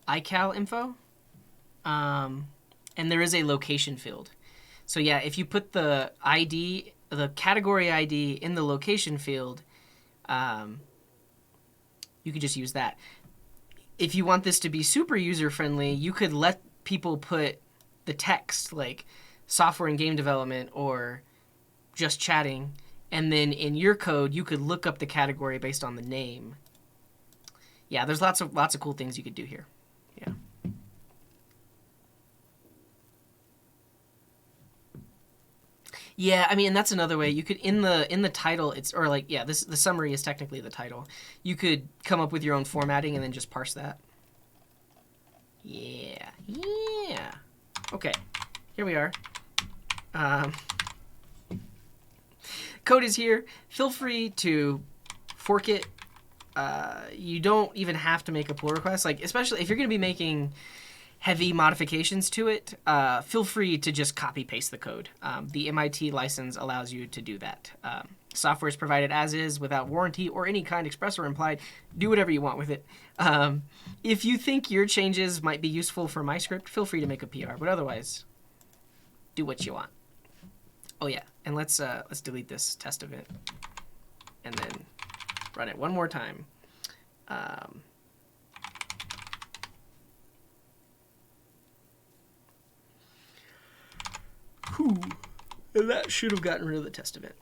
iCal info, and there is a location field. So yeah, if you put the ID, the category ID in the location field, You could just use that. If you want this to be super user-friendly, you could let people put the text, like software and game development or just chatting, and then in your code, you could look up the category based on the name. Yeah, there's lots of cool things you could do here. Yeah. Yeah, I mean, and that's another way you could in the title. It's or like yeah, the summary is technically the title. You could come up with your own formatting and then just parse that. Yeah, yeah. Okay, here we are. Code is here. Feel free to fork it. You don't even have to make a pull request. Like especially if you're going to be making heavy modifications to it, feel free to just copy paste the code. The MIT license allows you to do that. Software is provided as is without warranty or any kind express or implied. Do whatever you want with it. If you think your changes might be useful for my script, feel free to make a PR. But otherwise, do what you want. Oh yeah, and let's delete this test event and then run it one more time. And that should have gotten rid of the test event.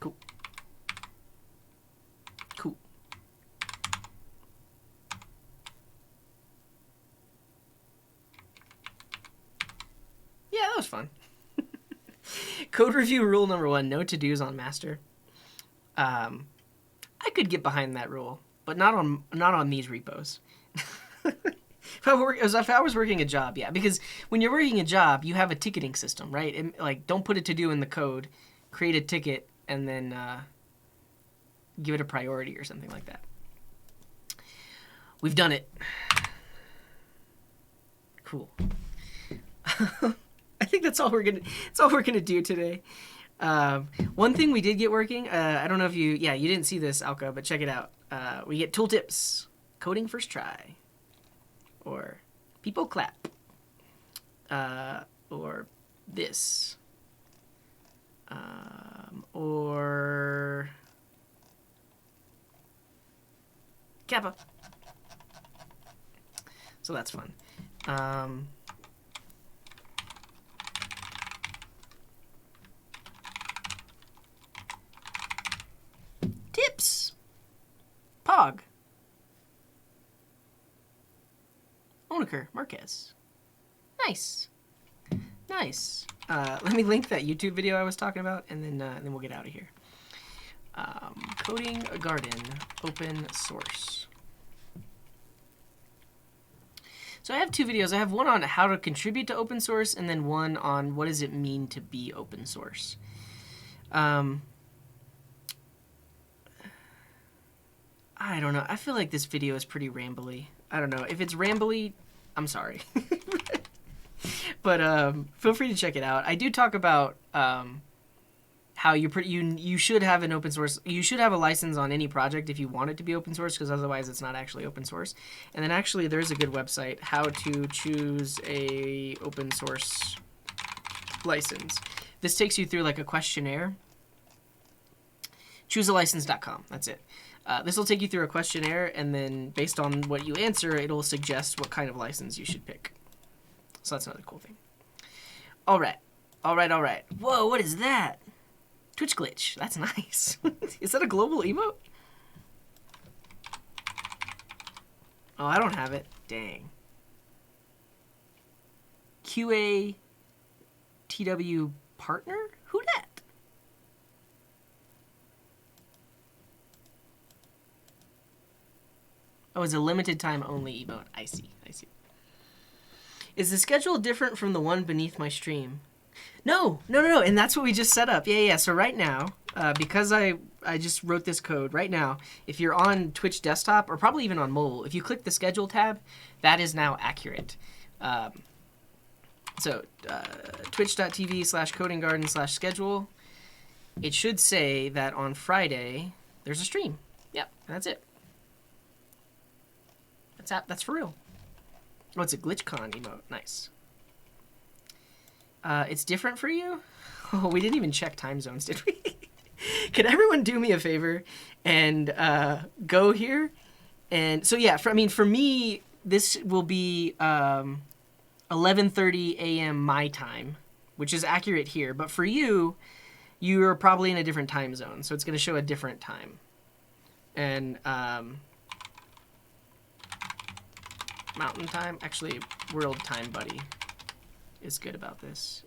Cool. Cool. Yeah, that was fun. Code review rule number 1, no to-dos on master. I could get behind that rule, but not on these repos. If I was working a job, yeah, because when you're working a job, you have a ticketing system, right? And, like, don't put a to-do in the code, create a ticket, and then give it a priority or something like that. We've done it. Cool. I think that's all we're gonna do today. One thing we did get working. I don't know if you didn't see this, Alka, but check it out. We get tool tips, coding first try, or people clap, or this, or Kappa. So that's fun. Tips. Pog. Onaker, Marquez. Nice. Nice. Let me link that YouTube video I was talking about, and then we'll get out of here. Coding a garden, open source. So I have 2 videos. I have one on how to contribute to open source, and then one on what does it mean to be open source. I don't know. I feel like this video is pretty rambly. I don't know. If it's rambly, I'm sorry. But feel free to check it out. I do talk about how you should have an open source. You should have a license on any project if you want it to be open source, because otherwise it's not actually open source. And then actually there's a good website, how to choose a open source license. This takes you through like a questionnaire. Choosealicense.com. That's it. This will take you through a questionnaire, and then based on what you answer, it'll suggest what kind of license you should pick. So that's another cool thing. All right. Whoa, what is that? Twitch glitch. That's nice. Is that a global emote? Oh, I don't have it. Dang. QA TW partner? Who dat? Oh, it's a limited time only emote. I see. Is the schedule different from the one beneath my stream? No. And that's what we just set up. Yeah. So right now, because I just wrote this code right now, if you're on Twitch desktop or probably even on mobile, if you click the schedule tab, that is now accurate. So twitch.tv/codinggarden/schedule, it should say that on Friday there's a stream. Yep, that's it. That's for real. Oh, it's a GlitchCon emote. Nice. It's different for you? Oh, we didn't even check time zones, did we? Can everyone do me a favor and go here? And so yeah, for me, this will be 11:30 a.m. my time, which is accurate here. But for you, you're probably in a different time zone, so it's going to show a different time. And mountain time, actually, world time, buddy, is good about this.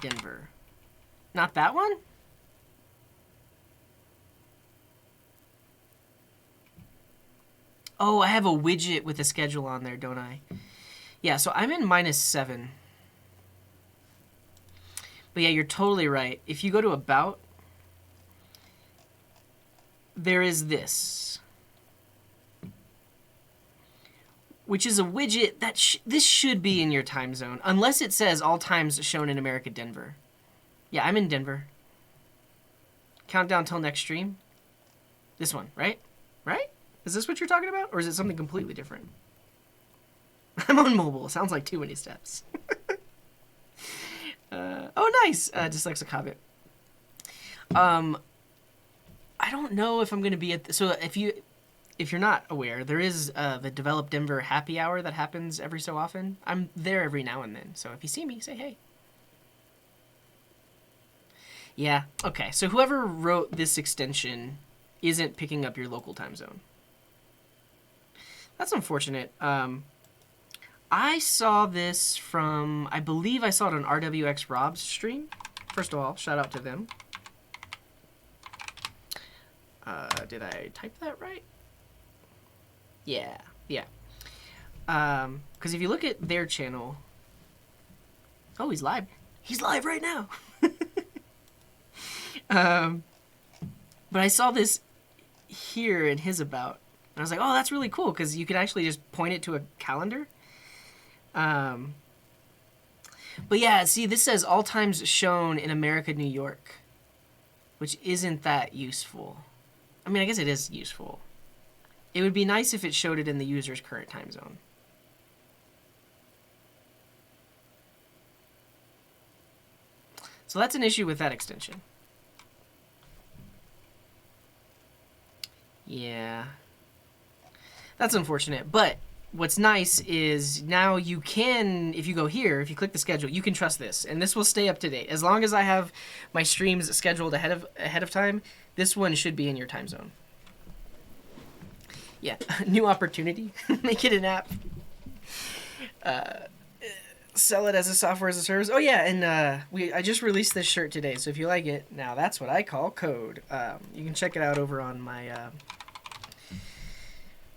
Denver, not that one. Oh, I have a widget with a schedule on there, don't I? Yeah, so I'm in -7. But yeah, you're totally right. If you go to About, there is this, which is a widget that this should be in your time zone, unless it says all times shown in America, Denver. Yeah, I'm in Denver. Countdown till next stream. This one, right? Right? Is this what you're talking about? Or is it something completely different? I'm on mobile. Sounds like too many steps. Oh, nice. Dyslexic Hobbit. I don't know if I'm going to be at... So if you're not aware, there is the Develop Denver happy hour that happens every so often. I'm there every now and then. So if you see me, say hey. Yeah, okay. So whoever wrote this extension isn't picking up your local time zone. That's unfortunate. I saw this from, I believe I saw it on RWX Rob's stream. First of all, shout out to them. Did I type that right? Yeah. Because if you look at their channel, oh, he's live. He's live right now. But I saw this here in his About. And I was like, oh, that's really cool, because you could actually just point it to a calendar. But yeah, see, this says all times shown in America, New York, which isn't that useful. I mean, I guess it is useful. It would be nice if it showed it in the user's current time zone. So that's an issue with that extension. Yeah. That's unfortunate, but what's nice is now you can, if you go here, if you click the schedule, you can trust this, and this will stay up to date. As long as I have my streams scheduled ahead of time, this one should be in your time zone. Yeah, new opportunity. Make it an app. Sell it as a software as a service. Oh yeah, and I just released this shirt today, so if you like it, now that's what I call code. You can check it out over on my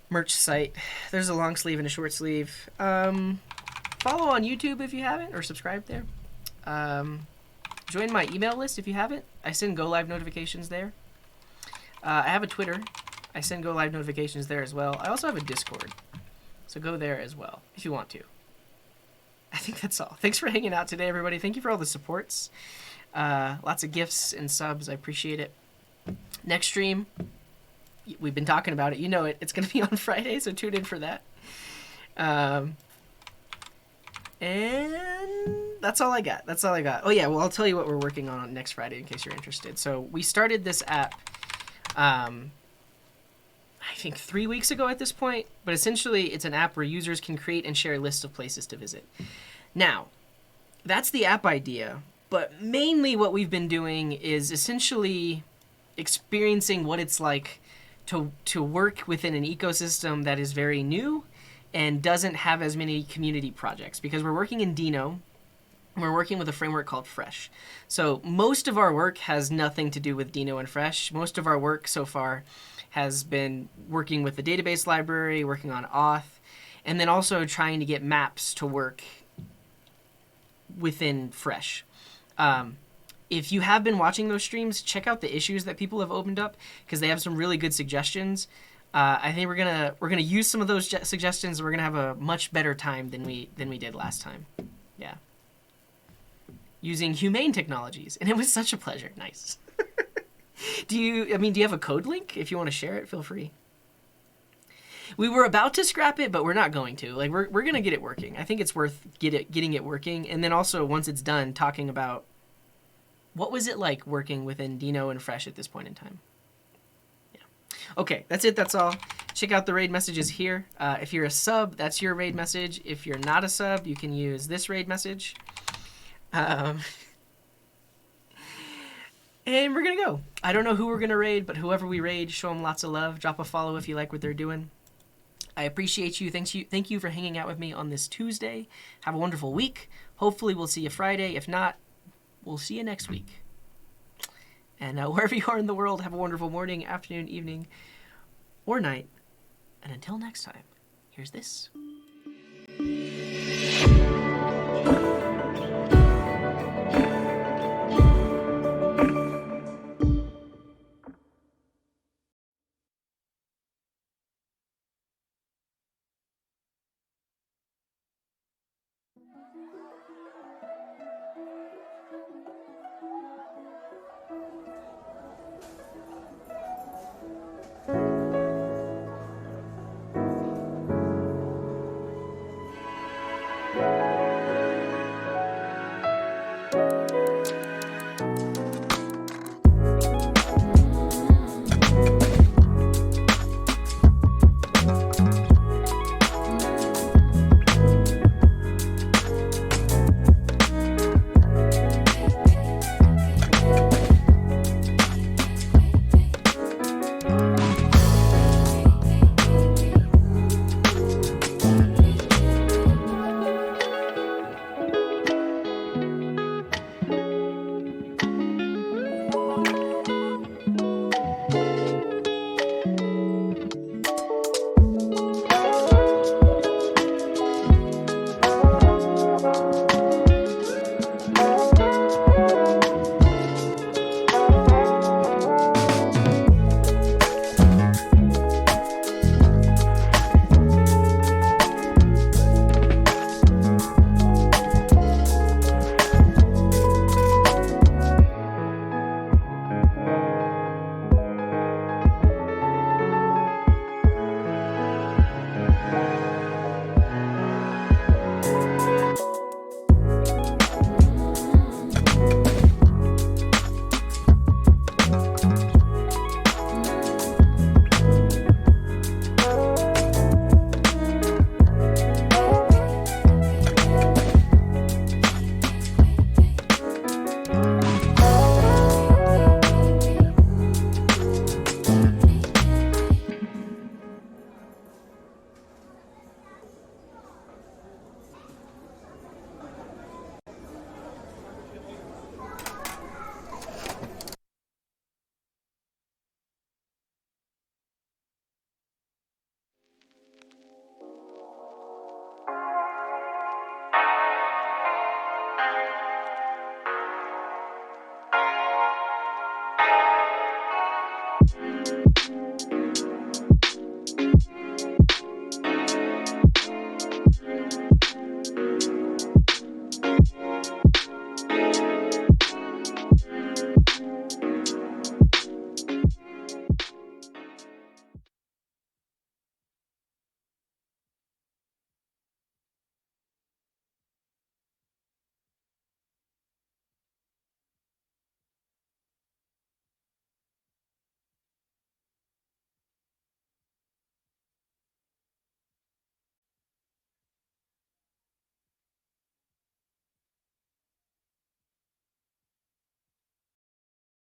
merch site. There's a long sleeve and a short sleeve. Follow on YouTube if you haven't, or subscribe there. Join my email list if you haven't. I send go live notifications there. I have a Twitter. I send go live notifications there as well. I also have a Discord, so go there as well if you want to. I think that's all. Thanks for hanging out today, everybody. Thank you for all the supports. Lots of gifts and subs. I appreciate it. Next stream, we've been talking about it. You know it. It's going to be on Friday, so tune in for that. And that's all I got. Oh, yeah. Well, I'll tell you what we're working on next Friday in case you're interested. So we started this app, I think 3 weeks ago at this point. But essentially, it's an app where users can create and share lists of places to visit. Now, that's the app idea. But mainly what we've been doing is essentially experiencing what it's like to work within an ecosystem that is very new and doesn't have as many community projects, because we're working in Dino. We're working with a framework called Fresh. So most of our work has nothing to do with Dino and Fresh. Most of our work so far has been working with the database library, working on auth, and then also trying to get maps to work within Fresh. If you have been watching those streams, check out the issues that people have opened up, because they have some really good suggestions. I think we're gonna use some of those suggestions. We're gonna have a much better time than we did last time. Yeah, using humane technologies, and it was such a pleasure. Nice. Do you have a code link? If you want to share it, feel free. We were about to scrap it, but we're not going to. Like we're gonna get it working. I think it's worth getting it working, and then also once it's done, talking about what was it like working within Dino and Fresh at this point in time. Yeah. Okay, that's it. That's all. Check out the raid messages here. If you're a sub, that's your raid message. If you're not a sub, you can use this raid message. And we're gonna go. I don't know who we're gonna raid, but whoever we raid, show them lots of love. Drop a follow if you like what they're doing. I appreciate you. Thank you for hanging out with me on this Tuesday. Have a wonderful week. Hopefully we'll see you Friday. If not, we'll see you next week. And wherever you are in the world, have a wonderful morning, afternoon, evening, or night. And until next time, here's this.